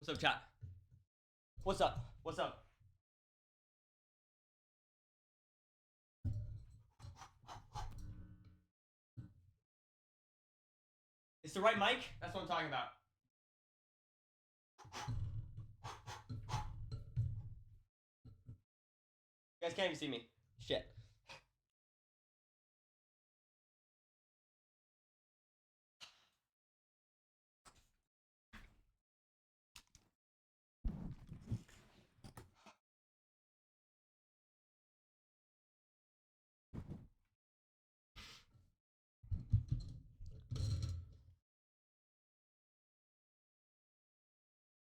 What's up, chat? What's up? What's up? It's the right mic? That's what I'm talking about. You guys can't even see me. Shit.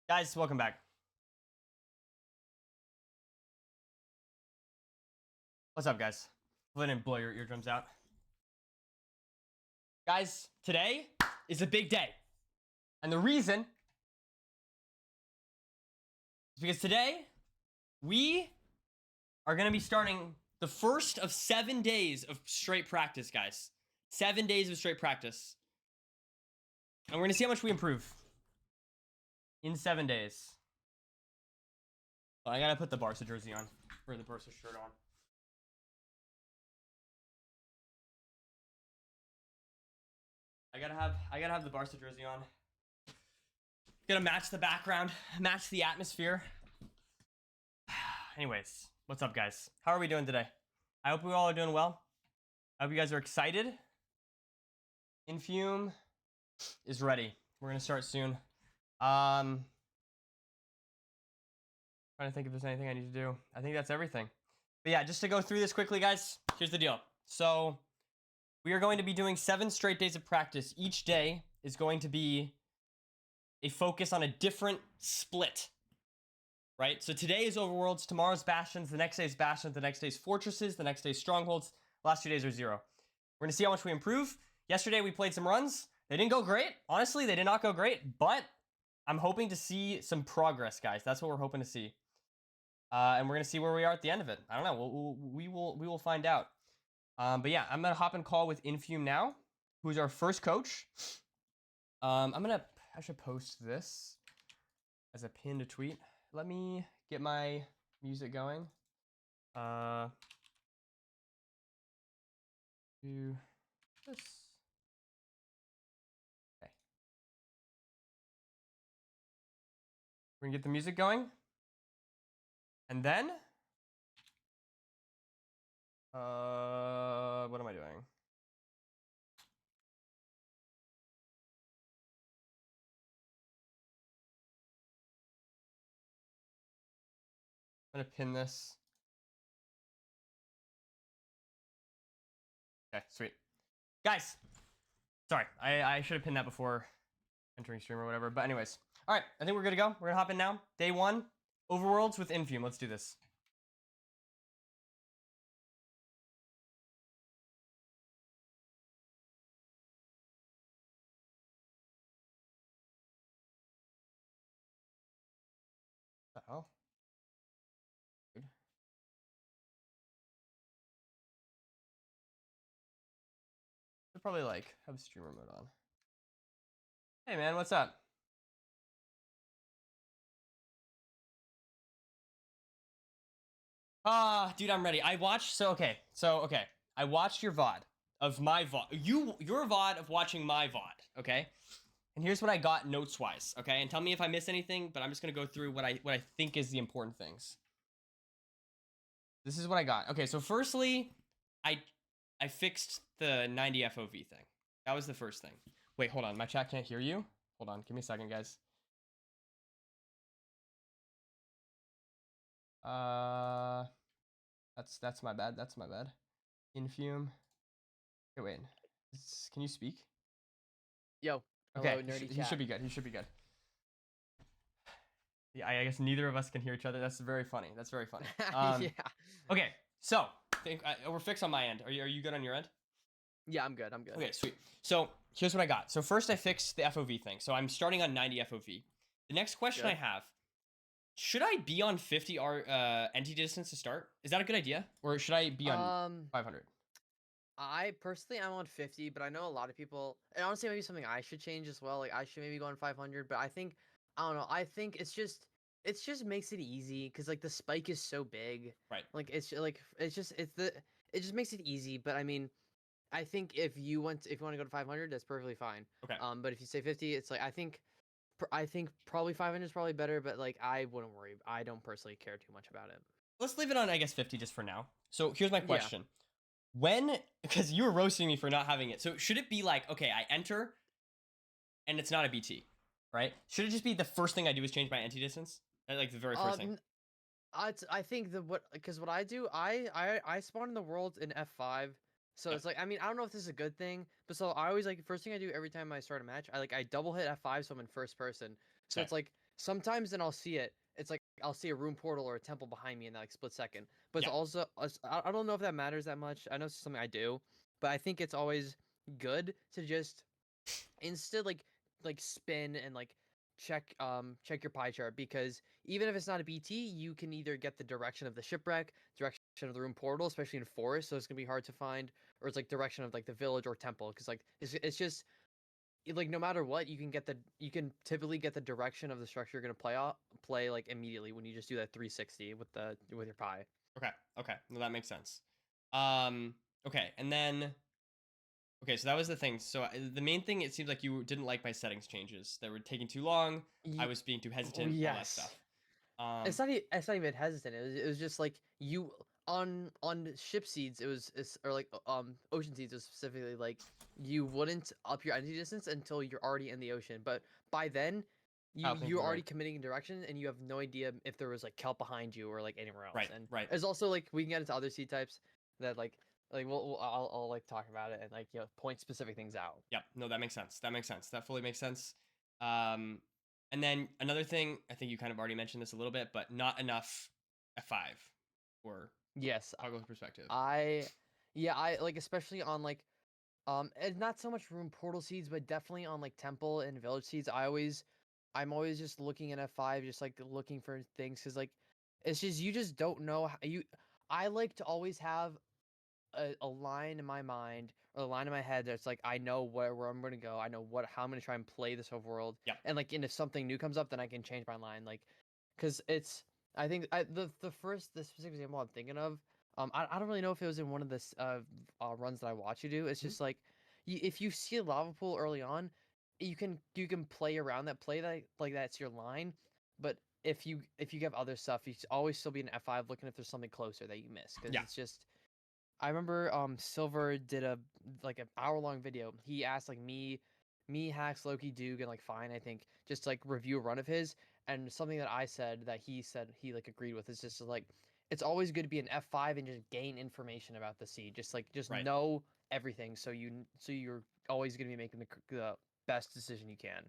Guys, welcome back. What's up, guys? Hopefully I didn't blow your eardrums out. Guys, today is a big day. And the reason is because today we are going to be starting the first of 7 days of straight practice, guys. 7 days of straight practice. And we're going to see how much we improve in 7 days. Oh, I got to put the Barca jersey on, or the Barca shirt on. I gotta have the Barca jersey on. Gotta match the background, match the atmosphere. Anyways, what's up, guys? How are we doing today? I hope we all are doing well. I hope you guys are excited. Infume is ready. We're gonna start soon. Trying to think if there's anything I need to do. I think that's everything. But yeah, just to go through this quickly, guys, here's the deal. So we are going to be doing 7 straight days of practice. Each day is going to be a focus on a different split, right? So today is Overworlds, tomorrow's Bastions, the next day is Bastions, the next day is Fortresses, the next day is Strongholds, last 2 days are 0. We're gonna see how much we improve. Yesterday we played some runs. They didn't go great. Honestly, they did not go great, but I'm hoping to see some progress, guys. That's what we're hoping to see. And we're gonna see where we are at the end of it. I don't know. We will find out. But yeah, I'm gonna hop in call with Infume now, who's our first coach. I should post this as a pinned tweet. Let me get my music going. Do this. Okay. We're gonna get the music going. And then, what am I doing? I'm gonna pin this. Okay, sweet. Guys, sorry, I should have pinned that before entering stream or whatever. But anyways, all right, I think we're good to go. We're gonna hop in now. Day 1, Overworlds with Infume. Let's do this. What the hell? Dude. Should probably like have streamer mode on. Hey man, what's up? Dude, I'm ready. I watched. Okay. I watched your VOD of my VOD. Your VOD of watching my VOD. Okay. And here's what I got notes wise. Okay, and tell me if I missed anything. But I'm just gonna go through what I think is the important things. This is what I got. Okay, so firstly, I fixed the 90 FOV thing. That was the first thing. Wait, hold on. My chat can't hear you. Hold on. Give me a second, guys. That's my bad. That's my bad. Infume. Okay, wait. Can you speak? Yo. Okay. Hello, nerdy He chat. should be good. He should be good. Yeah, I guess neither of us can hear each other. That's very funny. That's very funny. Yeah. Okay, so we're fixed on my end. Are you good on your end? Yeah, I'm good. I'm good. Okay, sweet. So here's what I got. So first I fixed the FOV thing. So I'm starting on 90 FOV. The next question Good. I have, should I be on 50 NT distance to start? Is that a good idea? Or should I be on 500? I personally I'm on 50, but I know a lot of people, and honestly maybe something I should change as well. Like I should maybe go on 500, but I think I don't know. I think it's just makes it easy because like the spike is so big. Right. Like it just makes it easy. But I mean, I think if you want to go to 500, that's perfectly fine. Okay. But if you say 50, it's like I think probably 500 is probably better. But like I wouldn't worry. I don't personally care too much about it. Let's leave it on, I guess, 50 just for now. So here's my Yeah. question. Because you were roasting me for not having it. So should it be like, okay, I enter and it's not a BT, right? Should it just be the first thing I do is change my entry distance? Like the very first thing. I think because what I do, I spawn in the world in F5, so Yep. it's like I mean I don't know if this is a good thing, but so I always like first thing I do every time I start a match, I double hit F5 so I'm in first person. So Okay. it's like sometimes then I'll see it. It's like I'll see a room portal or a temple behind me in that like split second. But it's Yeah. also I don't know if that matters that much. I know it's something I do, but I think it's always good to just instead like spin and like check your pie chart because even if it's not a BT, you can either get the direction of the shipwreck, direction of the room portal, especially in forest, so it's gonna be hard to find, or it's like direction of like the village or temple, because like it's just like no matter what, you can typically get the direction of the structure you're gonna play like immediately when you just do that 360 with your pie. Okay. Okay. No, that makes sense. Okay. And then, okay, so that was the thing. So the main thing, it seems like you didn't like my settings changes. They were taking too long. I Ye- was being too oh hesitant, all that yes. stuff. Um, It's not even hesitant. It was just like you on ship seeds. Or like ocean seeds was specifically like you wouldn't up your energy distance until you're already in the ocean. But by then, I think you're you're already right. committing a direction and you have no idea if there was like kelp behind you or like anywhere else. Right. And Right. there's also like we can get into other seed types that I'll like talk about it and like point specific things out. Yep. No, that makes sense. That makes sense. That fully makes sense. Um, and then another thing, I think you kind of already mentioned this a little bit, but not enough F5 or Yes, toggle perspective. I yeah I like especially on like and not so much room portal seeds, but definitely on like temple and village seeds. I'm always just looking at F5, just like looking for things, cause like it's just you just don't know how you. I like to always have a line in my mind or a line in my head that's like I know where I'm gonna go. I know how I'm gonna try and play this overworld, Yep. and like and if something new comes up, then I can change my line. Like, cause it's I think the specific example I'm thinking of. I don't really know if it was in one of the runs that I watch you do. It's Mhm. just like if you see a lava pool early on, you can play around that, play that like that's your line. But if you have other stuff, you always still be in F5 looking if there's something closer that you miss because Yeah. it's just. I remember Silver did a like an hour-long video. He asked like me, Hacks, Loki, Duke, and like Fine, I think, just like review a run of his. And something that I said that he said he like agreed with is just like it's always good to be an F5 and just gain information about the seed. Just Right. know everything so you're always gonna be making the best decision you can.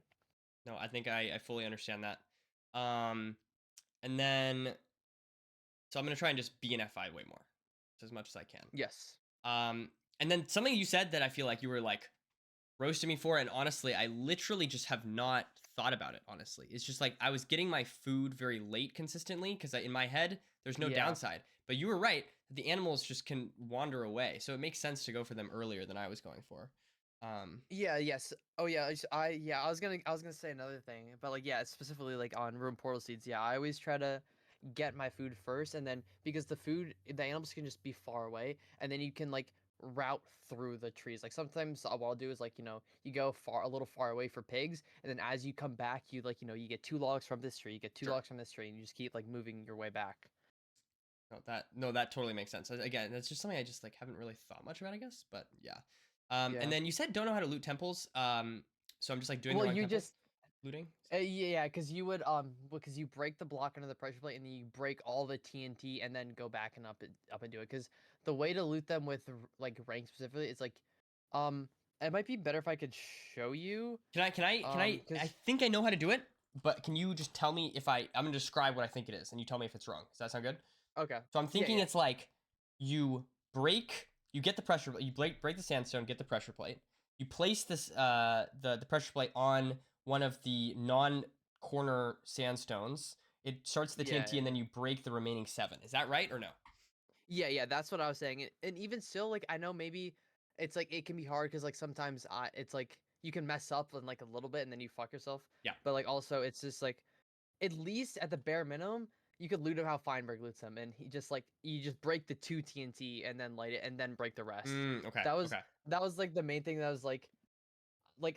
No, I think I fully understand that. And then, so I'm going to try and just be an F5 way more, just as much as I can. Yes. And then something you said that I feel like you were like roasting me for, and honestly, I literally just have not thought about it, honestly. It's just like I was getting my food very late consistently because in my head, there's no Yeah. downside. But you were right. The animals just can wander away. So it makes sense to go for them earlier than I was going for. Yeah, yes. Oh yeah, I was gonna say another thing, but like yeah, specifically like on room portal seeds, yeah, I always try to get my food first and then because the animals can just be far away and then you can like route through the trees. Like sometimes what I'll do is like, you go a little far away for pigs and then as you come back, you like, you get two logs from this tree, you get two Sure. logs from this tree and you just keep like moving your way back. No, that totally makes sense. Again, that's just something I just like haven't really thought much about, I guess. But yeah. And Yeah. then you said don't know how to loot temples. So I'm just like doing the Well, wrong you temples, just looting. yeah, because you would because you break the block under the pressure plate and then you break all the TNT and then go back and up and do it. Because the way to loot them with like rank specifically, it's like, um, it might be better if I could show you. I Because think I know how to do it, but can you just tell me if I'm gonna describe what I think it is, and you tell me if it's wrong. Does that sound good? okay, So I'm yeah, thinking yeah, it's like you get the pressure, you break the sandstone, get the pressure plate. You place this the pressure plate on one of the non-corner sandstones. It starts the yeah, TNT, and then you break the remaining 7. Is that right or no? yeah. That's what I was saying. And even still, like I know maybe it's like it can be hard because like sometimes it's like you can mess up in like a little bit and then you fuck yourself. Yeah. But like also it's just like at least at the bare minimum you could loot him how Feinberg loots him, and he just like you just break the 2 TNT and then light it and then break the rest. Okay. That was Okay. that was like the main thing that was like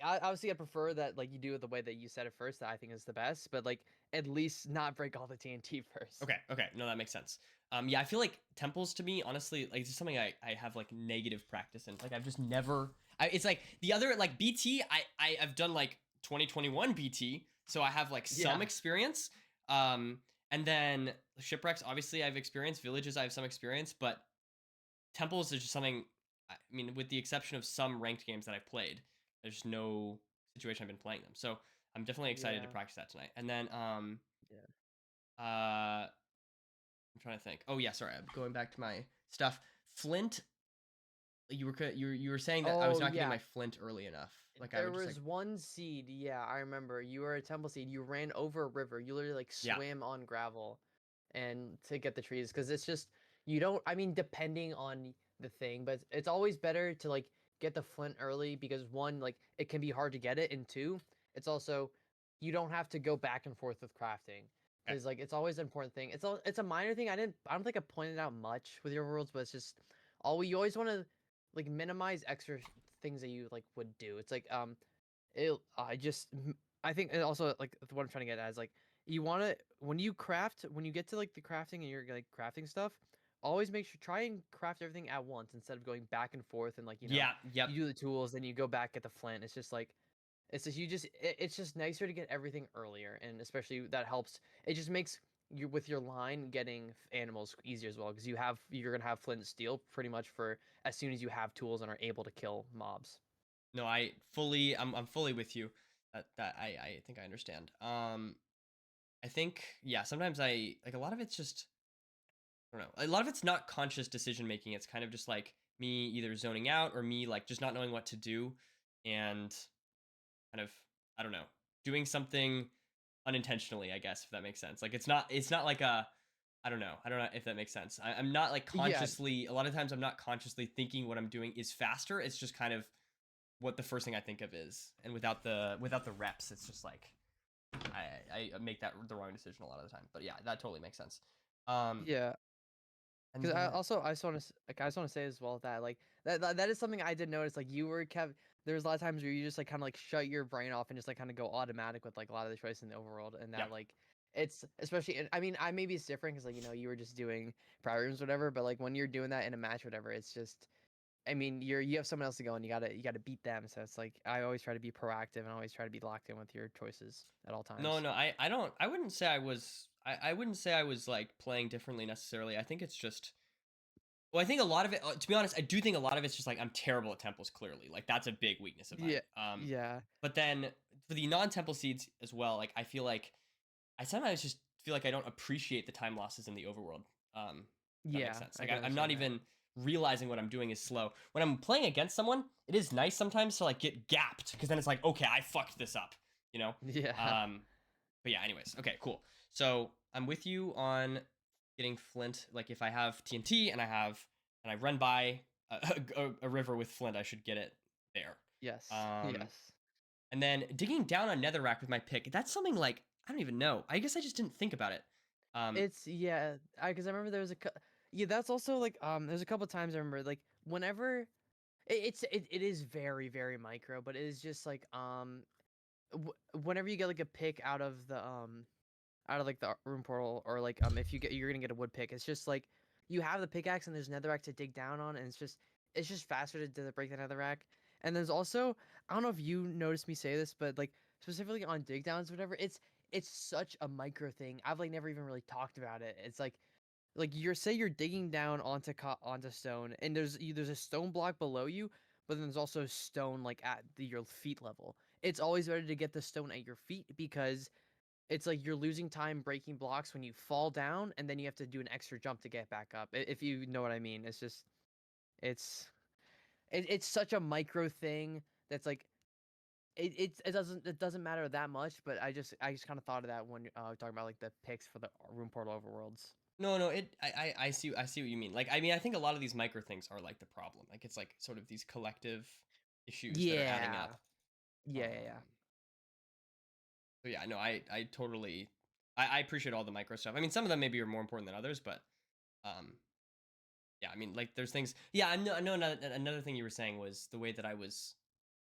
I obviously I prefer that like you do it the way that you said it first. That I think is the best, but like at least not break all the TNT first. Okay. Okay. No, that makes sense. Yeah, I feel like temples to me, honestly, like it's just something I have like negative practice in. Like I've just never. It's like the other like BT. I've done like 2021 BT, so I have like some Yeah. experience. And then shipwrecks, obviously I've experienced. Villages, I have some experience, but temples is just something. I mean, with the exception of some ranked games that I've played, there's no situation I've been playing them. So I'm definitely excited to Yeah. practice that tonight. And then Yeah. I'm trying to think. Oh yeah, sorry. I'm going back to my stuff. Flint. You were saying that I was Oh not getting yeah. my flint early enough. Like I There would just was like one seed, yeah, I remember. You were a temple seed. You ran over a river. You literally like yeah swam on gravel and to get the trees because it's just you don't I mean depending on the thing, but it's always better to like get the flint early because one like it can be hard to get it, and two, it's also you don't have to go back and forth with crafting okay. because like it's always an important thing. It's a minor thing. I don't think I pointed out much with your worlds, but it's just all you always want to like minimize extra things that you like would do. It's like it I just I think and also like what I'm trying to get at is like you want to when you craft when you get to like the crafting and you're like crafting stuff, always make sure try and craft everything at once instead of going back and forth and like Yeah. Yep. you do the tools then you go back at the flint. It's just like it's just you just it's just nicer to get everything earlier, and especially that helps. It just makes you with your line getting animals easier as well because you're gonna have flint and steel pretty much for as soon as you have tools and are able to kill mobs. No, I'm fully with you. That I think I understand. I think yeah. Sometimes I like a lot of it's just I don't know. A lot of it's not conscious decision making. It's kind of just like me either zoning out or me like just not knowing what to do and kind of I don't know doing something unintentionally. I guess if that makes sense. Like it's not like a I don't know if that makes sense. I'm not like Yeah, consciously. A lot of times I'm not consciously thinking what I'm doing is faster. It's just kind of what the first thing I think of is, and without the reps, it's just like I make that the wrong decision a lot of the time. But yeah, that totally makes sense. Um, yeah. and Because I then also I just want to like I just want to say as well that like that is something I did notice. Like you were kept there's a lot of times where you just like kind of like shut your brain off and just like kind of go automatic with like a lot of the choices in the overworld, and yeah, that like it's especially I mean I maybe it's different because like you were just doing private rooms whatever, but like when you're doing that in a match whatever, it's just I mean you have someone else to go and you gotta beat them, so it's like I always try to be proactive and always try to be locked in with your choices at all no, times. no, I don't. I wouldn't say I was. I wouldn't say I was like playing differently necessarily. I think it's just. Well, I think a lot of it. To be honest, I do think a lot of it's just like I'm terrible at temples. Clearly, like that's a big weakness of mine. Yeah, yeah, But then for the non-temple seeds as well, like I feel like I sometimes just feel like I don't appreciate the time losses in the overworld. If that makes yeah. sense. I Like can I'm not understand that. even realizing what I'm doing is slow. When I'm playing against someone, it is nice sometimes to like get gapped because then it's like, okay, I fucked this up, you know. Yeah. Um, but yeah, anyways, okay, cool. So I'm with you on getting flint. Like if I have TNT and I run by a river with flint, I should get it there. Yes. Um, Yes. and then digging down on netherrack with my pick, that's something like I don't even know. I guess I just didn't think about it. It's yeah, I because I remember there was yeah, that's also like there's a couple times I remember like whenever it is very micro, but it is just like whenever you get like a pick out of like the room portal or like if you're gonna get a wood pick, it's just like you have the pickaxe and there's netherrack to dig down on, and it's just faster to break the netherrack. And there's also I don't know if you noticed me say this, but like specifically on dig downs, or whatever, it's such a micro thing. I've like never even really talked about it. It's like you're say you're digging down onto stone, and there's a stone block below you, but then there's also stone like at your feet level. It's always better to get the stone at your feet because it's like you're losing time breaking blocks when you fall down, and then you have to do an extra jump to get back up. If you know what I mean, it's just it's it's such a micro thing that's like it doesn't matter that much. But I just kind of thought of that when talking about like the picks for the room portal overworlds. No, no, I see what you mean. Like I mean, I think a lot of these micro things are like the problem. Like it's like sort of these collective issues that are adding Yeah, up. Yeah. So yeah, no, I totally, I appreciate all the micro stuff. I mean, some of them maybe are more important than others, but um, yeah, I mean, like there's things. Yeah, I know another thing you were saying was the way that I was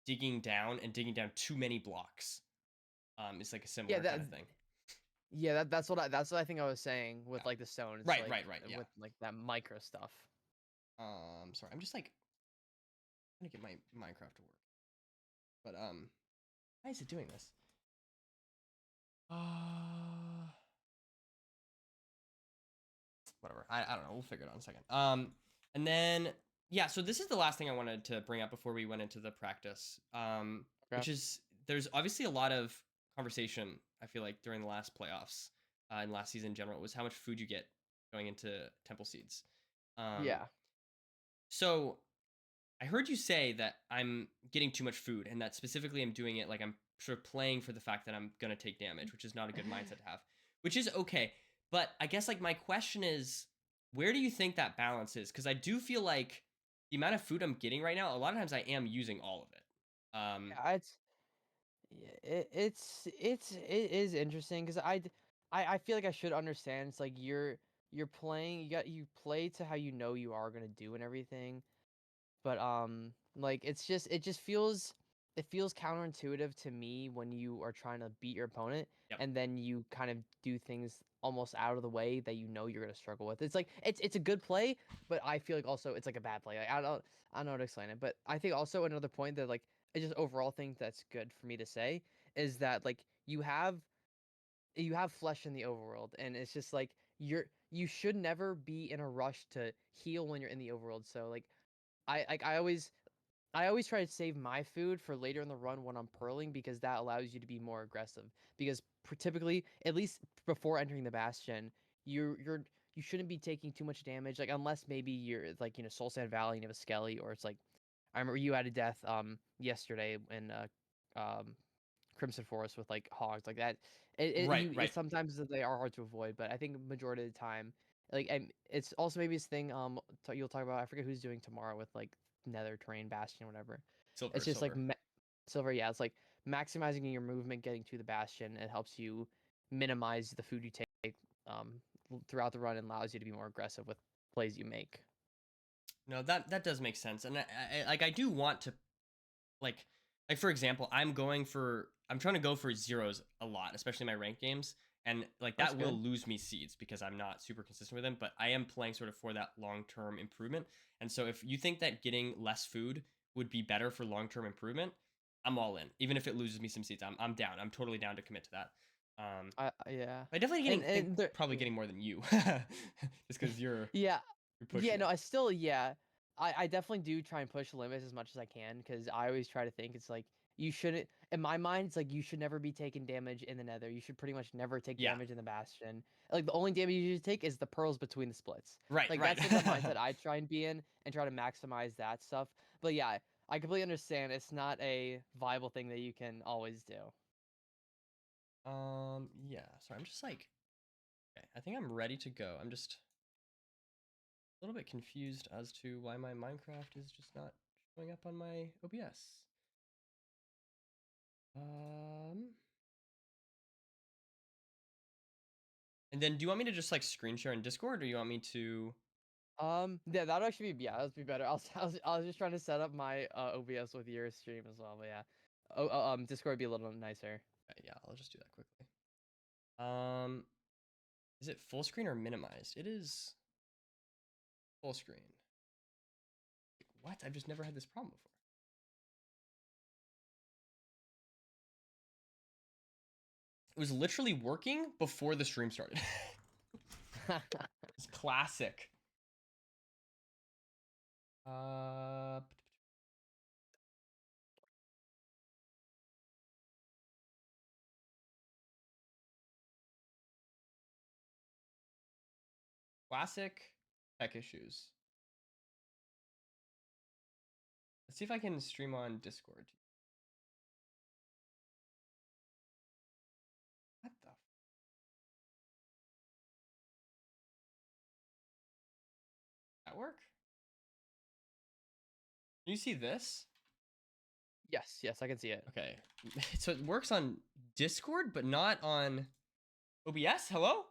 digging down and digging down too many blocks. It's like a Yeah, similar that kind of thing. yeah, that's what I think I was saying with Yeah. like the stones, Right, like right, right. Yeah. with like that micro stuff. Sorry, I'm just like trying to get my Minecraft to work, but why is it doing this? Uh, Whatever. I don't know. We'll figure it out in a second. And then yeah, so this is the last thing I wanted to bring up before we went into the practice. Okay. Which is there's obviously a lot of conversation. I feel like during the last playoffs, and last season in general was how much food you get going into Temple Seeds. Um, Yeah. so I heard you say that I'm getting too much food, and that specifically I'm doing it like I'm sort of playing for the fact that I'm gonna take damage, which is not a good mindset to have. Which is okay, but I guess like my question is, where do you think that balance is? Because I do feel like the amount of food I'm getting right now, a lot of times I am using all of it. Yeah, it is interesting because I feel like I should understand. It's like you're playing. You play to how you know you are gonna do and everything. But like it feels counterintuitive to me when you are trying to beat your opponent Yep. and then you kind of do things almost out of the way that you know you're gonna struggle with. It's like it's a good play, but I feel like also it's like a bad play. Like, I don't know how to explain it, but I think also another point that like I just overall think that's good for me to say is that like you have flesh in the overworld, and it's just like you should never be in a rush to heal when you're in the overworld. So like I always try to save my food for later in the run when I'm pearling because that allows you to be more aggressive. Because typically, at least before entering the bastion, you shouldn't be taking too much damage. Like unless maybe you're like Soul Sand Valley and you have a Skelly, or it's like I remember you had a death yesterday in Crimson Forest with like hogs like that. Right, It right. sometimes they are hard to avoid, but I think majority of the time, like, and it's also maybe this thing you'll talk about. I forget who's doing tomorrow with like Nether Terrain Bastion or whatever. Silver, It's just like silver. silver. Yeah, it's like maximizing your movement, getting to the bastion. It helps you minimize the food you take throughout the run and allows you to be more aggressive with plays you make. No, that does make sense, and I do want to like for example, I'm trying to go for zeros a lot, especially my ranked games, and like That's that will good. lose me seeds because I'm not super consistent with them, but I am playing sort of for that long-term improvement. And so if you think that getting less food would be better for long-term improvement, I'm all in. Even if it loses me some seeds, I'm down. I'm totally down to commit to that. Yeah, I definitely think and there, probably yeah. getting more than you, just because Yeah, you're yeah, pushing no, it. I still, yeah, I definitely do try and push the limits as much as I can because I always try to think it's like you shouldn't. In my mind, it's like you should never be taking damage in the Nether. You should pretty much never take Yeah. damage in the Bastion. Like the only damage you should take is the pearls between the splits. Right. Like Right. that's like the mindset I try and be in and try to maximize that stuff. But yeah, I completely understand it's not a viable thing that you can always do. Yeah. Sorry, I'm just like, okay, I think I'm ready to go. I'm just a little bit confused as to why my Minecraft is just not showing up on my OBS. Um, and then do you want me to just like screen share in Discord, or you want me to? Yeah, that'd actually be that'd be better. I was just trying to set up my OBS with your stream as well, but yeah. Discord would be a little nicer. Okay, yeah, I'll just do that quickly. Um, is it full screen or minimized? It is full screen. What? I've just never had this problem before. It was literally working before the stream started. It's classic. Uh, Classic tech issues. Let's see if I can stream on Discord. What the? That work? Can you see this? Yes, yes, I can see it. Okay. So it works on Discord, but not on OBS? Hello?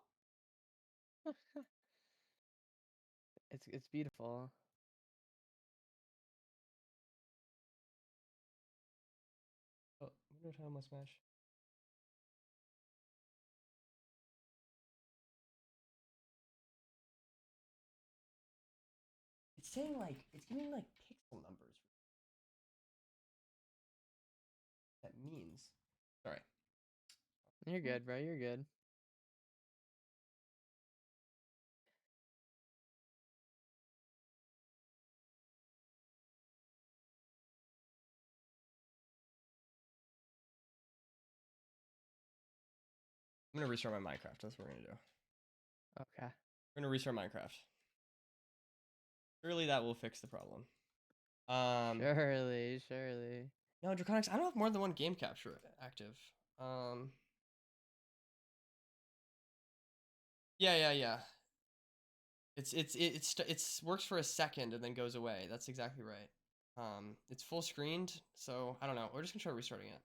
It's beautiful. Oh, wonder how much smash. It's saying like, it's giving like pixel numbers. That means. Sorry. You're good, bro. You're good. I'm gonna restart my Minecraft. That's what we're gonna do. Okay. We're gonna restart Minecraft. Surely that will fix the problem. Surely, surely. No, Draconics, I don't have more than one game capture active. Um, yeah. It's works for a second and then goes away. That's exactly right. It's full screened, so I don't know. We're just gonna try restarting it.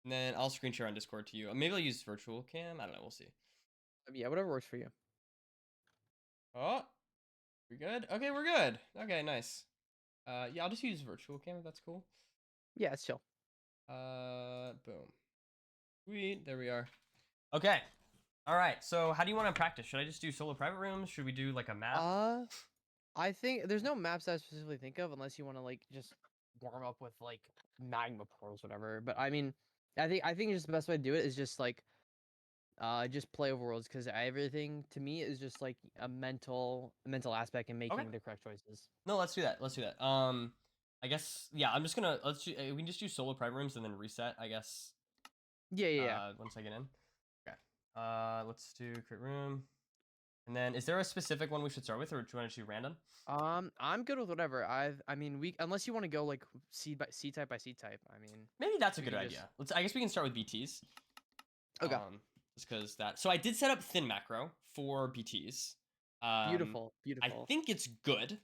And then I'll screen share on Discord to you. Maybe I'll use virtual cam. I don't know. We'll see. Yeah, whatever works for you. Oh, we good? Okay, we're good. Okay, nice. Yeah, I'll just use virtual cam if that's cool. Yeah, it's chill. Boom. Sweet. There we are. Okay. All right. So how do you want to practice? Should I just do solo private rooms? Should we do like a map? I think there's no maps that I specifically think of unless you want to like just warm up with like magma portals, whatever. But I mean, I think just the best way to do it is just play Overworlds because everything to me is just like a mental aspect in Okay. making the correct choices. No, let's do that. Let's do that. I guess yeah. I'm just gonna we can just do solo private rooms and then reset. I guess. Yeah. Once I get in. Okay. Let's do create room. And then, is there a specific one we should start with, or do you want to do random? I'm good with whatever. I mean, we unless you want to go like C type by C type. I mean, Maybe that's a we good can idea. I guess we can start with BTs. Okay. Just because that. So I did set up thin macro for BTs. Beautiful, I beautiful. think it's good.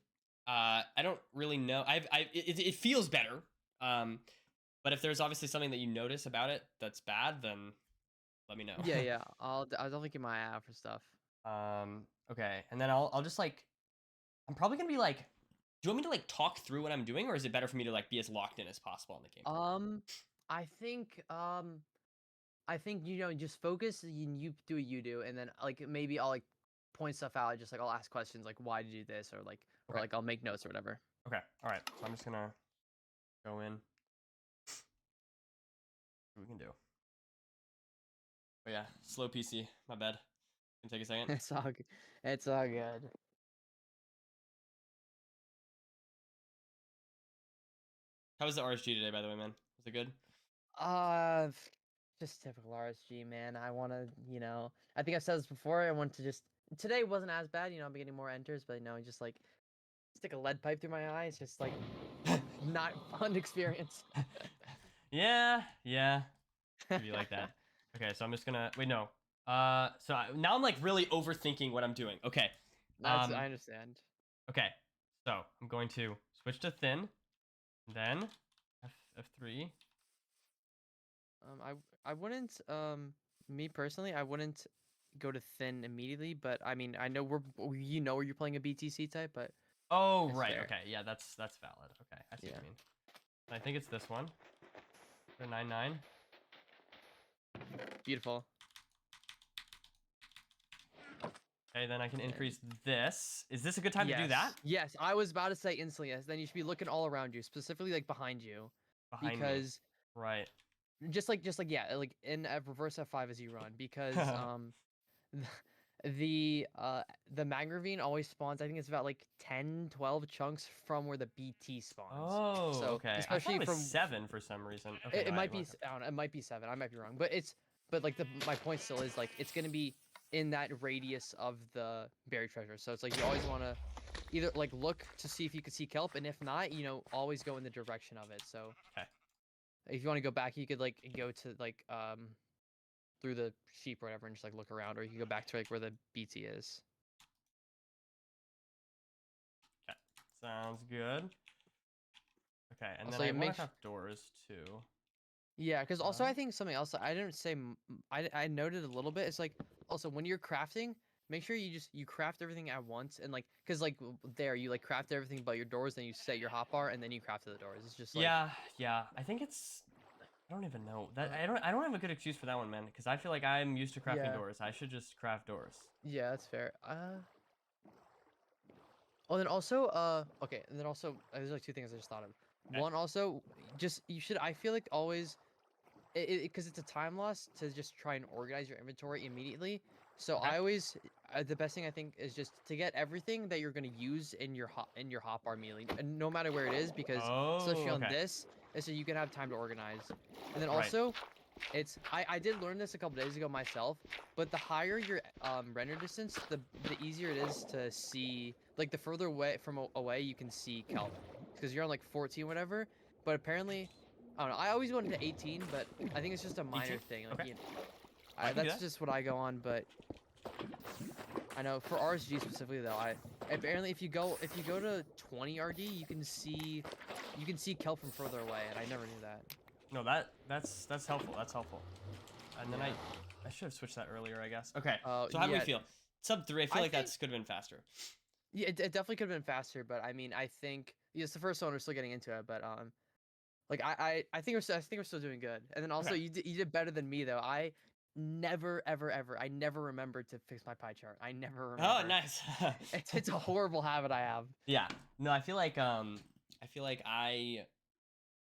I don't really know. It feels better. But if there's obviously something that you notice about it that's bad, then let me know. Yeah. I'll definitely keep my eye out for stuff. Okay, and then I'll just like, I'm probably gonna be like, do you want me to like talk through what I'm doing, or is it better for me to like be as locked in as possible in the game? I think just focus. You do what you do, and then like maybe I'll like point stuff out. Just like I'll ask questions like why did you do this, or Okay. like I'll make notes or whatever. Okay. All right. So I'm just gonna go in. What we can do. Oh yeah, slow PC. My bad. Can take a second. It's all good. It's all good. How was the RSG today, by the way, man? Was it good? Uh, just typical RSG, man. I want to, I think I've said this before. I want to just today wasn't as bad. I'm getting more enters, but just like stick a lead pipe through my eye. It's just like not fun experience. Yeah. Could be like that. Okay, so I'm just gonna wait. No. Now I'm like really overthinking what I'm doing. Okay. I understand. Okay. So I'm going to switch to thin, then F3. I wouldn't me personally I wouldn't go to thin immediately, but I mean I know where you're playing a BTC type, but Oh, it's right. fair. Okay. Yeah, that's valid. Okay, I see what Yeah. you mean. I think it's this one. The 9-9. Beautiful. Okay, then I can And increase this. Is this a good time to do that? Yes, I was about to say instantly yes. Then you should be looking all around you, specifically like behind you, Behind me. because Right. just like yeah, like in a reverse F5 as you run, because the Magravine always spawns. I think it's about like 10, 12 chunks from where the BT spawns. Oh, So okay. I thought especially it was from 7 for some reason. Okay, it no, might be I don't know, it might be 7. I might be wrong, but like my point still is like it's gonna be in that radius of the buried treasure. So it's like you always want to either like look to see if you can see kelp, and if not, always go in the direction of it. So okay. if you want to go back, you could like go to like through the sheep or whatever and just like look around, or you can go back to like where the BT is. Sounds good. Okay, and Also, then I you want make to craft doors too. Yeah, because also Uh, I think something else that I didn't say, I noted a little bit. It's like also when you're crafting, make sure you craft everything at once and like because like there you like craft everything but your doors, then you set your hotbar and then you craft the doors. It's just like yeah, yeah. I think it's. I don't even know that. uh, I don't have a good excuse for that one, man. Because I feel like I'm used to crafting yeah, doors. I should just craft doors. yeah, that's fair. Oh, then also okay, and then also there's like two things I just thought of. Okay. One also just you should I feel like always because it's a time loss to just try and organize your inventory immediately. So Okay. I always the best thing I think is just to get everything that you're going to use in your hotbar immediately, and no matter where it is, because Oh, especially on okay. this, is so you can have time to organize. And then Right. also, it's I did learn this a couple days ago myself, but the higher your render distance, the easier it is to see. Like the further away from away you can see kelp, because you're on like 14 whatever. But apparently, I don't know. I always wanted to 18, but I think it's just a 18. minor thing. Like Okay. you know, I can do that's that. just what I go on. But I know for RSG specifically though, I apparently if you go to 20 RD, you can see kelp from further away, and I never knew that. No, that's helpful. That's helpful. And then Yeah. I should have switched that earlier, I guess. Okay. So how do we Yeah. feel? Sub 3. I feel I like think that's could have been faster. yeah, it definitely could have been faster, but I mean, I think yeah, it's the first one. We're still getting into it, but like I think I think we're still doing good. And then also Okay. you did better than me though. I never ever I never remembered to fix my pie chart. I never Oh, remember. nice. It's a horrible habit I have. Yeah. No, I feel like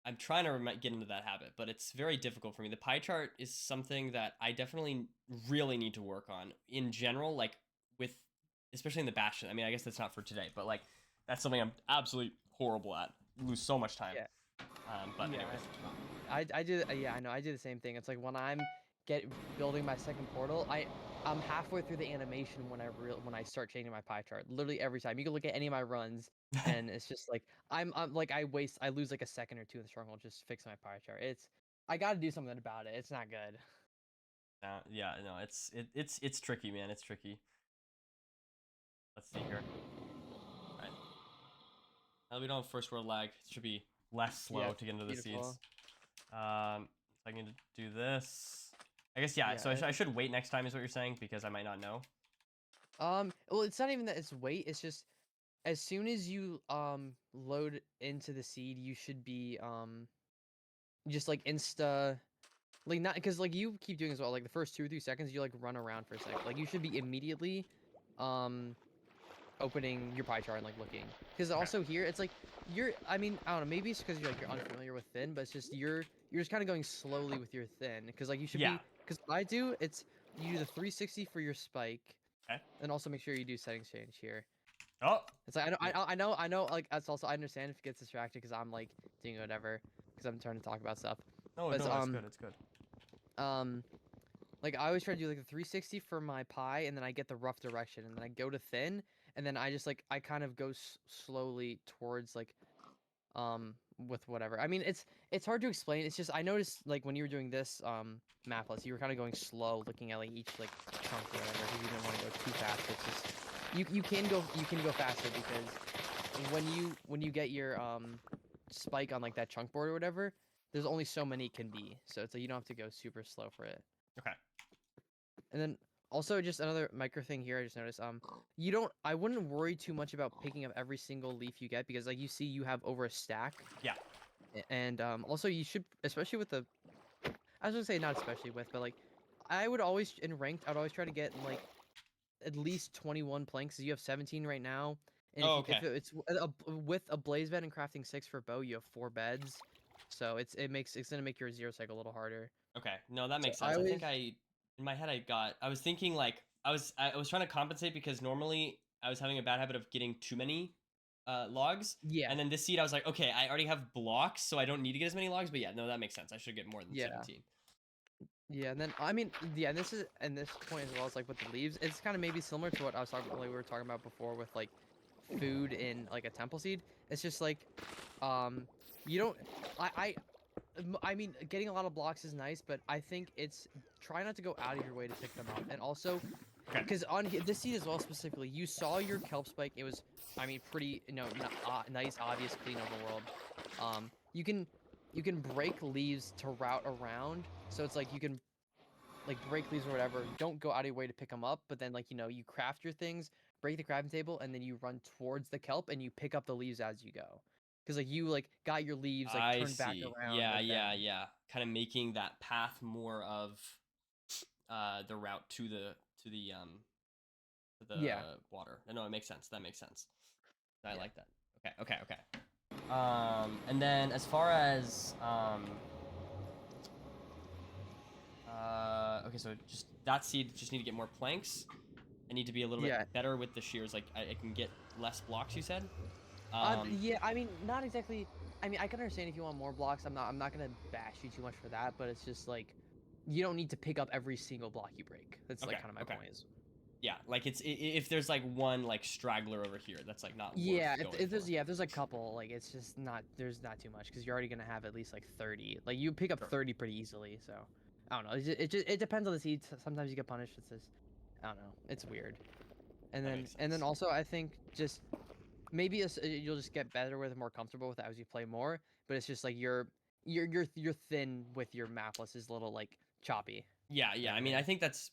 I'm trying to get into that habit, but it's very difficult for me. The pie chart is something that I definitely really need to work on in general, like with especially in the Bastion. I mean, I guess that's not for today, but like that's something I'm absolutely horrible at. Lose so much time. Yeah. But Yeah. anyways. I do yeah, I know. I do the same thing. It's like when I'm building my second portal, I'm halfway through the animation when I start changing my pie chart. Literally every time. You can look at any of my runs and it's just like I'm like I lose like a second or two in the stronghold just fixing my pie chart. I got to do something about it. It's not good. Yeah, no, it's tricky, man. It's tricky. Let's see here. All right. Now that we don't have first world lag, it should be less Yeah, slow to get into the seeds. beautiful. So I need to do this. I guess yeah. Yeah. So I should wait next time, is what you're saying, because I might not know. Well, it's not even that it's weight. It's just as soon as you load into the seed, you should be just like insta like not because like you keep doing as well. Like the first 2 or 3 seconds, you like run around for a second. Like you should be immediately um opening your pie chart and like looking. Because Okay. also here, it's like I mean, I don't know. Maybe it's because you're unfamiliar with thin, but it's just you're just kind of going slowly with your thin. Because like you should Yeah. be. Because what I do, it's you do the 360 for your spike, Okay. and also make sure you do settings change here. Oh. It's like Yeah. I know. Like that's also I understand if it gets distracted because I'm like doing whatever because I'm trying to talk about stuff. No, But no, it's good. It's good. um like I always try to do like the 360 for my pie, and then I get the rough direction, and then I go to thin, and then I just like I kind of go slowly towards like with whatever. I mean, it's hard to explain. It's just I noticed like when you were doing this map list, you were kind of going slow, looking at like each like chunk or whatever, because you didn't want to go too fast. It's just you can go faster because when you get your spike on like that chunk board or whatever, there's only so many it can be. So it's like you don't have to go super slow for it. Okay. And then also just another micro thing here I just noticed you don't I wouldn't worry too much about picking up every single leaf you get because like you see you have over a stack. Yeah. And also you should especially with the I was gonna say not especially with but like I would always in ranked I'd always try to get like at least 21 planks. You have 17 right now, and Oh, if okay. it's with a blaze bed and crafting 6 for bow, you have 4 beds. So it's gonna make your zero cycle a little harder. Okay. No, that So makes I sense. I always think in my head I was thinking like I was trying to compensate because normally I was having a bad habit of getting too many logs. yeah And then this seed I was like, okay, I already have blocks, so I don't need to get as many logs, but yeah, no, that makes sense. I should get more than yeah 17. yeah. And then I mean yeah, and this point as well as like with the leaves, it's kind of maybe similar to what I was talking like we were talking about before with like food in like a temple seed. It's just like um you don't I I mean, getting a lot of blocks is nice, but I think it's try not to go out of your way to pick them up. And also, Okay. Because on this seed as well specifically, you saw your kelp spike. It was, I mean, pretty, nice, obvious, clean overworld. You can break leaves to route around. So it's like you can like break leaves or whatever. Don't go out of your way to pick them up, but then like you craft your things, break the crafting table, and then you run towards the kelp and you pick up the leaves as you go. Because like you like got your leaves like I turned back see. around Yeah, with yeah, them. yeah. Kind of making that path more of the route to the Yeah. water. No, it makes sense. That makes sense. I Yeah. like that. Okay, okay, okay. And then as far as okay, so just that seed just need to get more planks. I need to be a little bit Yeah. better with the shears. Like I can get less blocks. You said. Yeah, I mean, not exactly. I mean, I can understand if you want more blocks. I'm not gonna bash you too much for that, but it's just like, you don't need to pick up every single block you break. That's Okay, like kind of my okay. point is. Yeah, like if there's like one like straggler over here, that's like not worth Yeah, going if for. there's if there's a couple, like it's just not there's not too much because you're already gonna have at least like 30. Like you pick up Sure. 30 pretty easily. So I don't know. It depends on the seeds. Sometimes you get punished. It's just I don't know. It's weird. That makes And then sense. also I think just maybe you'll just get better with it, more comfortable with it as you play more. But it's just like you're thin with your mapless is a little like choppy Yeah, and yeah. I mean, I everything. think that's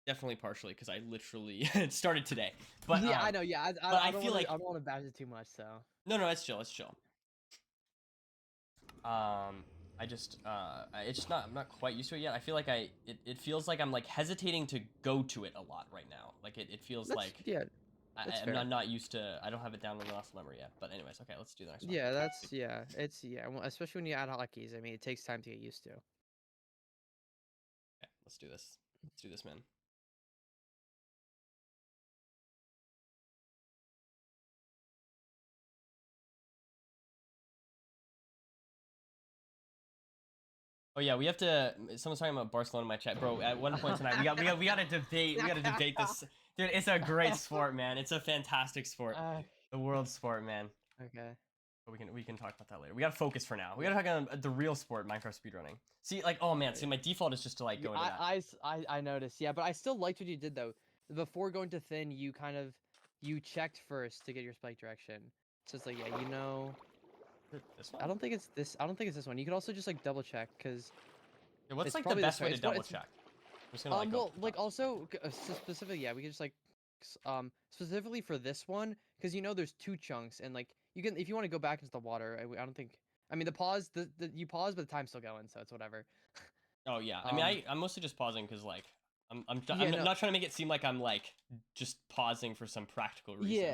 definitely partially because I literally started today. But Yeah, I know. Yeah, but I I don't feel want to like I don't want to bash it too much. So no, it's chill, it's chill. I just it's just not I'm not quite used to it yet. I feel like it feels like I'm like hesitating to go to it a lot right now. Like it feels that's like yeah, that's I'm fair. not used to. I don't have it down in the muscle memory yet. But anyways, okay, let's do the next one. Yeah, that's yeah. It's yeah, well, especially when you add hotkeys. I mean, it takes time to get used to. Okay, let's do this. Let's do this, man. Oh yeah, we have to. Someone's talking about Barcelona in my chat, bro. At one point tonight, we got to debate. We got to debate this, dude. It's a great sport, man. It's a fantastic sport, uh, the world sport, man. okay. But we can talk about that later. We got to focus for now. We got to talk about the real sport, Minecraft speedrunning. See, like, oh man, see, my default is just to like go into that. I noticed. Yeah, but I still liked what you did though. Before going to thin, you kind of you checked first to get your spike direction. So it's like, yeah, This one? I don't think it's this one. You could also just like double check because Yeah, what's it's like the probably this best way. way to It's what double it's check? I'm just gonna like go. well, like also specifically, yeah, we could just like specifically for this one because there's two chunks and like you can if you want to go back into the water. I don't think. I mean, the pause, the you pause, but the time's still going, so it's whatever. Oh yeah, I mean, Um, I'm mostly just pausing because like I'm yeah, no, not trying to make it seem like I'm like just pausing for some practical reason.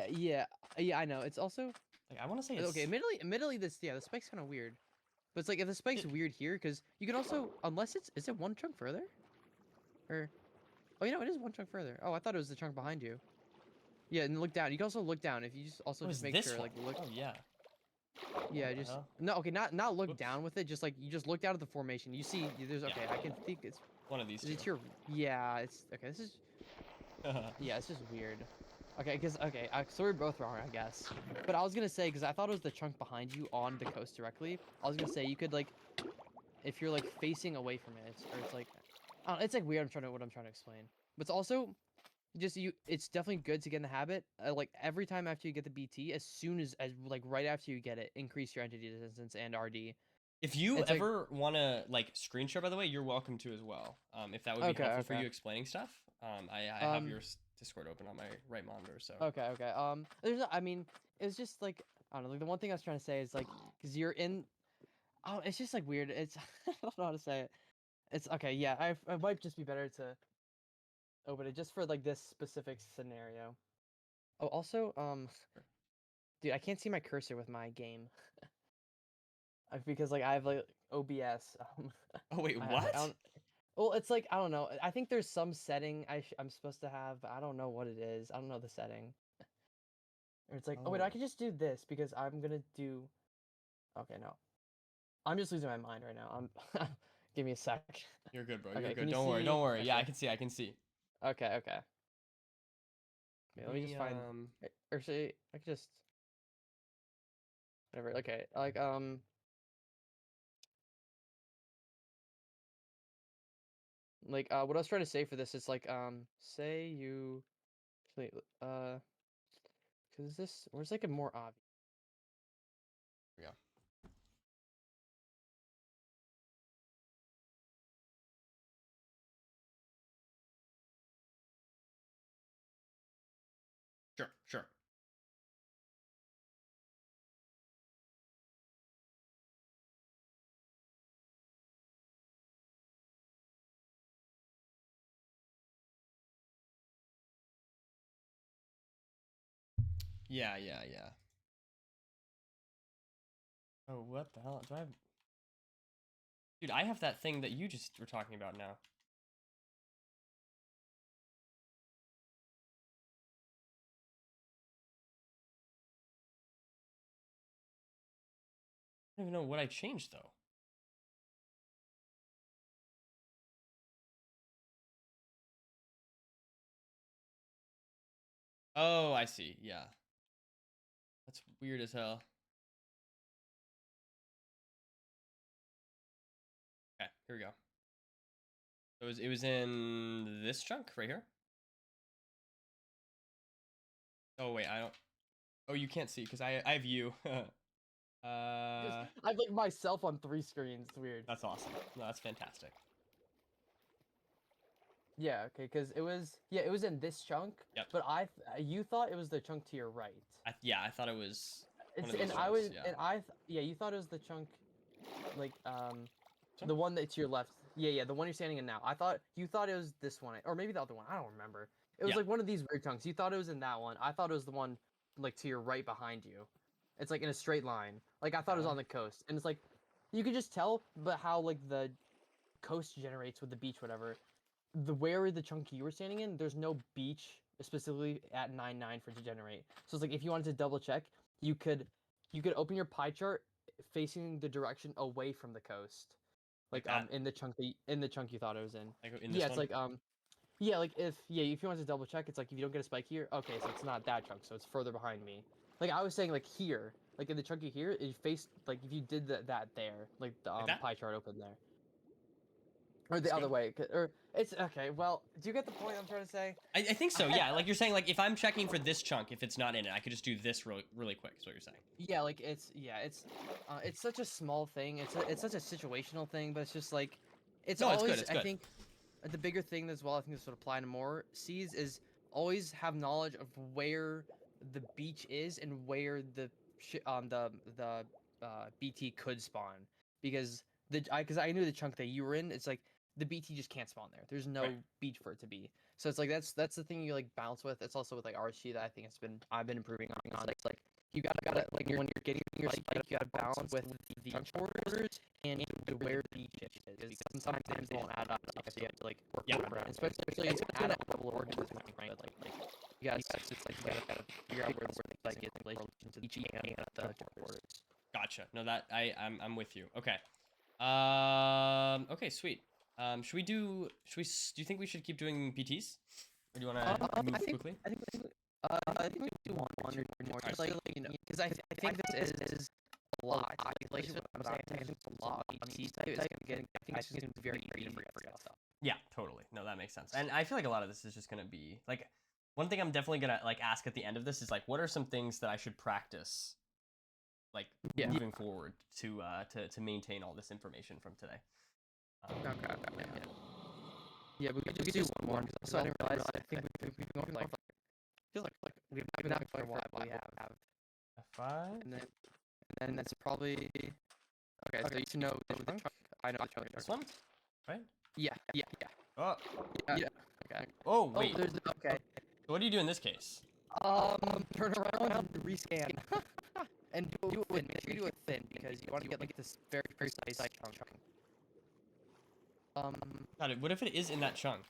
yeah, I know. It's also Like I want to say okay. it's. Admittedly, this the spike's kind of weird, but it's like if the spike's It, weird here because you can also unless it's is it one chunk further or oh it is one chunk further. Oh, I thought it was the chunk behind you. Yeah, and look down. You can also look down if you just also oh, just is make this sure one? like look. Oh yeah. What Yeah, the just hell? no. Okay, not look Whoops. down with it. Just like you just look down at the formation. You see, there's Yeah, okay. I can think it's one of these is two. it your yeah. It's okay. This is yeah. It's just weird. Okay, because okay. So we're both wrong, I guess. But I was gonna say because I thought it was the chunk behind you on the coast directly. I was gonna say you could like if you're like facing away from it, or it's like I don't know, it's like weird. What I'm trying to explain. But it's also just it's definitely good to get in the habit like every time after you get the bt as soon as like right after you get it increase your entity distance and rd. If you It's like ever want to like screen share, by the way, you're welcome to as well. If that would be okay, helpful for okay. you explaining stuff. I have Um, your Discord open on my right monitor, so. okay, okay. There's I mean, it's just like I don't know. Like the one thing I was trying to say is like because you're in. Oh, it's just like weird. It's I don't know how to say it. It's okay. Yeah, I might just be better to open it just for like this specific scenario. Oh, also, dude, I can't see my cursor with my game because like I have like OBS. Oh wait, I what? don't. Well, it's like I don't know. I think there's some setting I'm supposed to have, but I don't know what it is. I don't know the setting. Or it's like, oh wait, I Oh, can just do this because I'm gonna do. Okay, no, I'm just losing my mind right now. I'm. Give me a sec. you're good, bro. You're Okay, can good. you Don't worry. see? Don't worry. Yeah, I Okay, can see. I can see. okay, okay. Let Let me me just find. Or say I can just whatever. Okay, like Like what I was trying to say for this is like say you wait because this where's like a more obvious. Yeah. Sure, sure. Yeah, yeah, yeah. Oh, what the hell? Do I have... Dude, I have that thing that you just were talking about now. I don't even know what I changed, though. Oh, I see. Yeah. That's weird as hell. Okay, here we go. It was in this chunk right here. Oh wait, I don't. Oh, you can't see because I have you. I've like myself on 3 screens. It's weird. That's awesome. No, that's fantastic. Yeah, okay, because it was in this chunk. Yep. But you thought it was the chunk to your right. Yeah, I thought it was. It's One of these and chunks, I was yeah. yeah, you thought it was the chunk, like Chunk? the one that's to your left. Yeah, the one you're standing in now. You thought it was this one, or maybe the other one. I don't remember. It was Yeah. like one of these weird chunks. You thought it was in that one. I thought it was the one like to your right behind you. It's like in a straight line. Like I thought it was on the coast, and it's like you could just tell, but how like the coast generates with the beach, whatever. Where the chunk you were standing in, there's no beach specifically at 9-9 for it to generate. So it's like if you wanted to double check, you could open your pie chart facing the direction away from the coast. Like Like that? in the chunk you thought it was in. Like in this Yeah, it's one? like yeah, like if you want to double check, it's like if you don't get a spike here, okay, so it's not that chunk, so it's further behind me. Like I was saying, like here, like in the chunky here, it faced like if you did that there, like the Like that? pie chart open there. Or the That's other good. way, or it's okay. Well, do you get the point I'm trying to say? I think so. Yeah, like you're saying, like if I'm checking for this chunk, if it's not in it, I could just do this really quick. Is what you're saying? Yeah, like it's such a small thing. It's such a situational thing, but it's just like it's No, it's always good. It's I good. think the bigger thing as well. I think this would apply to more seas is always have knowledge of where the beach is and where the BT could spawn because I knew the chunk that you were in. It's like the BT just can't spawn there. There's no Right. beach for it to be. So it's like that's the thing you like balance with. It's also with like RC that I think I've been improving on. It's like you gotta like when you're getting your spike, you gotta balance with the chunk borders and where the beach is because sometimes they won't add up. So you have to like work around. Especially it's gonna add up a couple of orders, right? But like you gotta it's like you gotta figure out where the spike is in relation to the beach and the chunk borders. Gotcha. No, that I'm with you. Okay. Okay, sweet. Should we do? Do you think we should keep doing PTs, or do you want to move quickly? I think we do one or more. Just like you know, because I think this is a lot. Like what I'm saying, I think it's a lot. I mean, again, I think it's very easy to forget stuff. Yeah, totally. No, that makes sense. And I feel like a lot of this is just gonna be like one thing I'm definitely gonna like ask at the end of this is like, what are some things that I should practice, like moving forward to maintain all this information from today. Okay. Yeah, we could just do one more because I didn't realize. I think we've been going for like feels like we've been out for a while. We have F5, and then that's probably okay. So you know the chunk. I know the chunk. This one, right? Yeah. Oh, yeah. Okay. Oh wait. There's okay. So what do you do in this case? Turn around and rescan. And do it thin. Make sure you do it thin because you want to get like this very precise chunk. God, what if it is in that chunk?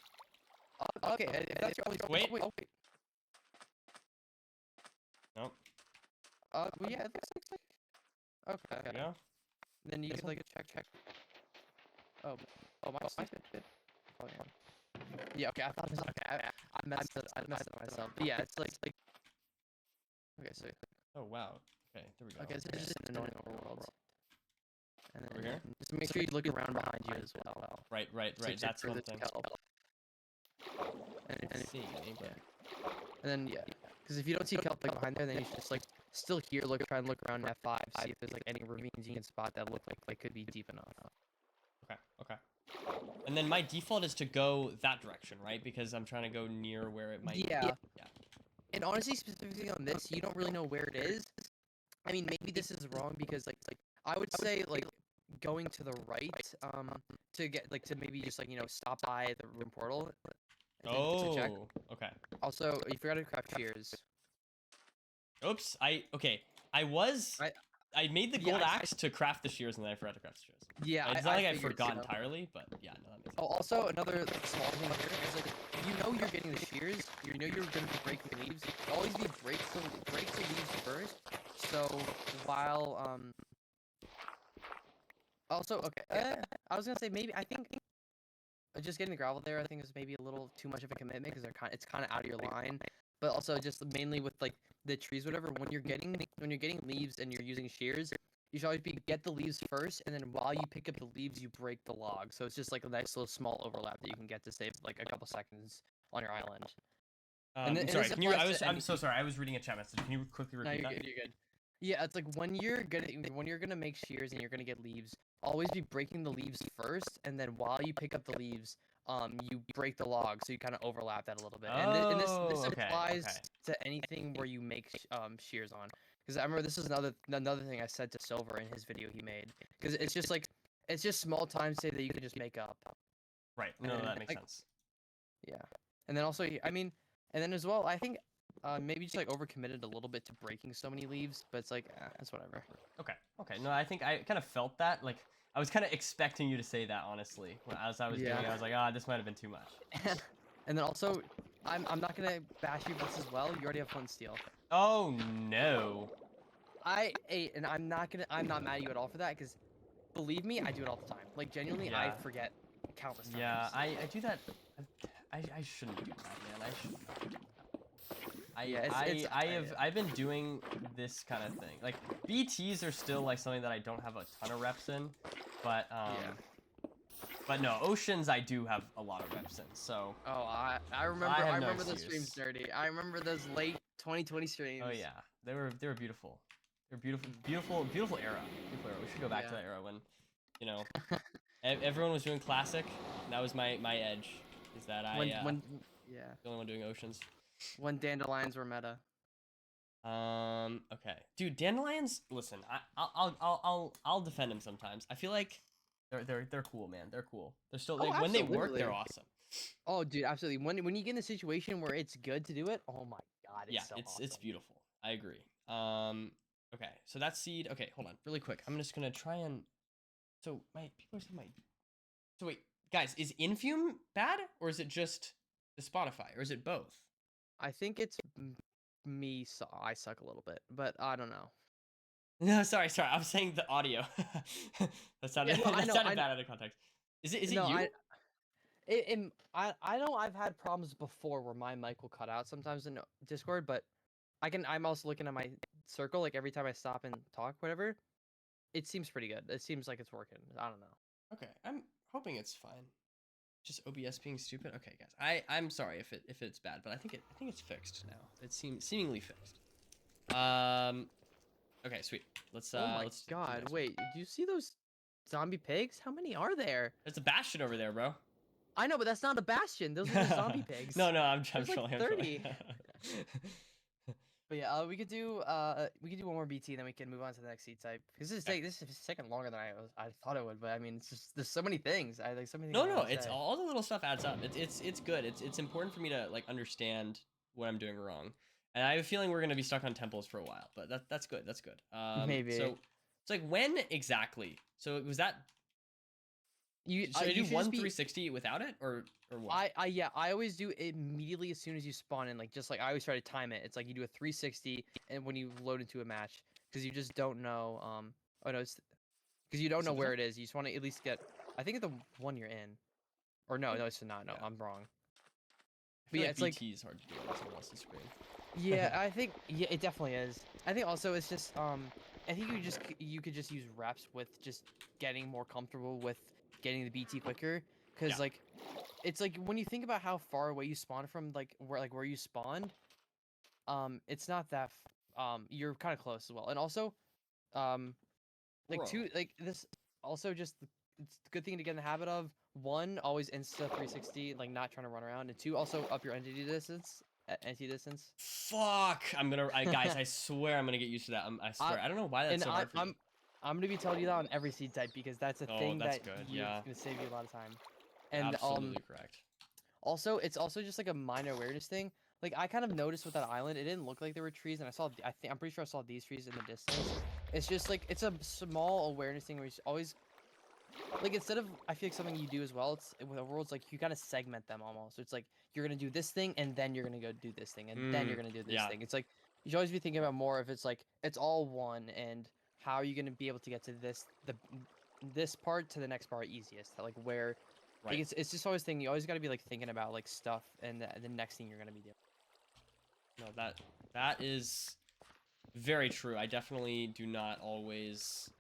Okay, if that's your only wait. Wait. Nope. Well, yeah, it looks like. Okay. There you go. Then you can like check. Oh, my bit. Oh, yeah. Okay, I thought it was okay. I messed it up myself. But yeah, it's like. Okay, so. Oh wow. Okay, there we go. Okay, so it's just an annoying overworld. And then over here. just make sure you look around behind you as well. Right. to That's clear one the thing. kelp. And See, but and then because if you don't see kelp like behind there, then you should just like still here try and look around F5, see if there's like any ravines you can spot that look like they could be deep enough. okay. And then my default is to go that direction, right? Because I'm trying to go near where it might. Yeah. Yeah. And honestly, specifically on this, you don't really know where it is. I mean, maybe this is wrong because like I would say like going to the right to get like to maybe just like stop by the room portal to check. Oh, okay. Also, you forgot to craft shears. Oops. I made the Yeah, gold axe to craft the shears, and then I forgot to craft the shears. Yeah, It's not like I figured forgot so. entirely, but yeah, no, that makes sense. Oh, also another small thing here is like you're getting the shears, you're going to be breaking leaves. Always be break the leaves first. So while also okay, I was gonna say maybe I think just getting the gravel there I think is maybe a little too much of a commitment because it's kind of out of your line. But also just mainly with like the trees, whatever. When you're getting leaves and you're using shears, you should always get the leaves first, and then while you pick up the leaves, you break the log. So it's just like a nice little small overlap that you can get to save like a couple seconds on your island. I'm sorry. Can you? I'm so sorry. I was reading a chat message. Can you quickly repeat that? You're good. Yeah, it's like when you're gonna make shears and you're gonna get leaves, always be breaking the leaves first, and then while you pick up the leaves, you break the log, so you kind of overlap that a little bit. And this applies to anything where you make shears on. Because I remember this is another thing I said to Silver in his video he made. Because it's just small time save that you can just make up. Right. No, that makes sense. Yeah, and then also I mean, and then as well I think maybe just like overcommitted a little bit to breaking so many leaves, but it's like it's whatever. Okay. No, I think I kind of felt that. Like I was kind of expecting you to say that, honestly. As I was doing it, I was like, this might have been too much. And then also, I'm not gonna bash you for this as well. You already have flint steel. Oh no. And I'm not mad at you at all for that because, believe me, I do it all the time. Like genuinely, I forget countless times. Yeah, I do that. I shouldn't do that, man. I shouldn't. I've been doing this kind of thing. Like BTs are still like something that I don't have a ton of reps in, but but no, oceans I do have a lot of reps in. So I remember those streams, Nerdy. I remember those late 2020 streams. Oh yeah, they were beautiful. They're beautiful era. Beautiful era. We should go back to that era when, everyone was doing classic. And that was my edge. Is that the only one doing oceans. When dandelions were meta. Okay, dude, dandelions. Listen, I'll defend them sometimes. I feel like they're cool, man. They're cool. They're still when they work, they're awesome. Oh, dude, absolutely. When you get in a situation where it's good to do it, oh my god, it's so awesome. It's beautiful. I agree. Okay, so that's seed. Okay, hold on, really quick. I'm just gonna try and. So people are saying my. So wait, guys, is Infume bad or is it just the Spotify or is it both? I think it's me. So I suck a little bit, but I don't know. No, sorry. I was saying the audio. that sounded bad out of context. Is it you? I know I've had problems before where my mic will cut out sometimes in Discord, but I'm also looking at my circle like every time I stop and talk, whatever. It seems pretty good. It seems like it's working. I don't know. Okay, I'm hoping it's fine. Just OBS being stupid. Okay, guys. I'm sorry if it's bad, but I think it's fixed now. It seemingly fixed. Okay, sweet. Let's Oh my god! Wait, do you see those zombie pigs? How many are there? There's a bastion over there, bro. I know, but that's not a bastion. Those are the zombie pigs. No, I'm trolling. Like 30. But yeah, we could do one more BT, then we can move on to the next seed type. Because this is taking longer than I thought it would. But I mean, it's just there's so many things. I like so many things. No, it's all the little stuff adds up. It's good. It's important for me to like understand what I'm doing wrong. And I have a feeling we're gonna be stuck on temples for a while. But that's good. That's good. Maybe. So it's like when exactly? So was that? You do 360 without it or what? I always do it immediately as soon as you spawn in. Like just like I always try to time it. It's like you do a 360 and when you load into a match because you just don't know. Oh no, it's because you don't know where it is. You just want to at least get. I think it's the one you're in, or no, it's not. No, I'm wrong. But yeah, it's like BT is hard to do on someone else's screen. Yeah, I think it definitely is. I think also it's just I think you could just use reps with just getting more comfortable with getting the BT quicker, because Yeah. like it's like when you think about how far away you spawn from where you spawned, it's not that you're kind of close as well, and also um like Bro. two like this also just it's a good thing to get in the habit of. One, always insta 360, like not trying to run around, and two, also up your entity distance. Fuck. Guys, I swear I'm gonna get used to that. I I, swear. I don't know why that's and so hard for me. I'm gonna be telling you that on every seed type because that's a Oh, thing that's that good. you're Yeah. gonna save you a lot of time. You're And absolutely correct. also it's also just like a minor awareness thing. Like I kind of noticed with that island, it didn't look like there were trees, and I'm pretty sure I saw these trees in the distance. It's just like it's a small awareness thing where you always like instead of I feel like something you do as well. It's with Overworlds like you gotta segment them almost. So it's like you're gonna do this thing and then you're gonna go do this thing and then you're gonna do this Yeah. thing. It's like you should always be thinking about more if it's like it's all one and how are you gonna be able to get to this part to the next part easiest? Like where like Right. it's just always thinking you always gotta be like thinking about like stuff and the next thing you're gonna be doing. No, that is very true. I definitely do not always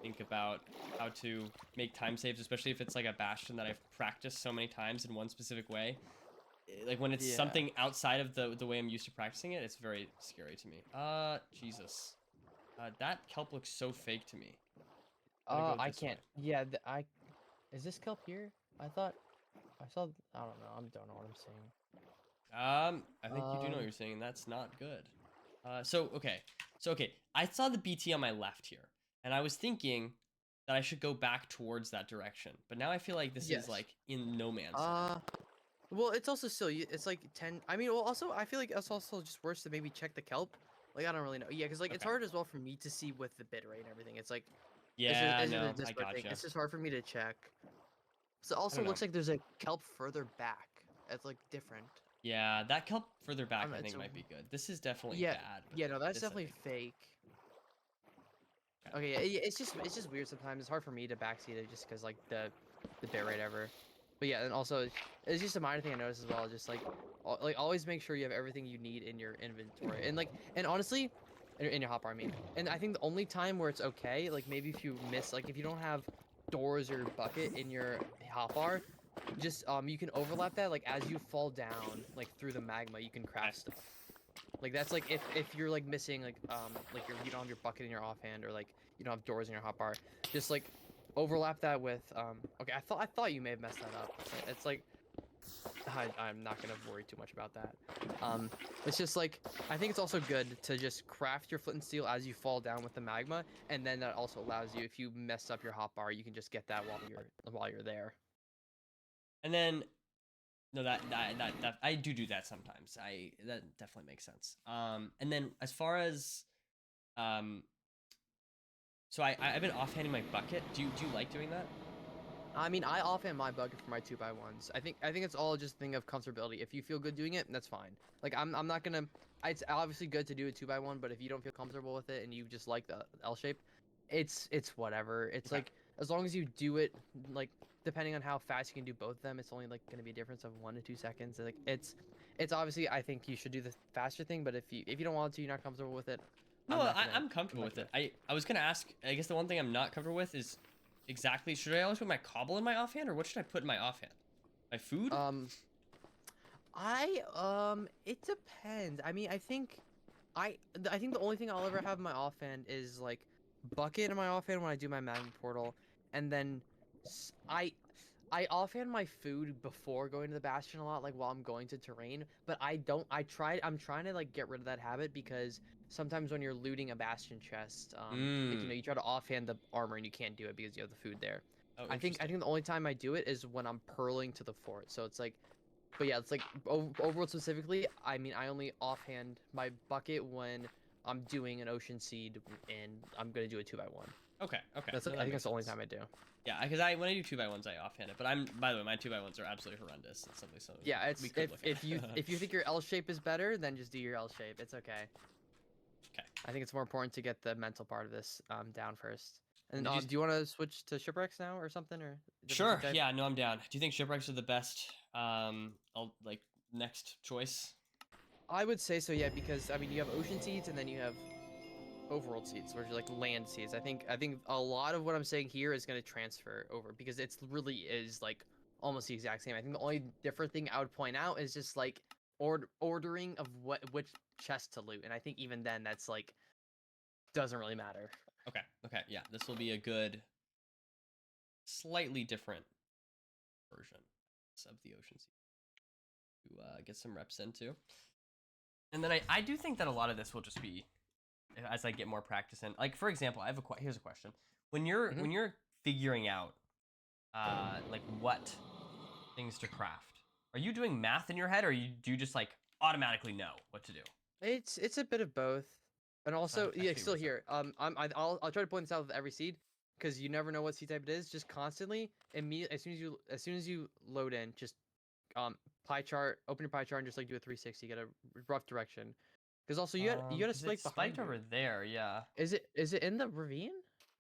think about how to make time saves, especially if it's like a bastion that I've practiced so many times in one specific way. Like when it's Yeah. something outside of the way I'm used to practicing it, it's very scary to me. Jesus. That kelp looks so fake to me. I'm gonna go I this way. can't. Yeah, is this kelp here? I thought I saw. I don't know. I don't know what I'm saying. I think you do know what you're saying, and that's not good. Okay. I saw the BT on my left here, and I was thinking that I should go back towards that direction. But now I feel like this is Yes. like in no man's land. Well, it's also still it's like 10. I mean, well, also I feel like it's also just worse to maybe check the kelp. Like I don't really know. Yeah, because like it's Okay. hard as well for me to see with the bit rate and everything. It's like Yeah, it's just no, a I Discord thing. gotcha. It's just hard for me to check. So it I also don't know. looks like there's a kelp further back. It's like different. Yeah, that kelp further back I It's think might be good. This is definitely yeah, bad. But yeah. No, that's this I definitely think. fake. Okay. Okay, yeah, it's just weird sometimes. It's hard for me to backseat it just because like the bit rate ever. But yeah, and also it's just a minor thing I noticed as well. Just like always make sure you have everything you need in your inventory, and honestly, in your hotbar I mean. And I think the only time where it's okay, like maybe if you miss, like if you don't have doors or bucket in your hotbar, just you can overlap that like as you fall down like through the magma, you can craft stuff. Like that's like if you're like missing like you don't have your bucket in your offhand or like you don't have doors in your hotbar, just like overlap that with okay, I thought you may have messed that up. It's like I'm not gonna worry too much about that. It's just like I think it's also good to just craft your flint and steel as you fall down with the magma, and then that also allows you if you mess up your hotbar, you can just get that while you're there. And then no, that I do that sometimes. That definitely makes sense. And then as far as um, so I've been offhanding my bucket. Do you like doing that? I mean, I offhand my bucket for my 2x1s. I think it's all just a thing of comfortability. If you feel good doing it, that's fine. Like I'm not gonna. It's obviously good to do a 2x1, but if you don't feel comfortable with it and you just like the L shape, it's whatever. It's Okay. like as long as you do it, like depending on how fast you can do both of them, it's only like gonna be a difference of 1 to 2 seconds. Like it's obviously I think you should do the faster thing, but if you don't want to, you're not comfortable with it. No, I'm not gonna. I'm comfortable with it. I was gonna ask. I guess the one thing I'm not comfortable with is exactly should I always put my cobble in my offhand or what should I put in my offhand? My food? It depends. I mean, I think the only thing I'll ever have in my offhand is like bucket in my offhand when I do my magma portal, and then I offhand my food before going to the bastion a lot, like while I'm going to terrain. But I don't. I'm trying to like get rid of that habit because sometimes when you're looting a bastion chest, like you try to offhand the armor and you can't do it because you have the food there. Oh, I think interesting. the only time I do it is when I'm purling to the fort. So it's like, but yeah, it's like Overworld specifically. I mean, I only offhand my bucket when I'm doing an ocean seed and I'm gonna do a 2x1. Okay. That's No, I that think makes that's the only sense. time I do. Yeah, because when I do 2x1s, I offhand it. But by the way, my 2x1s are absolutely horrendous. It's something so Yeah, it's we could look if you at. if you think your L shape is better, then just do your L shape. It's okay. Okay. I think it's more important to get the mental part of this down first. And Did you? do you want to switch to shipwrecks now or something or different Sure. seed type? Yeah. No, I'm down. Do you think shipwrecks are the best? Like next choice. I would say so, yeah, because I mean you have ocean seeds and then you have overworld seeds, or like land seeds. I think a lot of what I'm saying here is going to transfer over because it's really is like almost the exact same. I think the only different thing I would point out is just like ordering of which chest to loot, and I think even then that's like doesn't really matter. Okay. Okay. Yeah, this will be a good, slightly different version of the ocean sea to get some reps into. And then I do think that a lot of this will just be as I get more practice in. Like for example, I have here's a question. When you're figuring out like what things to craft, are you doing math in your head, or do you just like automatically know what to do? It's a bit of both, and also yeah, still here. I'll try to point this out with every seed, because you never know what seed type it is. Just constantly, immediately as soon as you load in, just pie chart, open your pie chart, and just like do a 360, get a rough direction. Because also you got a spike behind you. over there, yeah. Is it in the ravine?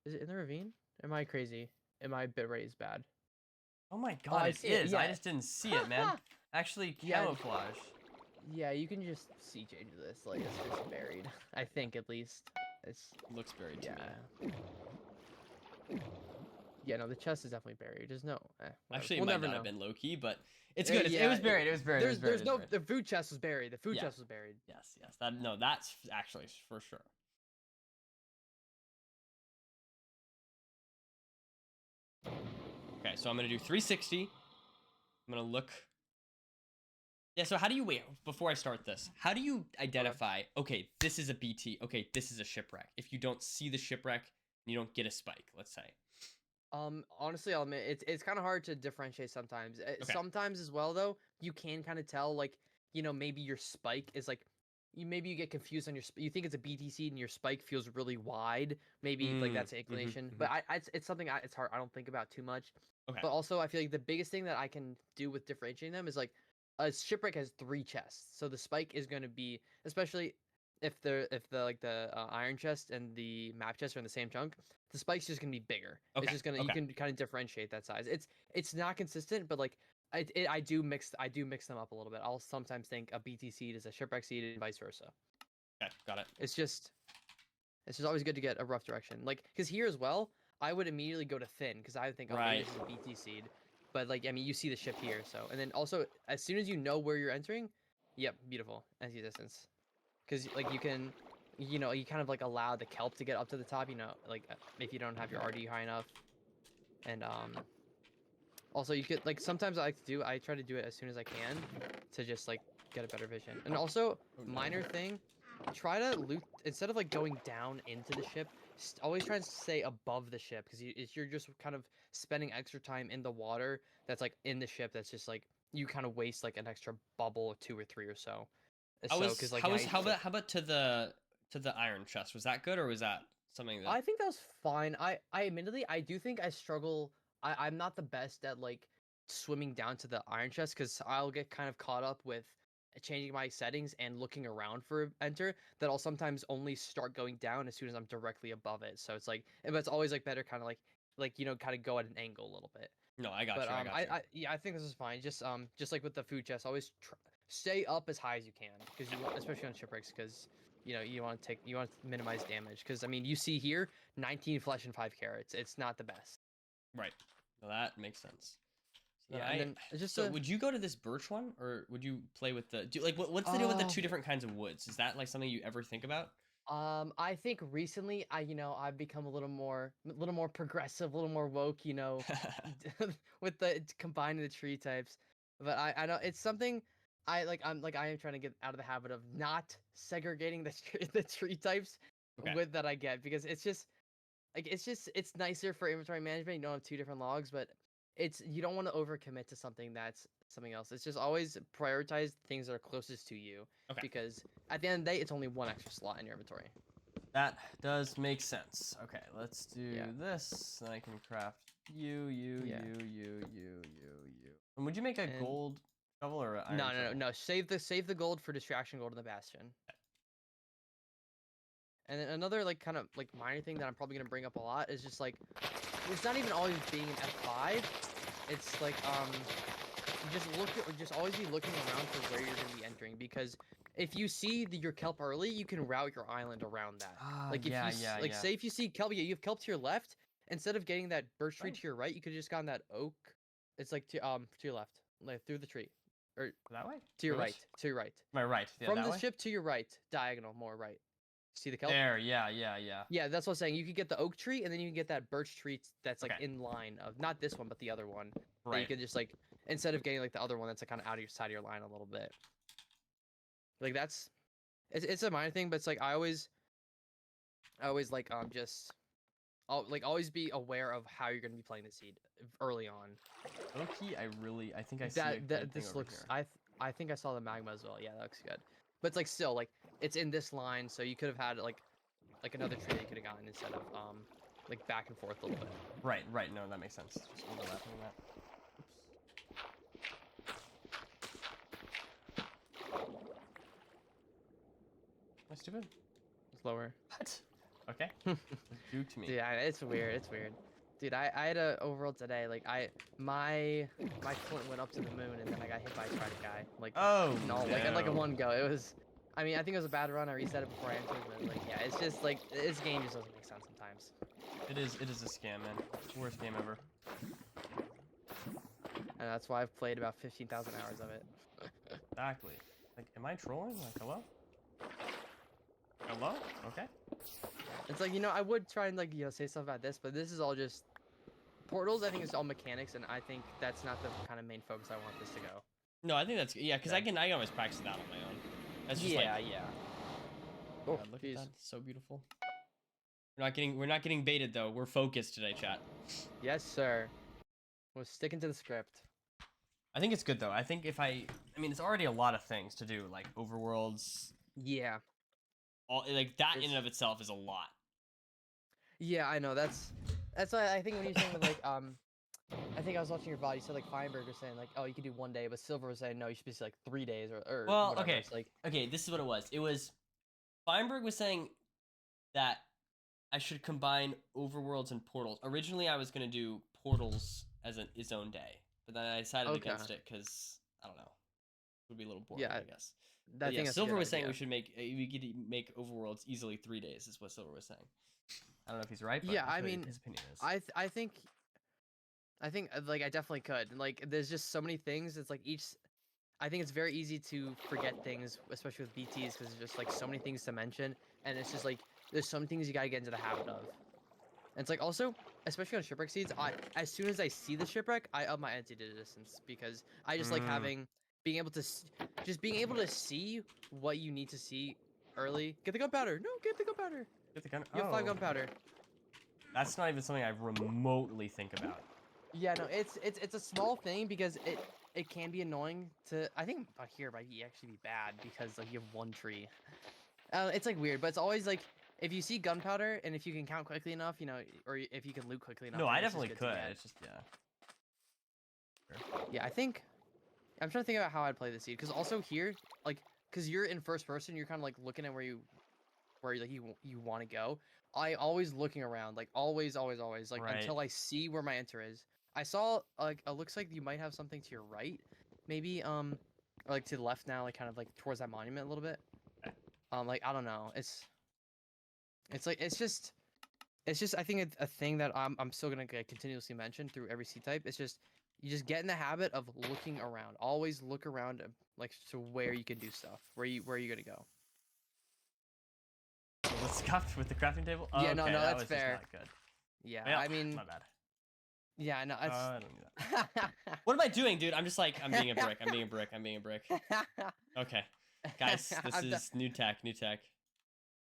Is it in the ravine? Am I crazy? Am I bitrate is bad? Oh my god, it is. Yeah. I just didn't see it, man. Actually, Yeah. camouflage. Yeah, you can just see change this. Like it's just buried. I think at least. It looks buried to me. Yeah, no, the chest is definitely buried. There's no. Actually, it we'll might never not know. have been low key, but it's good. Yeah, it was buried. It was buried. There's no. The food chest was buried. The food chest was buried. Yes. That's actually for sure. Okay, so I'm gonna do 360. I'm gonna look. Yeah, so how do you wait before I start this? How do you identify? Okay, this is a BT. Okay, this is a shipwreck. If you don't see the shipwreck, you don't get a spike. Let's say. Honestly, I'll admit it's kind of hard to differentiate sometimes. Sometimes as well though, you can kind of tell like maybe your spike is like you get confused on you think it's a BTC and your spike feels really wide. Maybe like that's an inclination, but it's something it's hard. I don't think about too much. Okay. But also I feel like the biggest thing that I can do with differentiating them is like a shipwreck has 3 chests, so the spike is going to be, especially if the iron chest and the map chest are in the same chunk, the spike's just gonna be bigger. Okay. It's just gonna you can kind of differentiate that size. It's not consistent, but like I do mix them up a little bit. I'll sometimes think a BT seed is a shipwreck seed and vice versa. Okay, got it. It's just always good to get a rough direction. Like because here as well, I would immediately go to thin because I would think maybe this is a BT seed. But like I mean you see the ship here, so and then also as soon as you know where you're entering, yep, beautiful. As you distance. Because like you can you kind of like allow the kelp to get up to the top, like if you don't have your RD high enough. And also you could like sometimes I try to do it as soon as I can to just like get a better vision. And also minor thing, try to loot instead of like going down into the ship, always try to stay above the ship, because you're just kind of spending extra time in the water that's like in the ship, that's just like you kind of waste like an extra bubble or 2 or 3 or so. How about to the iron chest? Was that good, or was that something that I think that was fine. I admittedly I do think I struggle. I'm not the best at like swimming down to the iron chest, because I'll get kind of caught up with changing my settings and looking around for enter, that I'll sometimes only start going down as soon as I'm directly above it. So it's like, but it's always like better kind of like kind of go at an angle a little bit. No, I got you. I think this is fine. Just like with the food chest, always stay up as high as you can, because especially on shipwrecks, because you want to minimize damage, because I mean you see here 19 flesh and 5 carrots. It's not the best. Right. Well, that makes sense. So yeah. And then just would you go to this birch one, or would you play with the what's the deal with the 2 different kinds of woods? Is that like something you ever think about? I think recently I've become a little more progressive, a little more woke, with the combining the tree types. But I know it's something I am trying to get out of the habit of not segregating the tree types with that I get, because it's just it's nicer for inventory management. You don't have 2 different logs, but you don't want to overcommit to something that's something else. It's just always prioritize things that are closest to you, because at the end of the day, it's only 1 extra slot in your inventory. That does make sense. Okay, let's do this. Then I can craft you. And would you make a gold shovel or an iron shovel? No. Save the gold for distraction gold in the bastion. Okay. And then another kind of minor thing that I'm probably gonna bring up a lot is just like, it's not even always being an F5. It's like just always be looking around for where you're gonna be entering, because if you see your kelp early, you can route your island around that. Like if yeah, you yeah. say if you see kelp, yeah, you have kelp to your left. Instead of getting that birch tree Right. to your right, you could have just gotten that oak. It's like to your left, like through the tree, or That way? to your Wait, right, to your right. my right. Yeah, From that the way. ship to your right, diagonal, more right. See the kelp? There. Yeah. Yeah, that's what I'm saying. You could get the oak tree, and then you can get that birch tree that's like Okay. in line of not this one, but the other one. That you Right. could just like instead of getting like the other one that's like kind of out of your side of your line a little bit. Like that's it's a minor thing, but it's like I always like just I'll like always be aware of how you're gonna be playing the seed early on. Low-key, I think I see a good thing This over looks here. I think I saw the magma as well. Yeah, that looks good. But it's like still like it's in this line, so you could have had like another tree that you could have gotten instead of like back and forth a little bit. Right. No, that makes sense. Just overlapping that. Oops. Am I stupid? It's lower. What? Okay. Duped me. Dude, it's weird. It's weird. Dude, I had a overworld today. Like my flint went up to the moon, and then I got hit by a spider guy. Like Oh no, like in like a no. one go. It was. I mean, I think it was a bad run. I reset it before I entered, but like yeah, it's just like this game just doesn't make sense sometimes. It is a scam, man. Worst game ever. And that's why I've played about 15,000 hours of it. Exactly. Like, am I trolling? Like, hello? Hello? Okay. It's like, you know, I would try and like, you know, say stuff about this, but this is all just portals. I think it's all mechanics, and I think that's not the kind of main focus I want this to go. No, I think that's yeah, because I can always practice it out on my own. That's just Yeah, like, yeah. God, Oh, look jeez. at that. It's so beautiful. We're not getting baited though. We're focused today, chat. Yes, sir. We're sticking to the script. I think it's good though. I think I mean, it's already a lot of things to do, like Overworlds. Yeah. All like that in It's- and of itself is a lot. Yeah, I know. That's why I think when you're saying with, like I think I was watching your VOD. You said like Feinberg was saying like, oh, you could do 1 day, but Silver was saying no, you should be like 3 days or Well, whatever. okay. It's like Okay, this is what it was. It was Feinberg was saying that I should combine Overworlds and Portals. Originally, I was gonna do Portals as its own day, but then I decided Okay. against it because I don't know, it would be a little boring, Yeah, I guess. I But think yeah, that's a Silver good was saying idea. we should make Overworlds easily 3 days. Is what Silver was saying. I don't know if he's right, but Yeah, that's I what mean, his opinion is. I think like I definitely could. Like there's just so many things. It's like I think it's very easy to forget things, especially with BTs, because there's just like so many things to mention, and it's just like there's some things you gotta get into the habit of. And it's like also, especially on shipwreck seeds, as soon as I see the shipwreck, I up my entity distance because I just like being able to see what you need to see early. Get the gunpowder. No, get the gunpowder. Get the gun. You have 5 gunpowder. That's not even something I remotely think about. Yeah, no, it's a small thing because it can be annoying to. I think here might actually be bad because like you have 1 tree. It's like weird, but it's always like if you see gunpowder and if you can count quickly enough, you know, or if you can loot quickly enough. No, then I it's just definitely good to could. get. It's just yeah. Yeah, I think I'm trying to think about how I'd play the seed because also here, like, because you're in first person, you're kind of like looking at where you want to go. I always looking around, like always, like Right. until I see where my enter is. I saw like it looks like you might have something to your right, maybe or like to the left now, like kind of like towards that monument a little bit. Okay. Like I don't know, it's like it's just I think it's a thing that I'm still gonna continuously mention through every C type. It's just you just get in the habit of looking around. Always look around, like to where you can do stuff. Where you gonna go? Let's stop with the crafting table. Oh, Yeah, no, okay, no, that that's was fair. Just not good. Yeah, Well, I mean, my bad. yeah, no, it's. I don't need that. What am I doing, dude? I'm just like I'm being a brick. I'm being a brick. I'm being a brick. Okay, guys, this is new tech. New tech.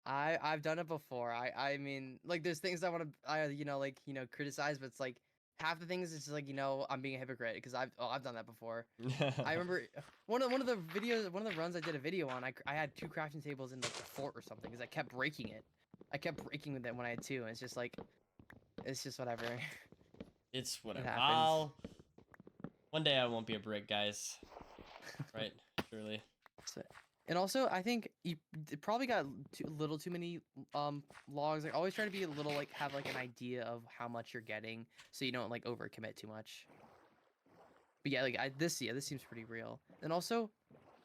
I've done it before. I mean, like, there's things I want to, you know, like, you know, criticize, but it's like half the things it's just like, you know, I'm being a hypocrite because I've done that before. I remember one of the videos, one of the runs I did a video on. I had 2 crafting tables in like the fort or something because I kept breaking it. I kept breaking with it when I had 2, and it's just like, it's just whatever. It's whatever. happens. One day I won't be a brick, guys. Right? Surely. And also, I think you probably got a little too many logs. Like, always try to be a little like have like an idea of how much you're getting, so you don't like overcommit too much. But yeah, like this seems pretty real. And also,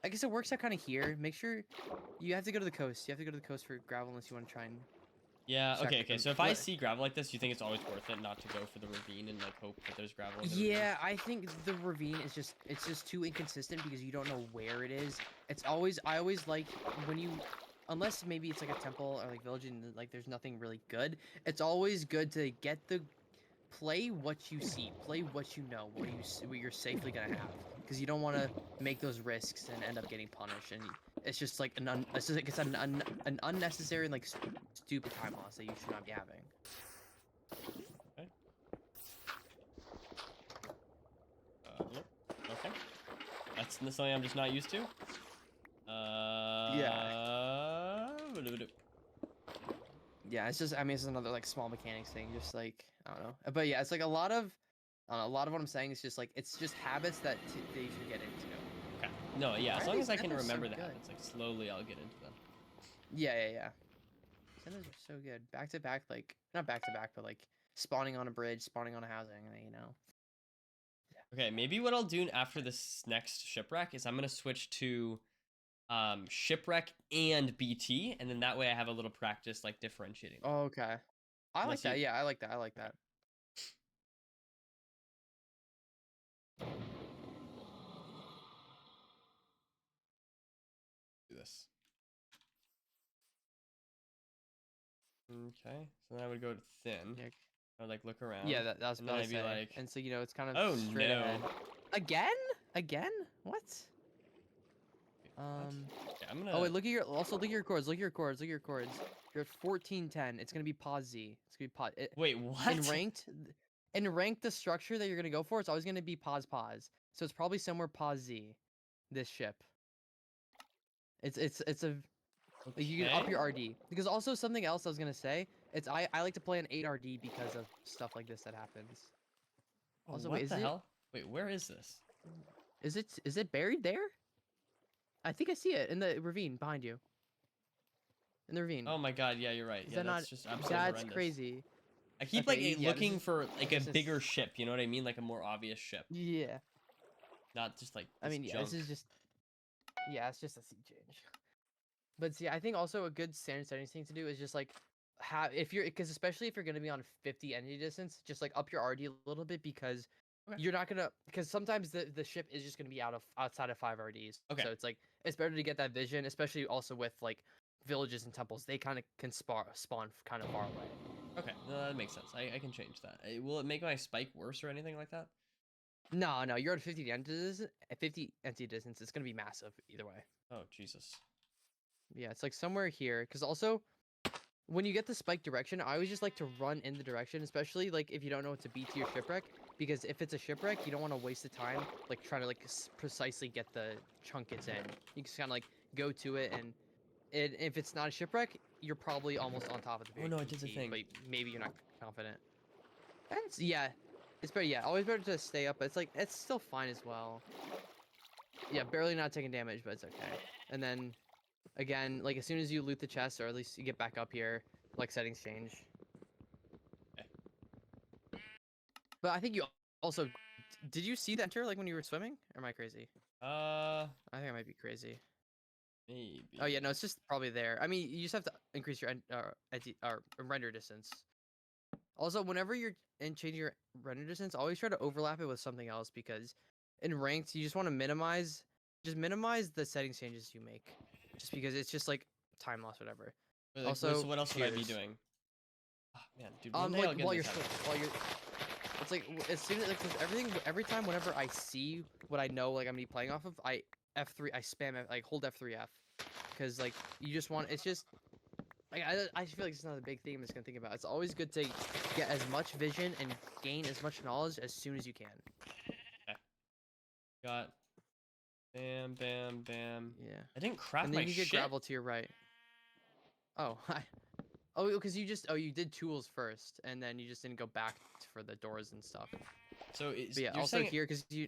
I guess it works out kind of here. Make sure you have to go to the coast. You have to go to the coast for gravel unless you want to try and. Yeah. check Okay. them. So if I What- see gravel like this, you think it's always worth it not to go for the ravine and like hope that there's gravel? In the Yeah, I think the ravine is just too inconsistent because you don't know where it is. I always like when you unless maybe it's like a temple or like village and like there's nothing really good. It's always good to get the play what you see, play what you know, what you're safely gonna have, because you don't want to make those risks and end up getting punished. And it's just like an unnecessary and like stupid time loss that you should not be having. Okay. Yep. Okay. That's something I'm just not used to. Yeah, it's just, I mean, it's another like small mechanics thing, just like, I don't know. But yeah, it's like a lot of what I'm saying is just like, it's just habits that that you should get into. Okay. No, yeah. Why As are long these as I can ethos so remember the good? habits, like slowly, I'll get into them. Yeah. Centers are so good. Back to back, like, not back to back, but like spawning on a bridge, spawning on a housing, you know. Okay, maybe what I'll do after this next shipwreck is I'm gonna switch to shipwreck and BT, and then that way I have a little practice like differentiating. Oh, okay. I like Unless that. you- Yeah, I like that. I like that. Do this. Okay, so then I would go to thin. Yeah. I would like look around. Yeah, that was and then about I'd to be say. like, And so, you know, it's kind of oh straight no. ahead. Again? What? Okay, I'm gonna. Oh wait, look at your chords. Look at your chords. Look at your chords. You're at 1410. It's gonna be pause Z. It's gonna be pause. Wait, what? In ranked, the structure that you're gonna go for, it's always gonna be pause pause. So it's probably somewhere pause Z. This ship. It's a like you can up Okay. your RD, because also something else I was gonna say. It's I like to play an 8 RD because of stuff like this that happens. Oh, Also, what wait, the hell? Wait, where is this? is it buried there? I think I see it in the ravine behind you. In the ravine. Oh my god, yeah, you're right. Is Yeah, that that's not? just absolutely That's horrendous. crazy. I keep Okay, like yeah, this looking is- for like a this is- bigger ship, you know what I mean? Like a more obvious ship. Yeah. Not just like I this mean, yeah, junk. this is just. Yeah, it's just a sea change. But see, I think also a good standard settings thing to do is just like have if you're because especially if you're gonna be on 50 entity distance, just like up your RD a little bit, because Okay. you're not gonna because sometimes the ship is just gonna be outside of 5 RDs. Okay. So it's like it's better to get that vision, especially also with like villages and temples. They kind of can spawn kind of far away. Okay, no, that makes sense. I can change that. Will it make my spike worse or anything like that? No, you're at 50 entity distance. It's gonna be massive either way. Oh, Jesus. Yeah, it's like somewhere here. Because also, when you get the spike direction, I always just like to run in the direction, especially like if you don't know what to beat to your shipwreck. Because if it's a shipwreck, you don't want to waste the time like trying to like precisely get the chunk it's in. You just kind of like go to it, and if it's not a shipwreck, you're probably almost on top of the Oh no, it did the BT, thing. but maybe you're not confident. And yeah, it's better. Yeah, always better to stay up. But it's like it's still fine as well. Yeah, barely not taking damage, but it's okay. And then again, like as soon as you loot the chest, or at least you get back up here, like settings change. Okay. But I think you also did you see the enter like when you were swimming? Or am I crazy? I think I might be crazy. Maybe. Oh yeah, no, it's just probably there. I mean, you just have to increase your render distance. Also, whenever you're changing your render distance, always try to overlap it with something else, because in ranked you just want to minimize the settings changes you make, just because it's just like time loss, whatever. Like, Also, so what else would I be tears. doing? Oh, man, dude. One day I'll Like get while this you're habit. while you're, it's like as soon as like 'cause every time whenever I see what I know like I'm gonna be playing off of, I F3 I spam it, like hold F3F, because like you just want it's just. Like, I feel like it's another big thing I'm just gonna think about. It's always good to get as much vision and gain as much knowledge as soon as you can. Got. Bam, bam, bam. Yeah. I didn't craft And then my you get shit. gravel to your right. Oh, hi. Oh, because you did tools first, and then you just didn't go back for the doors and stuff. So is, But yeah, you're also saying here, because you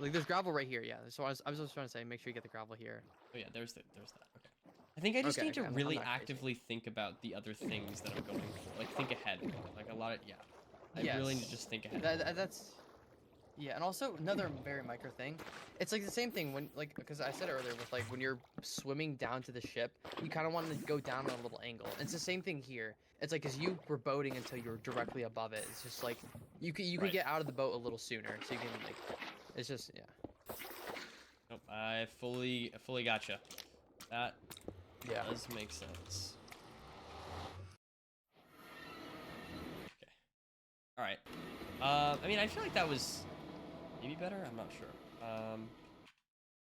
like there's gravel right here. Yeah, so I was just trying to say, make sure you get the gravel here. Oh yeah, there's that. Okay. I think I just Okay, need to I'm really not crazy. actively think about the other things that I'm going for. Like think ahead. Like a lot of I really need to Yes. just think ahead. That's Yeah, and also another very micro thing. It's like the same thing when like because I said earlier with like when you're swimming down to the ship, you kind of want to go down on a little angle. And it's the same thing here. It's like because you were boating until you were directly above it. It's just like you could Right. get out of the boat a little sooner, so you can like. It's just yeah. Nope, I fully gotcha. That Yeah. does make sense. Okay. All right. I mean, I feel like that was maybe better. I'm not sure. I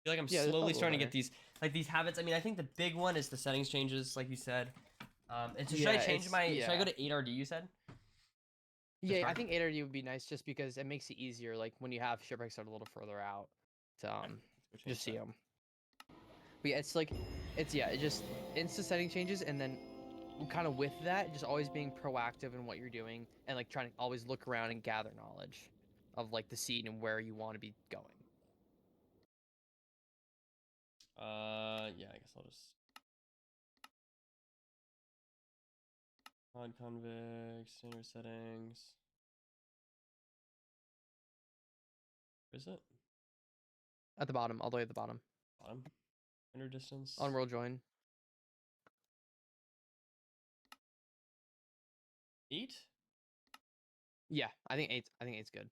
feel like I'm Yeah, it's slowly probably starting to better. get these habits. I mean, I think the big one is the settings changes, like you said. And so should I Yeah, change my? Should I yeah. go to 8RD? You said. To Yeah, I start? think 8RD would be nice just because it makes it easier. Like when you have shipwrecks that are a little further out, to Okay, let's go change just see that. them. But yeah, it's like, it just insta setting changes, and then kind of with that, just always being proactive in what you're doing, and like trying to always look around and gather knowledge of like the scene and where you want to be going. Yeah, I guess I'll just mod config standard settings. Where is it? At the bottom, all the way at the bottom, Bottom. Render distance. on world join. 8. Yeah, I think eight. I think eight's good.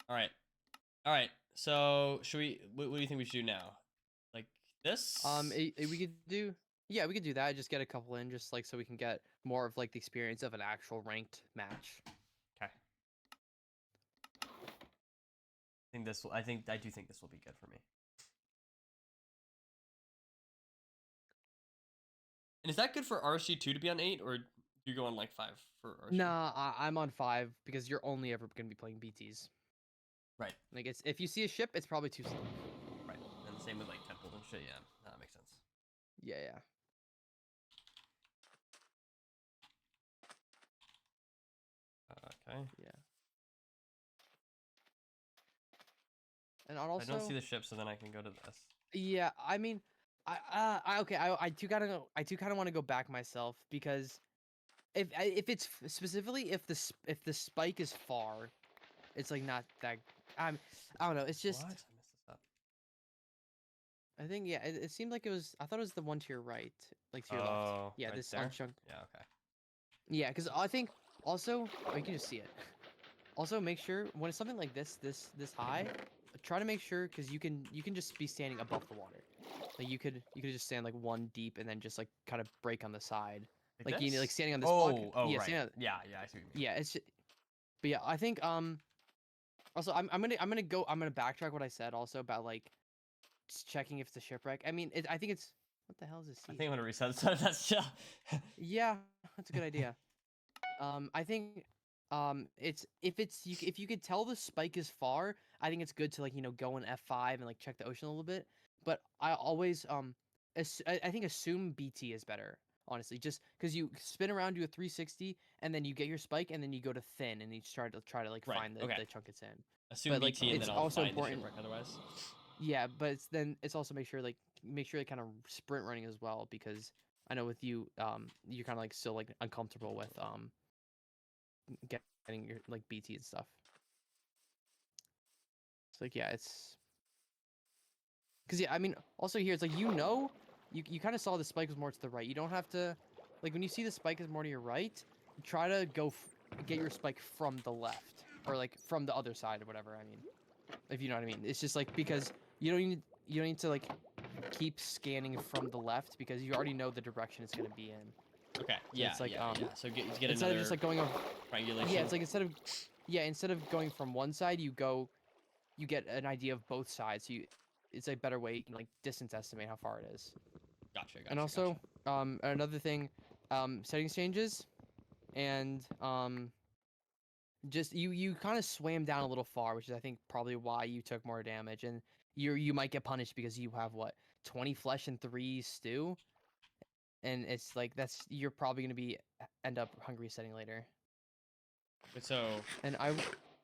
All right. All right. So should we? What do you think we should do now? Like this? We could do. Yeah, we could do that. Just get a couple in, just like so we can get more of like the experience of an actual ranked match. Okay. I think this will. I do think this will be good for me. And is that good for RSG2 to be on 8, or do you go on like 5 for RSG? Nah, I'm on 5 because you're only ever gonna be playing BTs. Right. Like it's if you see a ship, it's probably too slow. Right. And the same with like temples and shit. Yeah, that makes sense. Yeah, yeah. Okay. Yeah. And I also, don't see the ship, so then I can go to this. yeah, I mean, okay, I do gotta go. I do kind of want to go back myself because if it's specifically if the spike is far, it's like not that. I don't know. It's just What? I messed this up. I think yeah. It seemed like it was. I thought it was the one to your right, like to your left. Oh, Yeah, right this there? unchunk. Yeah, okay. Yeah, because I think also oh, you can just see it. Also, make sure when it's something like this high, try to make sure because you can just be standing above the water. Like you could just stand like one deep and then just like kind of break on the side. Like Like this? like standing on this block. Oh, Yeah, right. standing on, Yeah, I see what you mean. yeah. But yeah, I think also I'm gonna backtrack what I said also about like just checking if it's a shipwreck. I mean I think it's what the hell is this I seed? think I'm gonna reset so that's chill. Yeah, that's a good idea. I think it's if you could tell the spike is far, I think it's good to like go in F5 and like check the ocean a little bit. But I always I think assume BT is better, honestly, just because you spin around, do a 360, and then you get your spike, and then you go to thin, and you try to like Right, find okay. the chunk it's in. Assume But like BT and it's then I'll also find the important. shipwreck otherwise. Yeah, but it's also make sure you kind of sprint running as well because I know with you you're kind of like still like uncomfortable with getting your like BT and stuff. It's like yeah, it's because yeah, I mean also here it's like you kind of saw the spike was more to the right. You don't have to like when you see the spike is more to your right, try to get your spike from the left or like from the other side or whatever. I mean, if you know what I mean. It's just like because you don't need to like keep scanning from the left because you already know the direction it's gonna be in. Okay, So yeah, it's like yeah. So get instead another of just like going over triangulation. yeah, it's like instead of going from one side, you get an idea of both sides. It's a better way you can like distance estimate how far it is. Gotcha. And also, another thing, settings changes, and just you kind of swam down a little far, which is I think probably why you took more damage, and you might get punished because you have what 20 flesh and 3 stew, and it's like you're probably gonna be end up hungry setting later. So And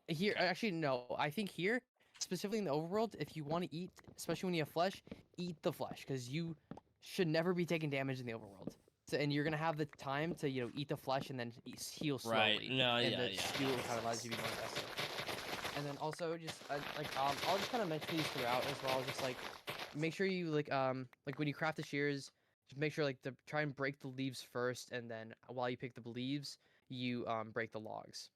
here actually no, I think here specifically in the overworld, if you want to eat, especially when you have flesh, eat the flesh because you should never be taking damage in the overworld. So, and you're gonna have the time to eat the flesh and then heal slowly. Right. No. And Yeah. the Yeah. stew kind of allows you to be more aggressive. And then also just I'll just kind of mention these throughout as well. Just like make sure you like when you craft the shears, just make sure like to try and break the leaves first, and then while you pick the leaves, you break the logs.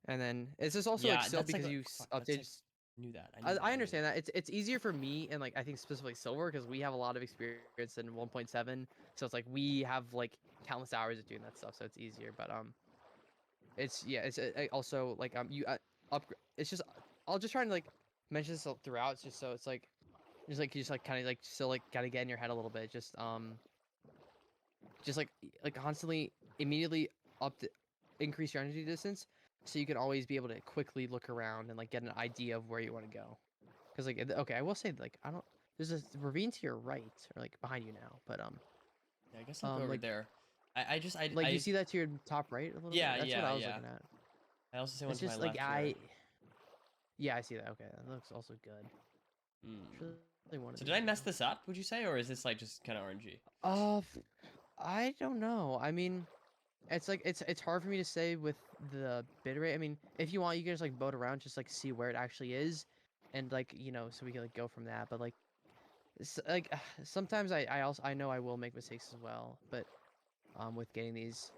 And then it's just also like Yeah. still That's like because a, you fuck, that's like, updated. knew that. I understand that. It's easier for me and like I think specifically silver because we have a lot of experience in 1.7, so it's like we have like countless hours of doing that stuff, so it's easier. But it's yeah, it's also like you upgrade. It's just I'll just try to like mention this throughout, just so it's like just like kind of like still like gotta get in your head a little bit. Just like constantly immediately increase your energy distance so you can always be able to quickly look around and like get an idea of where you want to go. Because like okay, I will say like I don't there's a ravine to your right or like behind you now, but Yeah. I guess I'll go over like there. I just like you see that to your top right a little Yeah. bit. That's what Yeah. I was Yeah. looking at. I also see one It's to my just like left here. yeah, I see that. Okay, that looks also good. Hmm. Really wanted So to did I do. mess this up? Would you say, or is this like just kind of RNG? I don't know. I mean, it's like it's hard for me to say with the bit rate. I mean, if you want, you can just like boat around, just like see where it actually is, and like so we can like go from that. But like, sometimes I know I will make mistakes as well, but with getting these,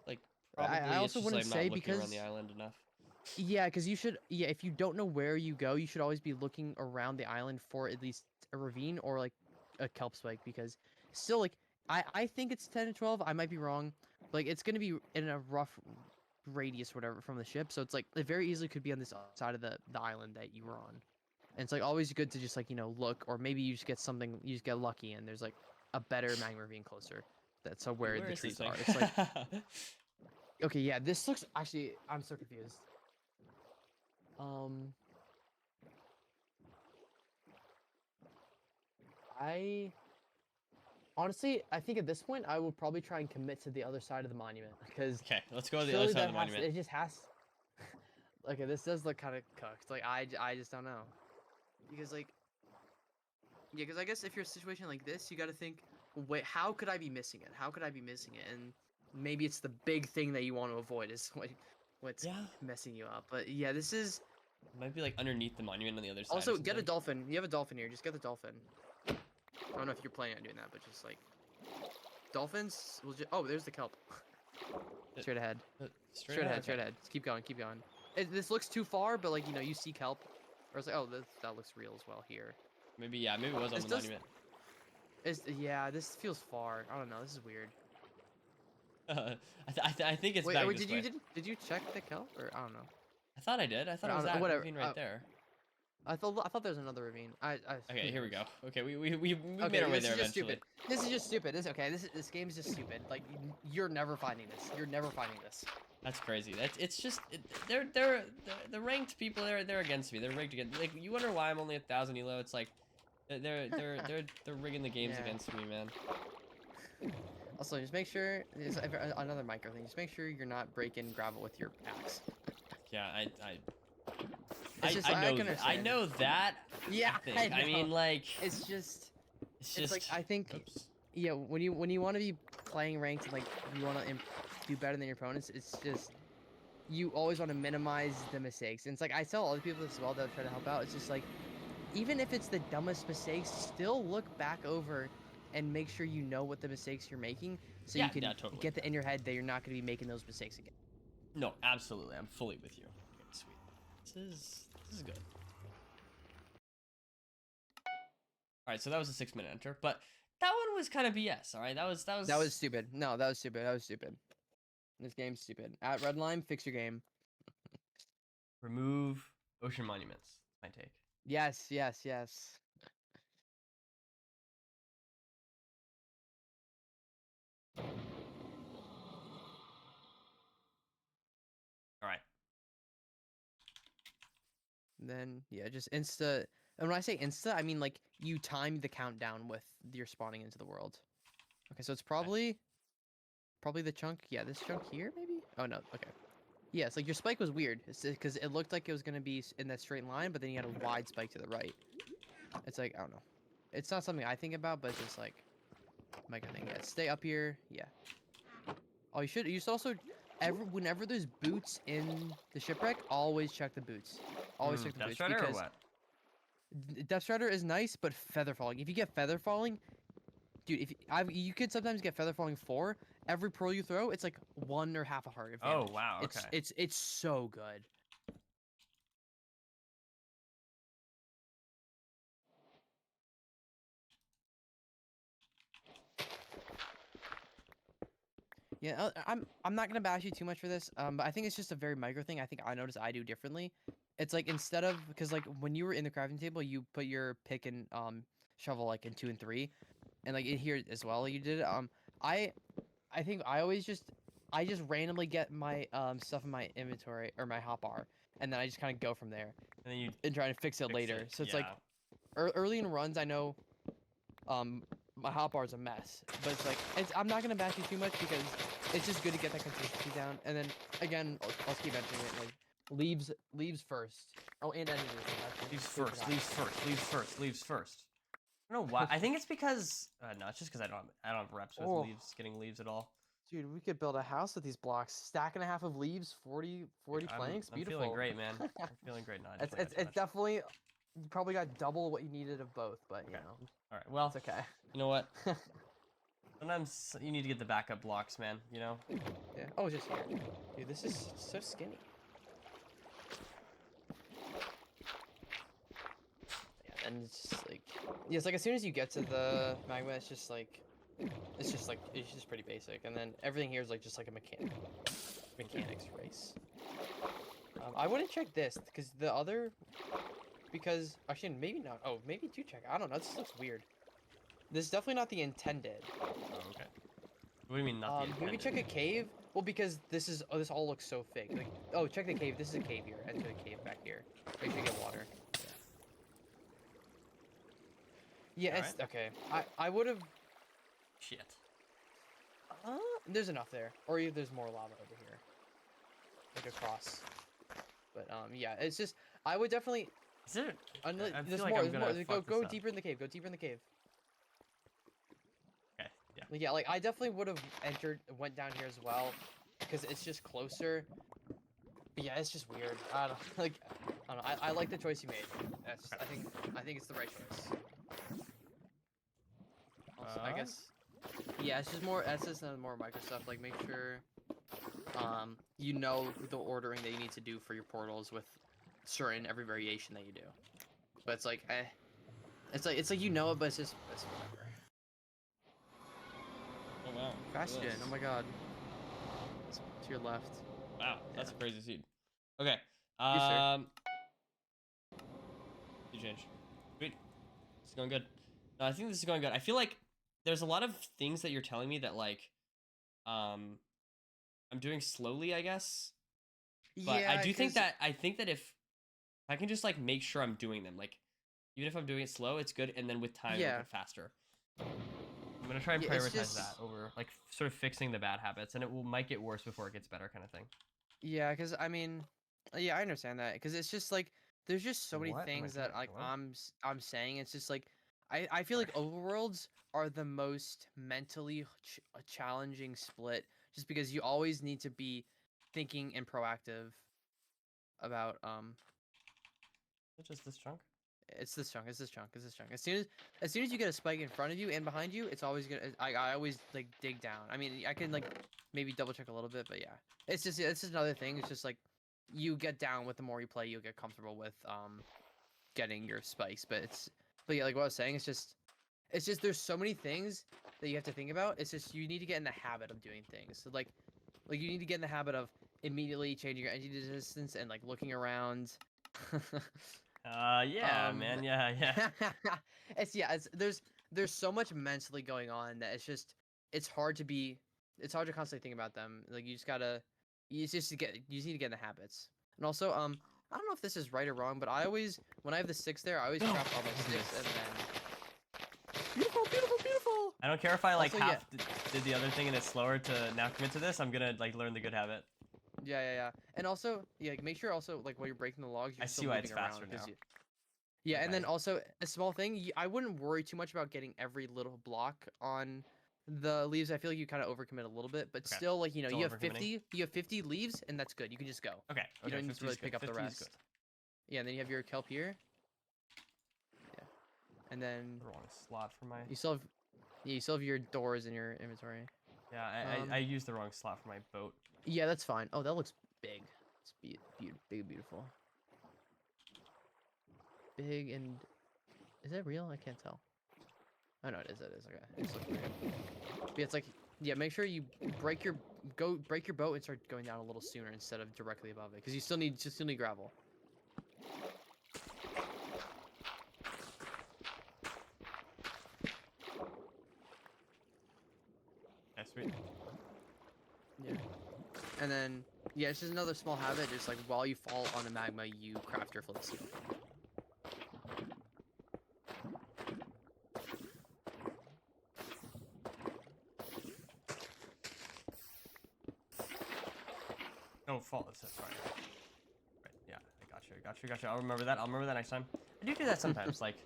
Like I probably it's also just wouldn't like I'm not say looking around the because island enough. yeah, because you should if you don't know where you go, you should always be looking around the island for at least a ravine or like a kelp spike because still like I think it's 10 to 12. I might be wrong. Like it's gonna be in a rough radius, whatever, from the ship. So it's like it very easily could be on this side of the island that you were on. And it's like always good to just like look, or maybe you just get something, you just get lucky, and there's like a better magma ravine closer. That's Wait, where where the is this trees thing? are. It's like okay, yeah, this looks actually. I'm so confused. Um, I honestly, I think at this point, I would probably try and commit to the other side of the monument because Okay, let's go to the other surely side of that the has monument. it just has. Okay, this does look kind of cooked. Like I just don't know because like yeah, because I guess if you're a situation like this, you got to think, wait, how could I be missing it? How could I be missing it? And maybe it's the big thing that you want to avoid is what's Yeah, messing you up. But yeah, this is it might be like underneath the monument on the other side. also or get a something. dolphin. You have a dolphin here. Just get the dolphin. I don't know if you're planning on doing that, but just like dolphins will just. Oh, there's the kelp. Straight ahead. Straight ahead. Straight Okay. ahead. Just keep going, keep going. This looks too far, but like you see kelp, or it's like oh that looks real as well here. Maybe yeah, maybe it was on This the does. monument. Yeah, this feels far. I don't know. This is weird. I think it's Wait, back wait, this way. did you check the kelp or I don't know. I thought I did. I thought Or, it I was don't know, that whatever. ravine right there. I thought there was another ravine. Who Okay, here we go. knows? Okay, we made Okay, our way this there is just eventually. stupid. This is just stupid. This okay. This game is just stupid. Like you're never finding this. You're never finding this. That's crazy. It's just they're the ranked people. They're against me. They're rigged against. Like you wonder why I'm only 1,000 elo. It's like they're rigging the games Yeah. against me, man. Also, just make sure there's another micro thing. Just make sure you're not breaking gravel with your axe. Yeah, It's just I know can I understand. know that. Yeah, I think. I mean, know. like It's just it's it's just. like I think Oops. yeah when you want to be playing ranked and like you want to do better than your opponents, it's just you always want to minimize the mistakes. And it's like I tell other people this as well that try to help out. It's just like even if it's the dumbest mistakes, still look back over and make sure you know what the mistakes you're making so Yeah, you can yeah, totally. get that in your head that you're not going to be making those mistakes again. No, absolutely. I'm fully with you. Okay, sweet. This is good. All right, so that was a 6-minute enter, but that one was kind of BS. All right, that was That was stupid. No, that was stupid. That was stupid. This game's stupid. At Redline, fix your game. remove ocean monuments. My take. Yes, yes, yes. All right. Then yeah, just insta. And when I say insta, I mean like you time the countdown with your spawning into the world. Okay, so it's probably the chunk. Yeah, this chunk here maybe. Oh no. Okay. Yeah, it's like your spike was weird. It's because it looked like it was gonna be in that straight line, but then you had a wide spike to the right. It's like I don't know. It's not something I think about, but it's just like My good thing. Yeah, stay up here. Yeah. Oh, you should also whenever there's boots in the shipwreck, always check the boots. Always check the Death boots Strider or because what? Death Strider is nice, but feather falling. If you get feather falling, dude, you could sometimes get feather falling 4. Every pearl you throw, it's like 1 or half a heart of Oh damage. wow. Okay. It's so good. Yeah, I'm not gonna bash you too much for this, but I think it's just a very micro thing. I think I notice I do differently. It's like instead of because like when you were in the crafting table, you put your pick and shovel like in 2 and 3, and like in here as well you did it. I I think I just randomly get my stuff in my inventory or my hotbar, and then I just kind of go from there And then you and try to fix it fix later. it. So it's Yeah. like early in runs, I know my hotbar's a mess, but it's like I'm not gonna bash you too much because it's just good to get that consistency down. And then again, I'll keep mentioning it like leaves first. Oh, and enemies. Leaves first. Leaves first. Leaves first. Leaves first. I don't know why. I think it's because no, it's just because I don't have reps with Oh. leaves, getting leaves at all. Dude, we could build a house with these blocks. Stack and a half of leaves, 40 planks. I'm Beautiful. feeling great, man. I'm feeling great. No, I just It's definitely you probably got double what you needed of both, but you know. All right. Well, It's okay. you know what? Sometimes you need to get the backup blocks, man. You know. Yeah. Oh, just here. Dude, this is so skinny. Yeah, and it's just like it's like as soon as you get to the magma, it's just pretty basic, and then everything here is like just like a mechanics race. I wouldn't check this because actually maybe not. Oh, maybe do check. I don't know. This looks weird. This is definitely not the intended. Oh, okay. What do you mean not the intended? Maybe check a cave. Well, because this all looks so fake. Like, oh, check the cave. This is a cave here. Enter the cave back here. Make sure you get water. Yeah, it's okay. I would have. Shit. There's enough there, or there's more lava over here, like across. But yeah, it's just I would definitely. Is there? There's more. Go deeper in the cave. Go deeper in the cave. Okay. Yeah. Yeah, like I definitely would have went down here as well, because it's just closer. But yeah, it's just weird. I don't know. I like the choice you made. I think it's the right choice. Also, I guess. Yeah, it's just more. That's just more micro stuff. Like make sure, you know the ordering that you need to do for your portals with every variation that you do. But it's like, it's like you know it, but it's whatever. Oh wow. Bastion. Oh my god. It's to your left. Wow, that's Yeah. a crazy seed. Okay. sir. You change. Sweet. It's going good. No, I think this is going good. I feel like there's a lot of things that you're telling me that like, I'm doing slowly, I guess. But Yeah, I think that if I can just like make sure I'm doing them, like even if I'm doing it slow, it's good, and then with time it'll get faster. I'm gonna try and prioritize that over like sort of fixing the bad habits, and might get worse before it gets better, kind of thing. Yeah, because I mean, yeah, I understand that because it's just like there's just so many things that like I'm saying. It's just like I feel like overworlds are the most mentally challenging split, just because you always need to be thinking and proactive about It's just this chunk. It's this chunk. It's this chunk. It's this chunk. As soon as you get a spike in front of you and behind you, it's always gonna. I always like dig down. I mean, I can like maybe double check a little bit, but yeah, it's just another thing. It's just like you get down with the more you play, you'll get comfortable with getting your spikes. But yeah, like what I was saying, it's just there's so many things that you have to think about. It's just you need to get in the habit of doing things. So like you need to get in the habit of immediately changing your energy resistance and like looking around. Yeah, man, yeah. There's so much mentally going on that it's hard to constantly think about them. Like you just need to get in the habits. And also, I don't know if this is right or wrong, but when I have the sticks there, I always craft all my sticks and then beautiful. I don't care if I like Also, did the other thing and it's slower to now commit to this. I'm gonna like learn the good habit. Yeah. And also, yeah, make sure also like while you're breaking the logs, you're I still see why moving it's faster around, now. Yeah, Okay. and then also a small thing, I wouldn't worry too much about getting every little block on the leaves, I feel like you kind of overcommit a little bit, but Okay. still, like, you know, Still you have overcommitting. 50 leaves, and that's good. You can just go. Okay. You don't need to 50 really is good. pick up the 50 is rest. good. Yeah, and then you have your kelp here. Yeah, and then The wrong slot for my. you still have, yeah, you still have your doors in your inventory. Yeah, I used the wrong slot for my boat. Yeah, that's fine. Oh, that looks big. It's big and beautiful. Big and is that real? I can't tell. Oh no, it is. It is. Okay, it's looking good. But yeah, it's like, yeah, make sure you break your boat and start going down a little sooner instead of directly above it, because you still need gravel. That's sweet. Yeah. And then, yeah, it's just another small habit. Just like while you fall on the magma, you craft your flint steel. Oh, fall. Sorry. Right. Yeah, I got you. I'll remember that. I'll remember that next time. I do that sometimes. Like,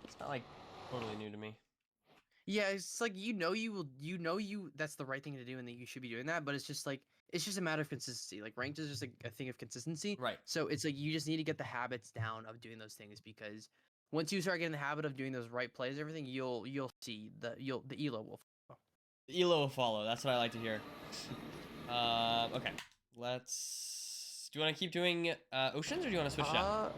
it's not like totally new to me. Yeah, it's like that's the right thing to do and that you should be doing that, but it's just like it's just a matter of consistency. Like ranked is just a thing of consistency. Right. So it's like you just need to get the habits down of doing those things, because once you start getting the habit of doing those right plays, everything you'll see the elo will follow. The elo will follow. That's what I like to hear. Okay. Let's. Do you want to keep doing oceans, or do you want to switch it up?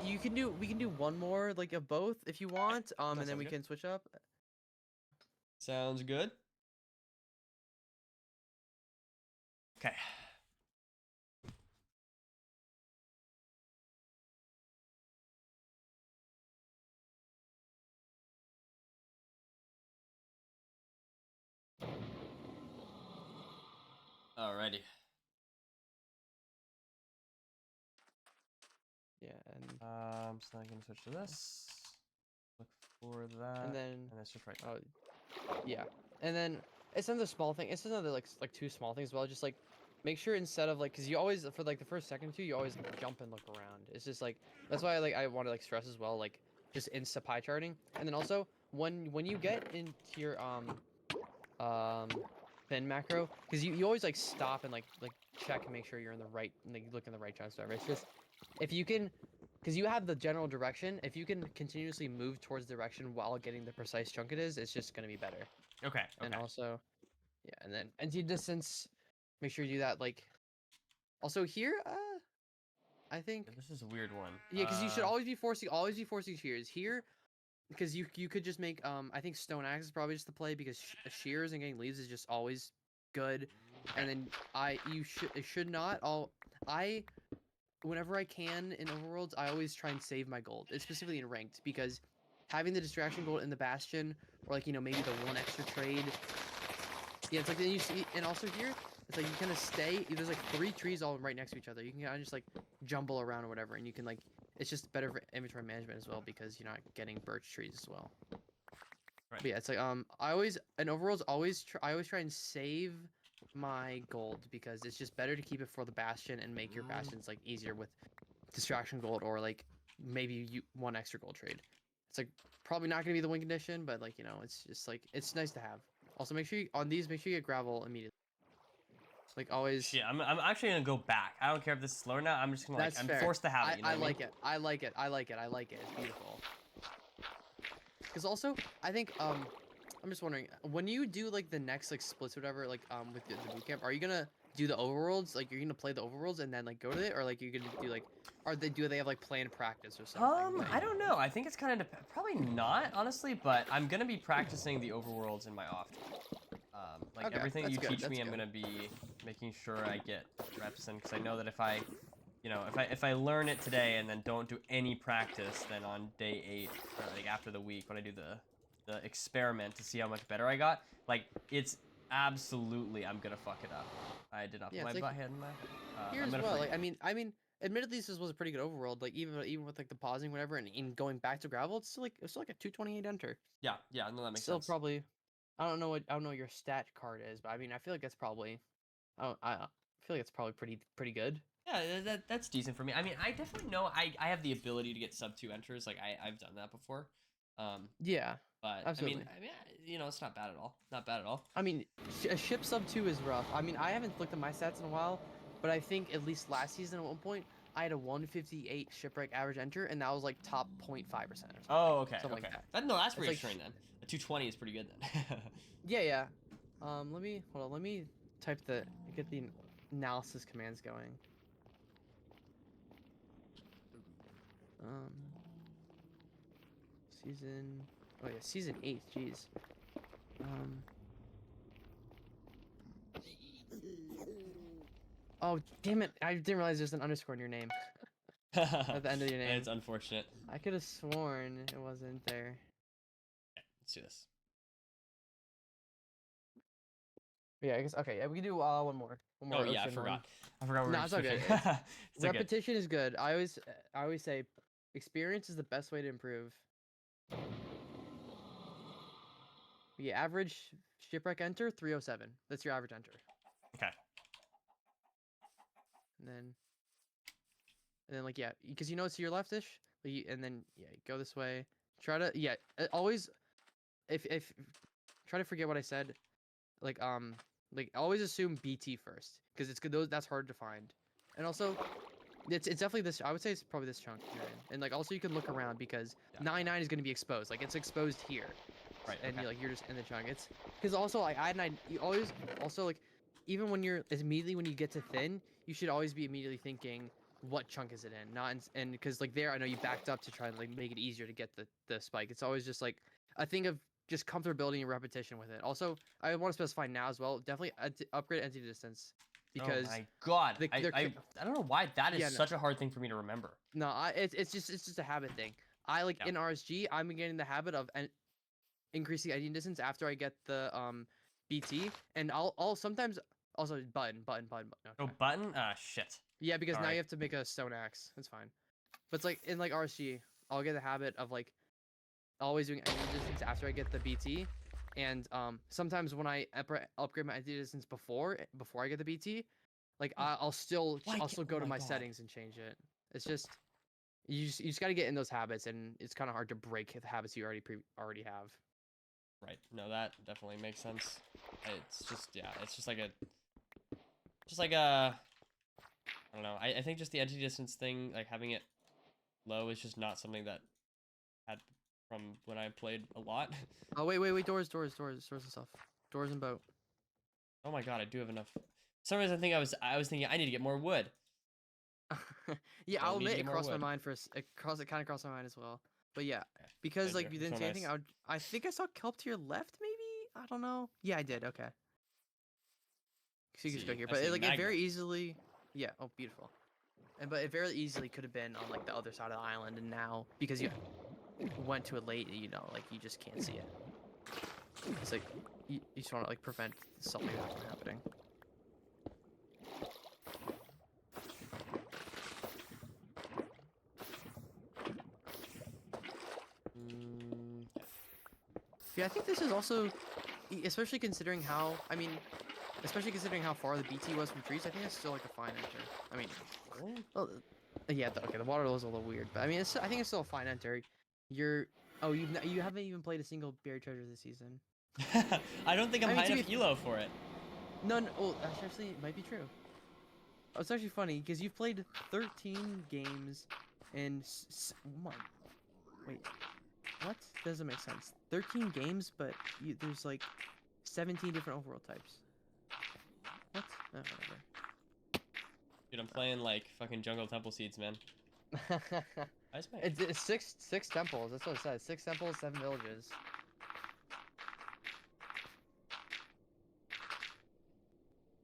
We can do one more like of both if you want. And then sounds we good. can switch up. Sounds good. Okay. Alrighty. Yeah, and So I'm gonna switch to this. Look for that. and And that's just right. oh, yeah, and then it's another small thing. It's another like two small things as well. Just like make sure instead of like, because you always for like the first second or two, you always like, jump and look around. It's just like that's why I want to like stress as well, like just insta pie charting. And then also when you get into your fin macro, because you always like stop and like check and make sure you're in the right, like look in the right chunks. Whatever. It's just if you can. Because you have the general direction, if you can continuously move towards the direction while getting the precise chunk it is, it's just going to be better. Okay. And also, yeah, and then anti-distance, make sure you do that. Like, also here, I think. Yeah, this is a weird one. Yeah, because you should always be forcing shears here, because you could just make I think stone axe is probably just the play, because shears and getting leaves is just always good. And then it should not whenever I can in Overworlds, I always try and save my gold, specifically in ranked, because having the distraction gold in the bastion, or like, you know, maybe the one extra trade. Yeah, it's like then you see, and also here, it's like you kind of stay. There's like 3 trees all right next to each other. You can kind of just like jumble around or whatever, and you can like. It's just better for inventory management as well, because you're not getting birch trees as well. Right. But yeah, it's like I always in Overworlds I always try and save my gold, because it's just better to keep it for the bastion and make your bastions like easier with distraction gold, or like maybe one extra gold trade. It's like probably not gonna be the win condition, but like, you know, it's just like it's nice to have. Also, make sure you get gravel immediately. Like always. Yeah, I'm actually gonna go back. I don't care if this is slower now. I'm just gonna like, I'm forced to have it. You know I what like it. I like it. I like it. I like it. It's beautiful. Because also, I think I'm just wondering, when you do like the next like splits or whatever, like with the bootcamp, are you gonna do the overworlds? Like you're gonna play the overworlds and then like go to it, or like you're gonna do like, do they have like planned practice or something? I don't know. I think it's kind of probably not, honestly, but I'm gonna be practicing the overworlds in my off time. Like Okay, everything that's you good, teach that's me, I'm good. gonna be making sure I get reps in, because I know that if I, you know, if I learn it today and then don't do any practice, then on day 8, or like after the week when I do the experiment to see how much better I got, like it's absolutely I'm gonna fuck it up. I did not put my butt head in there. Here as well. Like I mean, admittedly, this was a pretty good overworld. Like even with like the pausing, whatever, and in going back to gravel, it's still like a 228 enter. Yeah, no, that makes still sense. Probably, I don't know what your stat card is, but I mean, I feel like that's probably, I feel like it's probably pretty good. Yeah, that's decent for me. I mean, I definitely know I have the ability to get sub 2 enters. Like I've done that before. Yeah. But Absolutely. I mean, you know, it's not bad at all. Not bad at all. I mean, a ship sub 2 is rough. I mean, I haven't looked at my stats in a while, but I think at least last season at one point, I had a 158 shipwreck average enter, and that was like top 0.5% or something. Oh, okay, Something okay. like that. No, that's pretty like extreme then. A 220 is pretty good then. Yeah, yeah. Let me hold on. Let me get the analysis commands going. Um, season. Oh yeah, season 8. Jeez. Oh damn it! I didn't realize there's an underscore in your name at the end of your name. It's unfortunate. I could have sworn it wasn't there. Okay, let's do this. Yeah, I guess. Okay, yeah, we can do one more. One more. Oh yeah, I ocean forgot. one. I forgot we were No, it's okay. switching. It's okay. Repetition is good. I always say experience is the best way to improve. Yeah, average shipwreck enter 307. That's your average enter. Okay. And then like yeah, because you know it's to your leftish, and then yeah, go this way. Try to always if try to forget what I said. Like always assume BT first because it's good. That's hard to find, and also it's definitely this. I would say it's probably this chunk here, and like also you can look around because 99 is going to be exposed. Like it's exposed here, Right. and Okay. you're just in the chunk. It's because also like I you always also like even when you're immediately when you get to thin, you should always be immediately thinking what chunk is it in, not in, and because like there I know you backed up to try to like make it easier to get the spike. It's always just like a thing of just comfortability and repetition with it. Also, I want to specify now as well. Definitely upgrade entity distance because oh my god, I don't know why that is Yeah, such a hard thing for me to remember. no, it's just a habit thing. I like in RSG, I'm getting the habit of increasing entity distance after I get the BT, and I'll sometimes also button. Okay. Oh, button? Ah, shit. Yeah, because now Alright. you have to make a stone axe. That's fine. But it's like in like RSG, I'll get the habit of like always doing entity distance after I get the BT, and sometimes when I upgrade my entity distance before I get the BT, like I'll still go to my settings and change it. It's just you just got to get in those habits, and it's kind of hard to break the habits you already have. Right. No, that definitely makes sense. It's just it's just like a I don't know. I think just the entity distance thing, like having it low, is just not something that had from when I played a lot. Oh wait, doors and stuff, doors and boat. Oh my god, I do have enough. For some reason, I was thinking I need to get more wood. Yeah, Don't I'll need to admit get it more crossed my wood. mind it kind of crossed my mind as well. But yeah, Okay. because Good, like you you're didn't so say anything, nice. I think I saw kelp to your left, maybe. I don't know. Yeah, I did. Okay. So you can just go here, I but see it magma. very easily. Yeah. Oh, beautiful. But it very easily could have been on like the other side of the island, and now because you went to it late, you know, like you just can't see it. It's like you just want to like prevent something like that from happening. Yeah, I think this is also, especially considering how far the BT was from trees. I think it's still like a fine enter. I mean, Really? well, yeah, okay, the water level is a little weird, but I mean, I think it's still a fine enter. You haven't even played a single buried treasure this season. I don't think I'm I mean, high enough elo for it. No, well, actually, it might be true. Oh, it's actually funny because you've played 13 games and wait, what? Doesn't make sense. 13 games, but there's like 17 different overworld types. What? Oh, whatever. Dude, I'm playing like fucking jungle temple seeds, man. It's six temples. That's what it says. 6 temples, 7 villages.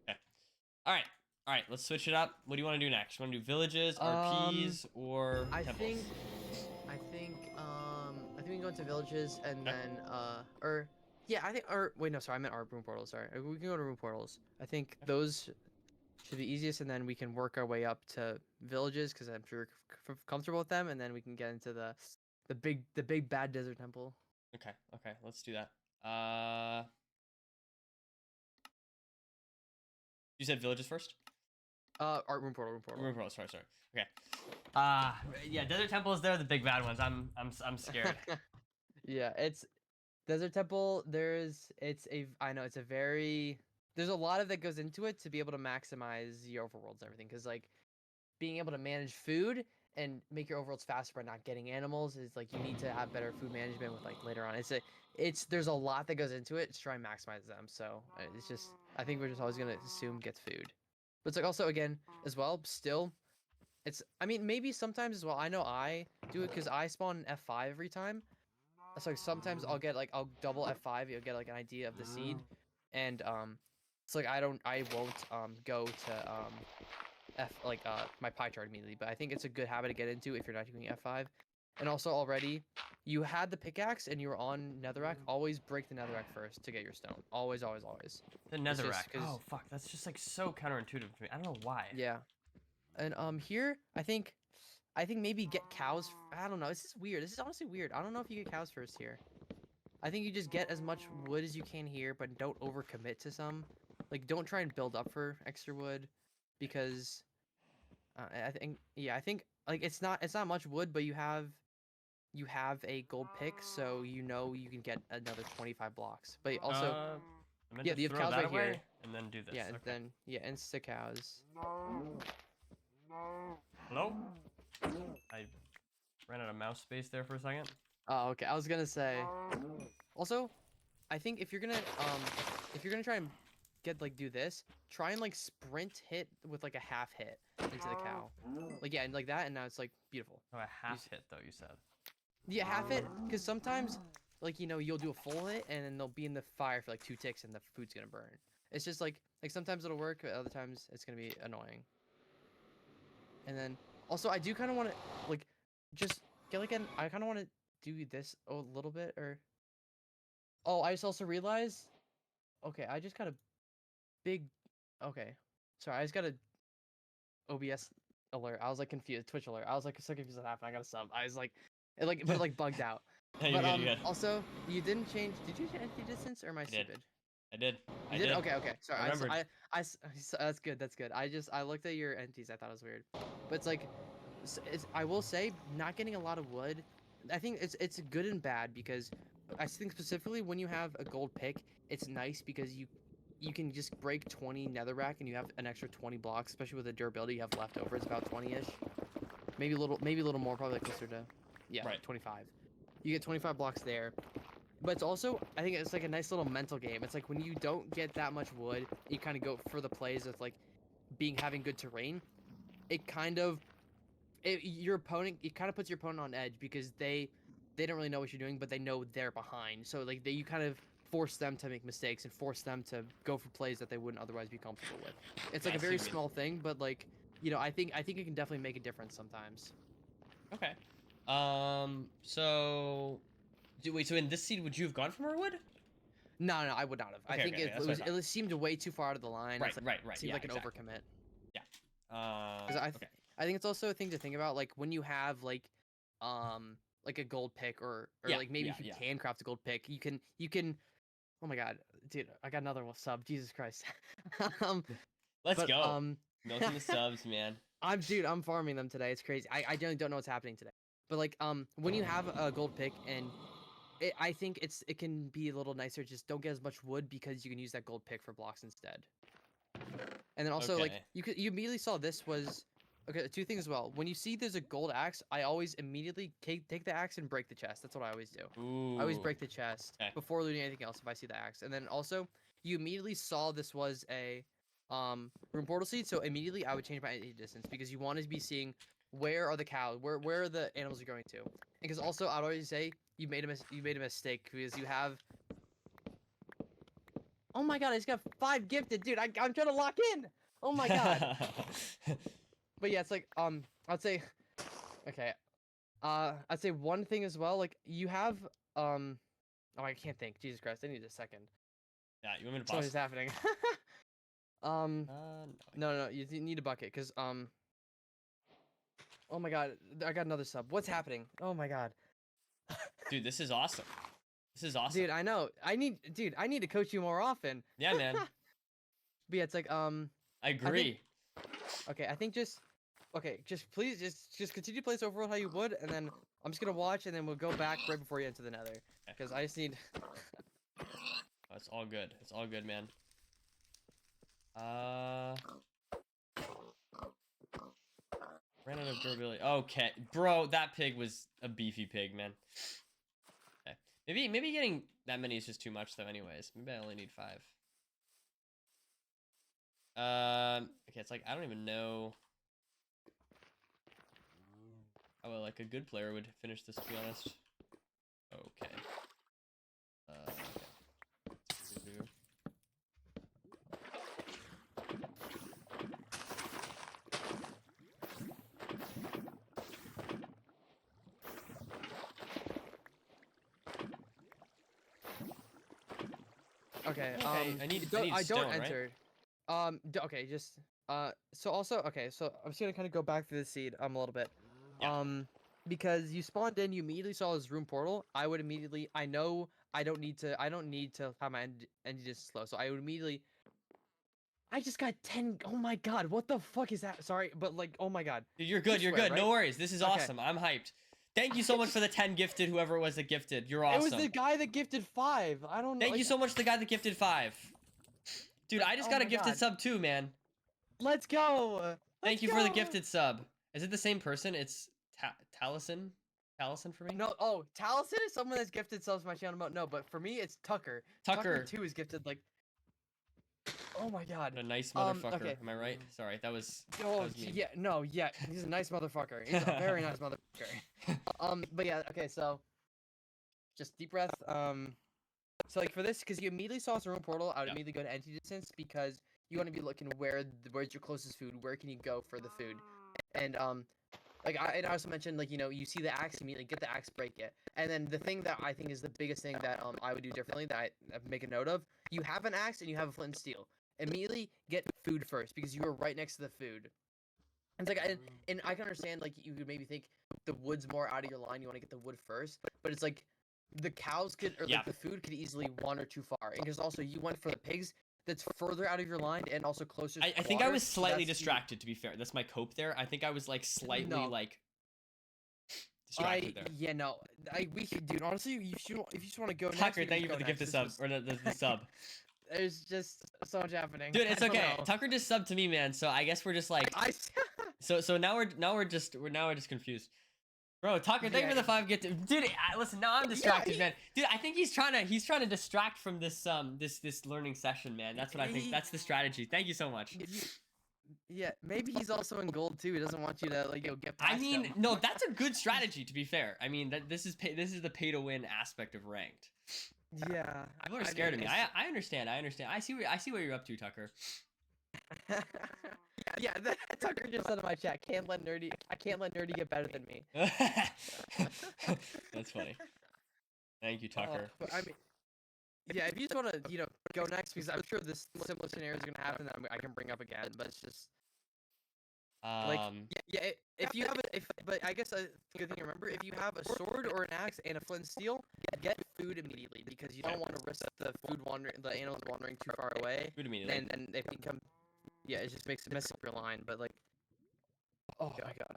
Okay. All right. Let's switch it up. What do you want to do next? You want to do villages, RPs, or temples? I think we can go into villages and then wait, no, sorry, I meant our room portals. Sorry, we can go to room portals. I think those should be easiest, and then we can work our way up to villages because I'm sure we're comfortable with them, and then we can get into the big bad desert temple. Okay. Let's do that. You said villages first? Art room portal. Room portal. Sorry. Okay. Yeah, desert temples. They're the big bad ones. I'm scared. Yeah, Desert Temple, I know it's a very, there's a lot of that goes into it to be able to maximize your overworlds and everything. Because like being able to manage food and make your overworlds faster by not getting animals is like you need to have better food management with like later on. There's a lot that goes into it to try and maximize them. So it's just, I think we're just always gonna assume gets food. But it's like also again as well, still, I mean maybe sometimes as well. I know I do it because I spawn F5 every time. So like sometimes I'll double F5, you'll get like an idea of the seed, and it's like I won't go to my pie chart immediately, but I think it's a good habit to get into if you're not doing F5. And also already, you had the pickaxe and you were on netherrack. Always break the netherrack first to get your stone. Always, always, always. The netherrack. Oh fuck, that's just like so counterintuitive to me. I don't know why. Yeah, and here I think maybe get cows. I don't know. This is weird. This is honestly weird. I don't know if you get cows first here. I think you just get as much wood as you can here, but don't overcommit to some. Like, don't try and build up for extra wood, because I think like it's not much wood, but you have a gold pick, so you know you can get another 25 blocks. But also, you have cows right away here, and then do this. yeah, and okay. then insta cows. Hello? I ran out of mouse space there for a second. Oh, okay. I was gonna say. Also, I think if you're gonna try and do this, try and like sprint hit with like a half hit into the cow, like and like that, and now it's like beautiful. Oh, a half hit though, you said. Yeah, half hit, because sometimes like you'll do a full hit and then they'll be in the fire for like 2 ticks and the food's gonna burn. It's just like sometimes it'll work, but other times it's gonna be annoying. And then also I do kind of want to like just get like I kind of want to do this a little bit, or oh, I just also realized, okay, I just got a big, okay, sorry, I just got a OBS alert. I was like confused, Twitch alert. I was like so confused what happened. I got a sub. I was like, it like bugged out. Hey, but you're good. Also, you didn't change. Did you change anti-distance, or am I stupid? I did. You did? Okay, okay. Sorry, I that's good. That's good. I looked at your NTs. I thought it was weird, but it's like, I will say, not getting a lot of wood, I think it's good and bad, because I think specifically when you have a gold pick, it's nice because you can just break 20 netherrack and you have an extra 20 blocks, especially with the durability you have left over. It's about 20-ish, maybe a little more, probably closer to, yeah, right, 25. You get 25 blocks there. But it's also, I think it's like a nice little mental game. It's like when you don't get that much wood, you kind of go for the plays of like having good terrain. It kind of, your opponent, it kind of puts your opponent on edge, because they don't really know what you're doing, but they know they're behind. So like you kind of force them to make mistakes and force them to go for plays that they wouldn't otherwise be comfortable with. It's like a very small thing, but like, I think it can definitely make a difference sometimes. Okay. So wait, so in this seed, would you have gone for more wood? No, I would not have. Okay, I think it seemed way too far out of the line. Right. It seemed like an overcommit. Yeah. I think it's also a thing to think about, like when you have like a gold pick, or like maybe if you can craft a gold pick, you can. Oh my god, dude! I got another one sub. Jesus Christ. Let's go. Milking the subs, man. I'm farming them today. It's crazy. I generally don't know what's happening today. But like when you have a gold pick, and I think it can be a little nicer. Just don't get as much wood, because you can use that gold pick for blocks instead. And then also like you immediately saw this was okay. 2 things as well. When you see there's a gold axe, I always immediately take the axe and break the chest. That's what I always do. Ooh. I always break the chest before looting anything else if I see the axe. And then also you immediately saw this was a room portal seed, so immediately I would change my distance, because you want to be seeing where are the cows, where are the animals are going to. Because also I'd always say you made a mistake, because you have. Oh my god, I just got 5 gifted, dude. I'm trying to lock in. Oh my god. But yeah, it's like I'd say, okay, I'd say one thing as well. Like you have oh, I can't think. Jesus Christ, I need a second. Yeah, you want me to pause? What is happening? No, you need a bucket, because oh my god, I got another sub. What's happening? Oh my god. Dude, this is awesome. This is awesome. Dude, I know. I need to coach you more often. Yeah, man. But yeah, it's like I agree. Okay, I think just Okay, just please, just continue to play this Overworld how you would, and then I'm just gonna watch, and then we'll go back right before you enter the Nether, because I just need. Oh, it's all good. It's all good, man. Ran out of durability. Okay, bro, that pig was a beefy pig, man. Okay. Maybe getting that many is just too much, though. Anyways, maybe I only need 5. Okay, it's like I don't even know how like a good player would finish this, to be honest. Okay. Okay. Okay. Okay, I need I stone, don't right? enter. Okay, just so also okay, so I'm just gonna kind of go back through the seed a little bit. Yeah. Because you spawned in, you immediately saw this room portal. I would immediately. I know I don't need to have my engine slow, so I would immediately. I just got 10. Oh my god, what the fuck is that? Sorry, but like, oh my god. Dude, you're You good. You're swear, good. right? No worries. This is Okay. awesome. I'm hyped. Thank you so much for the 10 gifted, whoever it was that gifted. You're It awesome. was the guy that gifted 5. I don't know. Thank you so much, the guy that gifted 5. Dude, I just Oh got a my gifted God. sub too, man. Let's go. Thank you for the gifted sub. Is it the same person? It's Taliesin? Taliesin for me? No, Taliesin is someone that's gifted subs to my channel. No, but for me, it's Tucker. Tucker. 2 is gifted like. Oh my god. What a nice motherfucker. Okay. Am I right? Sorry, that was mean. Yeah, no, yeah. He's a nice motherfucker. He's a very nice motherfucker. But yeah, okay, so just deep breath. So like for this, because you immediately saw a room portal, I would immediately go to entity distance because you want to be looking where's your closest food, where can you go for the food, and like I also mentioned, like, you know, you see the axe, immediately get the axe, break it. And then the thing that I think is the biggest thing that I would do differently, that I make a note of, you have an axe and you have a flint and steel. Immediately get food first because you are right next to the food. It's like, and I can understand, like, you could maybe think the wood's more out of your line, you want to get the wood first, but it's like the cows could, or like the food could easily wander too far. And because also you went for the pigs, that's further out of your line and also closer to I think I was slightly distracted, to be fair. That's my cope there. I think I was like slightly like distracted there. Yeah, no. We should, dude, honestly, if you just want to go Tucker, next, thank you for the gifted sub, or the sub. There's just so much happening. Dude, it's okay. Tucker just subbed to me, man. So I guess we're just like so now we're just confused. Bro, Tucker, thank you for the 5 gifted. Dude, listen, now I'm distracted, man. Dude, I think he's trying to distract from this this learning session, man. That's what I think. That's the strategy. Thank you so much. Yeah, maybe he's also in gold too. He doesn't want you to like get past I mean, him. no, that's a good strategy, to be fair. I mean, this is the pay to win aspect of ranked. Yeah. People are scared of me. I understand. I see what you're up to, Tucker. Yeah, Tucker just said in my chat, I can't let nerdy get better than me. That's funny. Thank you, Tucker. But I mean, yeah, if you just want to, you know, go next, because I'm sure this similar scenario is gonna happen that I can bring up again, but it's just like, yeah, if you have but I guess a good thing to remember, if you have a sword or an axe and a flint and steel, get food immediately because you don't want to risk the animals wandering too far away. Food immediately. And they become, yeah, it just messes up your line. But like, oh my god,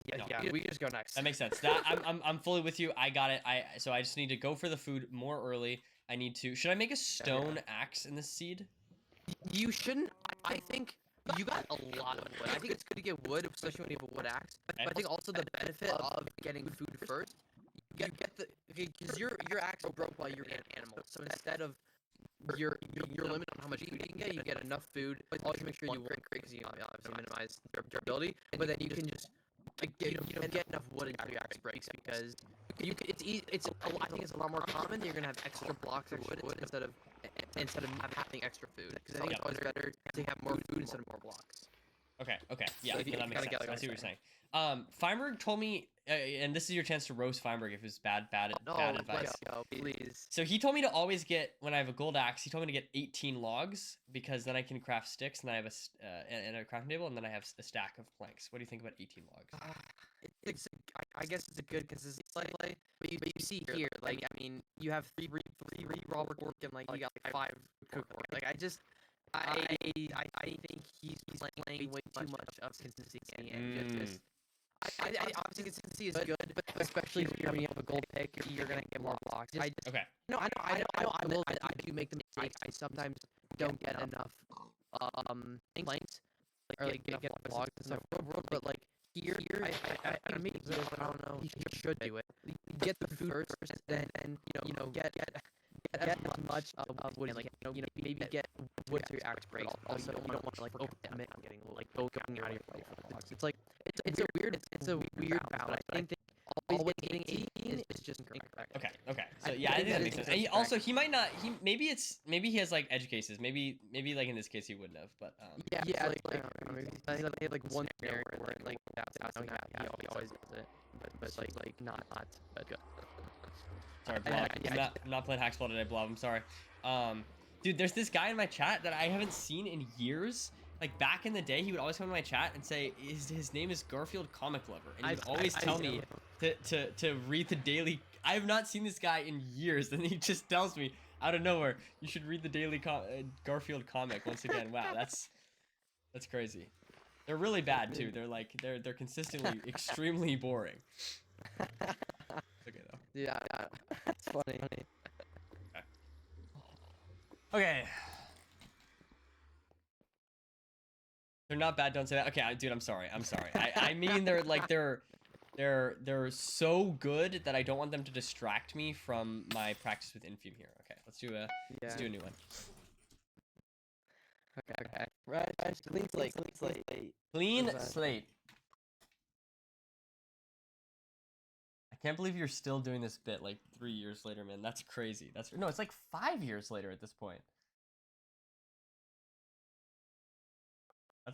yeah, we can just go next. That makes sense. I'm fully with you. I got it. So I just need to go for the food more early. I need to. Should I make a stone axe in this seed? You shouldn't. I think. You got a lot of wood. I think it's good to get wood, especially when you have a wood axe. But I think also the benefit of getting food first, you get the because your axe broke while you're an animal. So instead of your limit on how much food you can get enough food. Always make sure you work because you obviously minimize durability. But then you can just get enough wood until your axe breaks because I think it's a lot more common that you're gonna have extra blocks of wood instead of having extra food. Because I think it's always better to have more food instead of more blocks. Okay. Yeah, So that makes sense. I see what you're saying. Feinberg told me, and this is your chance to roast Feinberg if it's bad advice. Let's go, please. So he told me to always get, when I have a gold axe, he told me to get 18 logs because then I can craft sticks and I have a crafting table and then I have a stack of planks. What do you think about 18 logs? I guess it's a good consistency play, but you see here, like, I mean, you have three raw work and like you got like 5 cook work. Like I think he's playing way too much of consistency and just. I obviously consistency is good, but especially if you're having a gold pick, you're gonna get more blocks. Okay. No, I know. I do make the mistakes. I sometimes don't get enough links or like get enough blocks in the Overworld, but like here, I maybe I don't know. You should do it. Get the food first, then get as much wood, like maybe get wood to your axe breaks. Also, you don't want to like overcommit on getting like going out of your play for the blocks. It's like it's a weird balance. I think always getting 18 is just incorrect. Okay. So yeah, I think that makes sense. And also, he might not. Maybe he has like edge cases. Maybe like in this case he wouldn't have. But yeah, like I don't know, maybe they had like one scenario where like that's how he always does it, but like not good. Sorry, Blob. I'm not playing Hackspell today, Blob. I'm sorry. Dude, there's this guy in my chat that I haven't seen in years. Like back in the day, he would always come to my chat and say his name is Garfield Comic Lover, and he would always tell me to read the daily. I have not seen this guy in years, and he just tells me out of nowhere, you should read the daily Garfield comic once again. Wow, that's crazy. They're really bad too. They're consistently extremely boring. Okay though. Yeah, that's funny. Okay. They're not bad. Don't say that. Okay, dude, I'm sorry. I mean, they're so good that I don't want them to distract me from my practice with Infume here. Okay, let's do a new one. Okay. Right. Clean slate. Clean slate. I can't believe you're still doing this bit like 3 years later, man. That's crazy. No, it's like 5 years later at this point.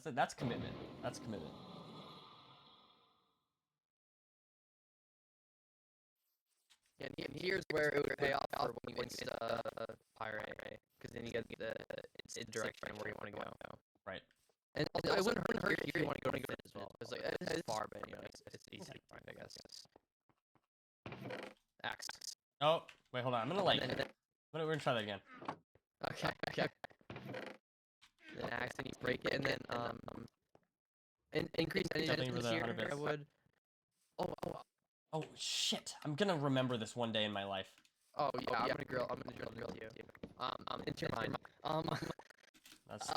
That's commitment. That's commitment. Yeah, and here's where it would pay off for when you get pirate, because then you get it's the direction where you want to go. Right. And also, it wouldn't hurt if you want to go to as well. It's like it's far, but it's easy to find, I guess. Axe. Oh, wait, hold on. We're gonna try that again. Okay. Then axe, and you break it, and then and increase any distance here. I would. Oh shit! I'm gonna remember this one day in my life. Oh yeah, I'm gonna drill you. Into your mind. That's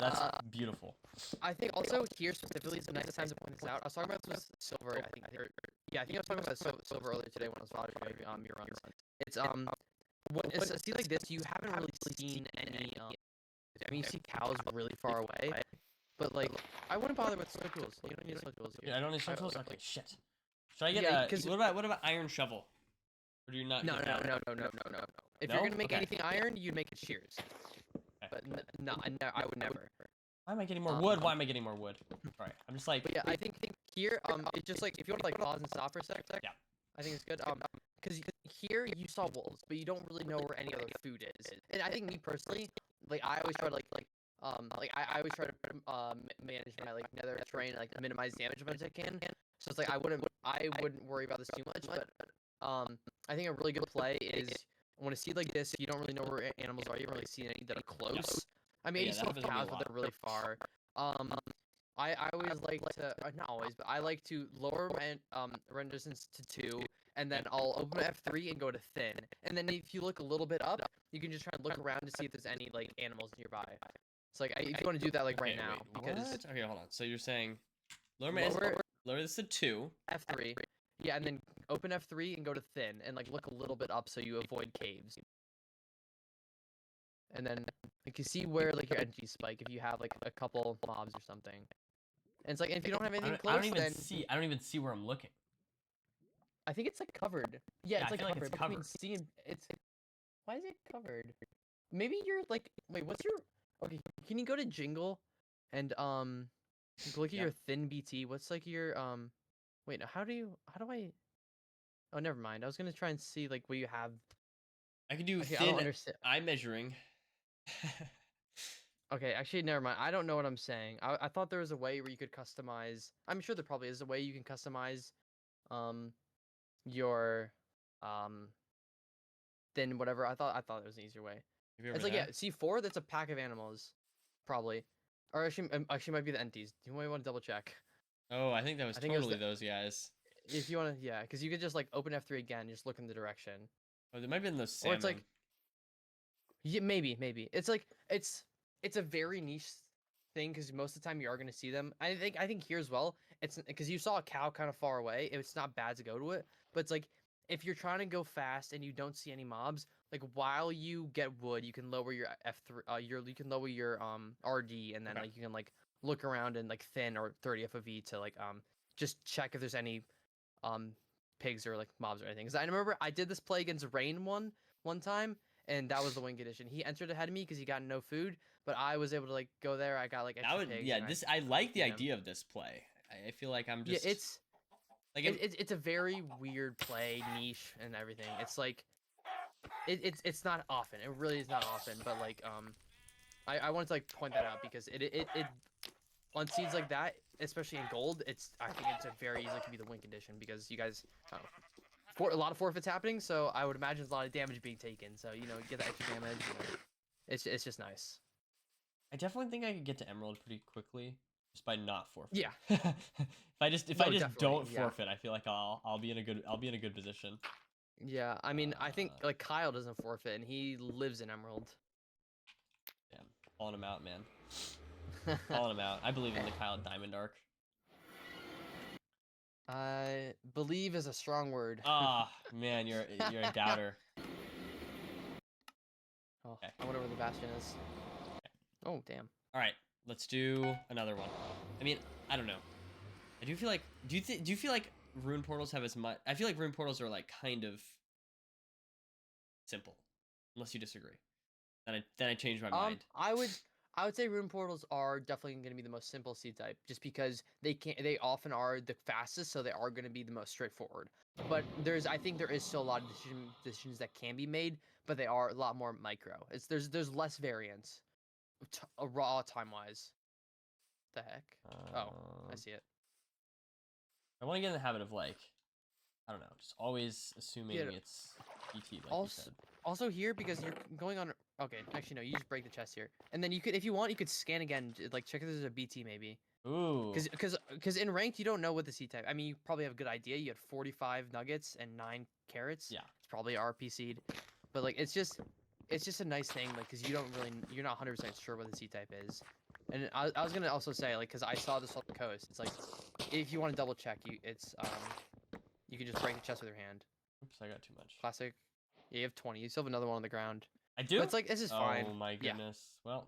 beautiful. I think also here specifically is the nice time to point this out. I was talking about this with Silver, I think. I think I was talking about Silver earlier today when I was watching your runs. It's when it's a scene like this, you haven't really seen any. I mean, you see cows really far away, but like I wouldn't bother with snow tools. You don't need snow tools here. Yeah, I don't need snow tools. Okay, shit. Should I get what about iron shovel? Or do you not? No. If you're gonna make anything iron, you'd make it shears. But no, I would never. Why am I getting more wood? Why am I getting more wood? All right, I'm just like. But yeah, I think here, it's just like if you want to like pause and stop for a sec. Yeah. I think it's good. Because here you saw wolves, but you don't really know where any other food is. And I think me personally, like I always try to I always try to manage my like nether terrain, like minimize damage as much as I can. So it's like I wouldn't worry about this too much. But I think a really good play is when a seed like this, if you don't really know where animals are, you don't really see any that are close. I mean, you still have cows, but they're really far. I always like to, not always, but I like to lower my run distance to 2, and then I'll open F3 and go to thin. And then if you look a little bit up, you can just try and look around to see if there's any like animals nearby. It's like if you want to do that like right now, because okay, hold on. So you're saying lower this to 2, F3, yeah, and then open F3 and go to thin, and like look a little bit up so you avoid caves. And then like you see where like your energy spike if you have like a couple mobs or something. And it's like if you don't have anything close, I don't even see where I'm looking. I think it's like covered. Yeah, it's like covered. It's covered. Why is it covered? Maybe you're like wait, what's your okay? Can you go to Jingle and look at your thin BT? What's like your wait, how do I? Oh, never mind. I was gonna try and see like what you have. I could do thin eye measuring. Okay, actually, never mind. I don't know what I'm saying. I thought there was a way where you could customize. I'm sure there probably is a way you can customize, your, thin whatever. I thought there was an easier way. It's like yeah, C4. That's a pack of animals. probably, or actually might be the empties. You might want to double check. Oh, I think that was I think it was totally those guys. If you want to, yeah, because you could just like open F3 again, just look in the direction. Oh, there might have been those Or salmon. it's like, yeah, maybe. It's like it's a very niche thing because most of the time you are gonna see them. I think here as well. It's because you saw a cow kind of far away. It's not bad to go to it, but it's like if you're trying to go fast and you don't see any mobs, like while you get wood, you can lower your F3, you can lower your RD, and then Okay. like you can like look around and like thin or 30 FOV to like just check if there's any um pigs or like mobs or anything. Because I remember I did this play against Rain one time, and that was the wing condition. He entered ahead of me because he got no food, but I was able to like go there. I got like That extra would, pigs. yeah. And I like the feed him. idea of this play. I feel like I'm Yeah, just like it's a very weird play, niche and everything. It's like it's not often. It really is not often. But like I wanted to like point that out because it on seeds like that, especially in gold, I think it's a very easily can be the win condition because you guys a lot of forfeits happening, so I would imagine there's a lot of damage being taken. So you get that extra damage. It's just nice. I definitely think I could get to Emerald pretty quickly just by not forfeit. Yeah. if I just Definitely, don't yeah. forfeit, I feel like I'll be in a good position. Yeah, I mean, I think like Kyle doesn't forfeit, and he lives in Emerald. Yeah, calling him out, man. Calling him out. I believe in the Kyle Diamond arc. I believe is a strong word. Ah, man, you're a doubter. Oh, Okay. I wonder where the bastion is. Okay. Oh, damn. All right, let's do another one. I mean, I don't know. I do feel like do you feel like rune portals have as much? I feel like rune portals are like kind of simple, unless you disagree. Then I changed my mind. I would say rune portals are definitely going to be the most simple seed type, just because they often are the fastest, so they are going to be the most straightforward. But I think there is still a lot of decisions that can be made, but they are a lot more micro. There's less variance, raw time wise. The heck? Oh, I see it. I want to get in the habit of like, I don't know, just always assuming it's BT. Like you said. Also here, because you're going on. Okay, actually no, you just break the chest here, and then you could, if you want, you could scan again, like check if there's a BT maybe. Ooh. Because in ranked you don't know what the C type. I mean, you probably have a good idea. You had 45 nuggets and 9 carrots. Yeah. It's probably RP seed, but like it's just a nice thing, like because you're not 100% sure what the C type is. And I was gonna also say, like, because I saw this on the coast, it's like if you want to double check, you can just break the chest with your hand. Oops, I got too much. Classic. Yeah, you have 20. You still have another one on the ground. I do. But it's like this is fine. Oh my goodness. Yeah. Well,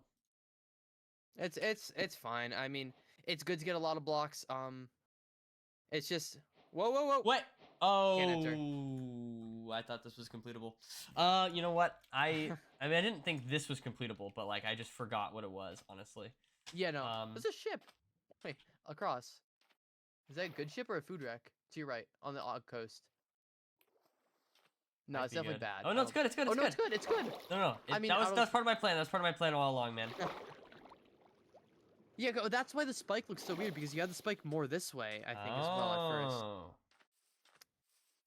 it's fine. I mean, it's good to get a lot of blocks. It's just whoa. What? Can't enter. Oh, I thought this was completable. You know what? I mean, I didn't think this was completable, but like I just forgot what it was, honestly. Yeah, no. There's a ship. Wait, across. Is that a good ship or a food wreck? To your right, on the coast. No, it's definitely bad. Oh no, it's good. It's good. Oh It's no, good. it's good. It's good. No. I mean, that was part of my plan. That was part of my plan all along, man. Yeah, that's why the spike looks so weird, because you had the spike more this way, I think, as well at first.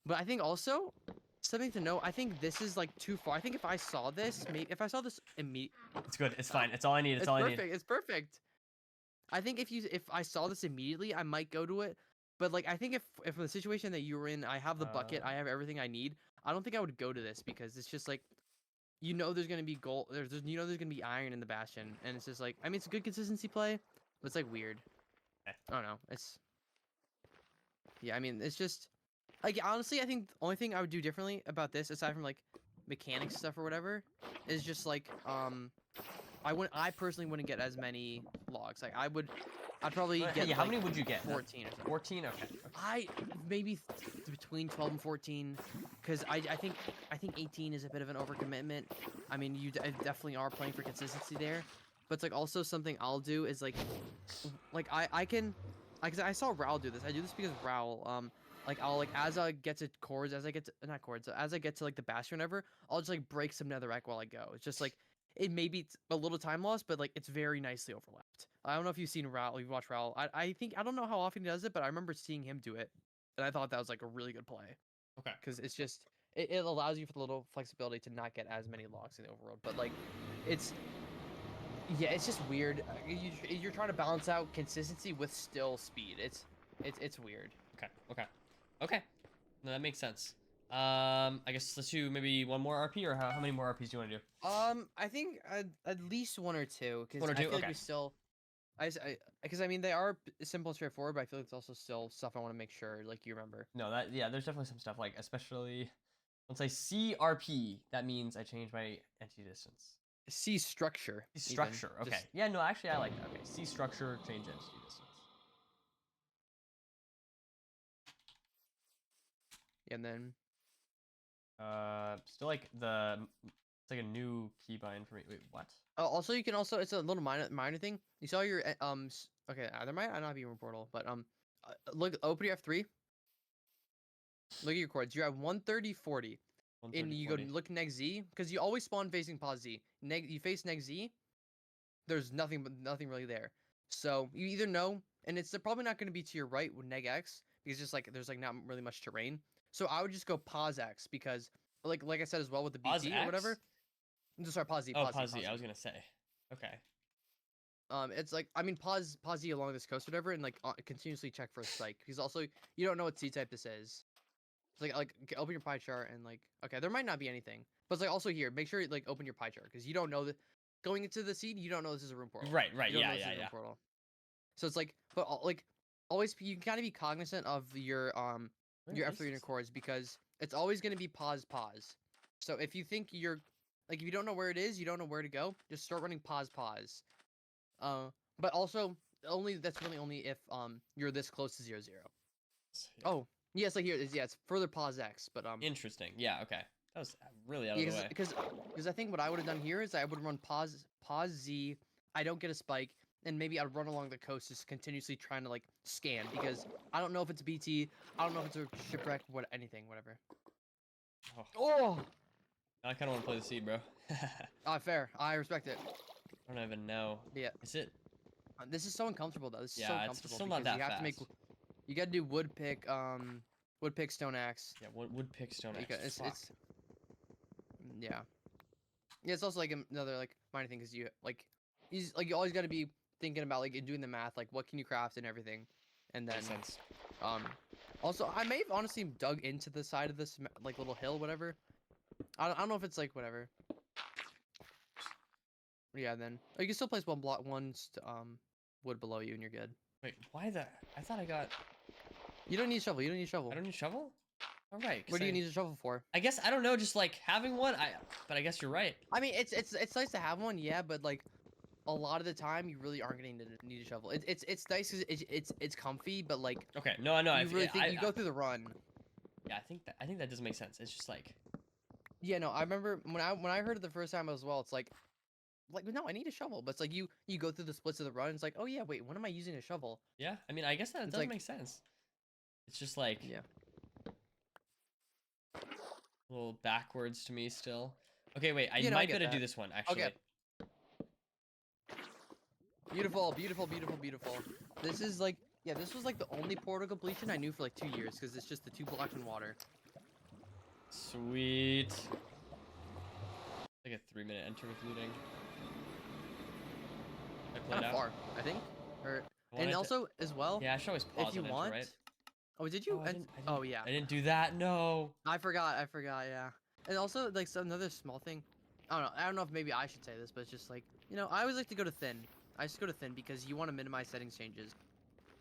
But I think also something to note. I think this is like too far. I think if I saw this, maybe if I saw this immediately, it's good. It's fine. It's all I need. It's all I need. It's perfect. I think if I saw this immediately, I might go to it. But like I think if in the situation that you were in, I have the bucket, I have everything I need. I don't think I would go to this, because it's just like, there's gonna be gold. There's gonna be iron in the bastion, and it's just like, I mean, it's a good consistency play, but it's like weird. Okay. I don't know. Yeah, I mean, it's just like, honestly, I think the only thing I would do differently about this, aside from like mechanics stuff or whatever, is just like I personally wouldn't get as many logs. Like I'd probably get. Yeah, how many would you get? 14 or something. 14. Okay. I maybe between 12 and 14, because I think 18 is a bit of an overcommitment. I mean, you definitely are playing for consistency there, but it's like also something I'll do is like I can, because I saw Raul do this. I do this because Raul like I'll like as I get to cords, as I get to not cords, as I get to like the bastion or whatever, I'll just like break some netherrack while I go. It's just like, it may be a little time loss, but like it's very nicely overlapped. I don't know if you've seen Raul, you've watched Raul. I don't know how often he does it, but I remember seeing him do it, and I thought that was like a really good play. Okay. Because it's just it allows you for the little flexibility to not get as many logs in the overworld, but like it's Yeah, it's just weird. You're trying to balance out consistency with still speed. It's weird. Okay, okay, okay. No, that makes sense. I guess let's do maybe one more RP, or how many more RPs do you want to do? I think at least one or two, because One or I two? feel like Okay. we still, because I mean they are simple and straightforward, but I feel like it's also still stuff I want to make sure like you remember. No, yeah, there's definitely some stuff, like, especially once I see RP, that means I change my entity distance. See structure. See Even, structure, okay. just- Yeah, no, actually, I like that. Okay, see structure, change entity distance. and then Still like it's like a new keybind for me. Wait, what? also you can also, it's a little minor thing. You saw your okay, there might not be a portal, but look, open your F3. Look at your chords. You have 130, 40. 130, And you 40. go look next Z, because you always spawn facing pause Z. You face next Z, there's nothing really there. So you either know, and it's probably not going to be to your right with neg X, because just like there's like not really much terrain. So I would just go pause X, because like I said as well with the Pause BT or whatever. X? Sorry, pause Z, Oh, pause Z, pause Z. pause I Z. was gonna say. Okay. It's like, I mean, pause Z along this coast or whatever, and like continuously check for a spike, because also you don't know what C type this is. It's like open your pie chart and like, okay, there might not be anything, but it's like also here, make sure you like open your pie chart, because you don't know that going into the seed, you don't know this is a room portal. Right, right. You don't Yeah, know this yeah, is a room yeah. portal. So it's like, but like always, you gotta be cognizant of your Where F3 is and your this? chords, because it's always gonna be pause. So if you think you're like, if you don't know where it is, you don't know where to go, just start running pause. But also that's really only if you're this close to 0, 0. Yeah. Oh, yeah, it's like here it is. Yeah, it's further pause X, but Interesting. Yeah, okay. That was really out of yeah, the way. because I think what I would have done here is I would run pause Z. I don't get a spike, and maybe I'd run along the coast just continuously trying to like scan, because I don't know if it's a BT, I don't know if it's a shipwreck, whatever. Oh, Oh, I kind of want to play the seed, bro. I fair. I respect it. don't even know. Yeah, Is it? this is so uncomfortable though. This is so Yeah, it's uncomfortable still not because that you have to make, fast. you got to do wood pick, stone axe. Yeah, wood pick stone You axe. got- Fuck. yeah. Yeah, it's also like another like minor thing, because you always got to be thinking about like doing the math, like what can you craft and everything, and then Makes sense. um also I may have honestly dug into the side of this like little hill, whatever. I don't know if it's like whatever. Yeah, then you can still place wood below you and you're good. Wait, why the? I thought I got. You don't need a shovel. You don't need a shovel. I don't need a shovel. All right. What do you need a shovel for? I guess I don't know. Just like having one. But I guess you're right. I mean, it's nice to have one, yeah, but like a lot of the time you really aren't going to need a shovel. It's nice because it's comfy, but like Okay. No, I know. you really think you go through the run. Yeah, I think that does make sense. It's just like. Yeah, no, I remember when I heard it the first time as well. It's like no, I need a shovel, but it's like you go through the splits of the run. It's like, oh yeah, wait, when am I using a shovel? Yeah. I mean, I guess that It's does like- make sense. It's just like. Yeah. A little backwards to me still. Okay, wait. I I might get be able to do that. this one actually. Okay. Beautiful, beautiful, beautiful, beautiful. This is like, yeah, this was like the only portal completion I knew for like 2 years, because it's just the 2 blocks in water. Sweet. Like a 3-minute enter with looting. I played Kind of out. far, I think. Or I wanted and to- also as well, Yeah, I should always pause if you and enter, want. right? Oh, did you? Oh, I didn't, Oh yeah. I didn't do that. No. I forgot. Yeah. And also like another small thing. I don't know if maybe I should say this, but it's just like, I always like to go to thin. I just go to thin because you want to minimize settings changes.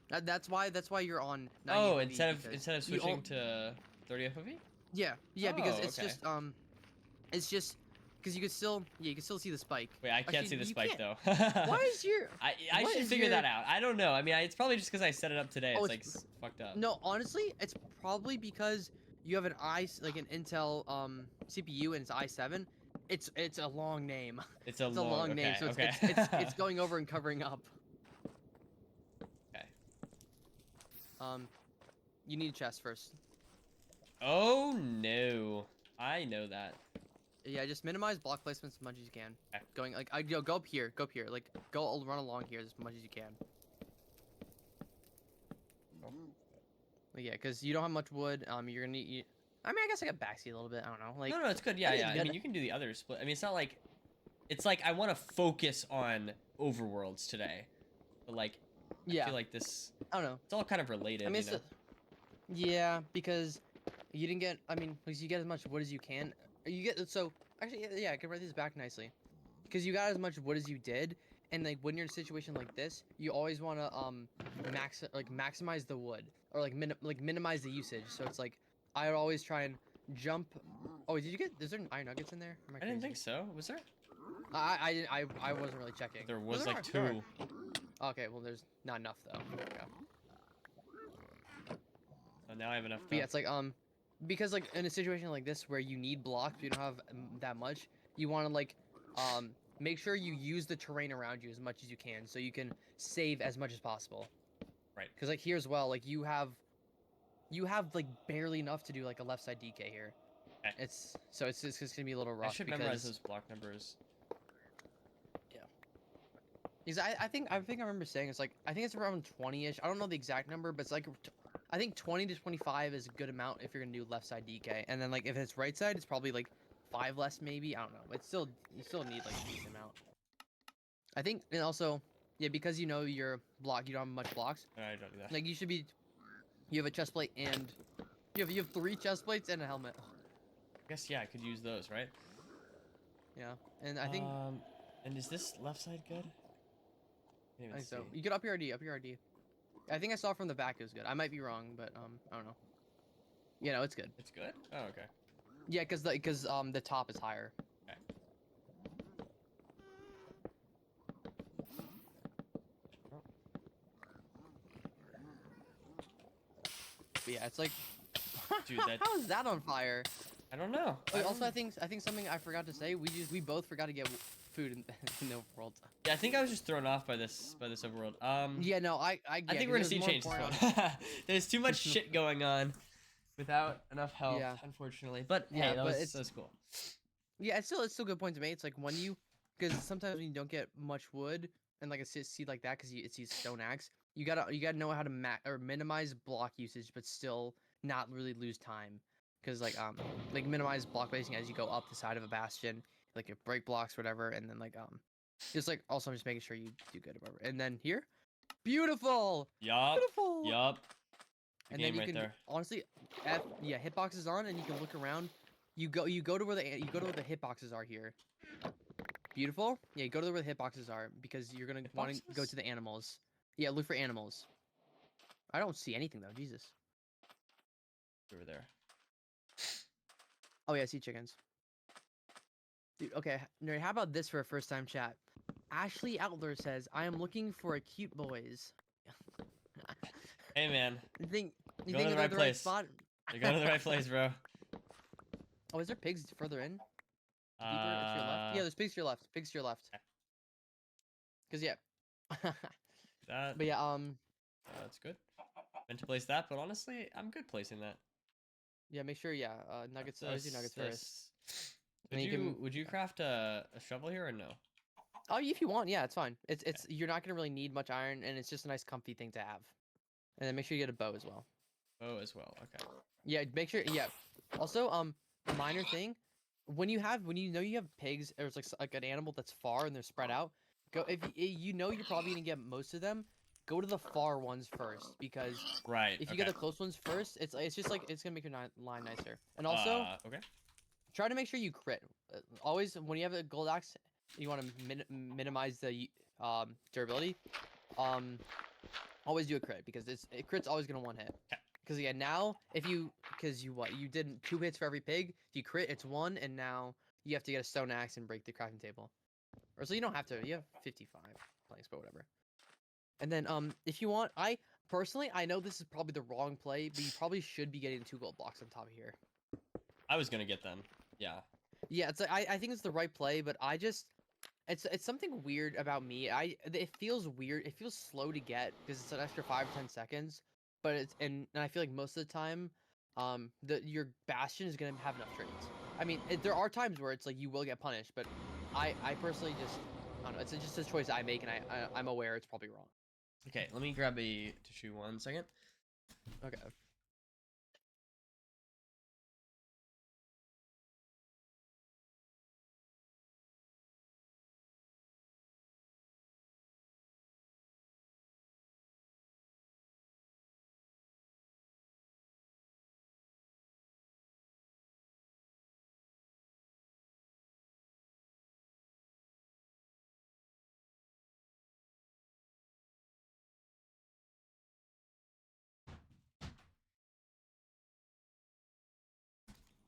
That's why you're on 90 Oh, FOV, instead of because switching to 30 FOV. yeah, because Oh, it's okay. just because you can still see the spike. Wait, I can't Actually, see the you spike can't. though. Why is your I what should is figure your- that out. I don't know. I mean, it's probably just because I set it up today. Oh, It's like it's- fucked up. No, honestly, it's probably because you have an an Intel CPU and it's i7. It's a long name. It's a It's a long name, so okay. it's going over and covering up. Okay. You need a chest first. Oh no, I know that. Yeah, just minimize block placements as much as you can. Okay. Going like go up here, like go run along here as much as you can. Oh. Yeah, because you don't have much wood. You're gonna need. I mean, I guess I got backseat a little bit. I don't know. Like No, it's good. Yeah, I think yeah. it's I good. mean, you can do the other split. I mean, it's not like it's like I want to focus on Overworlds today, but like I Yeah. feel like this. I don't know. It's all kind of related. I mean, you know? yeah, because you didn't get. I mean, because you get as much wood as you can. You get so actually, yeah, I can write this back nicely. Because you got as much wood as you did, and like when you're in a situation like this, you always want to maximize the wood or like minimize the usage. So it's like I would always try and jump. Oh, did you get? Is there iron nuggets in there? Am I didn't think so. Was there? I didn't. I wasn't really checking. There No, was there like are, there 2. are. Okay, well there's not enough though. There we go. So now I have enough. But yeah, it's like because like in a situation like this where you need blocks, but you don't have that much, you want to like make sure you use the terrain around you as much as you can, so you can save as much as possible. Right. Because like here as well, like you have like barely enough to do like a left side DK here. Okay. It's just gonna be a little rough. I should memorize those block numbers. Yeah. Because I think I remember saying it's like I think it's around 20ish. I don't know the exact number, but it's like I think 20 to 25 is a good amount if you're gonna do left side DK, and then like if it's right side, it's probably like 5 less maybe. I don't know. It's still you still need like a decent amount. I think, and also yeah, because you know your block, you don't have much blocks. I don't do that. Like you should be, you have a chest plate and you have 3 chest plates and a helmet. I guess yeah, I could use those, right? Yeah, and I think And is this left side good? I think so. You get up your RD, up your RD. I think I saw from the back it was good. I might be wrong, but I don't know. Yeah, no, it's good. It's good. Oh, okay. Yeah, because the top is higher. Okay. Oh. But yeah, it's like, Dude, that how is that on fire? I don't know. Wait, also, I think something I forgot to say. We both forgot to get food in the world. Yeah, I think I was just thrown off by this overworld. Yeah, no, I think we're gonna see change this one. There's too much shit going on without enough help, Yeah. unfortunately. But Yeah, hey, but that's cool. Yeah, it's still a good point to make. It's like when you, because sometimes when you don't get much wood and like a seed like that, because it's used stone axe, you gotta know how to minimize block usage, but still not really lose time. Because like minimize block placing as you go up the side of a bastion, like if break blocks or whatever, and then like just like also just making sure you do good or whatever. And then here, beautiful, Yup. beautiful. Yup. And then you can honestly, hitboxes on, and you can look around. You go to where the hitboxes are here. Beautiful. Yeah, you go to where the hitboxes are because you're gonna want to go to the animals. Yeah, look for animals. I don't see anything though. Jesus. Over there. Oh yeah, I see chickens. Dude, okay. Nerd, how about this for a first time chat? Ashley Outler says, "I am looking for a cute boys." Hey man. You think Go to the right place. spot? You're going to the right place, bro. Oh, is there pigs further in? Deeper to your left? Yeah, there's pigs to your left. Pigs to your left. Cause yeah. That. But yeah, that's good. Meant to place that, but honestly, I'm good placing that. yeah, make sure, yeah, nuggets. Always do nuggets first. Would you craft a shovel here or no? Oh, if you want, yeah, it's fine. It's you're not gonna really need much iron, and it's just a nice, comfy thing to have. And then make sure you get a bow as well. Bow as well. Okay. Yeah, make sure. Yeah. Also, minor thing, when you know you have pigs, or it's like an animal that's far and they're spread out. Go if you know you're probably gonna get most of them. Go to the far ones first because if you get the close ones first, it's just like it's gonna make your line nicer. And also, okay. Try to make sure you crit. Always when you have a gold axe, you want to minimize the durability. Always do a crit because crit's always gonna one hit. Because yeah, now you did 2 hits for every pig. If you crit, it's 1, and now you have to get a stone axe and break the crafting table. Or so you don't have to. You have 55 planks, but whatever. And then if you want, I know this is probably the wrong play, but you probably should be getting 2 gold blocks on top of here. I was gonna get them. Yeah. Yeah, it's like I think it's the right play, but I just it's something weird about me. It feels weird. It feels slow to get because it's an extra 5 or 10 seconds. But it's and I feel like most of the time, your bastion is gonna have enough trades. I mean, there are times where it's like you will get punished, but I personally just I don't know. It's just a choice I make, and I'm aware it's probably wrong. Okay, let me grab a tissue 1 second. Okay.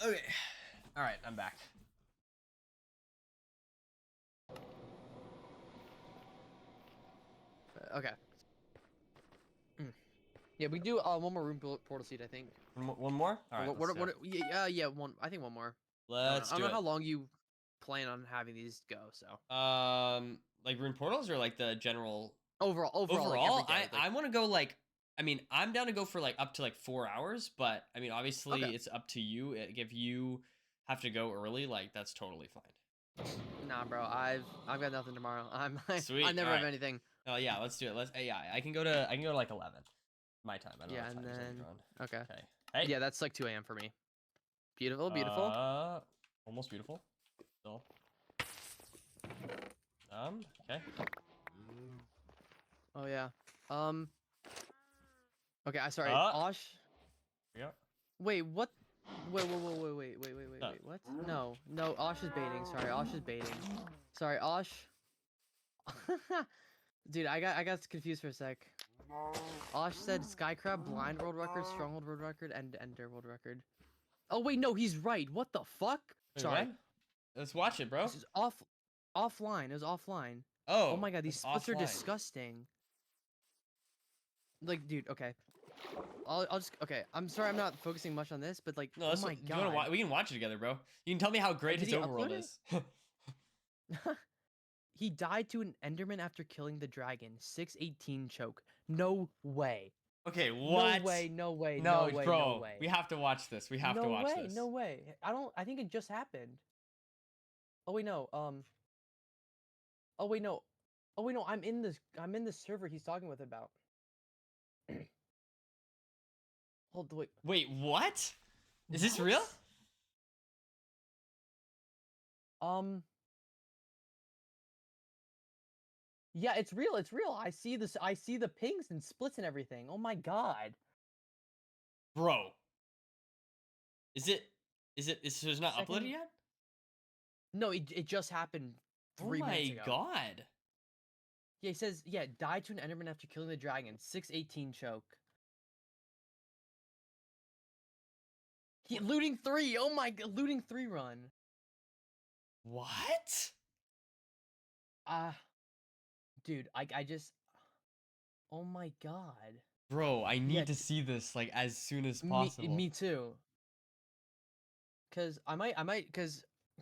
Okay. All right, I'm back. Okay. Yeah, we do one more room portal seed, I think. One more? All right, let's do it. Yeah, one. I think one more. Let's I do don't know it. how long you plan on having these go. So Like rune portals or like the general overall, like overall? every day. I want to go like, I mean, I'm down to go for like up to like 4 hours, but I mean, obviously Okay. it's up to you. If you have to go early, like that's totally fine. Nah, bro. I've got nothing tomorrow. Sweet. I never All have right. anything. Oh yeah, let's do it. Yeah, I can go to like 11 my time. I don't know Yeah, what and time zone then you're on. okay. Okay. Hey. Yeah, that's like 2 a.m. for me. Beautiful. Almost beautiful. Still. Okay. Oh yeah. Okay. Sorry. Uh, Osh. yeah. Wait. What? Wait. What? No. Osh is baiting. Sorry. Osh is baiting. Sorry. Osh. Dude, I got confused for a sec. Osh said Skycrab blind world record, stronghold world record, and ender world record. Oh wait, no, he's right. What the fuck? Wait, Sorry. what? Let's watch it, bro. This is offline. It was offline. Oh Oh, my god, these it's splits are offline. disgusting. Like, dude, okay. I'll just okay. I'm sorry, I'm not focusing much on this, but like, No, oh that's my do you want to god. watch? We can watch it together, bro. You can tell me how great Did his he overworld upload it? is. He died to an enderman after killing the dragon. 618 choke. No way. Okay, what? No way, no way, No, no way, bro. no way. We have to watch this. We have to No watch way, this. no way. I think it just happened. Oh wait, no. Oh wait, no. Oh wait, no. I'm in the server he's talking with about. Wait. Wait, what? Is this real? Um Yeah, it's real. It's real. I see the pings and splits and everything. Oh my god. Bro. So it's not Second. uploaded yet? No, it just happened Oh 3 minutes my ago. god. Yeah, he says, yeah, died to an enderman after killing the dragon. 618 choke. Looting 3. Oh my god, looting 3 run. What? Dude, I just oh my god. Bro, I Yeah, need to see this like as soon as me possible. too. Cause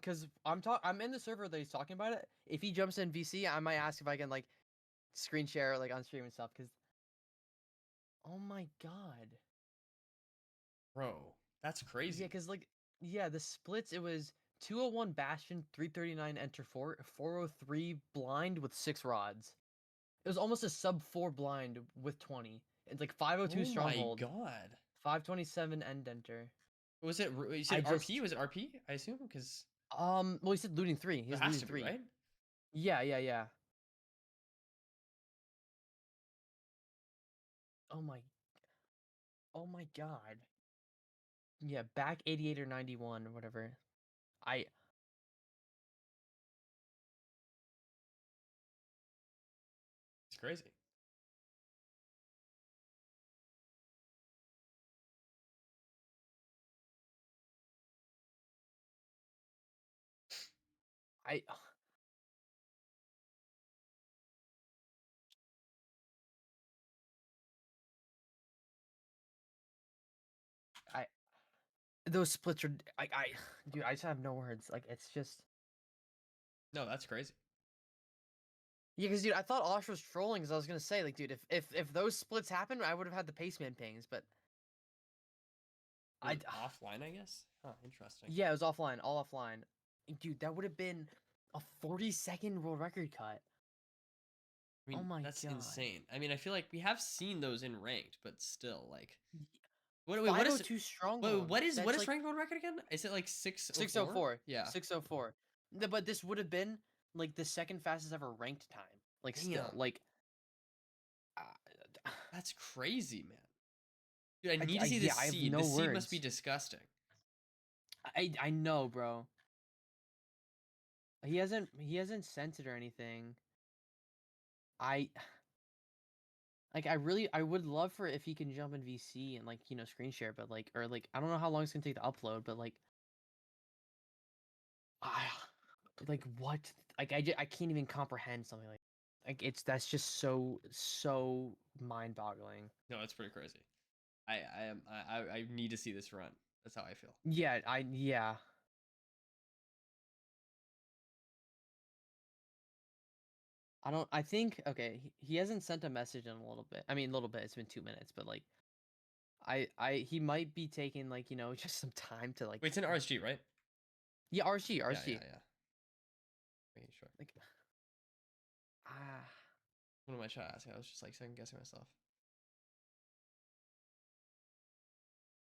cause I'm in the server that he's talking about it. If he jumps in VC, I might ask if I can like screen share like on stream and stuff. Cause oh my god. Bro, that's crazy. Yeah, cause like the splits it was 201 Bastion, 339 Enter 4, 403 blind with 6 rods. It was almost a sub 4 blind with 20. It's like 502 Stronghold. Oh my god. 527 End Enter. Was it? You I said just RP? Was it RP? I assume because well he said looting 3. there He's has looting to be, 3. right? Yeah. Oh my god. Yeah, back 88 or 91 or whatever. I It's crazy. I I those splits are I dude, I just have no words. Like it's just No, that's crazy. yeah, because dude, I thought Osh was trolling because I was gonna say, like, dude, if those splits happened, I would have had the paceman pings, but Was it offline, I guess? Huh, interesting. yeah, it was offline, all offline. Dude, that would have been a 40-second world record cut. I mean, Oh my that's god. insane. I mean, I feel like we have seen those in ranked, but still, like, what is 502 stronghold. what is That's like ranked world record again? Is it like 604? 604. Yeah. 604. But this would have been like the second fastest ever ranked time. Like still, Damn. like That's crazy, man. Dude, I need to see yeah, this I have seed. no This seed must be words. disgusting. I know, bro. He hasn't sent it or anything. I I would love for if he can jump in VC and like, screen share, but like or like I don't know how long it's gonna take to upload, but like I like what? Like I can't even comprehend something like it's that's just so mind-boggling. No, it's pretty crazy. I need to see this run. That's how I feel. Yeah. I think okay, he hasn't sent a message in a little bit. I mean, a little bit. It's been 2 minutes, but like he might be taking like, just some time to like Wait, it's in RSG, right? yeah, RSG, Yeah, RSG. yeah, yeah. Making sure. Like ah What am I trying to ask? I was just like second guessing myself.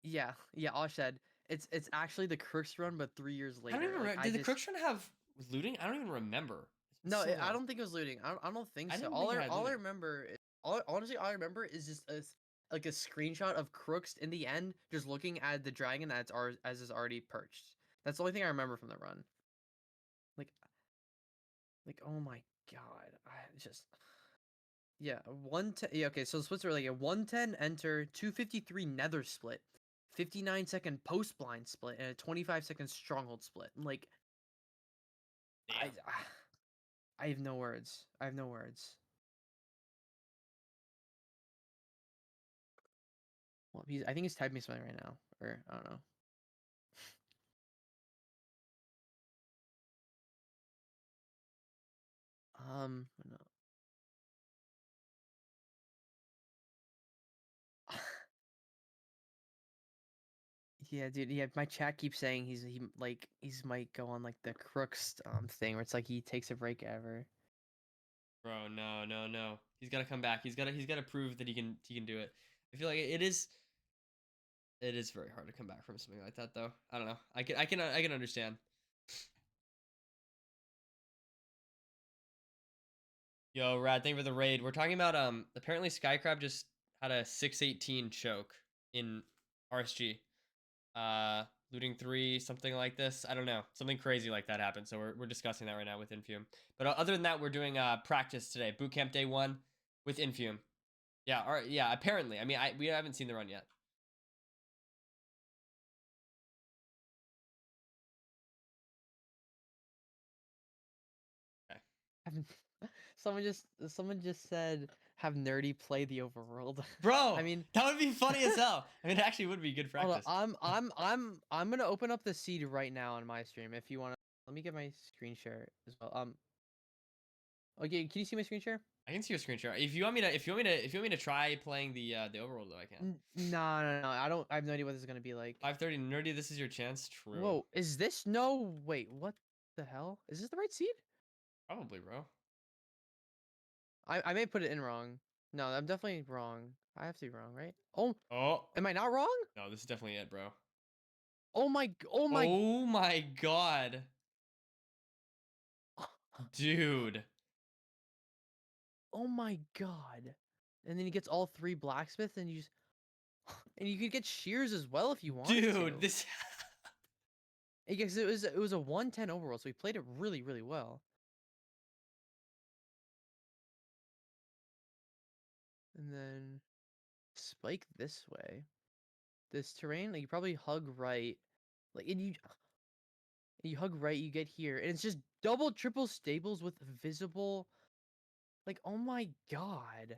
yeah, Osh said it's actually the Crooks run, but 3 years I don't later. even Like remember. I Did the just Crooks run have looting? I don't even remember. It's been no, so I long. don't think it was looting. I don't think I so. didn't think it had All I looting. remember, honestly, all I remember is just like a screenshot of Crooks in the end, just looking at the dragon as is already perched. That's the only thing I remember from the run. Like, oh my god, I just yeah, 110. Yeah, okay, so the splits are like a 110 enter, 253 nether split, 59-second post blind split, and a 25-second stronghold split. Like, Damn. I have no words. I have no words. Well, I think he's typing something right now, or I don't know. No. Yeah, dude. Yeah, my chat keeps saying he's might go on like the Crooks thing where it's like he takes a break ever. Bro, no, no, no. He's got to come back. He's got to prove that he can do it. I feel like it is very hard to come back from something like that though. I don't know. I can understand. Yo, Rad, thank you for the raid. We're talking about apparently Skycrab just had a 618 choke in RSG. Looting 3, something like this. I don't know. Something crazy like that happened. So we're discussing that right now with Infume. But other than that, we're doing practice today. Bootcamp day 1 with Infume. Yeah, yeah, apparently. I mean, we haven't seen the run yet. Okay. Someone just said have Nerdy play the Overworld. I Bro, mean, that would be funny as hell. I mean, it actually would be good hold practice. on. I'm gonna open up the seed right now on my stream. If you wanna, let me get my screen share as well. Okay, can you see my screen share? I can see your screen share. If you want me to try playing the Overworld though, I can. No. I have no idea what this is gonna be like. 5:30 nerdy, this is your chance. True. Whoa, is this no? Wait, what the hell? Is this the right seed? Probably, bro. I may put it in wrong. No, I'm definitely wrong. I have to be wrong, right? Oh, Oh, am I not wrong? no, this is definitely it, bro. Oh my, Oh my god. Dude. oh my god! And then he gets all 3 blacksmith, and you just, and you could get shears as well if you wanted Dude, to. this Because it was a 110 overall, so he played it really well. And then spike this way. This terrain, like you probably hug right, like and you hug right, you get here, and it's just double triple stables with visible. Like, oh my god.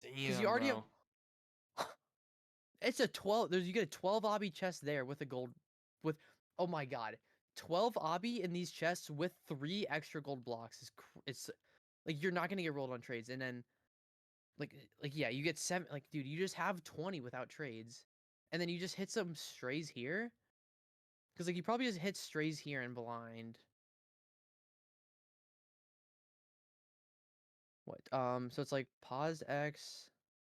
Because you damn, already have. bro. It's a 12. You get a 12 obby chest there with a gold. With. Oh my god. 12 obby in these chests with 3 extra gold blocks it's like you're not gonna get rolled on trades, and then yeah, you get 7. Like, dude, you just have 20 without trades, and then you just hit some strays here. Because like you probably just hit strays here and blind. What? So it's like pause X.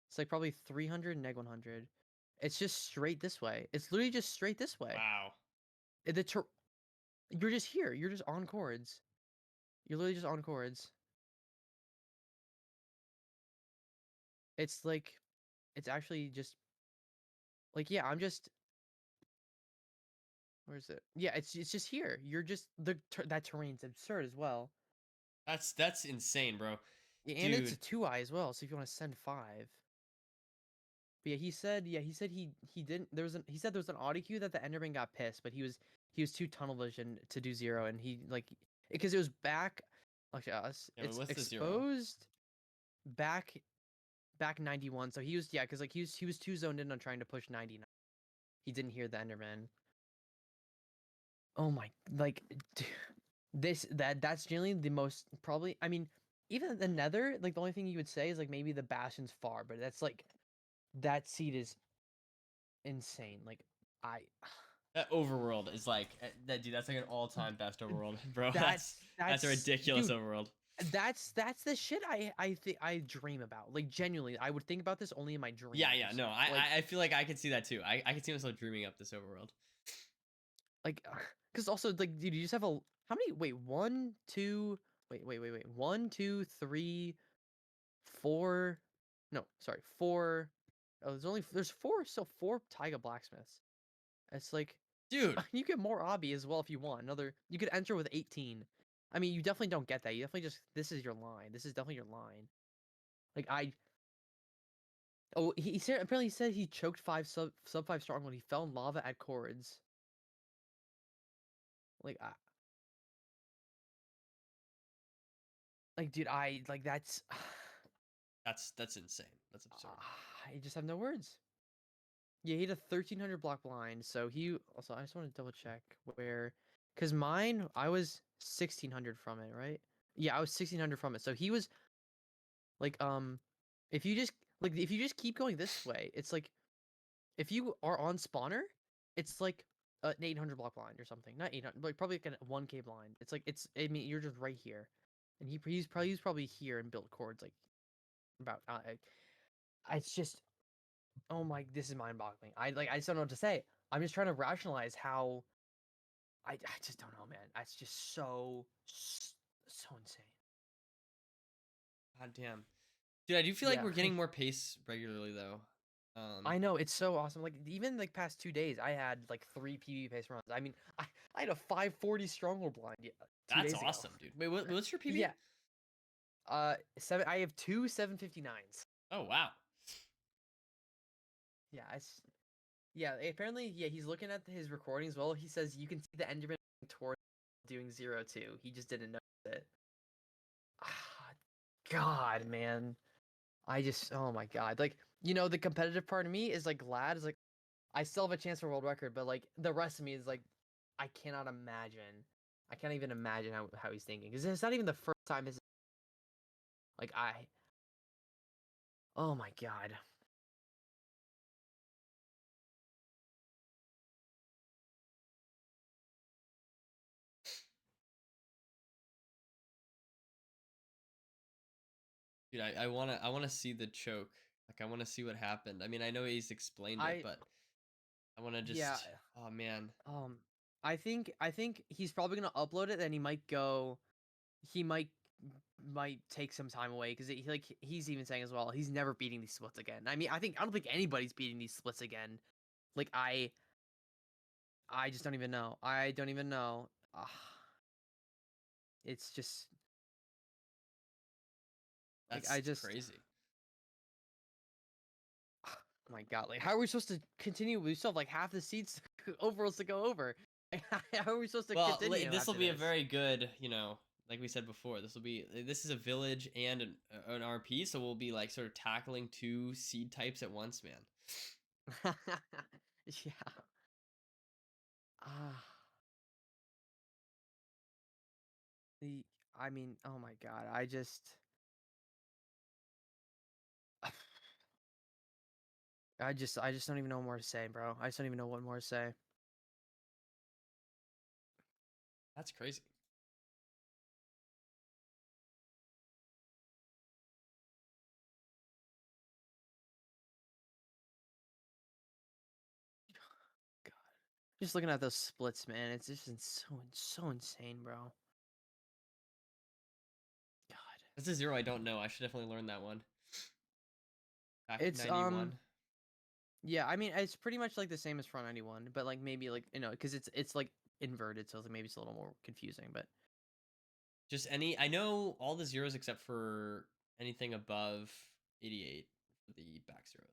It's like probably 300 neg 100. It's just straight this way. It's literally just straight this way. Wow. You're just here. You're just on chords. You're literally just on chords. It's like, it's actually just like, yeah. I'm just. Where is it? Yeah, it's just here. You're just that terrain's absurd as well. That's insane, bro. Yeah, and it's a Dude. 2 eye as well. So if you want to send 5, But yeah, he said he didn't. He said there was an audio cue that the Enderman got pissed, but he was too tunnel vision to do zero, and he like because it was back. Actually, Yeah, but it's what's the zero? exposed back 91. So he was because like he was too zoned in on trying to push 99. He didn't hear the Enderman. Oh my, like that's generally the most probably. I mean, even the Nether, like the only thing you would say is like maybe the Bastion's far, but that's like that seed is insane. Like I That Overworld is like that, dude. That's like an all-time best Overworld, bro. That's a that's ridiculous dude. Overworld. That's the shit I think I dream about. Like genuinely, I would think about this only in my Yeah, yeah. dreams. No, Like I feel like I could see that too. I could see myself dreaming up this Overworld. like because also like dude, you just have a how many? Wait, one, two. Wait. One, two, three, four. No, sorry, four. Oh, there's four. So four Taiga blacksmiths. It's like Dude, you get more obby as well if you want. Another you could enter with 18. I mean, you definitely don't get that. You definitely just this is your line. This is definitely your line. Like I oh he said apparently he said he choked sub five strong when he fell in lava at chords. Like I like dude I like that's that's insane. That's absurd. I just have no words. Yeah, he had a 1300 block blind, so he also I just want to double check where because mine I was 1600 from it, right? Yeah, I was 1600 from it. So he was like if you just if you just keep going this way, it's like if you are on spawner, it's like an 800 block blind or something. Not 800, like probably like a 1k blind. It's like it's I mean you're just right here. And he's probably here and built chords like about it's just oh my this is mind-boggling. I just don't know what to say. I'm just trying to rationalize how I just don't know, man. That's just so insane. God damn, dude. I do feel like Yeah. we're getting more pace regularly though. I know it's so awesome. Like even like past 2 days, I had like 3 PB pace runs. I mean, I had a 540 stronghold blind 2 days That's ago. awesome, dude. Wait, what's your PB? Yeah. Seven. I have two 759s. Oh wow. Yeah. Yeah. Apparently, yeah. He's looking at his recordings. Well, he says you can see the Enderman toward doing 0-2. He just didn't notice it. Ah, God, man. I just oh my God. Like the competitive part of me is like glad. Is like I still have a chance for world record, but like the rest of me is like I cannot imagine. I can't even imagine how he's thinking because it's not even the first time his like I. Oh my God. Dude, I wanna see the choke. Like I wanna see what happened. I mean, I know he's explained it, I but I wanna yeah. just. Oh man. Um. I think he's probably gonna upload it. Then he might go. He might take some time away because he like he's even saying as well he's never beating these splits again. I mean I don't think anybody's beating these splits again. Like I just don't even know. I don't even know. It's just like I That's just crazy. oh my God, like how are we supposed to continue? We still have like half the seats overalls to go over. How are we supposed to Well, continue this will after be a this? very good, like we said before. This is a village and an RP, so we'll be like sort of tackling two seed types at once, man. Yeah. Ah. The I mean, oh my God, I just don't even know what more to say, bro. I just don't even know what more to say. That's crazy. God. Just looking at those splits, man, it's just so insane, bro. God. That's a zero I don't know. I should definitely learn that one. Back It's 91. yeah, I mean, it's pretty much like the same as front 91, but like maybe like because it's like inverted, so like maybe it's a little more confusing, but Just I know all the zeros except for anything above 88 for the back zeros.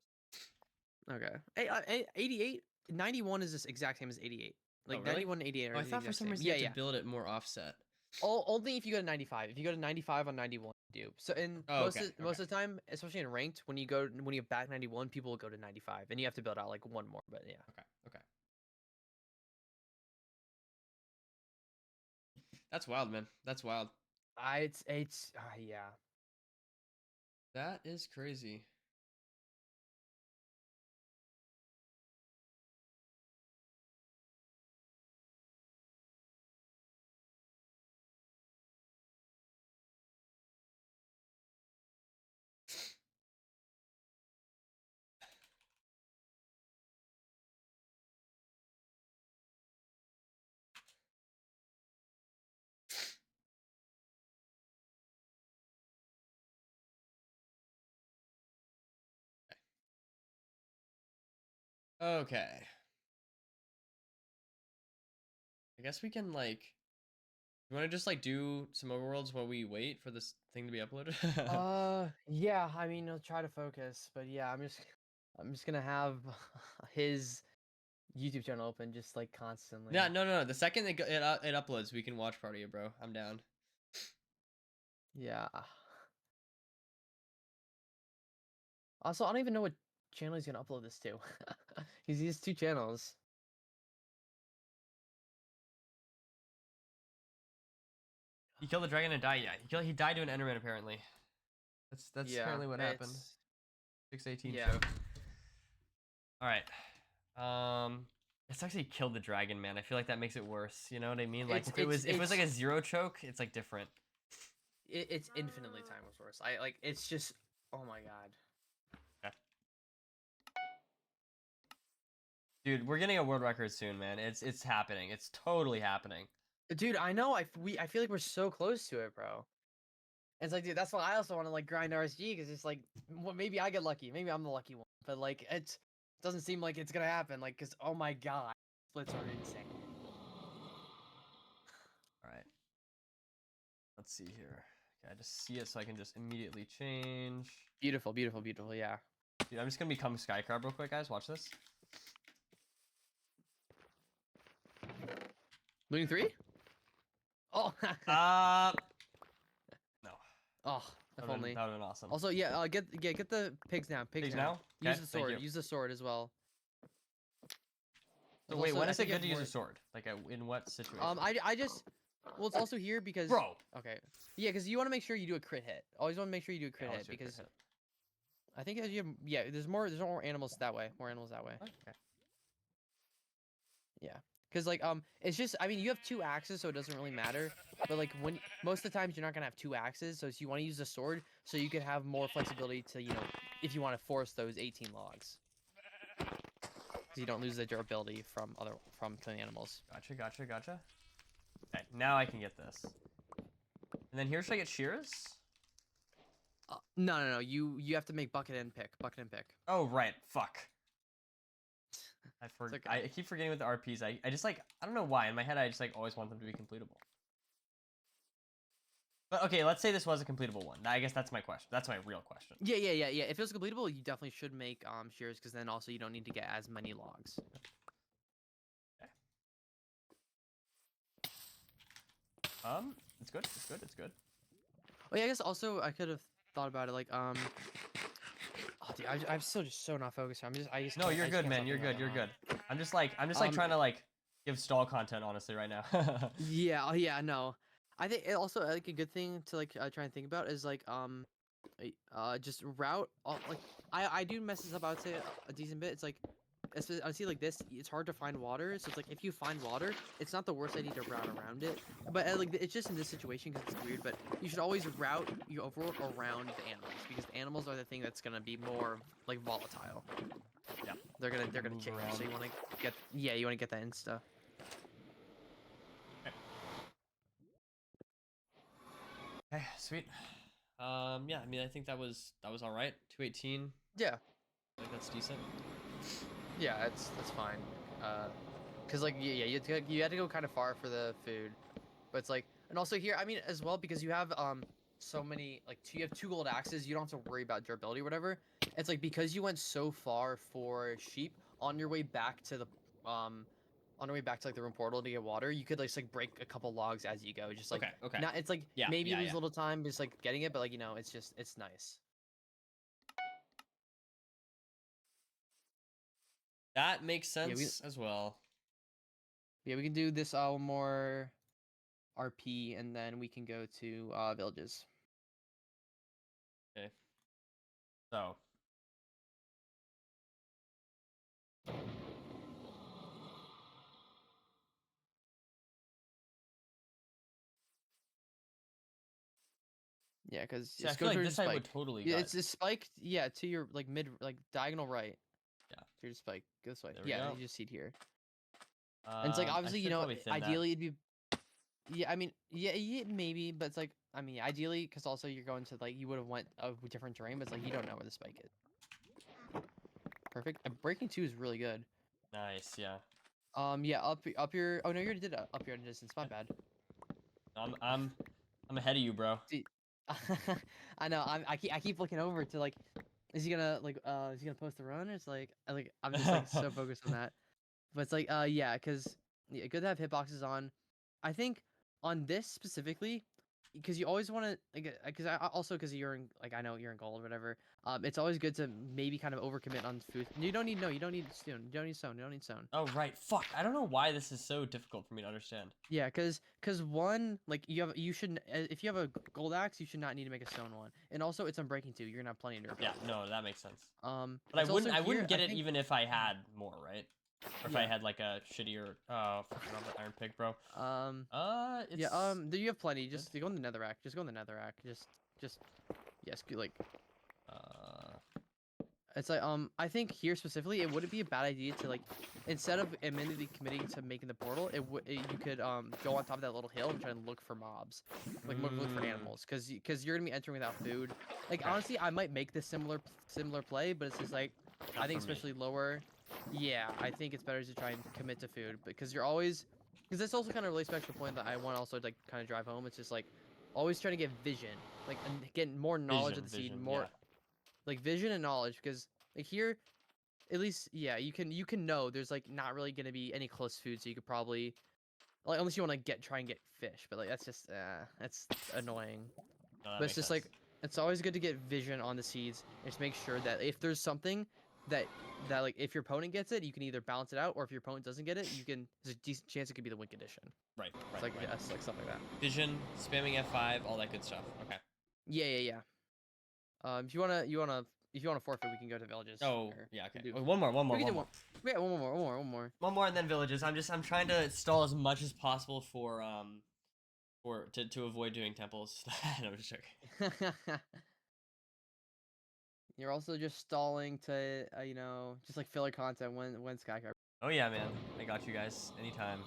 Okay. 88, 91 is this exact same as 88. Like really? 91 and 88 are Oh, I the thought for exact some same. reason Yeah, you yeah. had to build it more offset. Only if you go to 95. If you go to 95 on 91, you do. So in Oh, okay, most of the time, especially in ranked, when you have back 91, people will go to 95, and you have to build out like one more. But yeah. Okay. That's wild, man. That's wild. It's yeah. That is crazy. Okay. I guess we can like. You want to just like do some overworlds while we wait for this thing to be uploaded? Yeah. I mean, I'll try to focus, but yeah, I'm just gonna have his YouTube channel open just like constantly. No. The second it uploads, we can watch party it, bro. I'm down. Yeah. Also, I don't even know what channel he's gonna upload this to. He has 2 channels. He killed the dragon and died. Yeah, he died to an enderman apparently. That's Yeah, apparently what happened. it's- 618 Yeah. show. All right. It's actually killed the dragon, man. I feel like that makes it worse. You know what I mean? Like if it was like a 0 choke, it's like different. It's infinitely times worse. I like it's just oh my god. Okay. Dude, we're getting a world record soon, man. It's happening. It's totally happening. Dude, I know. I feel like we're so close to it, bro. And it's like, dude, that's why I also want to like grind RSG because it's like, well, maybe I get lucky. Maybe I'm the lucky one. But like, it doesn't seem like it's gonna happen. Like, cause oh my god, splits are insane. All right. Let's see here. Okay, I just see it so I can just immediately change. Beautiful, beautiful, beautiful. Yeah. Dude, I'm just gonna become Skyra real quick, guys. Watch this. Looting 3? Oh. No. Oh, if only. That would've been awesome. Also, yeah, get the pigs now. Pigs now? Use Okay, the thank sword. you. Use the sword as well. So There's wait, also- when I is it think you good have to use more- a sword? Like in what situation? I just well, it's also here because Bro. Okay. Yeah, because you want to make sure you do a crit hit. Always want to make sure you do a crit Yeah, hit let's do a crit because hit. I think as you have, yeah, there's more animals that way. More animals that way. Okay. Yeah. Because like it's just I mean you have 2 axes so it doesn't really matter. But like when most of the times you're not gonna have 2 axes, so you want to use a sword so you can have more flexibility to if you want to force those 18 logs. So you don't lose the durability from killing animals. Gotcha. Okay, now I can get this. And then here, should I get shears? No. You have to make bucket and pick. Oh, right. Fuck. Okay. I keep forgetting with the RPs. I just like, I don't know why. In my head, I just like always want them to be completable. But okay, let's say this was a completable one. I guess that's my question. That's my real question. Yeah. If it was completable, you definitely should make shears because then also you don't need to get as many logs. Okay. It's good. Oh yeah, I guess also I could have thought about it like Oh, dude, I'm still just so not focused. No, you're good, man. You're good. I'm just like trying to like give stall content honestly right now. Yeah, no. I think it also like a good thing to like try and think about is like just route like I do mess this up I would say a decent bit. It's like I see like this it's hard to find water, so it's like if you find water it's not the worst idea to route around it, but like it's just in this situation because it's weird, but you should always route your overworld around the animals because the animals are the thing that's gonna be more like volatile. Yeah, they're gonna Move change, around. so you want to get that insta. Okay, sweet. Yeah, I mean, I think that was all right. 218. Yeah. I think that's decent. Yeah, that's fine. Cause like yeah, you had to go kind of far for the food, but it's like, and also here, I mean, as well because you have so many like you have 2 gold axes, you don't have to worry about durability or whatever. it's like because you went so far for sheep on your way back to the on your way back to like the room portal to get water, you could like break a couple logs as you go. Just like Okay. not it's like Yeah, maybe yeah, you lose yeah. a little time just like getting it, but like it's just it's nice. That makes Yeah, sense as well. we can do this one more RP and then we can go to villages. Okay. So. Yeah, because See, I just feel go like towards this the side spike. would totally Yeah, gut. it's spiked. Yeah, to your like mid like diagonal right. Yeah. To your spike. Go this way. There we Yeah, go. you just see it here. And it's like I obviously should probably thin that. ideally it'd be. Yeah, I mean yeah maybe, but it's like I mean ideally because also you're going to like you would have went a different terrain, but it's like you don't know where the spike is. Perfect. Breaking 2 is really good. Nice, yeah. Yeah, up your. Oh no, you already did up your distance. My bad. I'm ahead of you, bro. See, I know. I keep looking over to like, is he gonna post the run? Or it's like I'm just like so focused on that. But it's like yeah, cause yeah, good to have hitboxes on. I think on this specifically, because you always want to like, because I also because you're in like I know you're in gold or whatever. It's always good to maybe kind of overcommit on food. You don't need you don't need stone. You don't need stone. You don't need stone. Oh right, fuck. I don't know why this is so difficult for me to understand. Yeah, cause one like you should if you have a gold axe you should not need to make a stone one, and also it's unbreaking 2. You're gonna have plenty of Yeah, durability. no, that makes sense. But It's also I wouldn't here, get I it think, even if I had more, right? Or if I yeah. had like a shittier fucking iron pick, bro. It's Yeah. There you have plenty. good. Just go in the netherrack. Just go in the netherrack. Just yes. Like Uh, it's like I think here specifically it wouldn't be a bad idea to like instead of immediately committing to making the portal, you could go on top of that little hill and try and look for mobs, like look for animals, because you're gonna be entering without food. Like okay. honestly, I might make this similar play, but it's just like Not I think for me. especially lower. Yeah, I think it's better to try and commit to food because you're always because this also kind of relates back to the point that I want to also like kind of drive home. It's just like always trying to get vision, like and get more knowledge of the seed, more Yeah. like vision and knowledge because like here at least yeah you can know there's like not really gonna be any close food, so you could probably like unless you want to try and get fish, but like that's just that's annoying. No, that But it's makes just sense. like it's always good to get vision on the seeds and just make sure that if there's something that like if your opponent gets it you can either balance it out, or if your opponent doesn't get it you can there's a decent chance it could be the win condition. Right, It's right, like right. it's like stuff like that. Vision, spamming F5, all that good stuff. Okay. Yeah. If you wanna forfeit we can go to villages. Oh, Or yeah, we okay. can do Wait, one more. we can do one. Yeah, one more. One more and then villages. I'm trying to stall as much as possible for to avoid doing temples. No, I'm just joking. You're also just stalling to just like filler content when Skyra. Oh yeah, man. I got you guys anytime.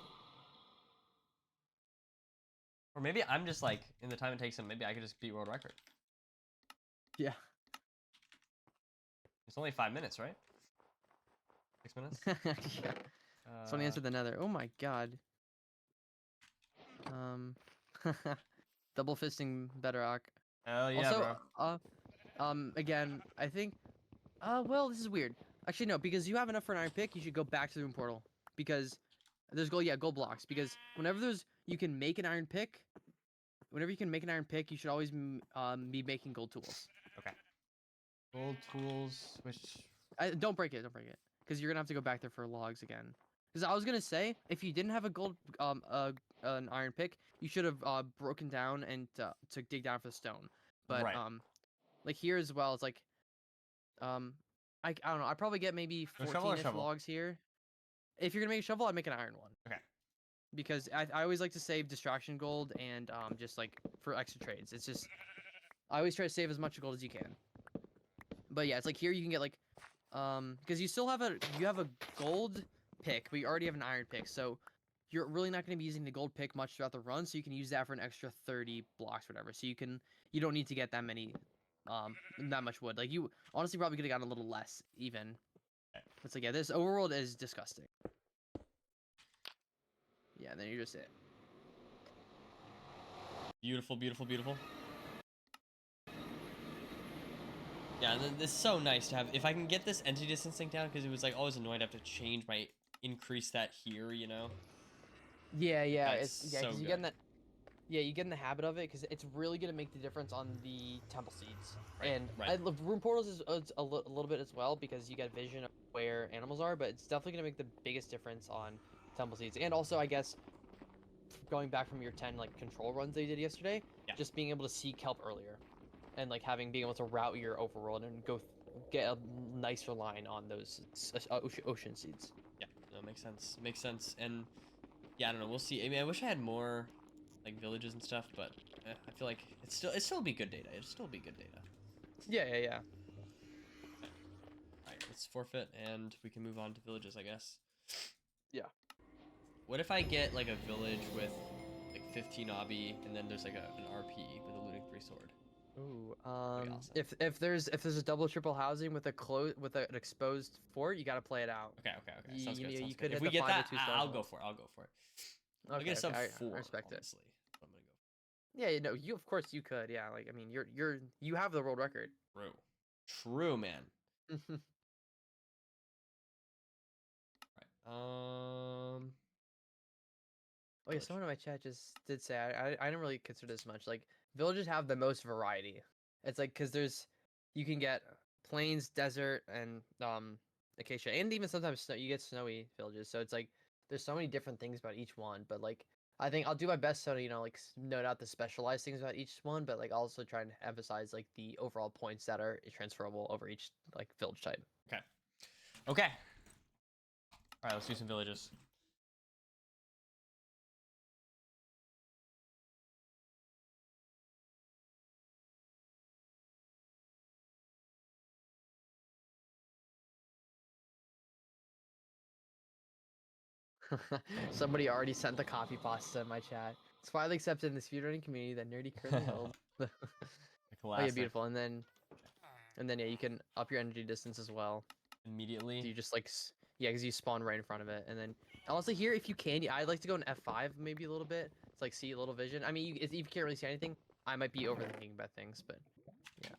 Or maybe I'm just like in the time it takes him, maybe I could just beat world record. Yeah. It's only 5 minutes, right? 6 minutes? Yeah. So answer the nether. Oh my god. Double fisting bedrock. Hell yeah, Also, bro. again, I think well, this is weird. Actually no, because you have enough for an iron pick, you should go back to the room portal. Because there's gold blocks. Because whenever you can make an iron pick, you should always be making gold tools. Okay. Gold tools, which Don't break it, because you're gonna have to go back there for logs again. Because I was gonna say, if you didn't have a gold an iron pick, you should have broken down and to dig down for the stone. But right. like here as well, it's like I don't know. I probably get maybe Go shovel or 14-ish shovel? logs here. If you're gonna make a shovel, I'd make an iron one. Okay. Because I always like to save distraction gold and just like for extra trades. It's just I always try to save as much gold as you can. But yeah, it's like here you can get like because you still have a gold pick, but you already have an iron pick, so you're really not going to be using the gold pick much throughout the run, so you can use that for an extra 30 blocks, whatever. So you don't need to get that many that much wood. Like you honestly probably could have gotten a little less even. It's like yeah, this overworld is disgusting. Yeah, and then you're just it. Beautiful, beautiful, beautiful. Yeah, and then it's so nice to have. If I can get this entity distance thing down, because it was like always annoying to have to change my increase that here, you know. Yeah, yeah, That's yeah, so because you good. get in that. Yeah, you get in the habit of it because it's really gonna make the difference on the temple seeds. Right, And right. I love room portals is a little bit as well because you get vision of where animals are, but it's definitely gonna make the biggest difference on temple seeds. And also, I guess going back from your 10 like control runs that you did yesterday, Yeah. just being able to see kelp earlier, and like being able to route your overworld and get a nicer line on those ocean seeds. Yeah, no, makes sense. Makes sense. And yeah, I don't know. We'll see. I mean, I wish I had more like villages and stuff, but I feel like it still be good data. It'll still be good data. Yeah, yeah, yeah. Okay. All right, let's forfeit and we can move on to villages, I guess. Yeah. What if I get like a village with like 15 obby and then there's like an RP with a looting free sword? Ooh, That'd be awesome. if there's a double triple housing with an exposed fort, you gotta play it out. Okay. Sounds good. Sounds You good. could If hit we the get that, 502 I'll go stronghold. for it. I'll go for it. I'll Okay, get a sub okay, 4, I respect it. honestly. I'm gonna go. Yeah, you know, you of course you could. Yeah, like I mean, you have the world record. True, man. Right. Oh yeah, someone in my chat just did say I didn't really consider this much. Like villages have the most variety. It's like because you can get plains, desert, and acacia, and even sometimes snow, you get snowy villages. So it's like there's so many different things about each one. But like I think I'll do my best to like note out the specialized things about each one, but like also try and emphasize like the overall points that are transferable over each like village type. Okay. Okay. All right, let's do some villages. Somebody already sent the copy pasta in my chat. It's finally accepted in the speedrunning community that Nerdy currently holds. Oh yeah, Classic. beautiful. And then yeah, you can up your energy distance as well. Immediately. So you just like yeah, because you spawn right in front of it. And then honestly here, if you can, I'd like to go in F5 maybe a little bit. It's like see a little vision. I mean, if you can't really see anything, I might be overthinking about things, but yeah.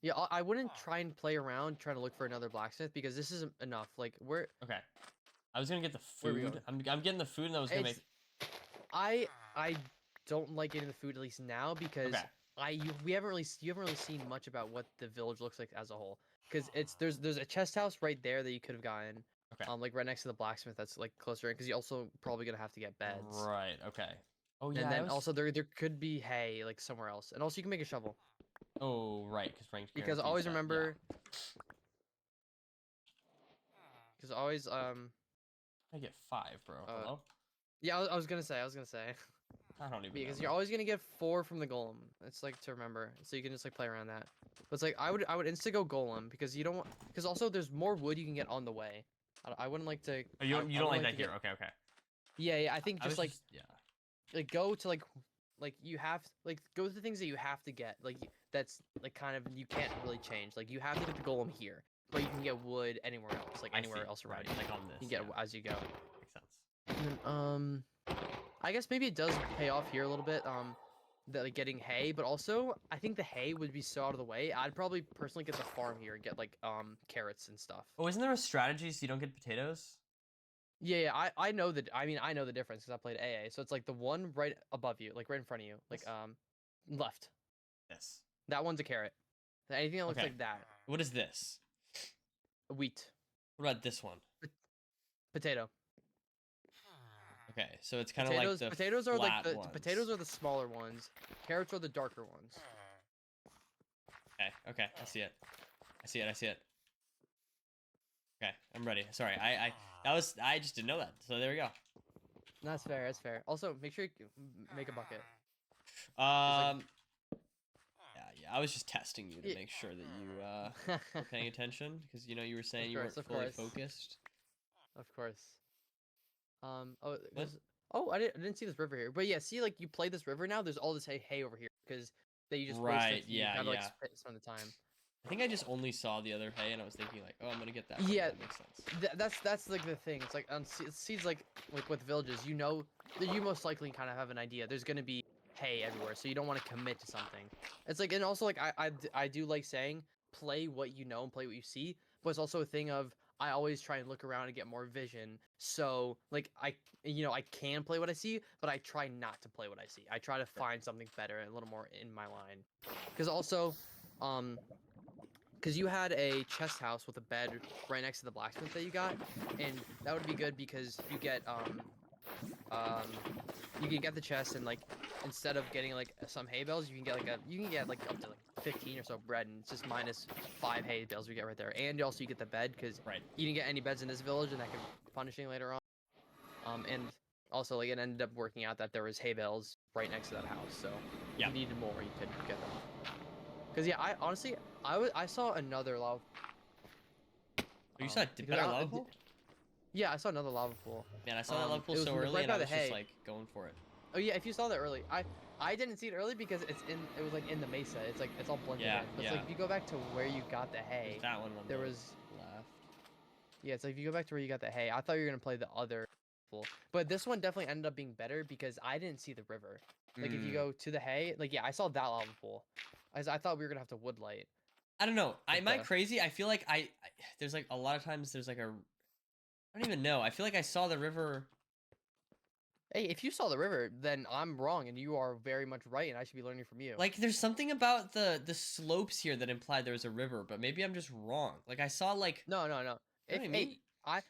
Yeah, I wouldn't try and play around trying to look for another blacksmith because this isn't enough. Like we're Okay. I was gonna get the where are we food. going? I'm getting the food, and I was gonna make. I don't like getting the food at least now because Okay. you haven't really seen much about what the village looks like as a whole. Because there's a chest house right there that you could have gotten. Okay. Like right next to the blacksmith that's like closer in because you also probably gonna have to get beds. Right. Okay. Oh yeah. And then also there could be hay like somewhere else. And also you can make a shovel. Oh right, because ranked Because guarantees always that. remember. Yeah. Because always I get 5, bro. Hello. Yeah, I was gonna say. I don't even. Because know, you're always gonna get 4 from the golem. It's like to remember, so you can just like play around that. But it's like I would insta go golem because you don't want because also there's more wood you can get on the way. I wouldn't like to. Oh, you I don't wouldn't like that to here? Okay. Yeah, yeah. I think just like yeah. like go to like you have like go to the things that you have to get that's like kind of you can't really change. Like you have to get the golem here, but you can get wood anywhere else, like anywhere else around you. Like on this. You can get as you go. Makes sense. And then, I guess maybe it does pay off here a little bit. That like getting hay, but also I think the hay would be so out of the way. I'd probably personally get the farm here and get like carrots and stuff. Oh, isn't there a strategy so you don't get potatoes? Yeah, yeah. I know that. I mean, I know the difference because I played AA. So it's like the one right above you, like right in front of you, like left. This. That one's a carrot. Anything that looks like that. What is this? Wheat. What about this one? Potato. Okay, so it's kind of like the potatoes are like the ones. potatoes are the smaller ones. Carrots are the darker ones. Okay, I see it. Okay, I'm ready. Sorry, I just didn't know that. So there we go. That's fair. That's fair. Also, make sure you make a bucket. Yeah. I was just testing you to make sure that you were paying attention because you were saying you weren't fully focused. Of course. I didn't see this river here, but yeah, see, like you play this river now. There's all this hay over here because that you just right. kind of like spend the time. I think I just only saw the other hay and I was thinking like, oh, I'm gonna get that. Yeah, that makes sense. That's like the thing. It's like on seeds like with villages, you most likely kind of have an idea. There's gonna be hay everywhere, so you don't want to commit to something. It's like, and also like I do like saying play what you know and play what you see, but it's also a thing of I always try and look around and get more vision. So like I can play what I see, but I try not to play what I see. I try to find something better and a little more in my line. Because also, because you had a chest house with a bed right next to the blacksmith that you got, and that would be good because you can get the chest and like instead of getting like some hay bales, you can get like up to like 15 or so bread, and it's just -5 hay bales you get right there. And also you get the bed because Right. you didn't get any beds in this village, and that can be punishing later on. And also like it ended up working out that there was hay bales right next to that house, so if you needed more, you could get them. Because yeah, I honestly I saw another lava. Oh, you saw a better lava pool? Yeah, I saw another lava pool. Man, I saw that lava pool it was so early, right and by I the was just hay. like going for it. Oh yeah, if you saw that early, I didn't see it early because it was like in the mesa. It's like it's all blended in. But it's like if you go back to where you got the hay, there's that one on there the was left. yeah. It's like if you go back to where you got the hay, I thought you were gonna play the other pool, but this one definitely ended up being better because I didn't see the river. Like if you go to the hay, like yeah, I saw that lava pool. I thought we were gonna have to woodlight. I don't know. Am I the- crazy? I feel like I there's like a lot of times there's like a I don't even know. I feel like I saw the river. Hey, if you saw the river, then I'm wrong, and you are very much right, and I should be learning from you. Like there's something about the slopes here that implied there was a river, but maybe I'm just wrong. Like I saw like No. You know what I mean? Hey,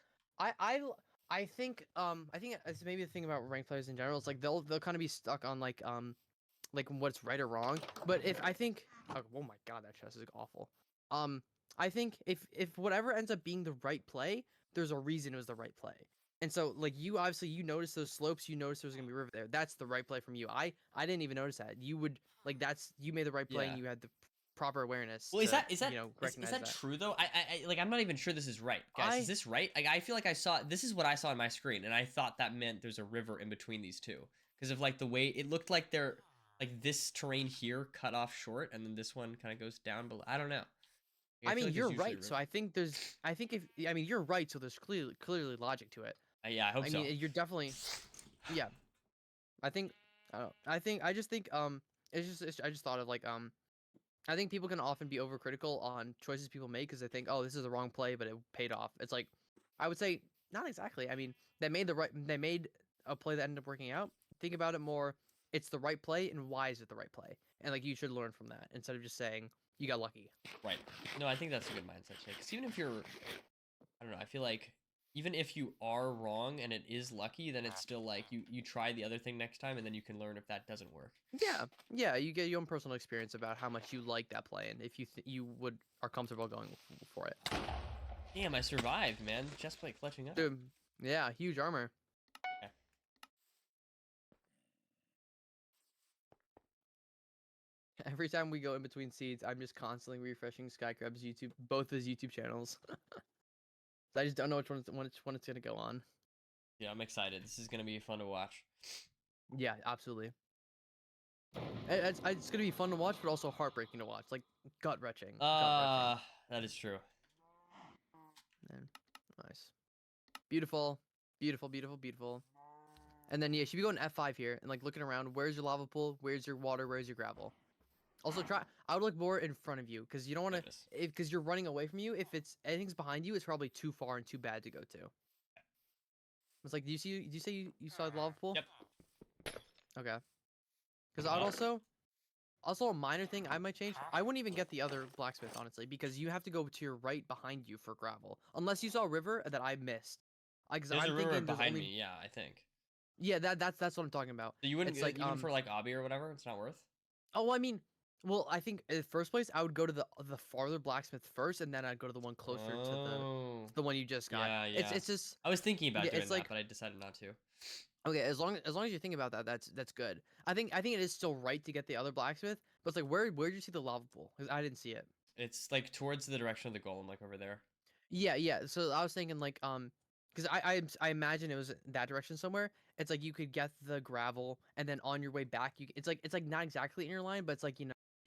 I think it's maybe the thing about ranked players in general. It's like they'll kind of be stuck on like what's right or wrong. But if I think oh my god, that chest is awful. I think if whatever ends up being the right play, there's a reason it was the right play. And so like you obviously you noticed those slopes, you noticed there was gonna be a river there. That's the right play from you. I didn't even notice that. You would like you made the right play Yeah. and you had the proper awareness. Well, is that recognize that true though? I like I'm not even sure this is right, guys. Is this right? Like I feel like I saw this is what I saw on my screen, and I thought that meant there's a river in between these two because of like the way it looked like they're like this terrain here cut off short, and then this one kind of goes down below. I don't know. I feel mean, like you're there's usually a right. So river. I think if I mean you're right. So there's clearly logic to it. Yeah, I hope so. I mean, you're definitely yeah. I think I just think I just thought of like I think people can often be overcritical on choices people make because they think, oh, this is the wrong play, but it paid off. It's like, I would say, not exactly. I mean, they made a play that ended up working out. Think about it more. It's the right play, and why is it the right play? And like, you should learn from that instead of just saying you got lucky. Right. No, I think that's a good mindset check. Because even if you're, I don't know, I feel like even if you are wrong and it is lucky, then it's still like you try the other thing next time, and then you can learn if that doesn't work. Yeah. You get your own personal experience about how much you like that play, and if you are comfortable going for it. Damn, I survived, man. Chestplate clutching up. Dude, yeah, huge armor. Okay. Every time we go in between seeds, I'm just constantly refreshing Skycrab's both his YouTube channels. I just don't know which one it's gonna go on. Yeah, I'm excited. This is gonna be fun to watch. Yeah, absolutely. It's gonna be fun to watch, but also heartbreaking to watch, like gut wrenching. That is true. Man, nice, beautiful. And then yeah, should be going F5 here and like looking around. Where's your lava pool? Where's your water? Where's your gravel? Also, I would look more in front of you because you don't want to, because you're running away from you. If anything's behind you, it's probably too far and too bad to go to. It's like, do you say you saw the lava pool? Yep. Okay. Because I'd also a minor thing I might change. I wouldn't even get the other blacksmith honestly because you have to go to your right behind you for gravel, unless you saw a river that I missed. There's a river behind me. Yeah, I think. Yeah, that's what I'm talking about. So you wouldn't it's like even for like obby or whatever. It's not worth. Oh, I mean, well, I think in the first place I would go to the farther blacksmith first, and then I'd go to the one closer to the one you just got. Yeah, yeah. It's just I was thinking about doing like, that, but I decided not to. Okay, as long as you think about that, that's good. I think it is still right to get the other blacksmith, but it's like where did you see the lava pool? Because I didn't see it. It's like towards the direction of the golem, like over there. Yeah. So I was thinking like because I imagine it was that direction somewhere. It's like you could get the gravel, and then on your way back, it's like not exactly in your line, but it's like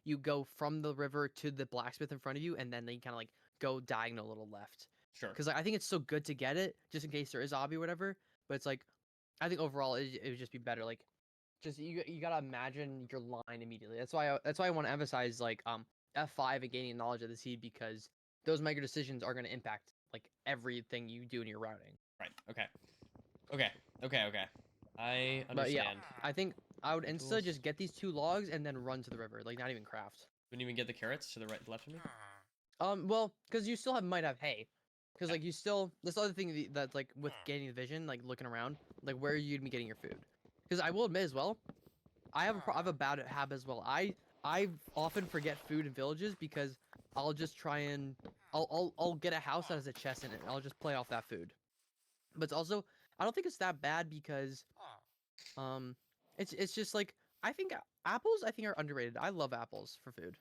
you go from the river to the blacksmith in front of you, and then you kind of like go diagonal a little left. Sure. Because I think it's still good to get it just in case there is obby or whatever. But it's like I think overall it would just be better like just you gotta imagine your line immediately. That's why I want to emphasize like F5 and gaining knowledge of the seed because those micro decisions are gonna impact like everything you do in your routing. Right. Okay. Okay. Okay. Okay. I But yeah, understand. I think I would Tools. insta just get these 2 logs and then run to the river, like not even craft. Didn't even get the carrots to the right, left of me. Well, because you still might have hay, because Yeah. like you still this other thing that's like with gaining the vision, like looking around, like where you'd be getting your food. Because I will admit as well, I have a bad habit as well. I often forget food in villages because I'll just try and I'll get a house that has a chest in it. And I'll just play off that food. But it's also I don't think it's that bad because um it's just like I think apples I think are underrated. I love apples for food.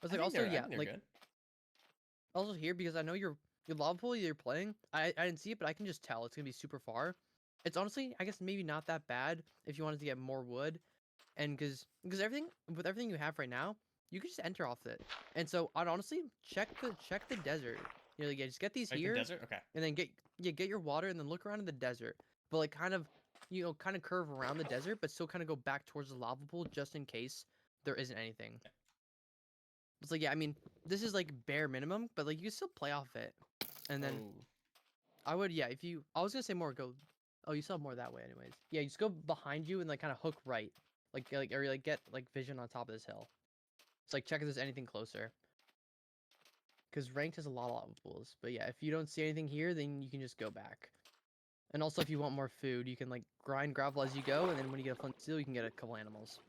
But it's like also I yeah think they're like good. also here because I know your lava pool you're playing. I didn't see it but I can just tell it's gonna be super far. It's honestly I guess maybe not that bad if you wanted to get more wood. And because everything you have right now, you can just enter off it. And so I'd honestly check the desert. You know, like, yeah, just get these Like the here, desert. Okay. and then get your water, and then look around in the desert. But like kind of, kind of curve around the desert, but still kind of go back towards the lava pool just in case there isn't anything. Okay. It's like yeah, I mean this is like bare minimum, but like you can still play off it. And then Oh. I would yeah if you I was gonna say more go. Oh, you saw more that way, anyways. Yeah, you just go behind you and like kind of hook right. Or like get like vision on top of this hill. It's like check if there's anything closer. Because ranked has a lot of lava pools. But yeah, if you don't see anything here, then you can just go back. And also if you want more food, you can like grind gravel as you go, and then when you get a flint steel, you can get a couple animals.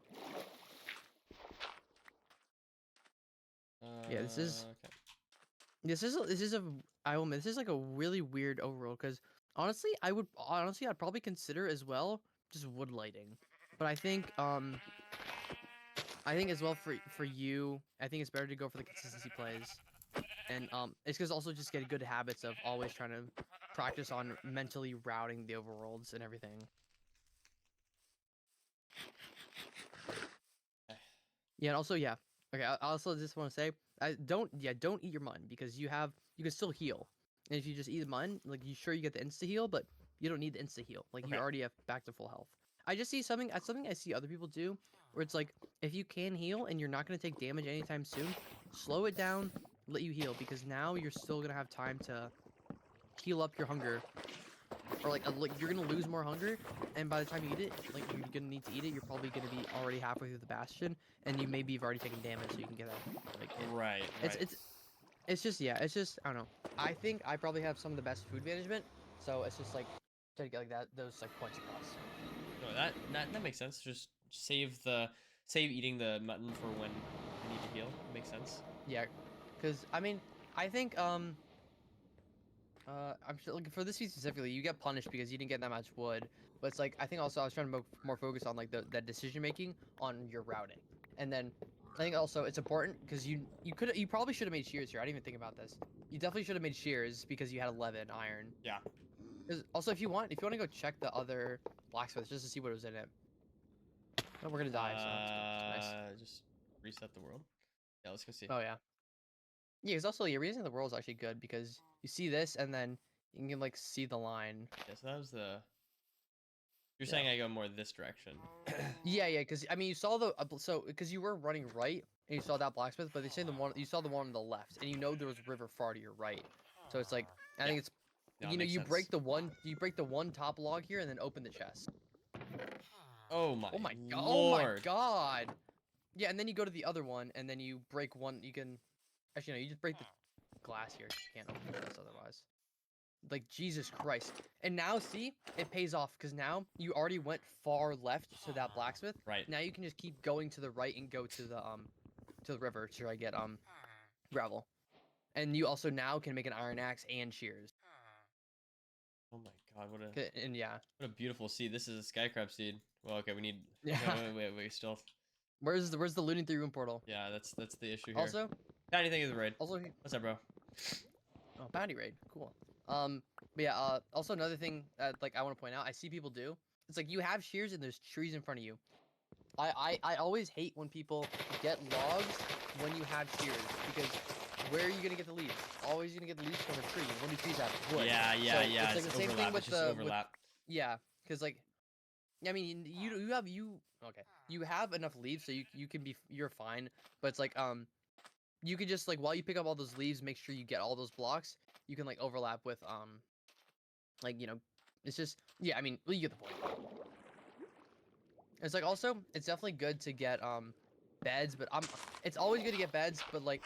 Yeah, this is Okay. this is a I will admit this is like a really weird overworld because honestly I'd probably consider as well just wood lighting. But I think as well for you, I think it's better to go for the consistency plays. And it's because also just get good habits of always trying to practice on mentally routing the overworlds and everything. Yeah, and also yeah. Okay, I also just want to say don't eat your mutton because you can still heal. And if you just eat the mutton, like you sure you get the insta heal, but you don't need the insta heal. Like you Okay. already have back to full health. I just see something I see other people do where it's like if you can heal and you're not going to take damage anytime soon, slow it down, let you heal because now you're still going to have time to heal up your hunger. Or like you're going to lose more hunger and by the time you eat it, like you're going to need to eat it, you're probably going to be already halfway through the bastion and you maybe have already taken damage so you can get that like hit. Right. It's just yeah, it's just I don't know. I think I probably have some of the best food management, so it's just like try to get like those like points across. No, that makes sense. Just save eating the mutton for when I need to heal. Makes sense. Yeah, because I mean I think I'm sure like for this season specifically, you get punished because you didn't get that much wood. But it's like I think also I was trying to more focus on like that decision making on your routing, and then I think also it's important because you probably should have made shears here. I didn't even think about this. You definitely should have made shears because you had 11 iron. Yeah. 'Cause also if you want to go check the other blacksmiths just to see what was in it. Oh, we're gonna die, so it's nice. Just reset the world. Yeah, let's go see. Oh yeah. Yeah, because also your reason the world is actually good because you see this and then you can like see the line. Yeah, so that was the. You're Yeah. saying I go more this direction. Yeah, because I mean you saw the because you were running right and you saw that blacksmith, but they say you saw the one on the left and you know there was a river far to your right. So it's like I think it's No, you know makes you sense. break the one top log here and then open the chest. Oh my. Oh my god! Lord. Oh my god! Yeah, and then you go to the other one and then you break one. You can actually no, you just break the glass here. 'Cause you can't open the chest otherwise. Like Jesus Christ! And now see, it pays off because now you already went far left to that blacksmith. Right. Now you can just keep going to the right and go to the river to try get gravel. And you also now can make an iron axe and shears. Oh my god, what a And yeah, what a beautiful seed. This is a sky crab seed. Well, okay, we need. Yeah. Wait, still. where's the looting through room portal? Yeah, that's the issue here. Also, Tiny thing is the raid. also What's up, bro? oh, bounty raid, cool. But yeah, also another thing that like I want to point out, I see people do. It's like you have shears and there's trees in front of you. I always hate when people get logs when you have shears because where are you gonna get the leaves? Always gonna get the leaves from a tree. When do trees have wood? Yeah. So it's like the same overlap. thing with it's just overlap. yeah, because like I mean, you have enough leaves, so you can be you're fine. But it's like you could just like while you pick up all those leaves, make sure you get all those blocks. You can like overlap with like it's just yeah. I mean, well, you get the point. It's like also it's definitely good to get beds, but it's always good to get beds, but like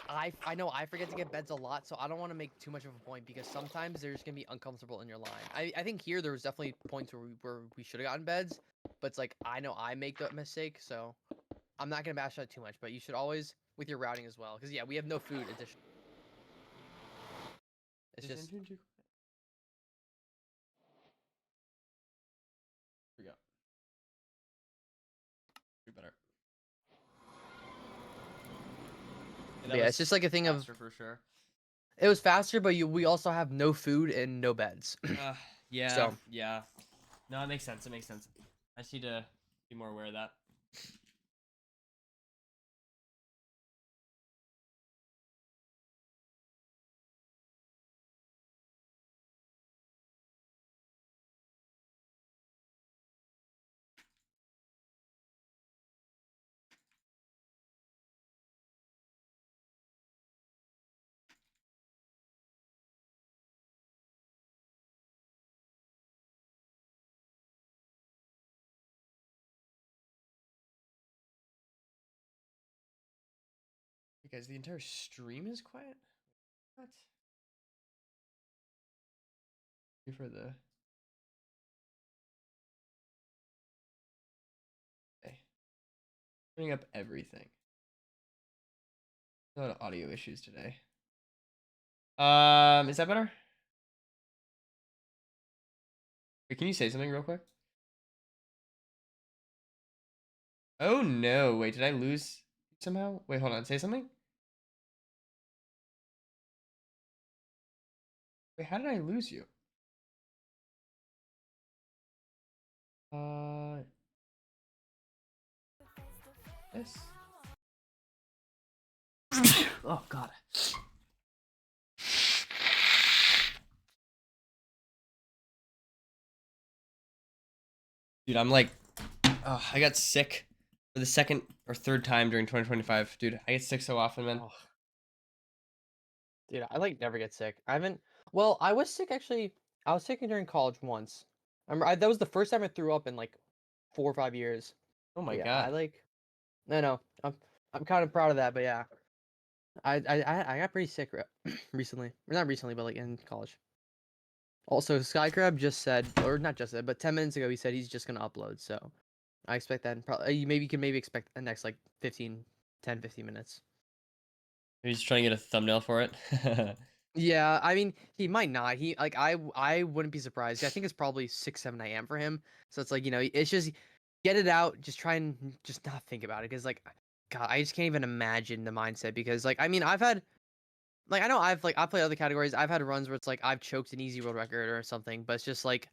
I know I forget to get beds a lot, so I don't want to make too much of a point because sometimes they're just gonna be uncomfortable in your line. I think here there was definitely points where we should have gotten beds, but it's like I know I make that mistake, so I'm not gonna bash that too much. But you should always with your routing as well, because yeah, we have no food addition. It's just we go. We better. yeah, it's just like a thing of for sure. it was faster, but we also have no food and no beds. Yeah, So. yeah. No, it makes sense. It makes sense. I just need to be more aware of that. Because the entire stream is quiet? What? For the okay. Turning up everything. A lot of audio issues today. Is that better? Wait, can you say something real quick? Oh no, wait, did I lose somehow? Wait, hold on, say something? Wait, how did I lose you? This? Oh god. Dude, I'm like, I got sick for the second or third time during 2025. Dude, I get sick so often, man. Oh. Dude, I like never get sick. I haven't. Well, I was sick actually. I was sick during college once. That was the first time I threw up in like 4 or 5 years. Oh my But yeah, I god. like. No, no, I'm kind of proud of that. But yeah, I got pretty sick recently. Or not recently, but like in college. Also, Skycrab just said, or not just said, but 10 minutes ago he said he's just gonna upload. So I expect that. Probably you can maybe expect the next like 15 minutes. He's trying to get a thumbnail for it. Yeah, I mean, he might not. He like I wouldn't be surprised. I think it's probably 6, 7 a.m. for him. So it's like, it's just get it out, just try and just not think about it. Cause like God, I just can't even imagine the mindset because like I mean I've had like I know I've played other categories. I've had runs where it's like I've choked an easy world record or something, but it's just like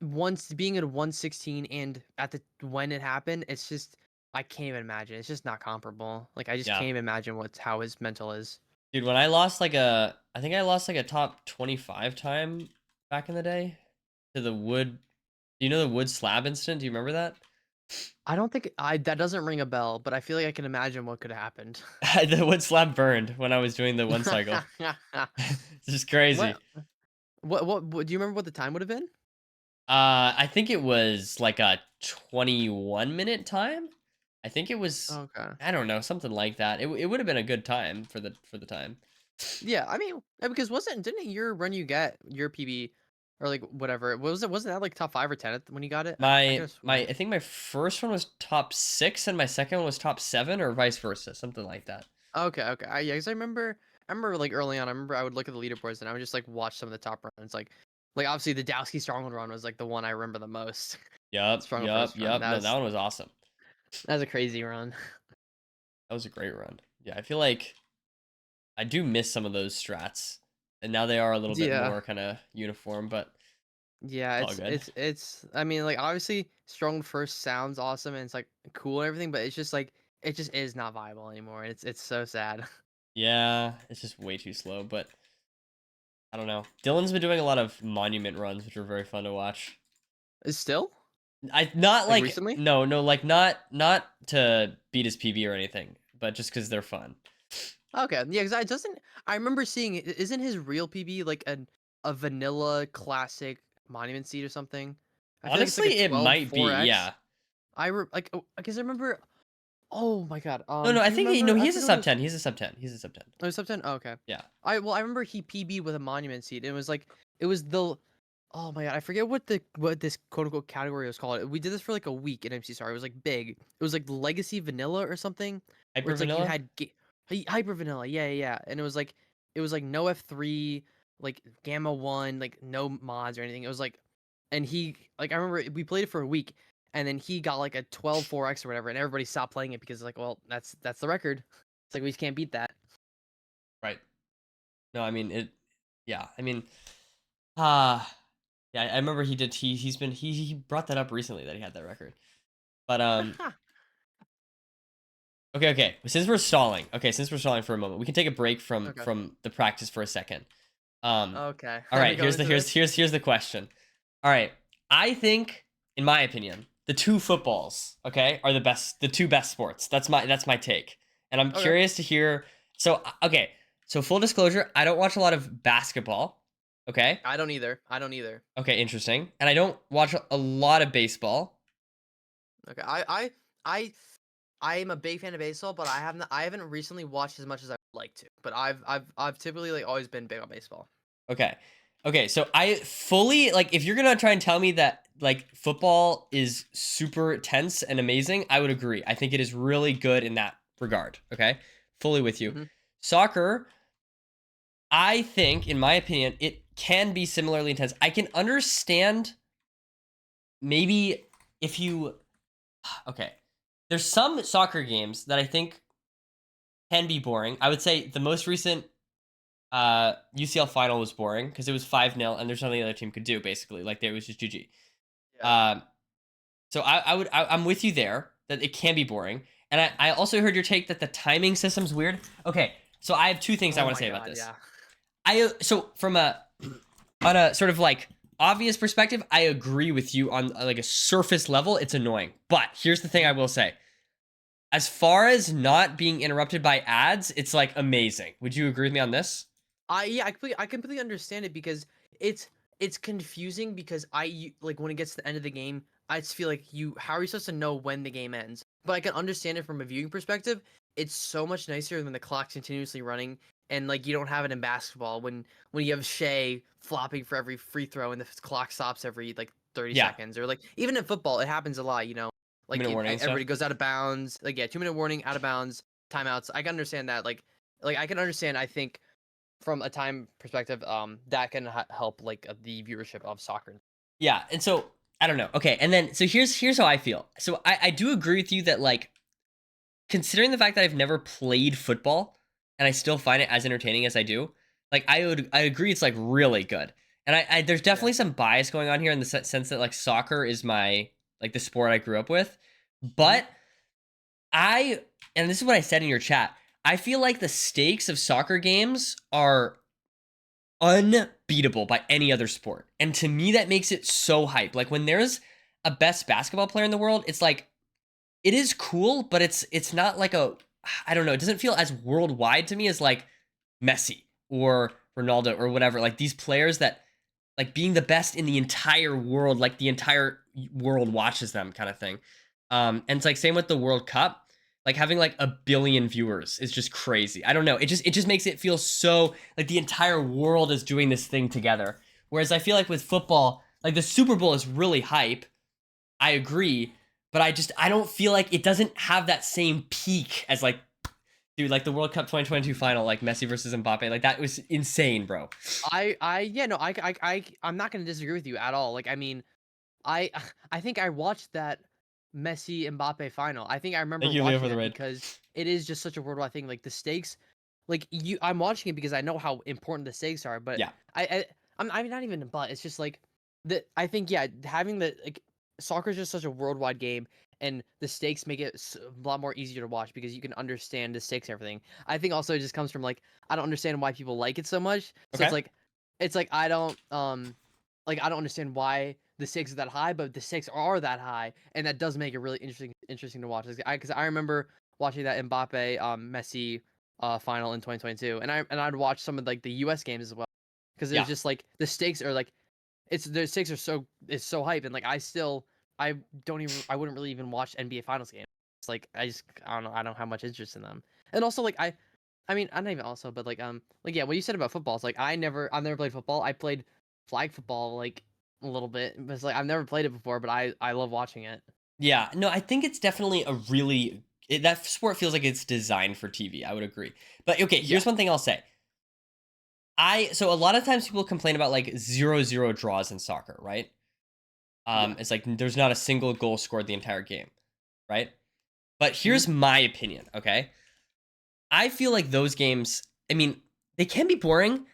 once being at a 116 and at the when it happened, it's just I can't even imagine. It's just not comparable. Like I just Yeah. can't even imagine how his mental is. Dude, when I lost I think I lost like a top 25 time back in the day to the wood. Do you know the wood slab incident? Do you remember that? I don't think that doesn't ring a bell, but I feel like I can imagine what could have happened. The wood slab burned when I was doing the one cycle. It's just crazy. What do you remember what the time would have been? I think it was like a 21-minute time. I think it was, Okay. I don't know, something like that. It would have been a good time for the time. Yeah, I mean, because didn't your run you get your PB or like whatever? Wasn't that like top 5 or 10 when you got it? I could have sworn. I think my first one was top 6 and my second one was top 7 or vice versa, something like that. Okay, okay. Yeah, because I remember like early on, I remember I would look at the leaderboards and I would just like watch some of the top runs. Like obviously the Dowski Stronghold run was like the one I remember the most. Yup, Stronghold yup, first run. yup. No, that one was awesome. That was a crazy run. That was a great run. Yeah, I feel like I do miss some of those strats. And now they are a little bit Yeah. more kind of uniform, but Yeah, it's all good. it's I mean like obviously Strong First sounds awesome and it's like cool and everything, but it's just like it just is not viable anymore. It's so sad. Yeah, it's just way too slow, but I don't know. Dylan's been doing a lot of monument runs, which are very fun to watch. Is still not like like recently? no like not to beat his PB or anything, but just because they're fun. Okay, yeah, because I doesn't. I remember seeing. Isn't his real PB like a vanilla classic monument seed or something? I feel like it's like a Honestly, it 12 might be. 4x. Yeah. Like because I remember. Oh my god. No, I Do you think no. remember? I He's a forget what it sub was. 10. He's a sub 10. He's a sub 10. Oh, sub 10. Oh, okay. Yeah. I remember he PB with a monument seed. It was like it was the. Oh my god, I forget what this quote unquote category was called. We did this for like a week in MC Star. It was like big. It was like Legacy Vanilla or something, where Hyper it's like you vanilla. had Hyper Vanilla, yeah, and it was like no F3, like Gamma 1, like no mods or anything. It was like, and he like I remember we played it for a week, and then he got like a 12 4x or whatever, and everybody stopped playing it because like, well, that's the record. It's like we just can't beat that. Right. No, I mean it. Yeah. I mean, ah, yeah. I remember he did. He brought that up recently that he had that record. But okay. Since we're stalling, for a moment, we can take a break from Okay. the practice for a second. Okay. All Are we right. going into this? Here's the question. All right. I think, in my opinion, the two footballs, okay, are the two best sports. That's my take, and I'm Okay. curious to hear. So okay. So full disclosure, I don't watch a lot of basketball. Okay. I don't either. I don't either. Okay. Interesting. And I don't watch a lot of baseball. Okay. I I am a big fan of baseball, but I haven't recently watched as much as I would like to. But I've typically like always been big on baseball. Okay. Okay, so I fully like if you're gonna try and tell me that like football is super tense and amazing, I would agree. I think it is really good in that regard. Okay. Fully with you. Hmm. Soccer, I think, in my opinion, it can be similarly intense. I can understand maybe if you okay. There's some soccer games that I think can be boring. I would say the most recent UCL final was boring because it was 5-0 and there's nothing the other team could do basically. Like it was just GG. Yeah. Um, so I'm with you there that it can be boring. And I also heard your take that the timing system's weird. Okay, so I have two things I Oh want to my say about god. this. Yeah. So from a on a sort of like obvious perspective, I agree with you on like a surface level. It's annoying, but here's the thing I will say. As far as not being interrupted by ads, it's like amazing. Would you agree with me on this? I completely understand it because it's confusing because like when it gets to the end of the game, I just feel like how are you supposed to know when the game ends? But I can understand it from a viewing perspective. It's so much nicer when the clock's continuously running and like you don't have it in basketball when you have Shea flopping for every free throw and the clock stops every like 30 Yeah, seconds or like even in football it happens a lot, like minute warning and everybody stuff. goes out of bounds, like yeah, 2 minute warning, out of bounds, timeouts. I can understand that like I can understand I think from a time perspective, that can help like the viewership of soccer. Yeah, and so I don't know. Okay, and then so here's how I feel. So I do agree with you that like considering the fact that I've never played football and I still find it as entertaining as I do, like I agree it's like really good. And I there's Yeah. definitely some bias going on here in the sense that like soccer is my like the sport I grew up with, Hmm. but I and this is what I said in your chat. I feel like the stakes of soccer games are unbeatable by any other sport. And to me, that makes it so hype. Like when there's a best basketball player in the world, it's like it is cool, but it's not like a I don't know. It doesn't feel as worldwide to me as like Messi or Ronaldo or whatever. Like these players that like being the best in the entire world, like the entire world watches them kind of thing. And it's like same with the World Cup. Like having like a billion viewers is just crazy. I don't know. It just makes it feel so like the entire world is doing this thing together. Whereas I feel like with football, like the Super Bowl is really hype. I agree, but I don't feel like it doesn't have that same peak as like dude, like the World Cup 2022 final, like Messi versus Mbappe, like that was insane, bro. Yeah, no, I'm not gonna disagree with you at all. Like, I mean, I I think I watched that Messi Mbappe final. I think I remember Thank you, Leo, watching for the that raid. because it is just such a worldwide thing. Like the stakes, like I'm watching it because I know how important the stakes are. But Yeah, I'm not even a but. It's just like the I think yeah, having the like soccer is just such a worldwide game, and the stakes make it a lot more easier to watch because you can understand the stakes and everything. I think also it just comes from like I don't understand why people like it so much. So okay. it's like I don't like I don't understand why the stakes are that high, but the stakes are that high, and that does make it really interesting to watch. Because I remember watching that Mbappe Messi final in 2022, and I'd watch some of like the U.S. games as well, because it was Yeah. just like the stakes are like the stakes are it's so hype, and like I I wouldn't really even watch NBA Finals games. It's like I don't know, I don't have much interest in them, and also like I mean, I don't even also, but like yeah, what you said about football is like I've never played football. I played flag football like a little bit, but it's like I've never played it before, but I love watching it. Yeah, no, I think it's definitely a really that sport feels like it's designed for TV. I would agree. But okay, Yeah, here's one thing I'll say. So a lot of times people complain about like 0-0 draws in soccer, right? yeah. It's like there's not a single goal scored the entire game, right? But Mhm. here's my opinion, okay? I feel like those games, I mean, they can be boring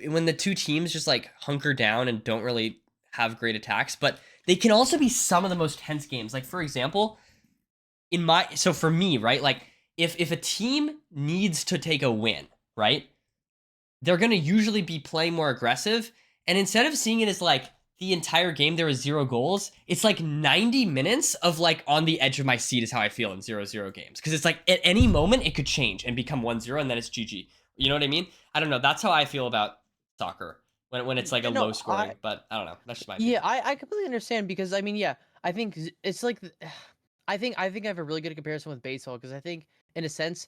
when the two teams just like hunker down and don't really have great attacks, but they can also be some of the most tense games. Like for example, so for me, right? Like if a team needs to take a win, right? They're going to usually be playing more aggressive. And instead of seeing it as like the entire game there was 0 goals, it's like 90 minutes of like on the edge of my seat is how I feel in 0-0 games. Because it's like at any moment it could change and become 1-0 and then it's GG. You know what I mean? I don't know. That's how I feel about soccer when it's like a Yeah, no, low scoring. But I don't know. That's just my yeah, opinion. I completely understand because I mean, yeah, I think it's like I think I have a really good comparison with baseball because I think in a sense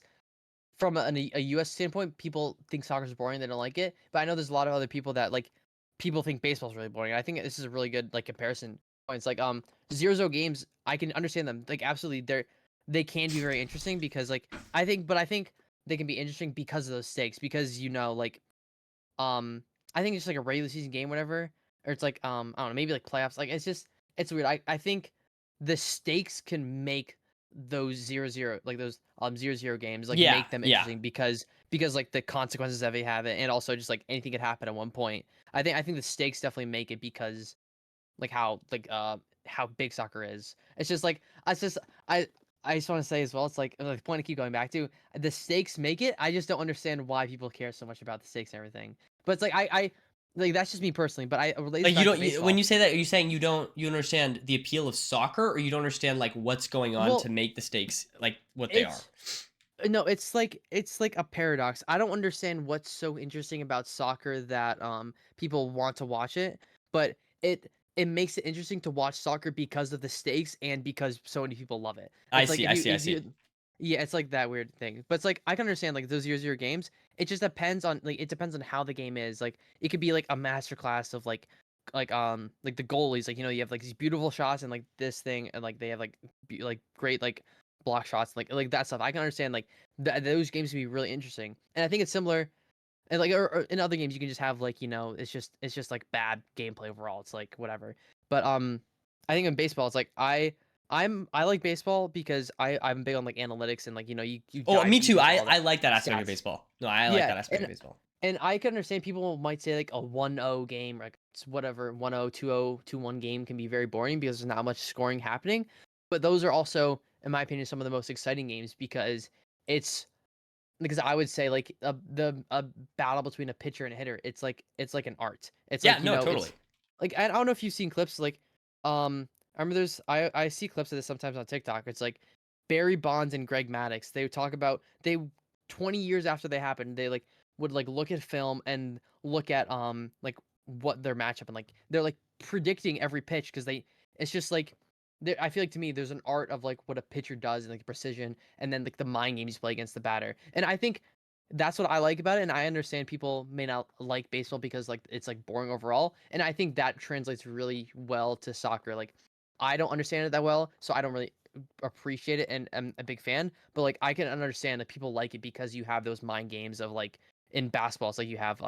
from a US standpoint, people think soccer's boring, they don't like it. But I know there's a lot of other people that like people think baseball's really boring. I think this is a really good like comparison points. Like 0-0 games, I can understand them. Like absolutely they can be very interesting because like I think they can be interesting because of those stakes. Because like I think it's like a regular season game, whatever. Or it's like I don't know, maybe like playoffs. Like it's weird. I think the stakes can make those 0-0 like those 0-0 games like Yeah, make them yeah. interesting because like the consequences that they have it and also just like anything could happen at one point. I think the stakes definitely make it because like how big soccer is. It's just like it's just I just want to say as well, it's like the point I keep going back to, the stakes make it. I just don't understand why people care so much about the stakes and everything. But it's like I like that's just me personally, but I relate this Like you back to don't when baseball. you say that, are you saying you understand the appeal of soccer, or you don't understand like what's going on to Well, make the stakes like what they are? it's no, it's like a paradox. I don't understand what's so interesting about soccer that people want to watch it, but it makes it interesting to watch soccer because of the stakes and because so many people love it. I It's like see, I see, I if see. you yeah, it's like that weird thing. But it's like I can understand like those 0-0 games. It just depends on like it depends on how the game is. Like it could be like a masterclass of like the goalies like you have like these beautiful shots and like this thing and like they have like like great like block shots like that stuff. I can understand like those games can be really interesting. And I think it's similar and like or in other games you can just have like it's just like bad gameplay overall. It's like whatever. But I think in baseball it's like I like baseball because I'm big on like analytics and like you Oh, dive me deep too. into I all the I like that aspect of stats. baseball. No, I like Yeah, that aspect of baseball. and I can understand people might say like a 1-0 game, like it's whatever 1-0, 2-0, 2-1 game can be very boring because there's not much scoring happening. But those are also, in my opinion, some of the most exciting games it's because I would say like a battle between a pitcher and a hitter. It's like an art. It's Yeah, like no, it's totally. like I don't know if you've seen clips like I remember I see clips of this sometimes on TikTok. It's like Barry Bonds and Greg Maddux. They would talk about they 20 years after they happened. They like would like look at film and look at like what their matchup and like they're like predicting every pitch because they it's just like I feel like to me there's an art of like what a pitcher does and like precision and then like the mind games you play against the batter. And I think that's what I like about it. And I understand people may not like baseball because like it's like boring overall. And I think that translates really well to soccer. Like I don't understand it that well, so I don't really appreciate it and am a big fan. But like I can understand that people like it because you have those mind games of like in basketball, it's like you have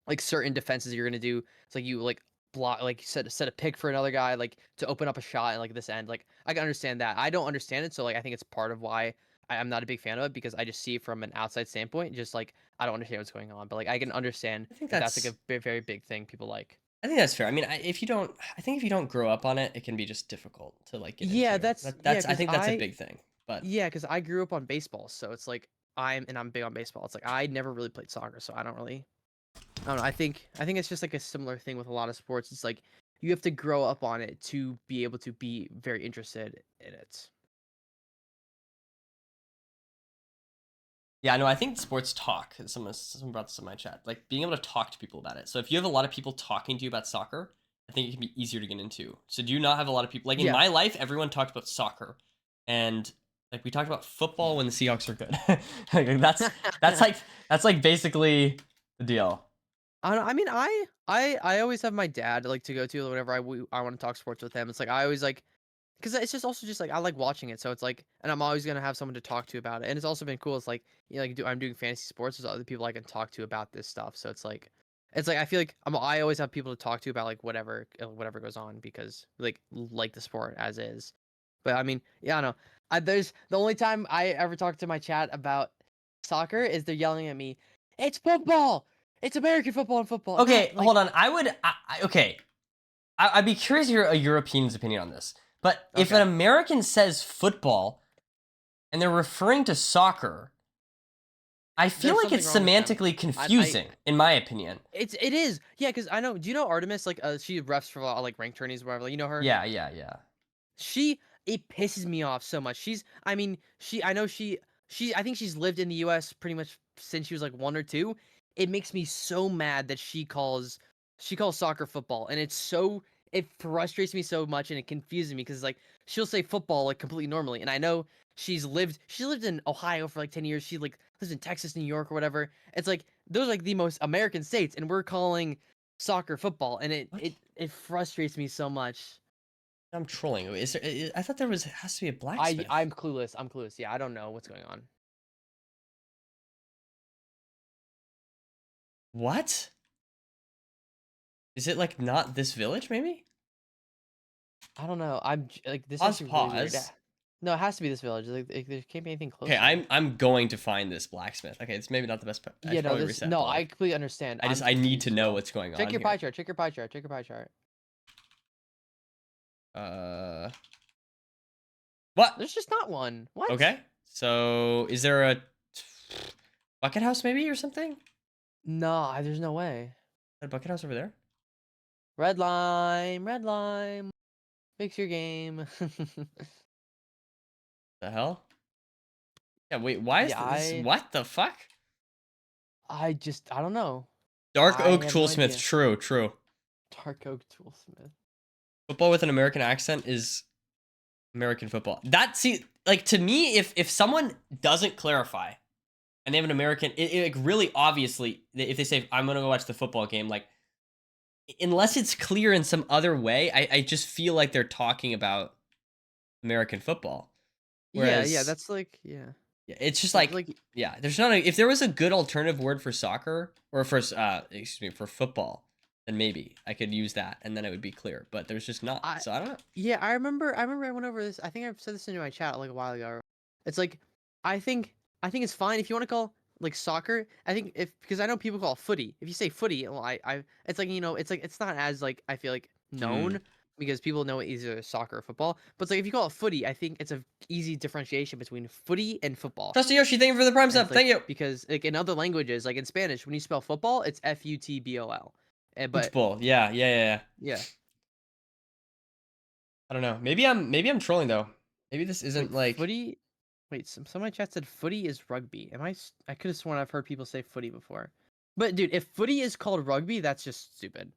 like certain defenses you're gonna do. It's like you like block like set a pick for another guy like to open up a shot and like this end. Like I can understand that. I don't understand it, so like I think it's part of why I'm not a big fan of it because I just see it from an outside standpoint. Just like I don't understand what's going on, but like I can understand I think that that's like that's very big thing people like. I think that's fair. I mean, I think if you don't grow up on it, it can be just difficult to like get Yeah, into. that's That's I think that's a big thing. But because I grew up on baseball, so it's like I'm big on baseball. It's like I never really played soccer, so I don't really. I don't know. I think it's just like a similar thing with a lot of sports. It's like you have to grow up on it to be able to be very interested in it. Yeah, no, I think sports talk. Someone brought this in my chat. Like being able to talk to people about it. So if you have a lot of people talking to you about soccer, I think it can be easier to get into. So do you not have a lot of people like in Yeah. my life? Everyone talked about soccer, and like we talked about football when the Seahawks are good. Like, that's like basically the deal. I don't, I mean, I always have my dad like to go to whenever I want to talk sports with him. It's like I always like because it's just also just like I like watching it, so it's like, and I'm always gonna have someone to talk to about it. And it's also been cool. It's like I'm doing fantasy sports. There's other people I can talk to about this stuff. So it's like I feel like I always have people to talk to about like whatever goes on because like the sport as is. But I mean, yeah, I don't know. There's the only time I ever talk to my chat about soccer is they're yelling at me. It's football. It's American football and football. Okay, Not like hold on. Okay. I'd be curious to hear a European's opinion on this. But if an okay. American says football and they're referring to soccer, I feel There's like something it's wrong with them. semantically I confusing, in my opinion. it is. Yeah, because I know. Do you know Artemis? Like, she refs for a lot of like ranked tourneys, or whatever. Like, you know her. Yeah, yeah, yeah. She it pisses me off so much. I mean, I know I think she's lived in the U.S. pretty much since she was like 1 or 2. It makes me so mad that she calls soccer football, and it frustrates me so much, and it confuses me because like she'll say football like completely normally, and I know she lived in Ohio for like 10 years. She like lives in Texas, New York, or whatever. It's like those are like the most American states, and we're calling soccer football, and it What? it it frustrates me so much. I'm trolling. Is there? I thought there has to be a I blacksmith. I'm clueless. I'm clueless. Yeah, I don't know what's going on. What? Is it like not this village? Maybe. I don't know. Like this is Pause. really weird. Pause. No, it has to be this village. There can't be anything Okay, closer. I'm going to find this blacksmith. Okay, it's maybe not the best. I Yeah, should no, probably this reset, no, but I like, completely understand. I'm I need confused to as know well. what's going Check on your pie here. chart. Check your pie chart. Check your pie chart. Uh, what? There's just not one. What? Okay. So is there a bucket house maybe or something? No, there's no way. A bucket house over there? Red lime, red lime. Fix your game. The hell? Yeah. Wait. Why is Yeah, this? What the fuck? I don't know. Dark I oak have no toolsmith. idea. True. True. Dark oak toolsmith. Football with an American accent is American football. That see, like to me, if someone doesn't clarify and they have an American, like really obviously, if they say I'm gonna go watch the football game, like unless it's clear in some other way, I just feel like they're talking about American football. Yeah, Whereas that's like yeah. yeah, it's just Like like like yeah, there's not a if there was a good alternative word for soccer or for excuse me for football, then maybe I could use that and then it would be clear. But there's just not. I So I don't know. Yeah, I remember I went over this. I think I've said this in my chat like a while ago. It's like I think I think it's fine if you want to call like soccer. I think if because I know people call it footy. If you say footy, well, I it's like it's like it's not as like I feel like Hmm. known because people know it either soccer or football. But it's like if you call it footy, I think it's a easy differentiation between footy and football. Trusty Yoshi, thank you for the prime And sub. it's like Thank you. because like in other languages, like in Spanish, when you spell football, it's FUTBOL. But Football. Yeah, yeah, yeah, yeah. yeah, I don't know. Maybe I'm trolling though. Maybe this isn't wait, like footy. Wait, some of my chat said footy is rugby. I could have sworn I've heard people say footy before. But dude, if footy is called rugby, that's just stupid.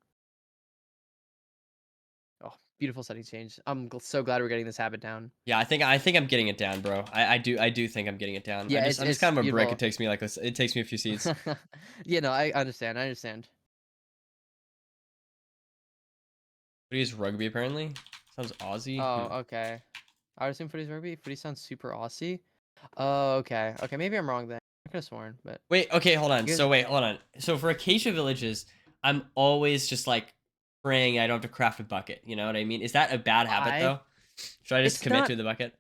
Oh, beautiful settings change. I'm so glad we're getting this habit down. yeah. I think I'm getting it down, bro. I do think I'm getting it down. Yeah, I'm just it's kind of a brick. It beautiful. takes me like it takes me a few seeds. Yeah, no, I understand. I understand. But he's rugby apparently. Sounds Aussie. Oh, okay. I would assume footy's rugby. Footy sounds super Aussie. Oh, okay. Okay, maybe I'm wrong then. I could have sworn, but Wait, okay, hold on. you guys, So wait, hold on. So for Acacia Villages, I'm always just like praying I don't have to craft a bucket. You know what I mean? Is that a bad habit I though? Should I just it's commit not to the bucket?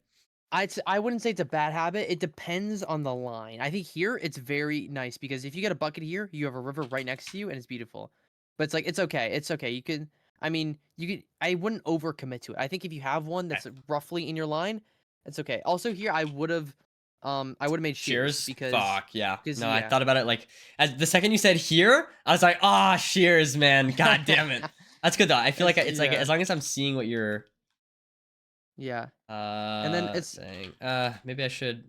I wouldn't say it's a bad habit. It depends on the line. I think here it's very nice because if you get a bucket here, you have a river right next to you and it's beautiful. But it's like it's okay. It's okay. You can I mean, you could I wouldn't overcommit to it. I think if you have one Okay. that's roughly in your line, it's okay. Also here I would have I would have made shears, Shears? because Fuck, yeah. No, I yeah. thought about it like as the second you said here, I was like, ah, shears, man. God damn it. That's good though. I feel like it's like Yeah. as long as I'm seeing what you're Yeah. And then it's saying. Maybe I should.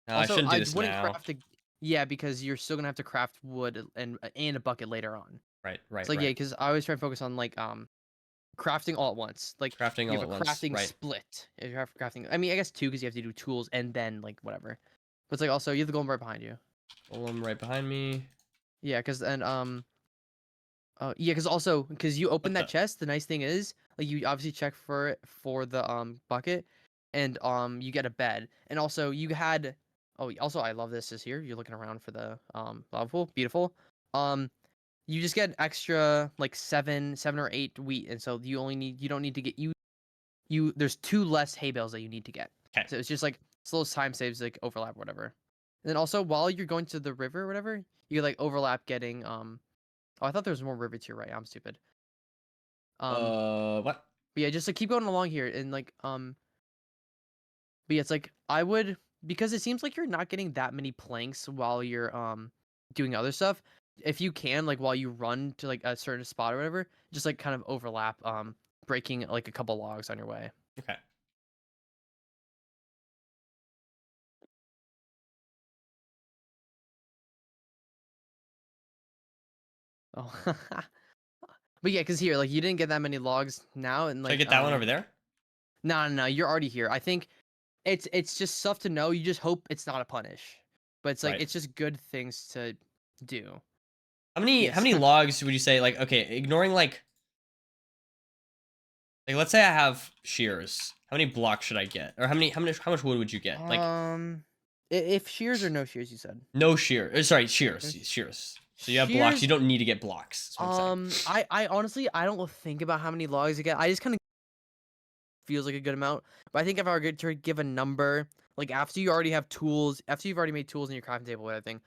No, I also shouldn't do I this wouldn't now. craft a, yeah, because you're still gonna have to craft wood and a bucket later on. Right, It's right, like, yeah, right. because I always try to focus on like crafting all at once. Like Crafting you all have at a once. crafting Right. split. If you're crafting, I mean, I guess two, because you have to do tools and then like whatever. But it's like also you have the golem right behind you. Golem right behind me. Yeah, because then yeah, because also because you open What that the? chest, the nice thing is like you obviously check for it for the bucket, and you get a bed, and also you had, oh, also I love this is here. You're looking around for the lava pool, beautiful. Um, you just get extra like seven or eight wheat, and so you don't need to get there's two less hay bales that you need to get. Okay. So it's just like slow time saves, like overlap or whatever. And then also while you're going to the river or whatever, you like overlap getting oh, I thought there was more river to your right. I'm stupid. What? But yeah, just like keep going along here and like but yeah, it's like I would, because it seems like you're not getting that many planks while you're doing other stuff. If you can, like while you run to like a certain spot or whatever, just like kind of overlap breaking like a couple logs on your way. Okay. Oh. But yeah, because here, like you didn't get that many logs now, and Should I like get that one over there? no, you're already here. I think it's just stuff to know. You just hope it's not a punish, but it's like Right. it's just good things to do. How Yes. many logs would you say, like, okay, ignoring like let's say I have shears. How many blocks should I get? Or how much wood would you get? Like If shears or no shears, you said no shear. Sorry, shears. Yes. Shears. So you have blocks. You Shears. don't need to get blocks. That's what I'm saying. I honestly I don't think about how many logs I get. I just kind of feels like a good amount. But I think if I were to give a number, like after you already have tools, after you've already made tools in your crafting table, everything,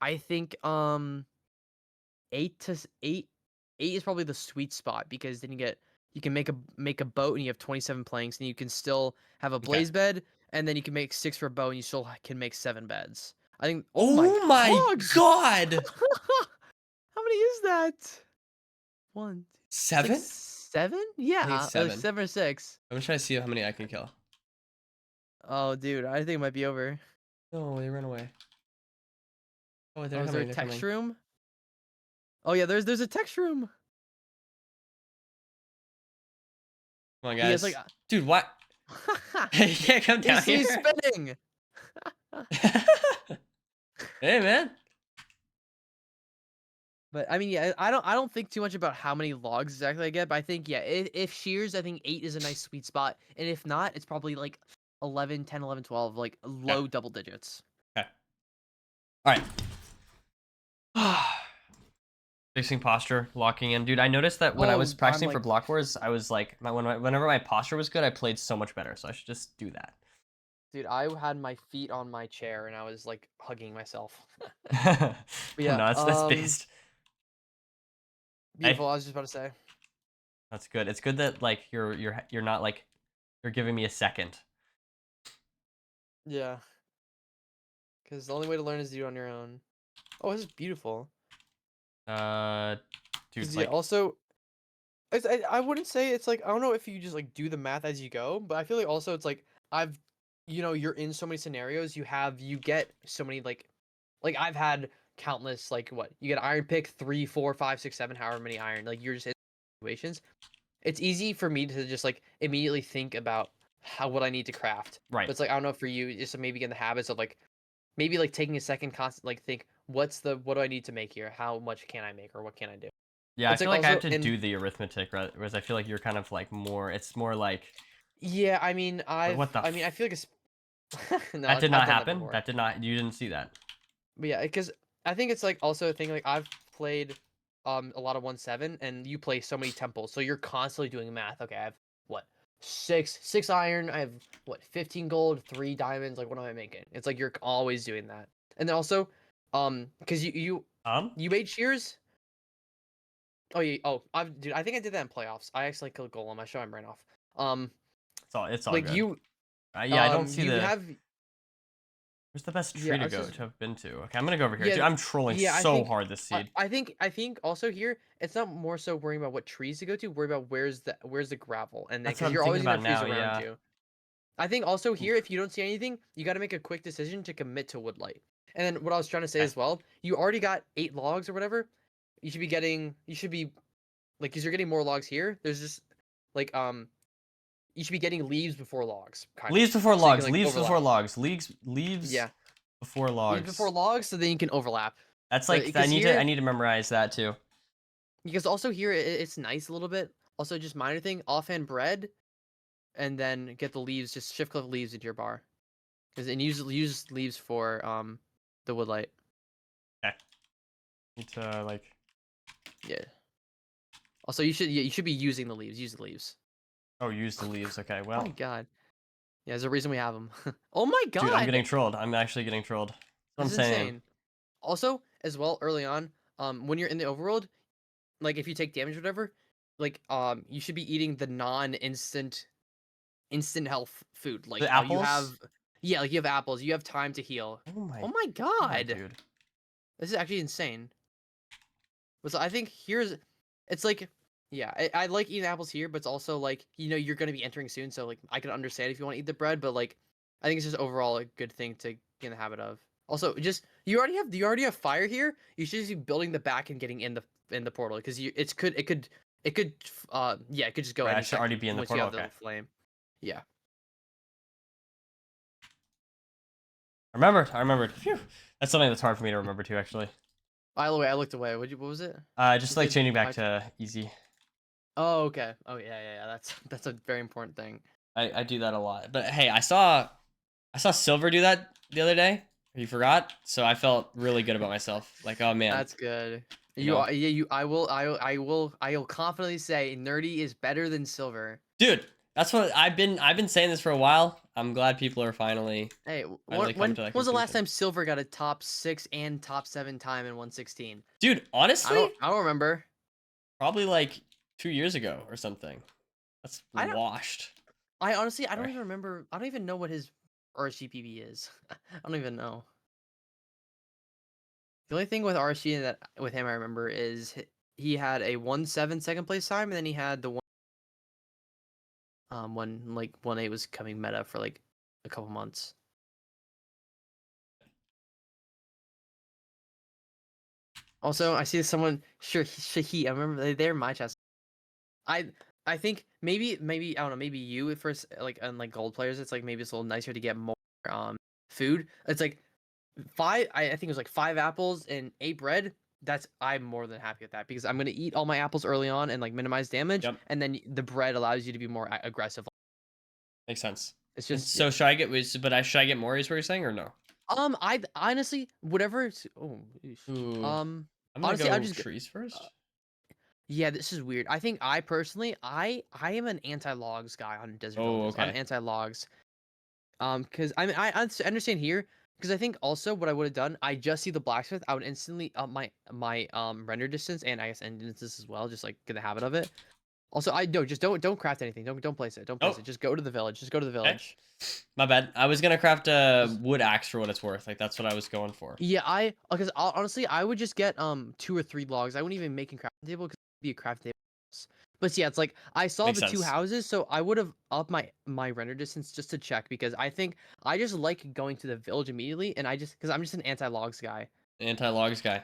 I think 8 is probably the sweet spot, because then you can make a boat and you have 27 planks, and you can still have a Okay. blaze bed, and then you can make 6 for a bow, and you still can make 7 beds. I think, oh my Oh my logs. god! How many is that? One, two, it's like 7? 7? I think Yeah, it's 7. 7 or 6. I'm gonna try to see how many I can kill. Oh, dude, I think it might be over. No, they ran away. Oh, Oh, they're is there a coming. They're text coming. room? Oh yeah, there's a text room. Come on, But yeah, it's like guys. Dude, what? You can't come down here. he's spinning. Hey, man. But I mean, yeah, I don't think too much about how many logs exactly I get, but I think, yeah, if shears, I think 8 is a nice sweet spot, and if not, it's probably like 11, 10, 11, 12, like Okay. low double digits. Okay. All right. Fixing posture, locking in. Dude, I noticed that when I was Oh, practicing for Block Wars, I was like, whenever my posture was good, I played so much better. So I should just do that. dude, I had my feet on my chair and I was like hugging myself. No, But yeah, that's based. Hey, beautiful. I was just about to say. that's good. It's good that like you're not like you're giving me a second. Yeah, because the only way to learn is to do it on your own. Oh, this is beautiful. Dude, Because yeah, like also, I wouldn't say it's like, I don't know if you just like do the math as you go, but I feel like also it's like you're in so many scenarios, you get so many like I've had countless, like, what you get iron pick 3, 4, 5, 6, 7, however many iron, like you're just in situations. It's easy for me to just like immediately think about what I need to craft. right. But it's like, I don't know, for you, just to maybe get in the habits of like maybe like taking a second, constant, like think what do I need to make here? How much can I make, or what can I do? Yeah, I It's feel like like I have also to in do the arithmetic, right? Whereas I feel like you're kind of like more. It's more like yeah, I mean, what the. I feel like it's no, That did I've not done that happen. before. That did not. You didn't see that. But yeah, because I think it's like also a thing, like I've played a lot of 1-7, and you play so many temples, so you're constantly doing math. Okay, I have what, six iron, I have what, 15 gold, 3 diamonds, like what am I making? It's like you're always doing that. And then also because you made shears. Oh yeah, dude, I think I did that in playoffs. I actually killed golem. I show him ran off. It's all Like good. you Yeah, I don't see you the. have Where's the best tree Yeah, to it's go just to have been to? Okay, I'm gonna go over here. yeah, Dude, I'm trolling yeah. so hard this I, seed. I think also here it's not more so worrying about what trees to go to, worry about where's the gravel, and then That's what because I'm you're thinking always gonna about have trees now. around Yeah. you. I think also here, Oof. if you don't see anything, you got to make a quick decision to commit to woodlight. And then what I was trying to say Okay. as well, you already got 8 logs or whatever. You should be like, because you're getting more logs here. There's just like you should be getting leaves before logs, kind of, Leaves before so you can logs. like Leaves before overlap. logs. Leaves Yeah, before leaves before logs. logs, so then you can overlap. That's But like I because need to here, memorize that too. because also here it's nice a little bit. Also, just minor thing, offhand bread, and then get the leaves. Just shift click leaves into your bar, because and use leaves for the woodlight. Okay. Need to like. Yeah. Also, you should be using the leaves. Use the leaves. Oh, use the leaves. Okay. Oh my Well, god. Yeah, there's a reason we have them. Oh my dude, I'm god. getting trolled. I'm actually getting trolled. That's what I'm This is saying. insane. Also, as well, early on, when you're in the overworld, like if you take damage or whatever, like you should be eating the instant health food. The Like you apples. have yeah, like you have apples, you have time to heal. Oh my Oh my god, god. dude. This is actually insane. So I think it's like, yeah, I like eating apples here, but it's also like, you're gonna be entering soon, so like I can understand if you want to eat the bread, but like I think it's just overall a good thing to get in the habit of. Also, just you already have fire here. You should just be building the back and getting in the portal because it could yeah, it could just go Right, I any should already second be in the once you portal. have the Okay. flame. Yeah. I remembered. I remembered. Phew. That's something that's hard for me to remember too, actually. By the way, I looked away. What was it? Just You like said changing back pie. to easy. Oh, okay. Oh yeah. That's a very important thing. I do that a lot. But hey, I saw Silver do that the other day. You forgot, so I felt really good about myself. Like, oh man, That's good. you know, Yeah, I will confidently say Nerdy is better than Silver. dude, that's what I've been saying this for a while. I'm glad people are finally Hey, coming to that when was the last conclusion. time Silver got a top 6 and top 7 time in 116? Dude, honestly, I don't remember. probably like 2 years ago or something. That's I don't washed. I honestly I don't Sorry. even remember. I don't even know what his RSGPB is. I don't even know. The only thing with RSG that with him I remember is he had a 1-7 second place time, and then he had the when like 1-8 was coming meta for like a couple months. Also, I see someone Shahi. I remember they're in my chest. I I think maybe I don't know, maybe you at first, like unlike gold players, it's like maybe it's a little nicer to get more food. It's like I think it was like 5 apples and 8 bread. I'm more than happy with that because I'm gonna eat all my apples early on and like minimize damage, Yep, and then the bread allows you to be more aggressive. makes sense. It's And just so should I get should I get more? Is what you're saying or no? I honestly whatever. Oh, Ooh, I'm gonna honestly I go just trees uh, first. yeah, this is weird. I think I personally I am an anti-logs guy on desert Oh, villages. I'm okay. anti-logs. Because I mean I understand here because I think also what I would have done, I just see the blacksmith, I would instantly up my render distance and I guess end distance as well, just like get the habit of it. Also, I no, just don't craft anything. Don't place it. Don't place Oh, it. Just go to the village. Just go to the okay. village. My bad. I was gonna craft a Just wood axe for what it's worth. Like that's what I was going for. yeah, because honestly I would just get 2 or 3 logs. I wouldn't even make a crafting table because it'd be a crafting table. But yeah, it's like I saw Makes the 2 sense. houses, so I would have upped my render distance just to check because I think I just like going to the village immediately, and because I'm just an anti-logs guy. Anti-logs guy.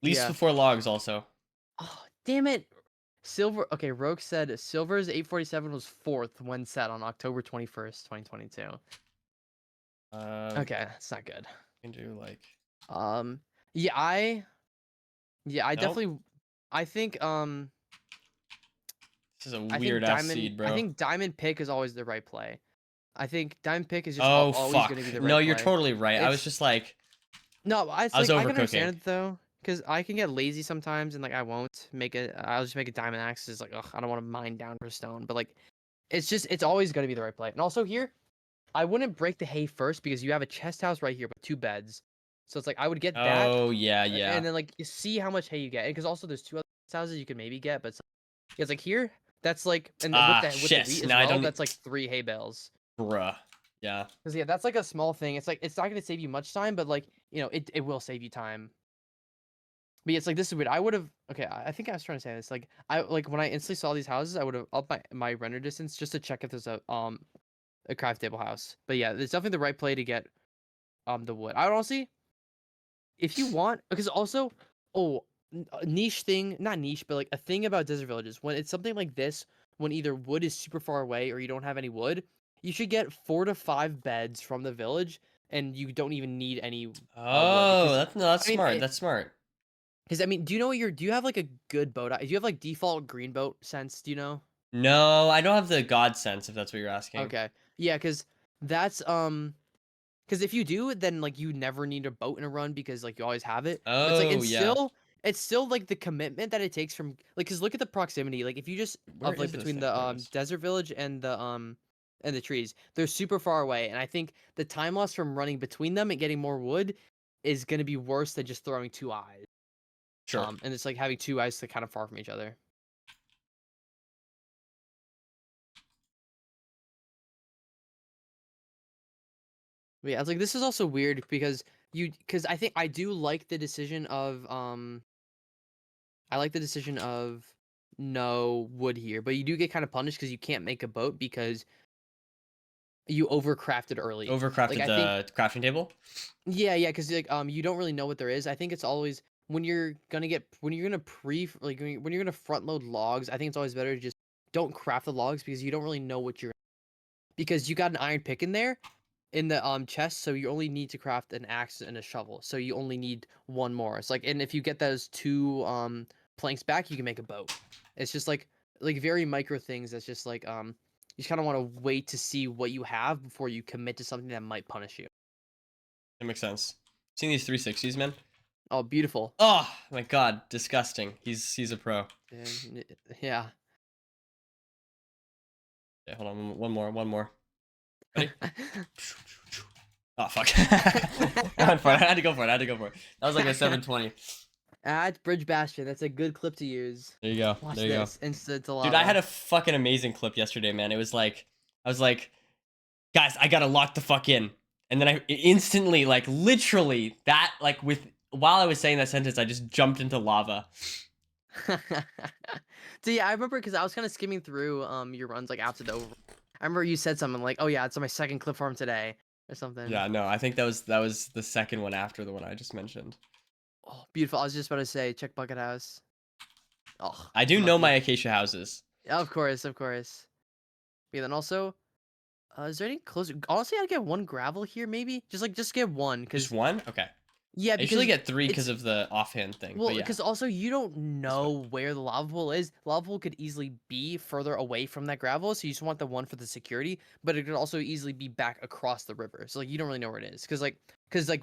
Least Yeah. before logs also. Oh, damn it. Silver. Okay, Rogue said Silver's 847 was 4th when set on October 21st, 2022. Um, Okay, that's not good. can do like Um, yeah, I nope. definitely, I think, This is a weird ass seed, I bro. think Diamond Pick is always the right play. I think Diamond Pick is just Oh always fuck. going to be the No, right you're play. totally right. I was It's just like no, it's I was like I can overcooking. understand it though, because I can get lazy sometimes and like I won't make it. I'll just make a diamond axe. It's like, ugh, I don't want to mine down for stone, but like, it's always gonna be the right play. And also here, I wouldn't break the hay first because you have a chest house right here with 2 beds, so it's like I would get that, Oh yeah, and yeah. then like you see how much hay you get, because also there's 2 other chest houses you can maybe get, but it's like here, that's like, and Ah with the shit. wheat as Now I well, don't that's like 3 hay bales. bruh. Yeah. Because yeah, that's like a small thing. It's like it's not gonna save you much time, but like it will save you time. But yeah, it's like this is weird. I would have okay. I think I was trying to say this. Like I like when I instantly saw these houses, I would have upped my render distance just to check if there's a craft table house. But yeah, it's definitely the right play to get the wood. I would honestly, if you want, because also a niche thing, not niche, but like a thing about desert villages when it's something like this, when either wood is super far away or you don't have any wood, you should get 4 to 5 beds from the village, and you don't even need any wood. Oh, Because that's I mean, smart. That's smart. because I mean, do you know what do you have like a good boat? Do you have like default green boat sense? Do you know? No, I don't have the god sense if that's what you're asking. Okay, yeah, because that's because if you do, then like you never need a boat in a run because like you always have it. But it's like Oh, yeah. it's still like the commitment that it takes from like because look at the proximity. Like if you just Where of like is this between thing? the There it is. desert village and the trees, they're super far away, and I think the time loss from running between them and getting more wood is gonna be worse than just throwing 2 eyes. Sure. And it's like having 2 eyes that kind of far from each other. But yeah, it's like this is also weird because I think I do like the decision of I like the decision of no wood here, but you do get kind of punished because you can't make a boat because you overcrafted early. Like Overcrafted I think the crafting table. yeah, because like you don't really know what there is. I think it's always when you're gonna when you're gonna front load logs, I think it's always better to just don't craft the logs because you don't really know what you're because you got an iron pick in there in the chest, so you only need to craft an axe and a shovel. So you only need one more. It's like, and if you get those 2 planks back, you can make a boat. It's just like very micro things. That's just like you just kind of want to wait to see what you have before you commit to something that might punish you. That makes sense. Seeing these 360s, man. Oh, beautiful. Oh my god, disgusting. He's a pro. Yeah. Yeah, hold on, one more. Ready? Oh fuck. I went for it. I had to go for it. That was like a 720. It's Bridge Bastion. That's a good clip to use. There you go. Watch There you go. this. Instant to Dude, I had lava. a fucking amazing clip yesterday, man. It was like, I was like, guys, I gotta lock the fuck in. And then I instantly, like, literally, that, like, while I was saying that sentence, I just jumped into lava. So yeah, I remember because I was kind of skimming through your runs like after the over. I remember you said something like, "Oh yeah, it's on my second clip farm today" or something. Yeah, no, I think that was the second one after the one I just mentioned. Oh, beautiful. I was just about to say, check bucket house. Oh, I do know my lucky. acacia houses. Yeah, of course, of course. Yeah, then also, is there any close? Honestly, I'd get one gravel here, maybe. Just get one, Just because one? Okay. yeah, I usually because get three because it's of the offhand thing, but well, yeah, because also you don't this one. know where the lava pool is. Lava pool could easily be further away from that gravel, so you just want the one for the security. But it could also easily be back across the river, so like you don't really know where it is. Because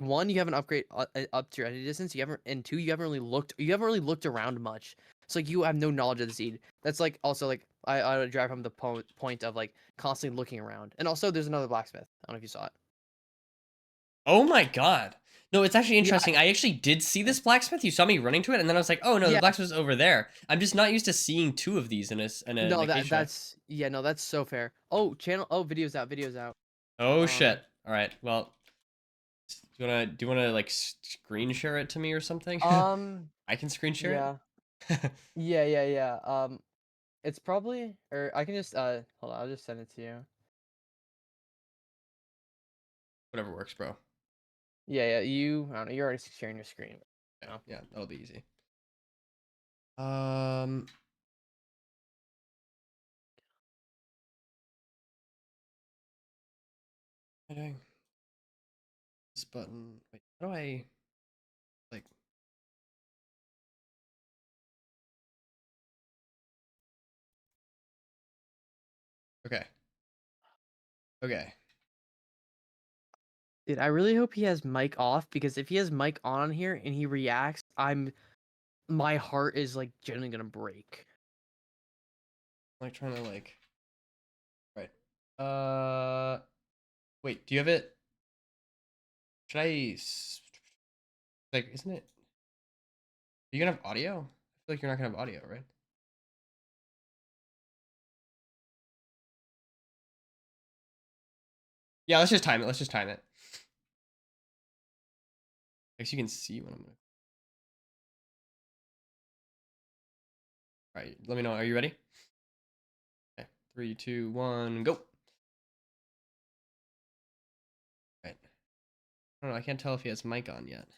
one, you haven't upgrade up to your entry distance. You haven't, and two, you haven't really looked. You haven't really looked around much. So like you have no knowledge of the seed. That's like also like I would drive from the point of like constantly looking around. And also, there's another blacksmith. I don't know if you saw it. Oh my god. No, it's actually Yeah, interesting. I actually did see this blacksmith. You saw me running to it, and then I was like, oh no, the yeah. blacksmith's over there. I'm just not used to seeing two of these in an No, acacia. that's yeah, no, that's so fair. Oh, channel. Oh, videos out. Videos out. Oh Um, shit. All right. Well, do you wanna like screen share it to me or something? um, I can screen share yeah, it. yeah. It's probably, or I can just hold on, I'll just send it to you. Whatever works, bro. Yeah, I don't know, you're already sharing your screen. Yeah, No. yeah, that'll be easy. Um, what am I doing? This button. Wait, how do I like? Okay, okay. Dude, I really hope he has mic off because if he has mic on here and he reacts, my heart is like genuinely gonna break. I'm like trying to like. Right. Wait. Do you have it? Should like? Isn't it? Are you gonna have audio? I feel like you're not gonna have audio, right? Yeah, let's just time it. Let's just time it. I guess you can see when I'm gonna. All right, let me know. Are you ready? Okay, 3, 2, 1, go. All right. I don't know. I can't tell if he has mic on yet.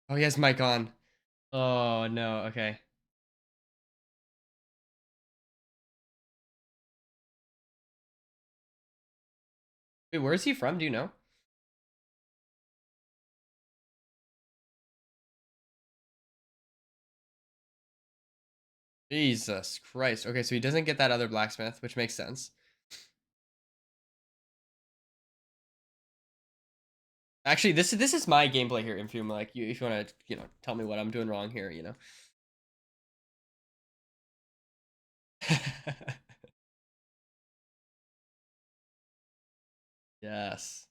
Oh, he has mic on. Oh no. Okay. Wait, where is he from? Do you know? Jesus Christ. Okay, so he doesn't get that other blacksmith, which makes sense. Actually, this is my gameplay here, Infume. Like, if you want to, tell me what I'm doing wrong here, Yes.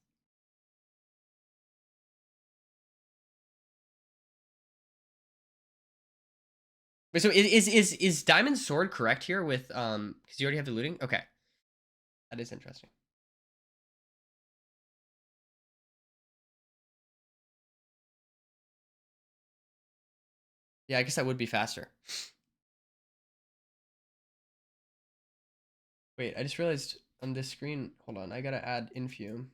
Wait, so is Diamond's sword correct here with because you already have the looting? Okay. That is interesting. Yeah, I guess that would be faster. Wait, I just realized on this screen, hold on, I gotta add Infume.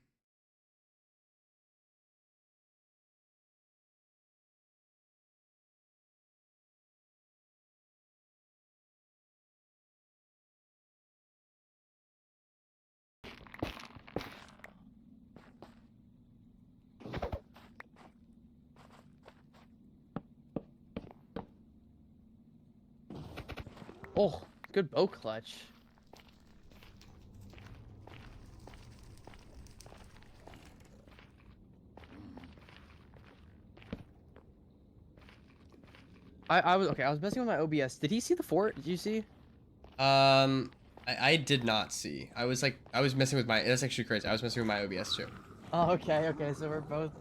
Oh, good bow clutch. I was okay. I was messing with my OBS. Did he see the fort? Did you see? I did not see. I was messing with my. That's actually crazy. I was messing with my OBS too. Oh, okay, okay. So we're both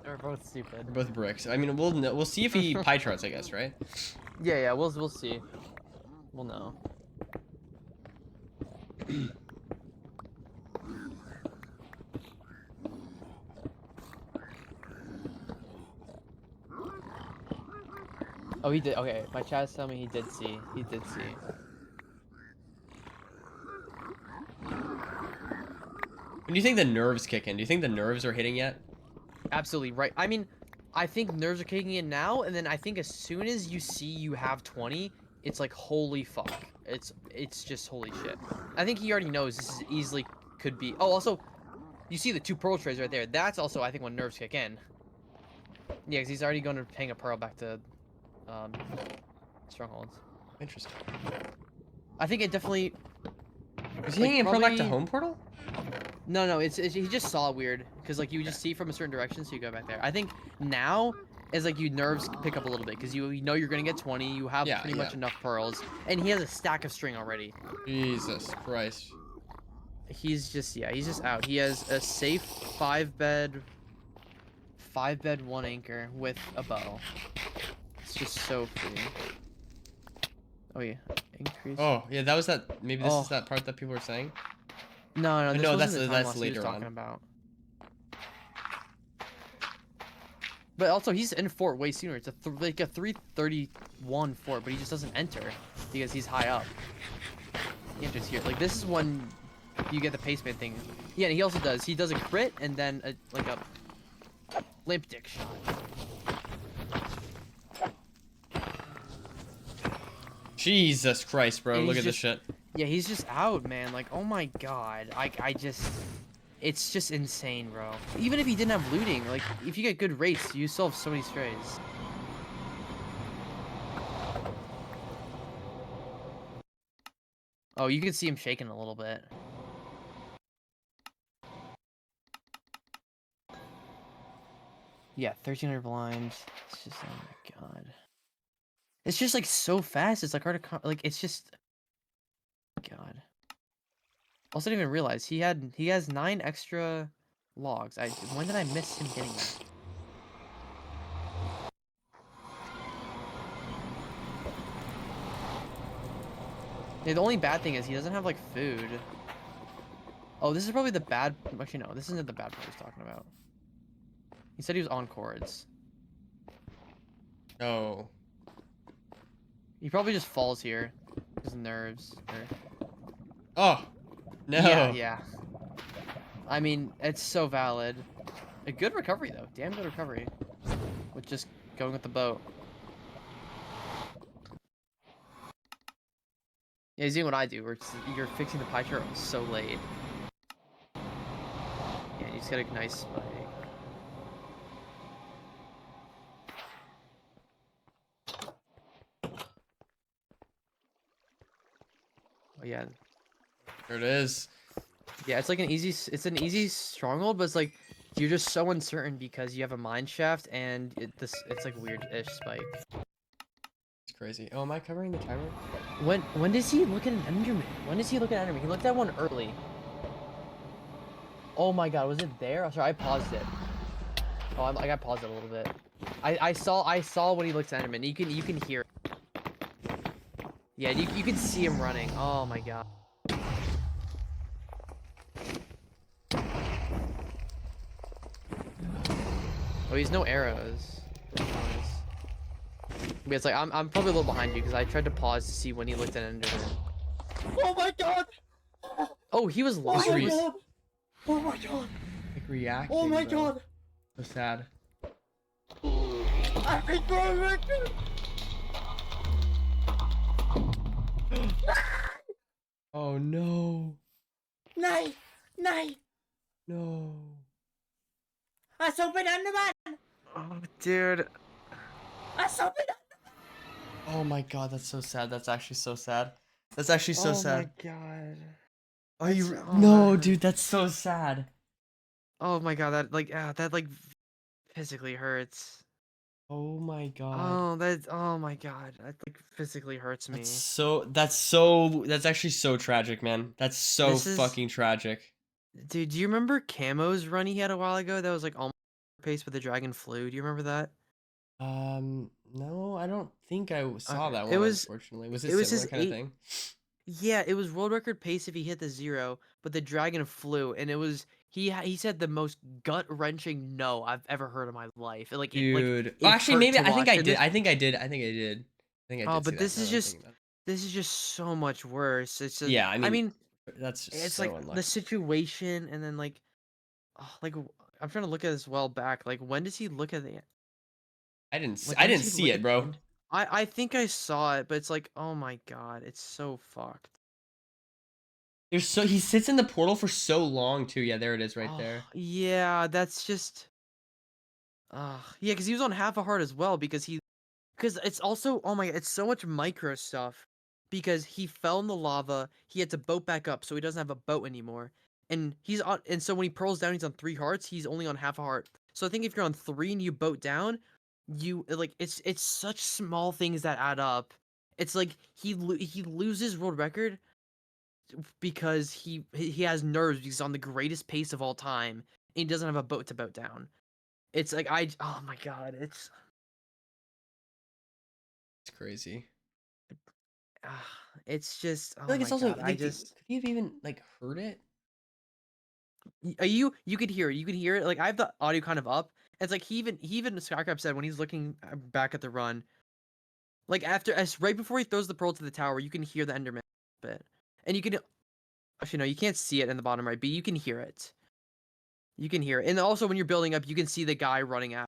stupid. We're both bricks. I mean, we'll see if he pie charts, I guess, right? Yeah, we'll see. We'll know. Oh, he did. Okay, my chat's telling me he did see. He did see. When do you think the nerves kick in? Do you think the nerves are hitting yet? Absolutely right. I mean, I think nerves are kicking in now, and then I think as soon as you see you have 20, it's like holy fuck. It's just holy shit. I think he already knows this is easily could be. Oh, also, you see the 2 pearl trays right there. That's also I think when nerves kick in. Yeah, because he's already going to hang a pearl back to strongholds. Interesting. I think it definitely. Is he hanging pearl back to home portal? No, it's he just saw weird because like you just see from a certain direction, so you go back there. I think now is like you nerves pick up a little bit because you know you're gonna get 20. You have pretty much enough pearls, and he has a stack of string already. Jesus Christ. He's just out. He has a safe 5-bed, 1 anchor with a bow. It's just so free. Oh yeah, increase. Oh yeah, that was that. Maybe this is that part that people were saying. No, this no, wasn't that's he was later talking on. about. But also, he's in fort way sooner. It's like a 331 fort, but he just doesn't enter because he's high up. He enters here. Like this is when you get the paceman thing. Yeah, and he also does. He does a crit and then like a limp dick shot. Jesus Christ, bro! Look at this shit. Yeah, he's just out, man. Like, oh my god. It's just insane, bro. Even if he didn't have looting, like, if you get good rates, you still have so many strays. Oh, you can see him shaking a little bit. Yeah, 1,300 blinds. It's just, oh my god. It's just, like, so fast. It's, like, hard to, like, it's just... God. Also didn't even realize he has 9 extra logs. When did I miss him getting that? Yeah, the only bad thing is he doesn't have like food. Oh, this is probably the bad. Actually, no, this isn't the bad part he's talking about. He said he was on cords. No. He probably just falls here. His nerves. Oh, no. Yeah, yeah. I mean, it's so valid. A good recovery though. Damn good recovery. With just going with the boat. Yeah, he's doing what I do, where you're fixing the pie chart so late. Yeah, you just get a nice spike. Oh yeah. There it is. Yeah, it's like it's an easy stronghold, but it's like you're just so uncertain because you have a mine shaft and it's like weird-ish spike. It's crazy. Oh, am I covering the timer? When does he look at an Enderman? When does he look at an Enderman? He looked at one early. Oh my god, was it there? Oh, sorry, I paused it. Oh, I got paused it a little bit. I saw when he looked at Enderman. You can hear it. Yeah, you can see him running. Oh my god. Oh, he's no arrows. Nice. But it's like I'm probably a little behind you because I tried to pause to see when he looked at Enderman. Oh my god! Oh, he was Oh lost. my god! Oh my god! Like reacting. Oh my bro. god! So sad. I think we're record! Oh no. Nej! Nej! No. I saw Enderman! Oh, dude. I saw Oh my god, that's so sad. That's actually so sad. That's actually so sad. Oh my god. Are you? That's- oh, No, that- dude, that's so sad. Oh my god, that like physically hurts. Oh my god. Oh my god, that like physically hurts me. That's actually so tragic, man. That's so This is- fucking tragic. Dude, do you remember Camo's run he had a while ago? That was like almost pace with the dragon flu. Do you remember that? No, I don't think I saw Okay, that it one, was- unfortunately. Was it it was similar his kind of eight- thing? Yeah, it was world record pace if he hit the 0, but the dragon flew, and it was he said the most gut wrenching no I've ever heard in my life. Like Dude. it Actually, hurt maybe to I think watch, I and did. this- I think I did. I think I did. I think I Oh, did see but that this now is that I'm just thinking about it. this is just so much worse. It's just, Yeah, I I mean, mean, that's just it's so like unlucky. the situation, and then like, I'm trying to look at this well back. Like, when does he look at the? I didn't Like, I when didn't does he see look it, at the bro. end? I think I saw it, but it's like, oh my god, it's so fucked. He sits in the portal for so long too. Yeah, there it is right Oh, there. yeah, that's just. Yeah, because he was on half a heart as well because it's also, oh my, it's so much micro stuff because he fell in the lava, he had to boat back up, so he doesn't have a boat anymore, and so when he pearls down, he's on 3 hearts, he's only on half a heart. So I think if you're on 3 and you boat down, like it's such small things that add up. It's like he loses world record because he has nerves because he's on the greatest pace of all time and he doesn't have a boat to boat down. It's like oh my god, It's crazy. it's just, I oh feel like my it's also god, like, could he have even like heard it? you could hear it. You could hear it. Like, I have the audio kind of up. It's like he even Skycrab said when he's looking back at the run, like right before he throws the pearl to the tower, you can hear the Enderman bit, and you can actually no, you can't see it in the bottom right, but you can hear it. You can hear it, and also when you're building up, you can see the guy running out.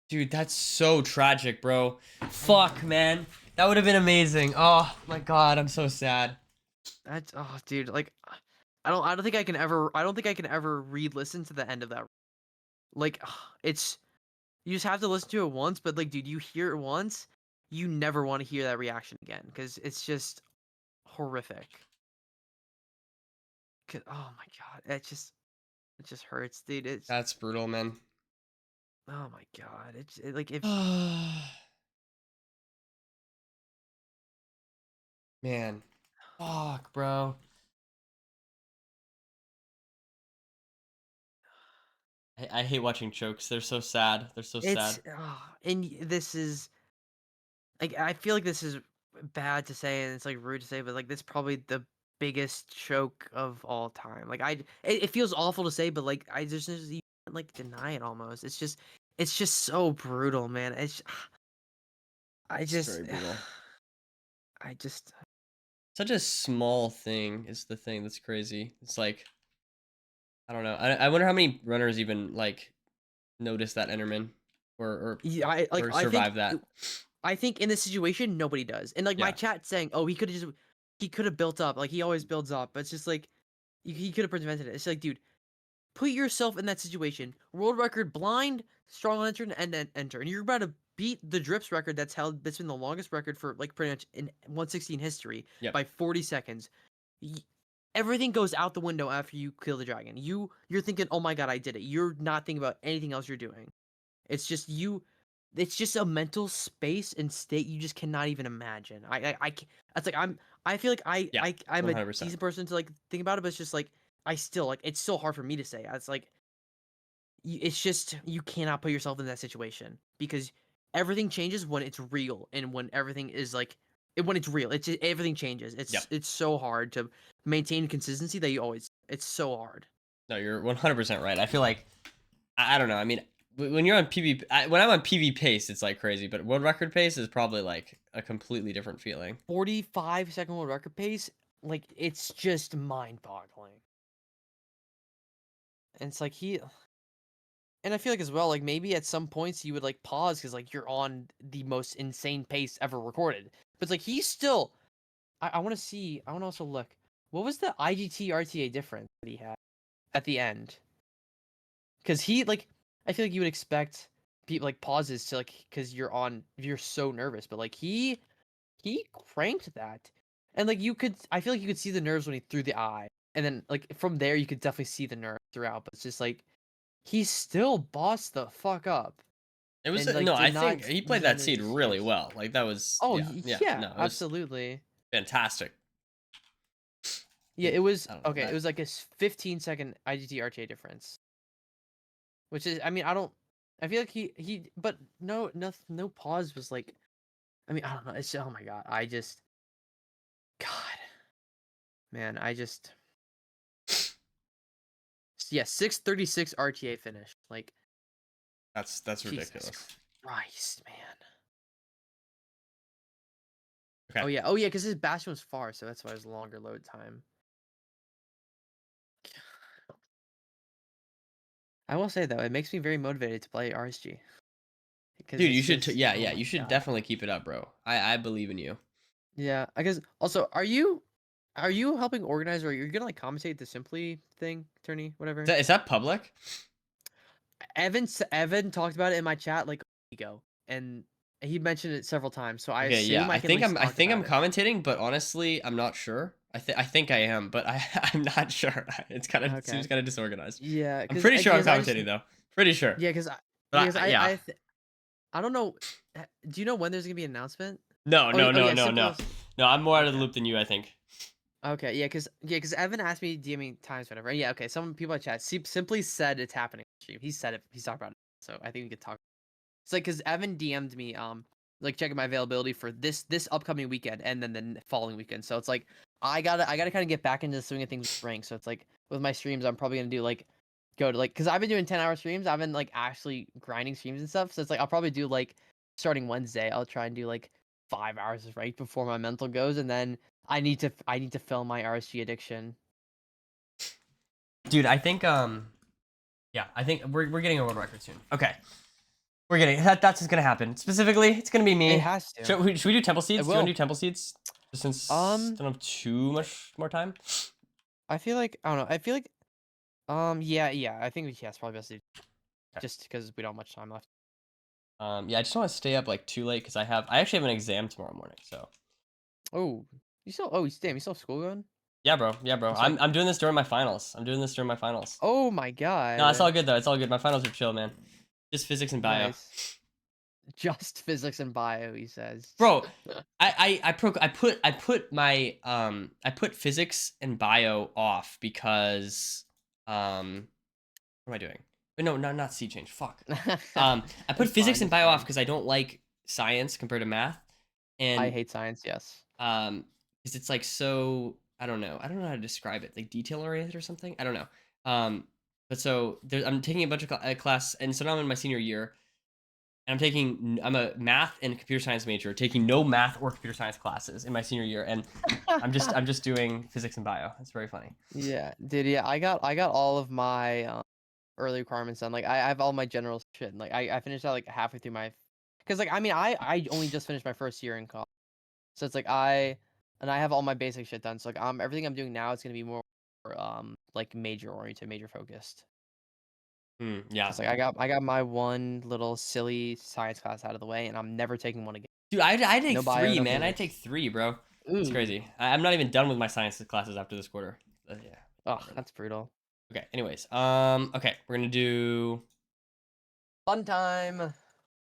Dude, that's so tragic, bro. Fuck, man. That would have been amazing. Oh my god, I'm so sad. That's, oh dude, like I don't think I can ever re-listen to the end of that. Like, it's, you just have to listen to it once, but like, dude, you hear it once, you never want to hear that reaction again because it's just horrific. Oh my god, it just hurts, dude. It's, That's brutal, man. oh my god, like if Man. Fuck, bro. I hate watching chokes. They're so sad. They're so sad. and this is like, I feel like this is bad to say and it's like rude to say, but like this probably the biggest choke of all time. Like it feels awful to say, but like I just you can't like deny it almost. It's just so brutal, man. I It's just very brutal. I just Such a small thing is the thing that's crazy. It's like, I don't know. I wonder how many runners even like notice that Enderman or yeah, or survive that. I think in this situation nobody does. And like my Yeah. chat saying, "Oh, he could have built up. Like he always builds up." But it's just like he could have prevented it. It's like, dude, put yourself in that situation. World record blind, strong enter and then enter. And you're about to beat the drips record that's been the longest record for like pretty much in 116 history Yep. by 40 seconds. Everything goes out the window after you kill the dragon. You're thinking, "Oh my god, I did it." You're not thinking about anything else you're doing. It's just you. It's just a mental space and state you just cannot even imagine. It's like I feel like Yeah. I'm a 100%. decent person to like think about it, but it's just like I still like it's still hard for me to say. It's like it's just you cannot put yourself in that situation because everything changes when it's real and when everything is like when it's real. Everything changes. Yep. It's so hard to maintain consistency that you always. It's so hard. No, you're 100% right. I feel like I don't know. I mean, when you're on when I'm on PV pace, it's like crazy, but world record pace is probably like a completely different feeling. 45-second world record pace, like it's just mind-boggling. And it's like and I feel like as well, like maybe at some points you would like pause because like you're on the most insane pace ever recorded. But it's like he's still. I want to see. I want to also look. What was the IGT RTA difference that he had at the end? Because he like, I feel like you would expect people like pauses to like because you're so nervous, but like he cranked that, and like I feel like you could see the nerves when he threw the eye, and then like from there you could definitely see the nerves throughout. But it's just like he still bossed the fuck up, It was and like no, I did think not he played lose that any of seed his really streaks. well. Like that was Oh yeah. yeah, No, it was absolutely. fantastic. Yeah, it was I don't know, okay. It was like a 15-second IGT RTA difference, which is I mean I feel like but no pause was like I mean I don't know. It's oh my god. God man I just yeah 6:36 RTA finish like That's Jesus ridiculous. Christ man. Okay. Oh yeah because his bastion was far so that's why it was longer load time. I will say though it makes me very motivated to play RSG because Dude, it's you should just yeah, oh yeah, my you should god. definitely keep it up, bro. I believe in you. Yeah, I guess also are you helping organize or are you gonna like commentate the Simply thing, attorney, whatever? Is that public? Evan talked about it in my chat like a week ago, and he mentioned it several times, so I Okay, yeah. assume I can at least I talk think I'm about it. commentating, but honestly, I'm not sure. I think I am, but I'm not sure. It seems Okay. kind of disorganized. Yeah, I'm pretty sure I'm because I just commentating though. Pretty sure. yeah, But yeah. I don't know. Do you know when there's gonna be an announcement? No, Oh, no, oh no, yeah, no, Simply. no. No, I'm more out of the Okay. loop than you, I think. Okay, yeah, cause Evan asked me DM me times whatever. Yeah, okay. Some people in chat Simply said it's happening. He said it. He's talked about it. So I think we could talk. It's like because Evan DM'd me like checking my availability for this upcoming weekend and then the following weekend. So it's like I gotta kind of get back into the swing of things with rank. So it's like with my streams, I'm probably gonna do like go to like because I've been doing 10-hour streams. I've been like actually grinding streams and stuff. So it's like I'll probably do like starting Wednesday. I'll try and do like 5 hours of rank before my mental goes, and then I need to fill my RSG addiction. Dude, I think yeah, I think we're getting a world record soon. Okay. We're getting that's what's gonna happen. Specifically, it's gonna be me. It has to. Should we do temple seeds? It Do you wanna will. do temple seeds? Just since I don't have too much more time. I feel like I don't know. I feel like yeah. I think it's probably best to Okay. just because we don't have much time left. Yeah, I just don't want to stay up like too late because I actually have an exam tomorrow morning. So Oh, you still you still have school going? yeah, bro. Yeah, bro. It's like I'm doing this during my finals. I'm doing this during my finals. oh my No, it's god. all good though. It's all good. My finals are chill, man. Just physics and bio. Nice. Just physics and bio, he says. Bro, I put my I put physics and bio off because what am I doing? No, not sea change. Fuck. I put That's physics fine, and that's bio off fine. because I don't like science compared to math. And I hate science. Yes. because it's like so I don't know how to describe it, like detail oriented or something. I don't know. But so I'm taking a bunch of class, and so now I'm in my senior year, and I'm a math and computer science major, taking no math or computer science classes in my senior year, and I'm just doing physics and bio. It's very funny. Yeah, dude. Yeah, I got all of my early requirements done. Like I have all my general shit. And, like I finished out like halfway through my, because like I mean I only just finished my first year in college, so it's like I have all my basic shit done. So like everything I'm doing now is gonna be more like major oriented, major focused. Yeah. It's like I got my one little silly science class out of the way, and I'm never taking one again. Dude, I take No bio, 3, no man. I physics. take 3, bro. It's Ooh. crazy. I'm not even done with my science classes after this quarter. Yeah. Oh, that's brutal. Okay. Anyways, okay, we're gonna do. Fun time.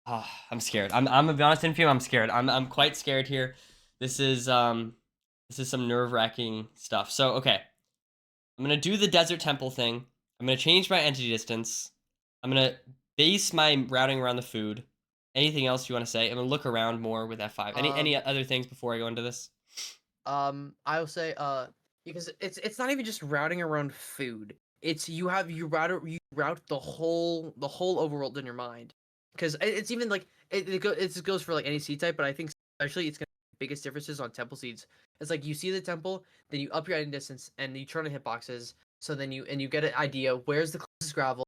Oh, I'm scared. I'm gonna be honest, Infume. I'm scared. I'm quite scared here. This is some nerve-wracking stuff. So okay, I'm gonna do the desert temple thing. I'm gonna change my entity distance. I'm gonna base my routing around the food. Anything else you want to say? I'm gonna look around more with F5. Any other things before I go into this? I will say because it's not even just routing around food. It's you route the whole overworld in your mind. Because it's even like it goes for like any seed type, but I think especially it's gonna be the biggest differences on temple seeds. It's like you see the temple, then you up your ending distance, and you turn on hitboxes. So then you get an idea where's the closest gravel,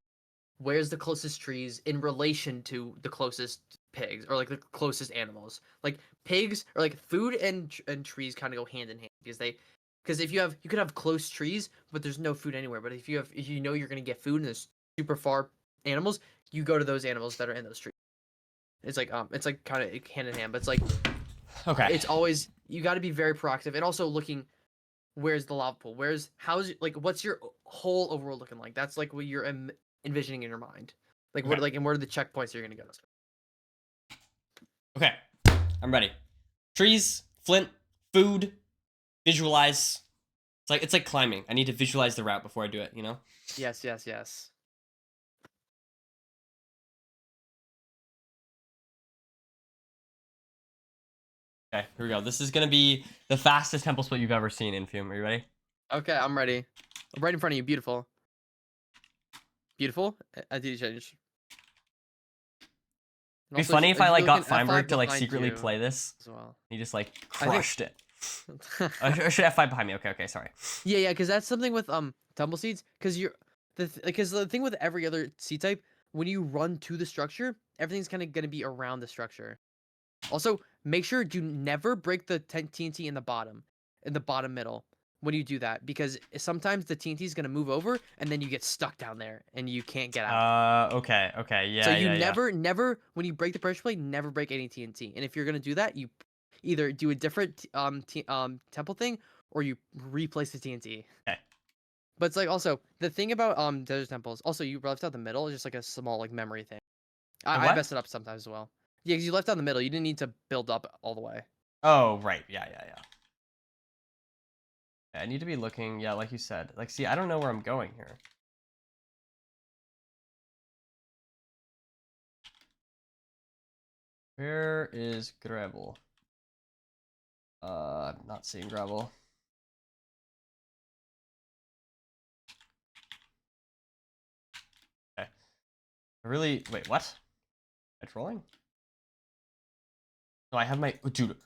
where's the closest trees in relation to the closest pigs or like the closest animals. Like pigs or like food and trees kind of go hand in hand because if you could have close trees but there's no food anywhere. But if you know you're gonna get food and there's super far animals, you go to those animals that are in those trees. It's like kind of hand in hand, but it's like Okay. it's always you got to be very proactive and also looking where's the lava pool, what's your whole overworld looking like. That's like what you're envisioning in your mind. Like Okay. and where are the checkpoints you're gonna go to? Okay, I'm ready. Trees, flint, food, visualize. It's like climbing. I need to visualize the route before I do it, you know? Yes. Okay, here we go. This is gonna be the fastest temple split you've ever seen, Infume. Are you ready? Okay, I'm ready. Right in front of you. Beautiful. Beautiful. I did change. It'd be funny if I like got Feinberg to like secretly play this. As well. He just like crushed it. I I should have F5 behind me. Okay, sorry. Yeah, because that's something with tumble seeds. Because the thing with every other seed type, when you run to the structure, everything's kind of gonna be around the structure. Also, make sure to never break the TNT in the bottom middle when you do that, because sometimes the TNT is gonna move over and then you get stuck down there and you can't get out. Okay, yeah. So you never when you break the pressure plate, never break any TNT. And if you're gonna do that, you either do a different temple thing or you replace the TNT. Okay. But it's like also the thing about desert temples. Also, you left out the middle is just like a small like memory thing. I mess it up sometimes as well. Yeah, because you left out the middle. You didn't need to build up all the way. Oh, right. Yeah. I need to be looking. Yeah, like you said. Like, see, I don't know where I'm going here. Where is gravel? I'm not seeing gravel. Okay. Really? Wait, what? Am I trolling? No, I have my... Oh, dude.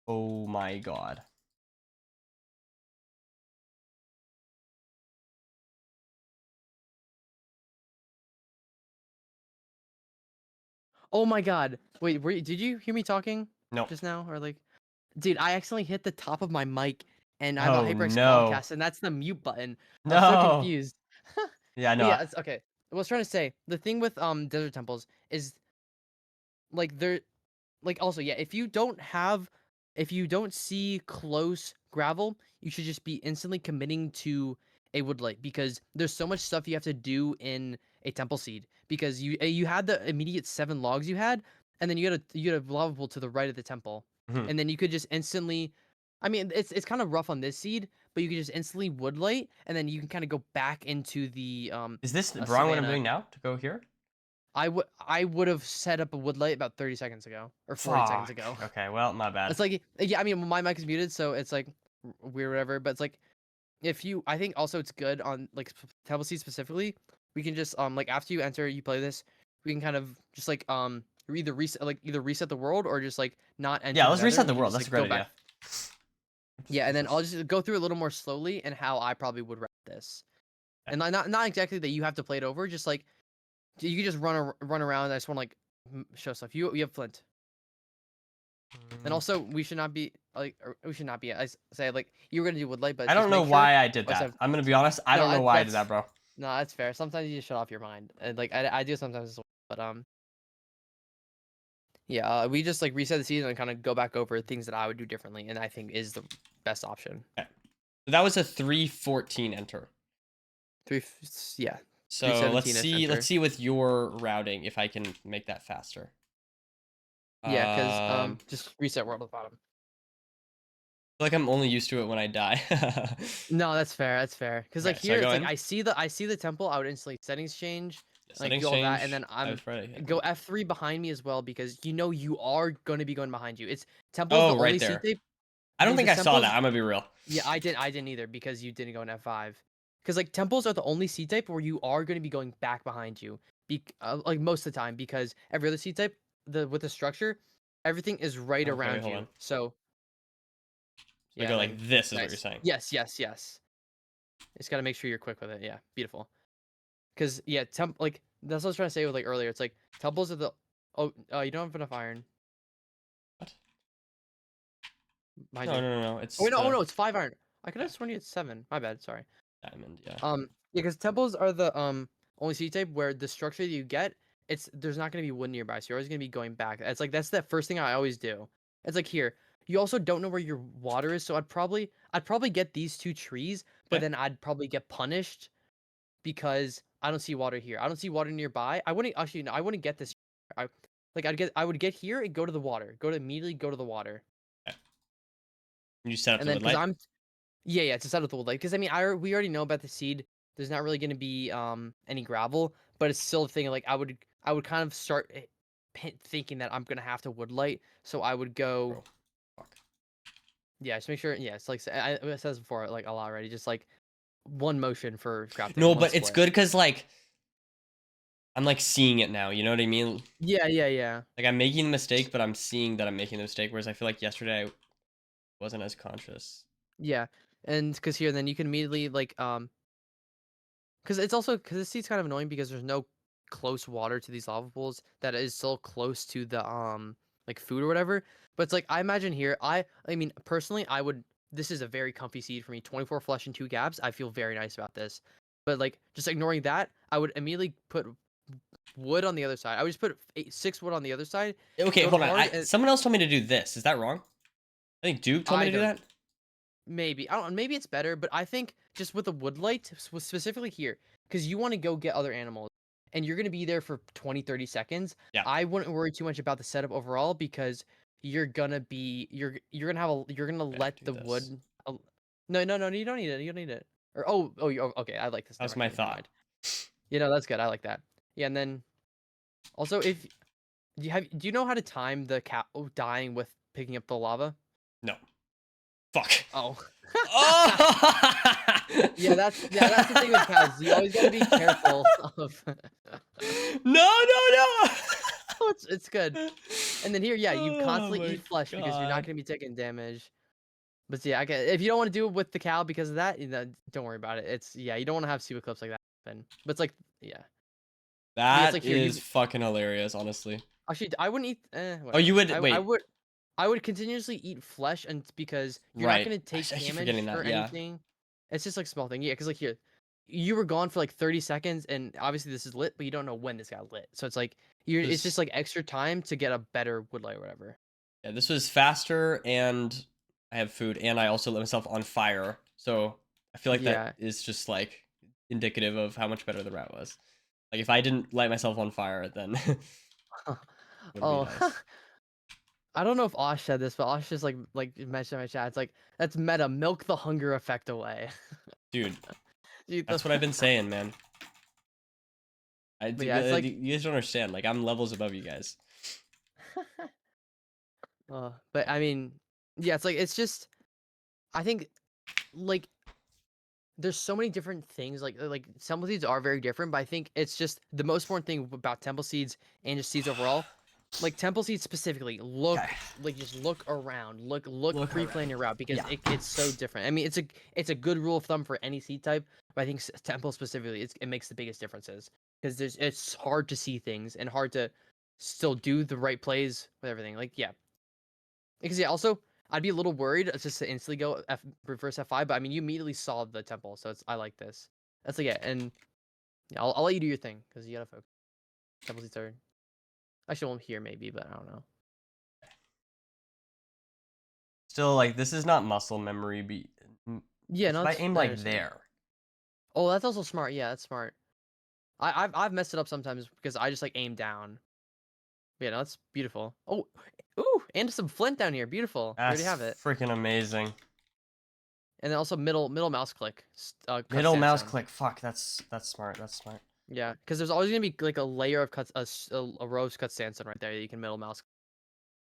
Oh my god. Oh my god. Wait, did you hear me talking No. just now? Or like, dude, I accidentally hit the top of my mic and I have a Oh, HyperX no. Comcast and that's the mute button. I was so No. confused. Yeah, But no. yeah, it's okay. What I was trying to say, the thing with desert temples is like they're like also yeah, if you don't see close gravel, you should just be instantly committing to a woodlight because there's so much stuff you have to do in a temple seed because you had the immediate 7 logs you had, and then you had a lava pool to the right of the temple, Mhm. and then you could just instantly. I mean, it's kind of rough on this seed, but you can just instantly woodlight, and then you can kind of go back into the Is this the wrong what I'm savannah. doing now? To go here? I would have set up a wood light about 30 seconds ago or 40 seconds Fuck. ago. Okay, well, my bad. It's like yeah, I mean my mic is muted, so it's like weird whatever. But it's like if you, I think also it's good on like Temple Seed specifically. We can just like after you enter, you play this, we can kind of just like either reset the world or just like not enter. Yeah, the let's nether, reset and the we can world. just, That's a like, great go idea. back. Yeah, and then I'll just go through it a little more slowly and how I probably would wrap this. And not exactly that you have to play it over, just like you can just run around. I just want to like show stuff. You have Flint. And also, we should not be like, or we should not be. I say like you were gonna do woodlight, but I just don't know make sure. why I did Oh, that. I'm gonna be honest. I No, don't know why I did that's that, bro. no, that's fair. Sometimes you just shut off your mind, and like I do sometimes, as well, but yeah, we just like reset the season and kind of go back over things that I would do differently, and I think is the best option. Okay. That was a 3:14 enter. Yeah. So 3:17 -ish enter. let's see with your routing if I can make that faster. Yeah, because just reset world at the bottom. I feel like I'm only used to it when I die. No, that's fair. That's fair. Because like Okay, so I here, go it's in. like I see the temple. I would instantly settings change, like Settings do all that, change. and then I I'm was ready. Yeah. go F3 behind me as well because you know you are going to be going behind you. It's temple's Oh, the right only there. seat tape. I don't think Because I saw that. temples, I'm gonna be real. yeah, I didn't either because you didn't go in F5. Because like temples are the only seat type where you are going to be going back behind you, like most of the time because every other seat type, with the structure, everything is right Okay, around hold you. on. So So I yeah, go then like this is what you're nice. saying. Yes, yes, yes. Just gotta make sure you're quick with it. Yeah, beautiful. Because yeah, like that's what I was trying to say with like earlier. It's like temples are the you don't have enough iron. What? Behind No, you. no, no, no. It's Oh wait, no, oh the no, it's 5 iron. I could yeah, have sworn you had 7. My bad. Sorry. diamond. Yeah. Yeah, because temples are the only C type where the structure that you get, there's not gonna be wood nearby, so you're always gonna be going back. It's like that's the first thing I always do. It's like here, you also don't know where your water is, so I'd probably get these 2 trees, but Okay. then I'd probably get punished because I don't see water here. I don't see water nearby. I wouldn't actually no, I wouldn't get this. I would get here and go to the water. Immediately go to the water. Okay. You set up And the then wood because light. I'm yeah, it's a set with the wood light. Because I mean, we already know about the seed. There's not really going to be any gravel, but it's still a thing. Like I would kind of start thinking that I'm gonna have to wood light, so I would go. Bro. Fuck. Yeah, just make sure. Yeah, it's like it says before like a lot already. Just like one motion for crafting. No, one but it's split. good because like I'm like seeing it now. You know what I mean? Yeah, yeah, yeah. Like I'm making the mistake, but I'm seeing that I'm making the mistake. Whereas I feel like yesterday I wasn't as conscious. Yeah, and because here, then you can immediately like because it's also because this seat's kind of annoying because there's no close water to these lava pools that is still close to the like food or whatever. But it's like I imagine here, I mean personally, I would. This is a very comfy seed for me. 24 flesh and 2 gaps. I feel very nice about this. But like just ignoring that, I would immediately put wood on the other side. I would just put 6 wood on the other side. Okay, Go hold on. hard and Someone else told me to do this. Is that wrong? I think Duke told me I to do don't. that. Maybe I don't know. Maybe it's better, but I think just with the wood light, specifically here, because you want to go get other animals, and you're gonna be there for 20, 30 seconds. Yeah. I wouldn't worry too much about the setup overall because you're gonna Okay, let do the this. wood. No, no, no, you don't need it. You don't need it. Or okay. I like this. That was Never my mind. Never thought. mind. You know that's good. I like that. Yeah, and then also if do you know how to time the cow dying with picking up the lava? No. Fuck. Oh. Oh! Yeah, that's the thing with cows. You always gotta be careful of. No, no, Oh, it's good. And then here, yeah, you Oh constantly my eat flesh because you're not God. gonna be taking damage. But yeah, if you don't want to do it with the cow because of that, don't worry about it. It's yeah, you don't want to have super clips like that happen. But it's like yeah, but yeah, it's That like here is you fucking hilarious, honestly. actually I wouldn't eat. Oh, you Whatever. would I wait. would continuously eat flesh and because you're not Right. gonna I take keep damage forgetting that. or Yeah. anything. It's just like small thing. Yeah, because like here, you were gone for like 30 seconds, and obviously this is lit, but you don't know when this got lit. So it's like it's just This, like extra time to get a better wood light or whatever. yeah, this was faster, and I have food, and I also lit myself on fire. So I feel like that Yeah. is just like indicative of how much better the route was. Like if I didn't light myself on fire, then it would be Oh, nice. I don't know if Osh said this, but Osh just like mentioned in my chat. It's like that's meta. Milk the hunger effect away. Dude, Dude, that's what I've been saying, man. But yeah, it's like you guys don't understand. Like I'm levels above you guys. but I mean, yeah, it's just I think like there's so many different things like temple seeds are very different, but I think it's just the most important thing about temple seeds and just seeds overall. Like temple seeds specifically, look Okay. like just look around, look Look pre-plan around. your route because Yeah. it's so different. I mean, it's a good rule of thumb for any seed type, but I think temple specifically it makes the biggest differences because it's hard to see things and hard to still do the right plays with everything. Like yeah, because yeah, also I'd be a little worried just to instantly go reverse F5, but I mean you immediately saw the temple, so I like this. That's like yeah, and yeah, I'll let you do your thing because you gotta focus. Temple seeds are actually won't here maybe, but I don't know. Still, like this is not muscle memory. Yeah, If no, I it's aim I like understand. there. Oh, that's also smart. Yeah, that's smart. I've messed it up sometimes because I just like aim down. Yeah, no, that's beautiful. Oh, ooh, and some flint down here. Beautiful. We already That's have it. freaking amazing. And then also middle mouse click. Cut Middle mouse sandstone. click. Fuck, that's smart. That's smart. Yeah, because there's always gonna be like a layer of cuts, a row of cut sandstone right there that you can middle mouse,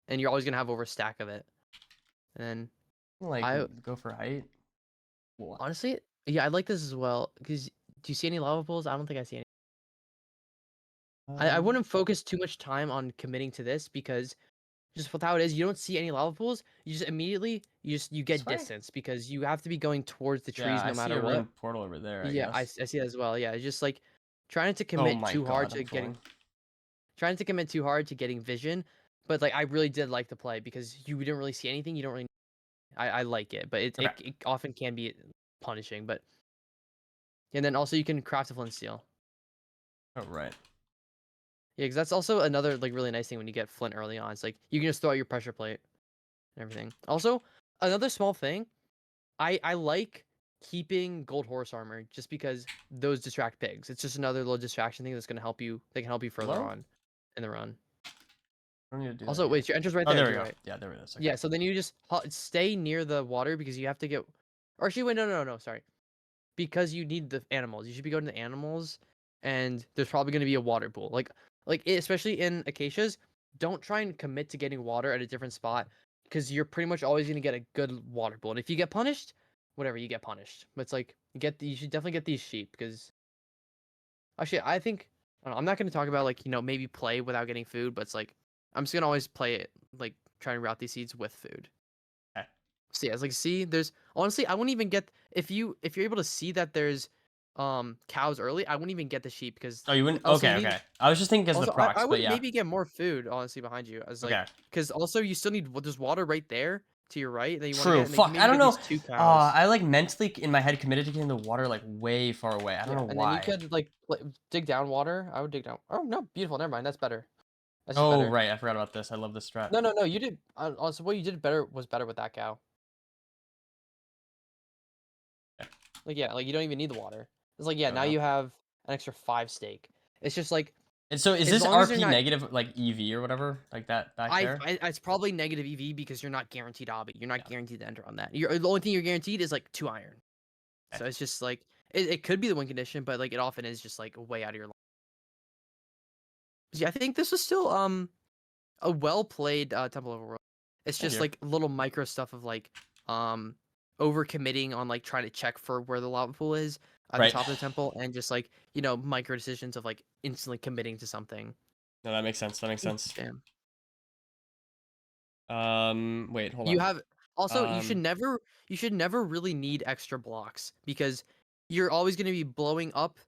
and you're always gonna have over a stack of it. And then Like I go for height. What? honestly, yeah, I like this as well. Because do you see any lava pools? I don't think I see any. I wouldn't focus too much time on committing to this because just with how it is, you don't see any lava pools. You just immediately you This get way? distance because you have to be going towards the Yeah, trees I no see matter a what. ruined portal over there. I Yeah, I guess. see that as well. Yeah, it's just like trying not to Oh commit my too hard god, to I'm falling. trying to commit too hard to getting vision. But like I really did like the play because you didn't really see anything. You don't really. I like it, but Okay. it often can be punishing. But and then also you can craft a flint steel. Oh right. Yeah, because that's also another like really nice thing when you get flint early on. It's like you can just throw out your pressure plate and everything. Also, another small thing, I like keeping gold horse armor just because those distract pigs. It's just another little distraction thing that's gonna help you. They can help you further Hello? on in the run. I don't need to do that Also, again. wait, your enter's right Oh, there there to we your go. right. Yeah, there it is. Okay. Yeah, so then you just stay near the water because you have to get. Or actually, wait, no, sorry. Because you need the animals. You should be going to the animals, and there's probably going to be a water pool. Especially in acacias, don't try and commit to getting water at a different spot because you're pretty much always going to get a good water pool. And if you get punished, whatever, you get punished. But it's like you should definitely get these sheep because actually, I think I don't know, I'm not going to talk about like maybe play without getting food, but it's like I'm just gonna always play it like try and route these seeds with food. Okay. So yeah, it's like see, there's honestly I wouldn't even get if you're able to see that there's cows early, I wouldn't even get the sheep because Oh, you wouldn't? also Okay, you need okay. I was just thinking because of also the procs, I but would yeah. maybe get more food honestly behind you. I was like Okay. because also you still need there's water right there to your right that you want to True. get and then Fuck. I maybe don't get know. these two cows. I like mentally in my head committed to getting the water like way far away. I don't Yeah, know and then you why. could like dig down water. I would dig down. Oh no, beautiful. Never mind. That's better. That's just Oh better. right, I forgot about this. I love this strat. No. You did. Also, what you did better was better with that cow. Okay. Like yeah, like you don't even need the water. It's like yeah, Oh now no. you have an extra 5 steak. It's just like And so is as this long as you're RP not. negative like EV or whatever like that back there? It's probably negative EV because you're not guaranteed obby. You're not Yeah. guaranteed to enter on that. The only thing you're guaranteed is like 2 iron. Okay. So it's just like it could be the win condition, but like it often is just like way out of your line. Yeah, I think this was still a well played Temple Overworld. It's Thank just you. like little micro stuff of like over committing on like trying to check for where the lava pool is at the Right. top of the temple and just like micro decisions of like instantly committing to something. No, that makes sense. That makes sense. Damn. Wait, hold You on. have also Um, you should never really need extra blocks because you're always going to be blowing up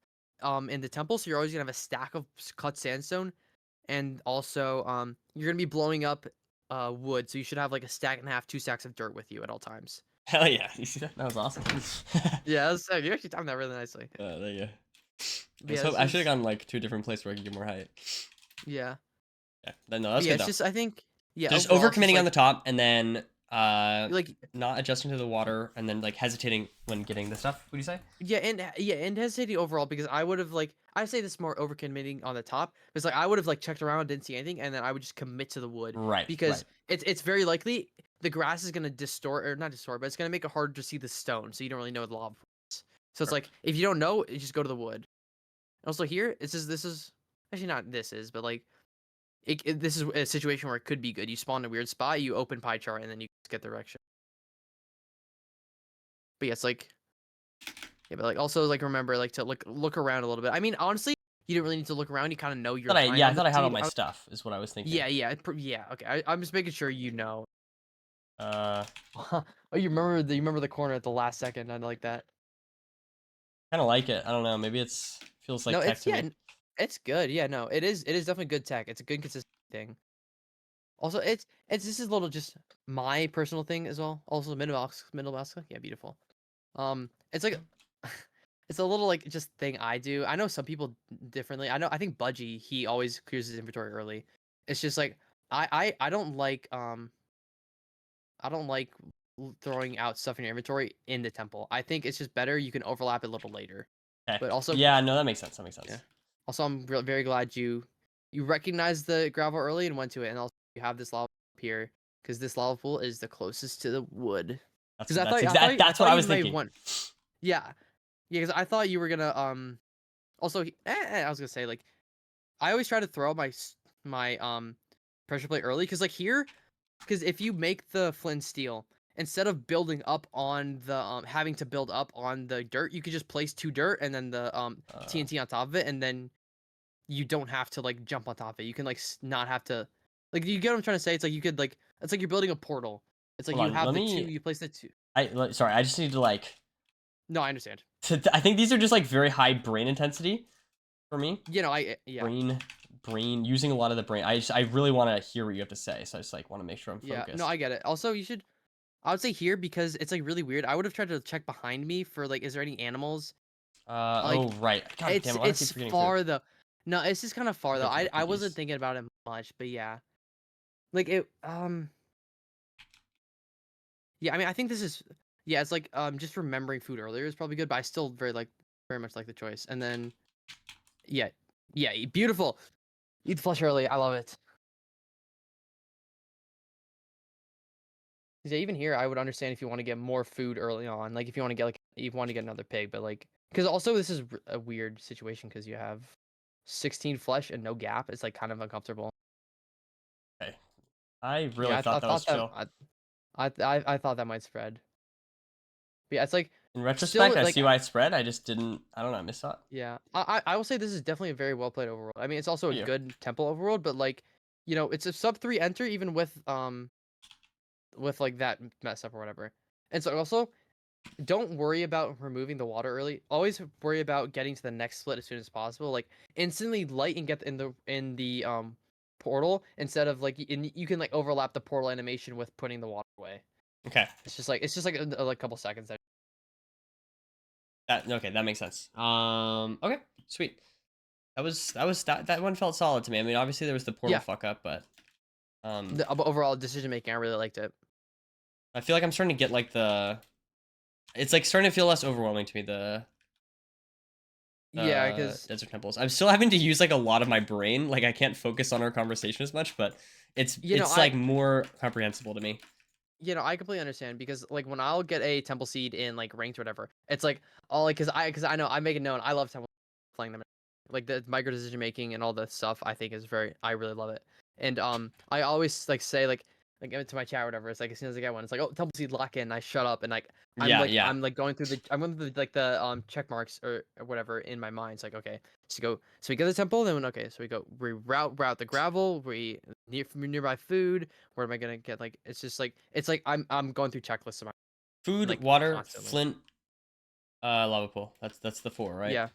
in the temple, so you're always going to have a stack of cut sandstone and also you're going to be blowing up wood, so you should have like a stack and a half, 2 stacks of dirt with you at all times. hell yeah. You see that? That was awesome. Yeah, that's sick. You actually timed that really nicely. There you go. But yeah, this I should have is gone like to a different place where I could get more height. yeah. Yeah. No, But that's yeah, good it's though. just I think yeah, Just overall over it's just committing on like the top and then like not adjusting to the water and then like hesitating when getting the stuff. What do you say? yeah, and hesitating overall because I would have like I say this more over committing on the top because like I would have like checked around, didn't see anything, and then I would just commit to the wood Right, right. because it's very likely the grass is gonna distort or not distort, but it's gonna make it harder to see the stone, so you don't really know the lava is. So it's Sure. like if you don't know, you just go to the wood. Also here, this is actually not this is, but like this is a situation where it could be good. You spawn in a weird spot, you open pie chart, and then you get the direction. But yeah, it's like yeah, but like also like remember like to look around a little bit. I mean, honestly, you don't really need to look around. You kind of know your time. I on the thought I had all seed. my stuff. Is what I was thinking. Yeah. Okay, I'm just making sure you know. Kind Oh, you remember the corner at the last second. I like that. of like it. I don't know. Maybe it's feels like No, tech it's to me. it's good. Yeah, no, it is. It is definitely good tech. It's a good consistent thing. Also, it's this is a little just my personal thing as well. Also, middle box. Yeah, beautiful. It's like it's a little like just thing I do. I know some people differently. I think Budgie he always clears his inventory early. It's just like I don't like throwing out stuff in your inventory in the temple. I think it's just better you can overlap it a little later. Okay. But also Yeah, no, that makes sense. That makes sense. yeah. Also, I'm very glad you recognized the gravel early and went to it, and also you have this lava up here because this lava pool is the closest to the wood. Because That's what I was you may thinking. yeah, because I thought you were gonna Also, I was gonna say like I always try to throw my pressure plate early because like here, because if you make the flint steel instead of building up on the having to build up on the dirt, you could just place 2 dirt and then the TNT on top of it, and then you don't have to like jump on top of it. You can like not have to like you get what I'm trying to say. It's like you could like it's like you're building a portal. It's like Hold you on, have let the me. two. You place the two. Sorry, I just need to like. No, I understand. I think these are just like very high brain intensity for me. You know, yeah. Brain, using a lot of the brain. I really want to hear what you have to say, so I just like want to make sure I'm Yeah, focused. no, I get it. Also, you should. I would say here because it's like really weird. I would have tried to check behind me for like, is there any animals? Like, Oh right. God damn it, why do I keep it's forgetting far food? though. No, it's just kind of far though. Forget to get I wasn't cookies. thinking about it much, but yeah, like it. Yeah, I mean, I think this is. Yeah, it's like just remembering food earlier is probably good, but I still very much like the choice. And then, yeah, beautiful. Eat the flesh early. I love it. 'Cause, yeah, even here, I would understand if you want to get more food early on. Like if you want to get another pig, but like because also this is a weird situation because you have 16 flesh and no gap. It's like kind of uncomfortable. Okay. I really Yeah, thought I that was thought that chill. I thought that might spread. But yeah, it's like In still retrospect, I like see why it spread. I just didn't. I don't know. I missed it. yeah. I will say this is definitely a very well played overworld. I mean, it's also a You. good temple overworld, but like it's a sub 3 enter even with like that mess up or whatever. And so also don't worry about removing the water early. Always worry about getting to the next split as soon as possible. Like instantly light and get in the portal instead of like you can like overlap the portal animation with putting the water away. Okay. It's just like a couple seconds. That makes sense. Okay. Sweet. That one felt solid to me. I mean, obviously there was the portal Yeah. fuck up, but The overall decision making, I really liked it. I feel like I'm starting to get like the. It's like starting to feel less overwhelming to me. Yeah, because Desert temples. I'm still having to use like a lot of my brain. Like I can't focus on our conversation as much, but it's like more comprehensible to me. I completely understand because like when I'll get a temple seed in like ranked or whatever, it's like all like because I know I make it known I love temple playing them, like the micro decision making and all the stuff. I think is I really love it, and I always like say like give it to my chat or whatever. It's like as soon as I get one, it's like oh temple seed lock in. I shut up and like Yeah. I'm like going through the check marks or whatever in my mind. It's like okay, so we get the temple, then okay, so we route the gravel, nearby food. Where am I gonna get like? It's just like I'm going through checklists of my Food, like water, constantly. flint, lava pool. That's the 4, right?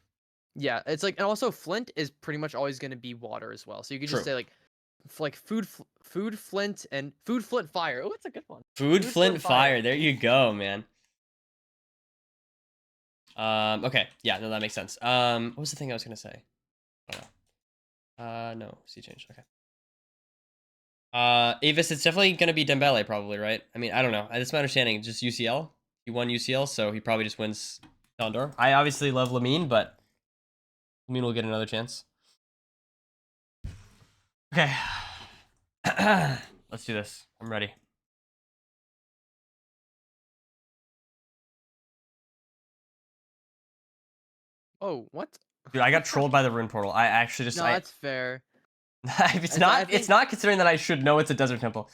Yeah. It's like and also flint is pretty much always gonna be water as well. So you could just True. say like food, flint, and food, flint, fire. Oh, that's a good one. Food, flint, fire. There you go, man. Okay. Yeah, no, that makes sense. What was the thing I was gonna say? I don't know. No, sea change. Okay. Avis, it's definitely gonna be Dembele, probably, right? I mean, I don't know. That's my understanding. Just UCL. He won UCL, so he probably just wins Ballon d'Or. I obviously love Lamine, but Lamine will get another chance. Okay. Let's do this. I'm ready. Oh, what? Dude, I got trolled by the rune portal. I actually just No, that's fair. if it's I not think- it's not considering that I should know it's a desert temple.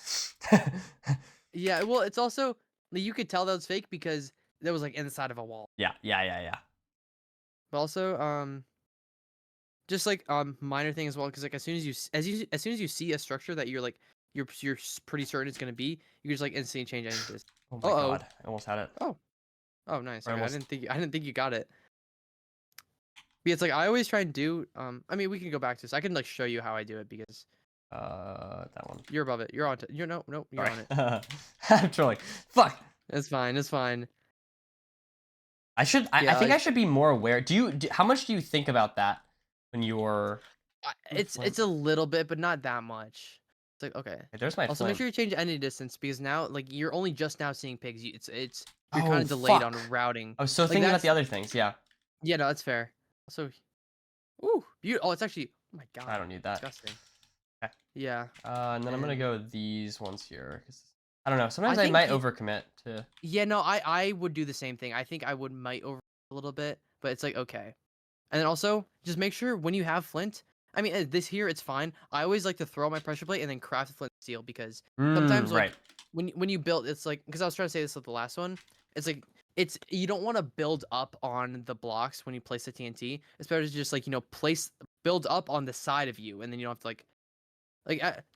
Yeah, well, it's also like, you could tell that was fake because that was like inside of a wall. Yeah. But also, just like minor thing as well, because like as soon as you see a structure that you're pretty certain it's gonna be, you just like instantly change engines. Oh my Uh-oh. god, I almost had it. Oh, nice. Or Okay, almost- I didn't think you got it. But it's like I always try and do. I mean, we can go back to this. I can like show you how I do it because That one. you're above it. You're on. You're no. You're on it. Sorry. I'm trolling. Fuck. It's fine. It's fine. I should. I Yeah, think I like- should be more aware. How much do you think about that when you're? It's a little bit, but not that much. It's like okay. Hey, there's my Also, flame. make sure you change any distance because now like you're only just now seeing pigs. You're kind Oh, of delayed on fuck. routing. I was so Like, thinking about that's- the other things. Yeah. Yeah, no, that's fair. Also, ooh, oh, it's actually. Oh my god. I don't need that. Disgusting. Okay. Yeah. And then I'm gonna And- go with these ones here. 'Cause I don't know. Sometimes I think might you- overcommit to. Yeah, no, I would do the same thing. I think I would might over a little bit, but it's like okay. And then also just make sure when you have flint. I mean, this here it's fine. I always like to throw my pressure plate and then craft flint steel because sometimes like Right. when you build, it's like because I was trying to say this with the last one. It's like you don't want to build up on the blocks when you place the TNT. It's better to just like build up on the side of you, and then you don't have to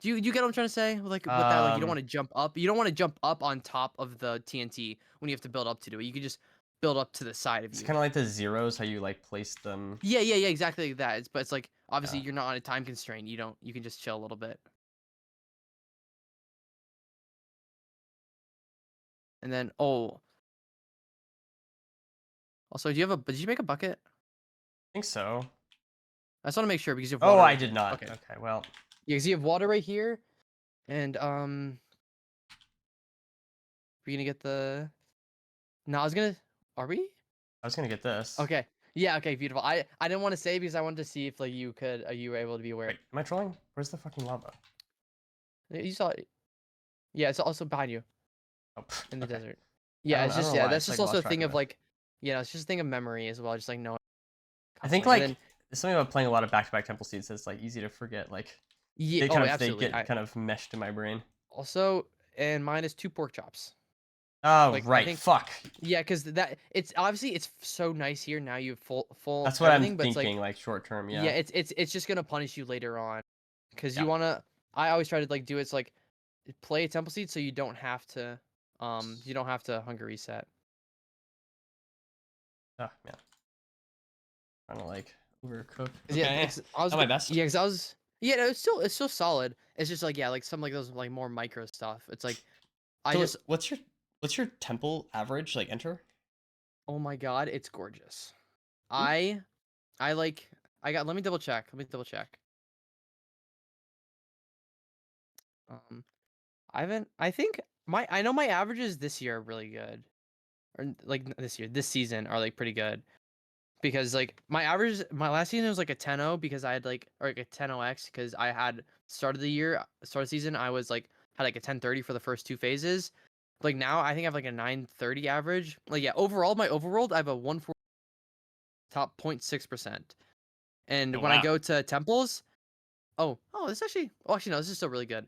do you get what I'm trying to say? Like with that, like you don't want to jump up. You don't want to jump up on top of the TNT when you have to build up to do it. You can just build up to the side of It's you. kind of like the zeros, how you like place them. Yeah, exactly like that. But it's like obviously Yeah. you're not on a time constraint. You can just chill a little bit. And then also, did you make a bucket? I think so. I just want to make sure because you have Oh, water I right did here. not. Okay. Okay. Well. Yeah, because you have water right here, and we're gonna get the. No, I was gonna. Are we? I was gonna get this. Okay. Yeah. Okay. Beautiful. I didn't want to say because I wanted to see if like you were able to be aware. Wait, am I trolling? Where's the fucking lava? You saw it. Yeah, it's also behind you Oh, in the okay. desert. Yeah, it's I don't just know why, that's it's, just like, also a lost track thing of of it. like, it's just a thing of memory as well. Just like knowing. I think constantly. like And then, there's something about playing a lot of back-to-back temple seeds that's like easy to forget. Like yeah. they Absolutely. get kind of meshed in my brain. Also, and mine is 2 pork chops. Oh Like, I right, think- fuck. Yeah, because it's obviously it's so nice here now. You have full. That's what everything, I'm but it's thinking. Like short term, yeah. yeah, it's just gonna punish you later on, because Yeah. you wanna. I always try to like do it's like play a temple seed so you don't have to hunger reset. Oh man. Trying to like overcook. 'Cause, yeah, Okay. I was Not my best. Yeah, because I was. Yeah, no, it's still solid. It's just like like some like those like more micro stuff. It's like I So just what's your temple average like enter? oh my god, it's gorgeous. I like I got. Let me double check. I haven't. I think I know my averages this year are really good, or this season are like pretty good, because like my last season was like a 10-0 because I had like or like a 10-0x because I had start of the season I was like had like a 1030 for the first 2 phases. Like now I think I have like a 930 average. Like yeah, overall my overworld I have a 140 top 0.6%. And Oh, when I wow. go to temples, this actually no, this is still really good.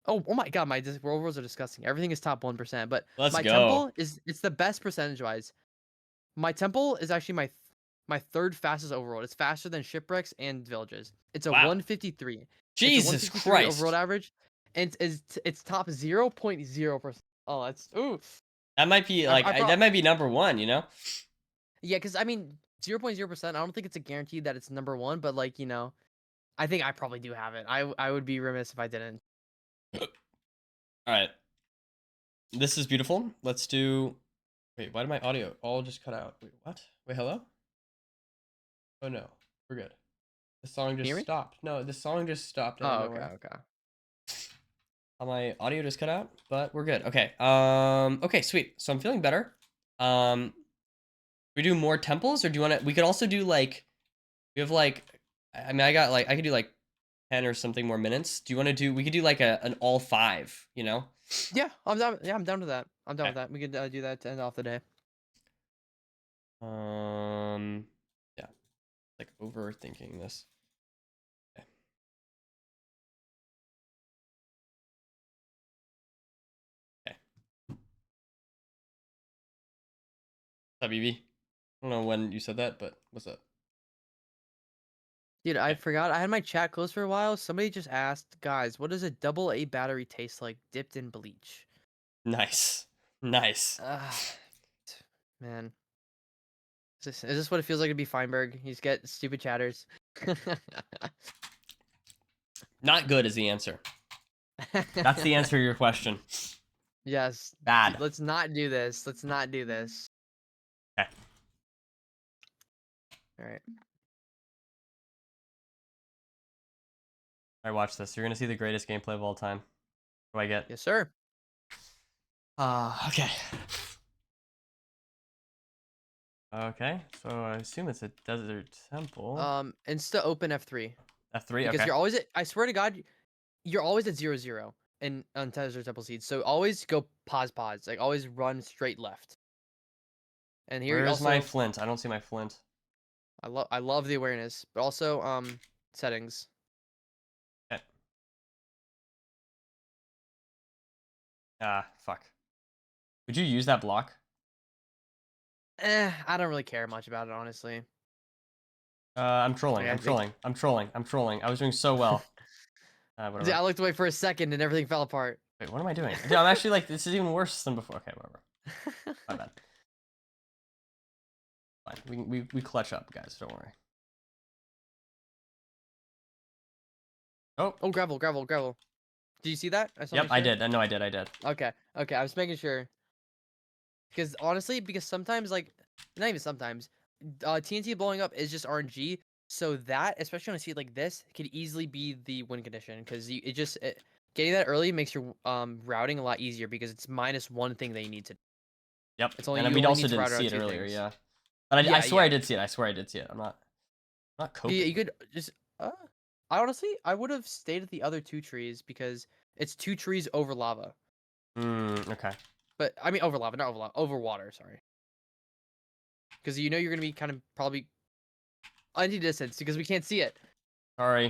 Oh my god, my world rules are disgusting. Everything is top 1%, but Let's my go. temple it's the best percentage wise. My temple is actually my third fastest overworld. It's faster than shipwrecks and villages. It's a Wow. 153. It's a Jesus 153 Christ. overworld average, and it's top 0.0%. Oh, that's ooh. That might be I like brought- that might be number one, you know? Yeah, because I mean 0.0%. I don't think it's a guarantee that it's number 1, but like I think I probably do have it. I would be remiss if I didn't. All right. This is beautiful. Let's do. Wait, why did my audio all just cut out? Wait, what? Wait, hello? Oh no, we're good. The song Hear just me? stopped. No, the song just stopped. Oh, out of okay, nowhere. okay. My audio just cut out, but we're good. Okay. Okay, sweet. So I'm feeling better. We do more temples, or do you want to? We could also do like. We have like. I mean, I could do like 10 or something more minutes. Do you want to do? We could do like an all 5. You know. Yeah, I'm down. Yeah, I'm down with that. I'm down Okay. with that. We could do that to end off the day. Yeah. Like overthinking this. Okay. Okay. What's up, BB? I don't know when you said that, but what's up? Dude, I Okay. forgot. I had my chat closed for a while. Somebody just asked, guys, what does a AA battery taste like dipped in bleach? Nice. Nice. Man. Is this what it feels like to be Feinberg? You just get stupid chatters. Not good is the answer. That's the answer to your question. Yes. Bad. Let's not do this. Let's not do this. Okay. All right. All right, watch this. You're gonna see the greatest gameplay of all time. What do I get? Yes, sir. Okay. Okay, so I assume it's a desert temple. Insta open F3. F3, Because okay. you're always at, I swear to God, you're always at 0-0 in on Desert Temple Seeds. So always go pause. Like always run straight left. And here Where's also my flint? I don't see my flint. I love the awareness, but also settings. Okay. Ah, fuck. Would you use that block? I don't really care much about it, honestly. I'm trolling. Like, I I'm think- trolling. I'm trolling. I'm trolling. I was doing so well. Whatever. I looked away for a second and everything fell apart. Wait, what am I doing? Dude, I'm actually like, this is even worse than before. Okay, whatever. My bad. Fine. We clutch up, guys. Don't worry. Oh. Oh, gravel. Did you see that? I saw Yep, my I share? did. No, I did. I did. Okay. I was making sure. Because honestly, because sometimes, like, not even sometimes, TNT blowing up is just RNG. So that, especially on a seed like this, could easily be the win condition. Because getting that early makes your routing a lot easier because it's -1 thing that you need to. Yep. It's only And you we only also need to didn't route see around it 2 earlier, things. yeah. But I Yeah, swear I yeah. did see it. I swear I did see it. I'm not coping. You could just. I honestly, I would have stayed at the other 2 trees because it's 2 trees over lava. Okay. But I mean over lava, not over lava, over water. Sorry. Because you know you're gonna be kind of probably anti-distance because we can't see it. Sorry.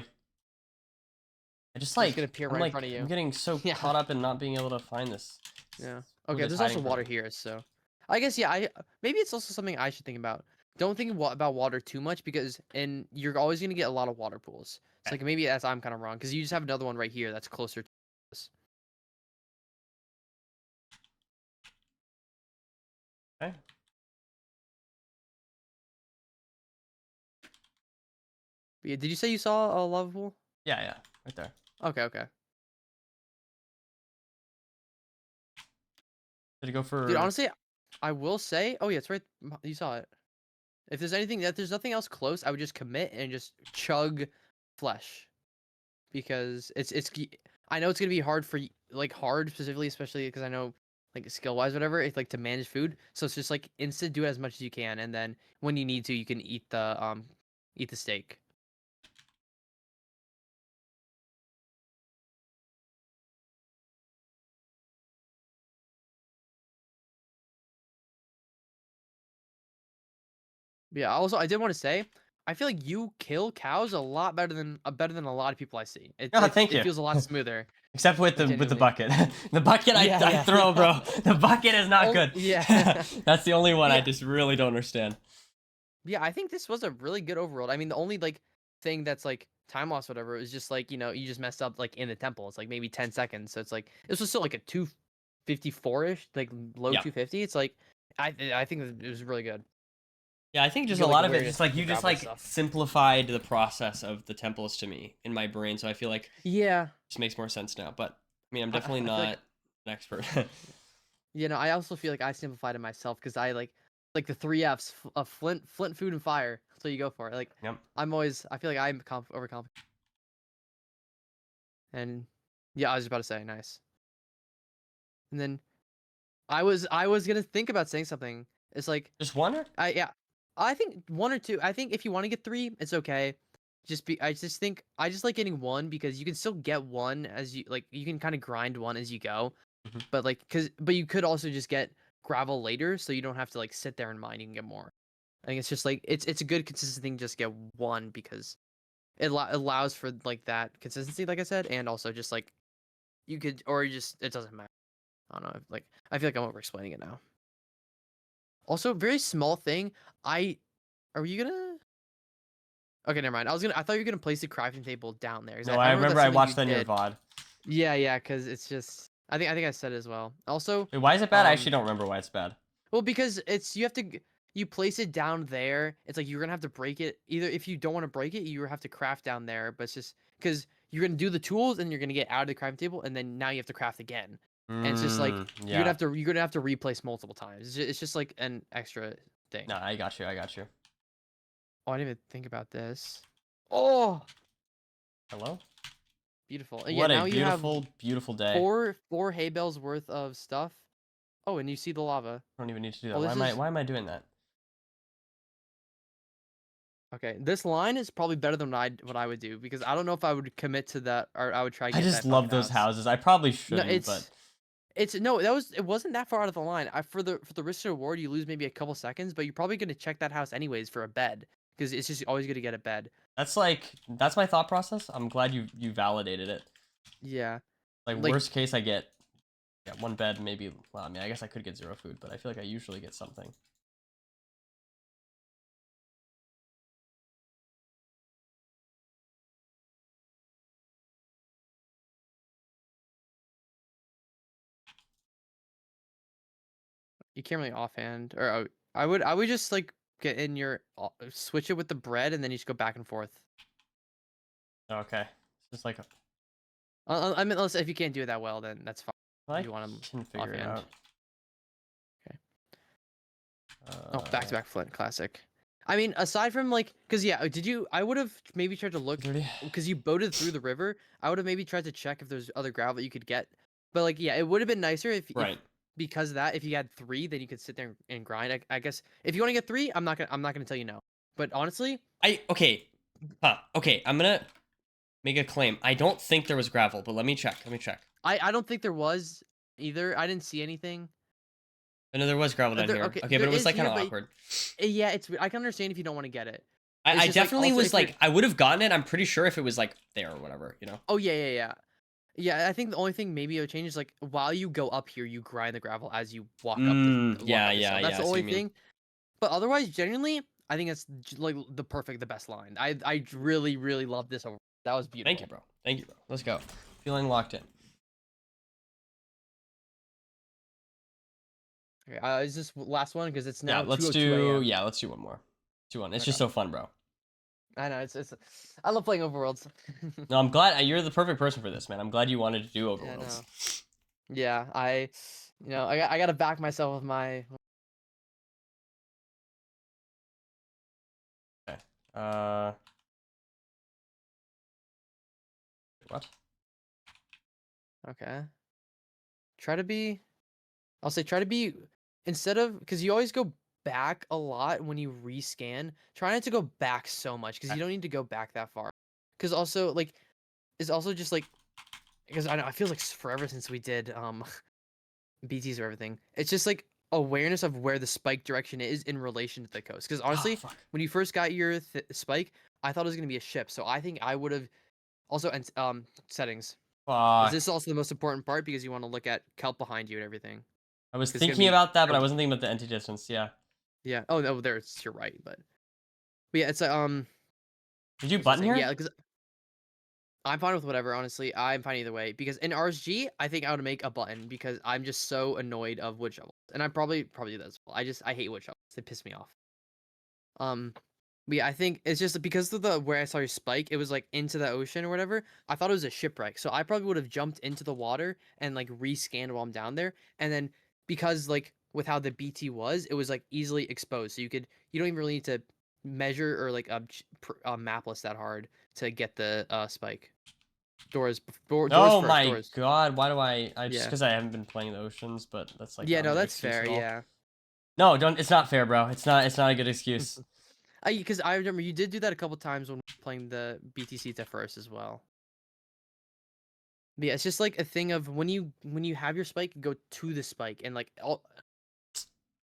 I just It's like, gonna appear I'm right in like, front of you. I'm getting so Yeah. caught up in not being able to find this. Yeah. Where Okay. this There's also hiding from. water here, so I guess yeah. Maybe it's also something I should think about. Don't think about water too much because you're always gonna get a lot of water pools. So Okay. like maybe I'm kind of wrong because you just have another one right here that's closer to this. Okay. But yeah, did you say you saw a lava pool? Yeah, right there. Okay. Did it go for? Dude, honestly, I will say, oh yeah, it's right. You saw it. If there's nothing else close, I would just commit and just chug flesh, because I know it's gonna be hard for hard specifically, especially because I know like skill wise, whatever. It's like to manage food, so it's just like instant do it as much as you can, and then when you need to, you can eat the steak. But yeah. Also, I did want to say, I feel like you kill cows a lot better than a lot of people I see. Oh, thank you. It feels a lot smoother. Except with the Genuinely. bucket. The bucket I Yeah. throw, bro. The bucket is not good. Yeah. That's the only one I Yeah. just really don't understand. Yeah, I think this was a really good overworld. I mean, the only like thing that's like time loss, whatever, is just like you just messed up like in the temple. It's like maybe 10 seconds. So it's like this was still like a 254-ish, like low Yeah. 250. It's like I think it was really good. Yeah, I think just get, a like, lot of it, awareness just like from the you just gravel like stuff. simplified the process of the temples to me in my brain, so I feel like Yeah. it just makes more sense now. But I mean, I'm I definitely feel not like- an expert. I also feel like I simplified it myself because I like the 3 Fs of flint, food, and fire. So you go for it. Like Yep. I feel like I'm overcomplicated. And yeah, I was about to say nice. And then I was gonna think about saying something. It's like Just wonder. I think 1 or 2. I think if you want to get 3, it's okay. I just think I just like getting 1 because you can still get 1 as you can kind of grind 1 as you go. Mhm. But you could also just get gravel later, so you don't have to like sit there and mine. You can get more. I think it's just like it's a good consistent thing to just get one because it allows for like that consistency, like I said, and also just like you could or you just it doesn't matter. I don't know. Like I feel like I'm over explaining it now. Also, very small thing. Are you gonna? Okay, never mind. I thought you were gonna place the crafting table down there. 'Cause No, I remember that's I something watched you that in your did. VOD. Yeah, because it's just. I think I said it as well. Also, Wait, why is it bad? I actually don't remember why it's bad. well, because you have to you place it down there. It's like you're gonna have to break it. Either if you don't want to break it, you have to craft down there. But it's just because you're gonna do the tools and you're gonna get out of the crafting table, and then now you have to craft again. And it's just like Yeah. you're gonna have to replace multiple times. It's just like an extra thing. No, I got you. I got you. Oh, I didn't even think about this. Oh, Hello? beautiful. What Yeah, now a you have beautiful, beautiful day. four hay bales worth of stuff. Oh, and you see the lava. I don't even need to do that. Oh, Why am I doing that? Okay, this line is probably better than what I would do because I don't know if I would commit to that or I would try to I get just that love fucking those house. houses. I probably No, shouldn't, but it's no, it wasn't that far out of the line. For the risk to reward, you lose maybe a couple seconds, but you're probably gonna check that house anyways for a bed because it's just always gonna get a bed. that's my thought process. I'm glad you validated it. Yeah, Like like worst case, I get one bed, maybe. Well, I mean, I guess I could get 0 food, but I feel like I usually get something. you can't really offhand or I would just like get in your switch it with the bread and then you just go back and forth. Okay, it's just like I mean, unless if you can't do it that well, then that's fine. I You want can to figure it offhand. out. Oh, back-to-back Flint, classic. I mean, aside from like, cause yeah, I would have maybe tried to look, cause you boated through the river. I would have maybe tried to check if there's other gravel you could get. But like, yeah, it would have been nicer if Right. because of that, if you had 3, then you could sit there and grind. I guess if you want to get 3, I'm not gonna tell you no. But honestly, Okay, I'm gonna make a claim. I don't think there was gravel, but let me check. I don't think there was either. I didn't see anything. I know there was gravel down here. Okay, Okay, there but it was is like kind here, of but awkward. yeah, I can understand if you don't want to get it. It's I just, like, definitely also was if you're- like, I would have gotten it. I'm pretty sure if it was like there or whatever, you know. Oh yeah. Yeah, I think the only thing maybe it would change is like while you go up here, you grind the gravel as you walk up the Yeah. That's I the see what only you mean. thing. But otherwise, genuinely, I think it's like the best line. I really love this over. That was beautiful. Thank you, bro. Let's go. Feeling locked in. Okay, is this last one because it's Yeah, now let's 2:02 do. a.m. Yeah, let's do one more. It's Okay. just so fun, bro. I know it's I love playing Overworlds. No, I'm glad you're the perfect person for this, man. I'm glad you wanted to do Yeah, no. Overworlds. Yeah, I gotta back myself with my. Okay. What? Okay. I'll say try to be instead of because you always go back a lot when you rescan. Try not to go back so much because you don't need to go back that far. Because also like it's also just like because I know it feels like forever since we did BTs or everything. It's just like awareness of where the spike direction is in relation to the coast. Because honestly, fuck. when you first got your spike, I thought it was gonna be a ship. So I think I would have also and settings. Fuck. This is also the most important part because you want to look at kelp behind you and everything. I was 'Cause it's gonna thinking be about that, but I kelp. wasn't thinking about the empty distance. Yeah. Yeah. Oh no, there's you're right, but yeah, it's Did you what was I button saying? here? Yeah, because I'm fine with whatever. Honestly, I'm fine either way. Because in RSG, I think I would make a button because I'm just so annoyed of wood shovels, and I probably do that as well. I hate wood shovels. They piss me off. But yeah, I think it's just because of the where I saw your spike, it was like into the ocean or whatever. I thought it was a shipwreck, so I probably would have jumped into the water and like rescanned while I'm down there, and then because like with how the BT was, it was like easily exposed, so you don't even really need to measure or like map list that hard to get the spike. Doors Oh first, my doors. god, why do I just Yeah. because I haven't been playing the oceans, but that's like Yeah, not a no, good that's excuse fair. at all. Yeah. No, don't. It's not fair, bro. It's not a good excuse. Because I remember you did do that a couple times when we were playing the BTC at first as well. But yeah, it's just like a thing of when you have your spike, go to the spike and like all.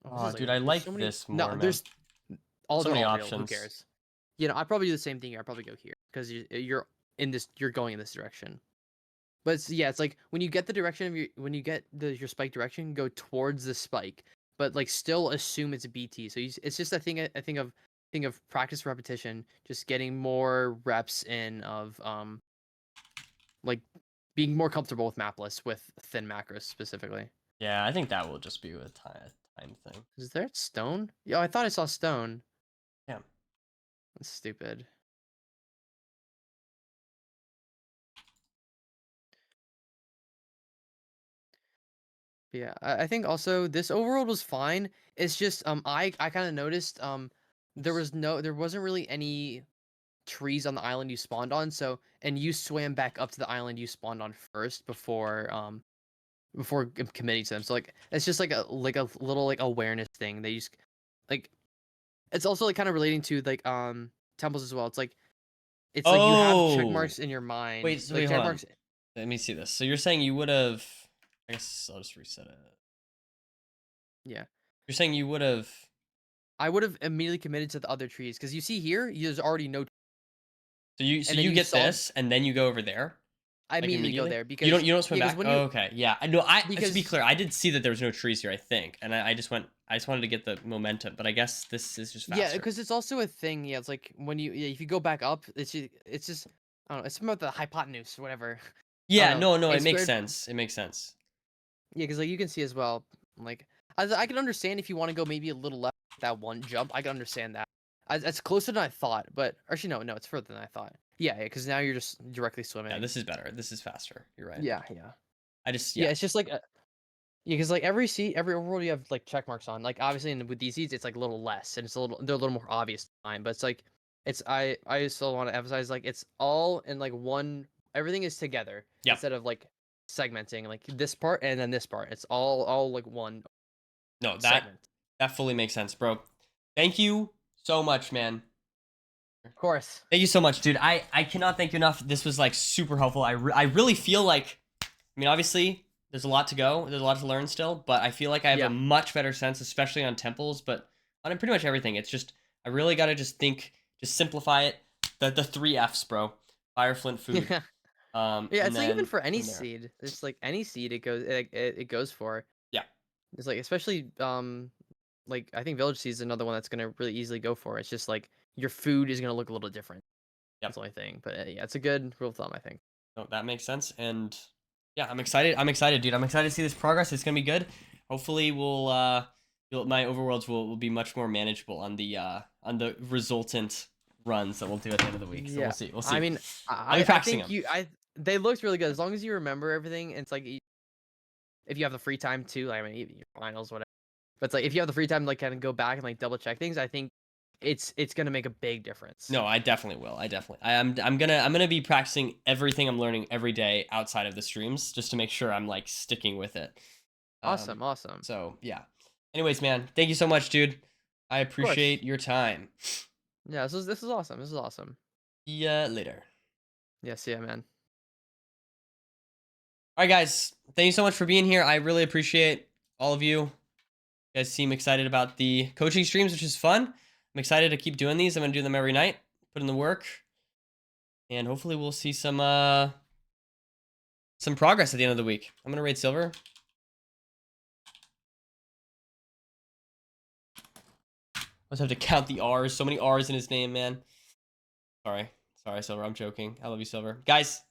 Oh, this is, dude, like, I there's like so many- this No, more, man. there's all So they're many all real. Who options. cares? You know, I'd probably do the same thing here. I'd probably go here because you're in this. You're going in this direction. But it's like when you get the direction of your spike direction, go towards the spike, but like still assume it's a BT. So it's just a thing of practice repetition, just getting more reps in of like being more comfortable with map lists with thin macros specifically. Yeah, I think that will just be a time thing. Is there stone? Yeah, I thought I saw stone. Yeah. That's stupid. Yeah, I think also this overworld was fine. It's just I kind of noticed there wasn't really any trees on the island you spawned on, so and you swam back up to the island you spawned on first before committing to them. So like it's just like a little like awareness thing. They just like it's also like kind of relating to like temples as well. It's like you have check Oh, marks in your mind. wait, so Like wait, check hold on. marks. Let me see this. So you're saying you would have? I guess I'll just reset it. Yeah. You're saying you would have? I would have immediately committed to the other trees because you see here, there's already no. So you And then you get saw- this, and then you go over there. I Like, immediately go immediately? there because You don't swim yeah, 'cause back. when Oh, you okay, yeah. I know. To be because- clear, I did see that there was no trees here. I think, and I just went. I just wanted to get the momentum, but I guess this is just faster. yeah, because it's also a thing. Yeah, it's like when if you go back up, it's just I don't know. It's something about the hypotenuse or whatever. Yeah, know. no, it It's makes weird. sense. It makes sense. Yeah, because like you can see as well. Like I can understand if you want to go maybe a little left with that one jump. I can understand that. It's closer than I thought, but actually no, it's further than I thought. Yeah, because now you're just directly swimming. Yeah, this is better. This is faster. You're right. Yeah. I just Yeah, it's just like yeah, because like every overworld you have like check marks on. Like obviously, with these seeds, it's like a little less, and they're a little more obvious time. But it's like I still want to emphasize like it's all in like one. Everything is together Yep. instead of like segmenting like this part and then this part. It's all like one No, segment. that fully makes sense, bro. Thank you so much, man. Of course. Thank you so much, dude. I cannot thank you enough. This was like super helpful. I really feel like, I mean, obviously there's a lot to go. There's a lot to learn still, but I feel like I have Yeah. a much better sense, especially on temples, but on pretty much everything. It's just, I really got to just simplify it. The 3 F's, bro. Fire, flint, food. Yeah. Yeah, Yeah, it's like even for any seed. It's like any seed it goes for. Yeah. It's like especially like I think village seed is another one that's gonna really easily go for. It's just like your food is gonna look a little different. Yep. That's the only thing. But yeah, it's a good rule of thumb, I think. No, that makes sense. And yeah, I'm excited. I'm excited, dude. I'm excited to see this progress. It's gonna be good. Hopefully, my overworlds will be much more manageable on the resultant runs that we'll do at the end of the week. So Yeah. we'll see. We'll see. I mean, I'll be I practicing think they looked really good as long as you remember everything. And it's like if you have the free time too, like, I mean, even your finals, whatever. But it's like if you have the free time, like kind of go back and like double check things. I think it's gonna make a big difference. No, I definitely will. I'm gonna be practicing everything I'm learning every day outside of the streams just to make sure I'm like sticking with it. Awesome. So yeah. Anyways, man, thank you so much, dude. I appreciate your time. Yeah, this is awesome. This is awesome. See ya later. Yes, yeah, man. All right, guys. Thank you so much for being here. I really appreciate all of you. You guys seem excited about the coaching streams, which is fun. I'm excited to keep doing these. I'm gonna do them every night, put in the work, and hopefully we'll see some progress at the end of the week. I'm gonna raid silver. I just have to count the R's. So many R's in his name, man. Sorry, Silver. I'm joking. I love you, Silver. Guys,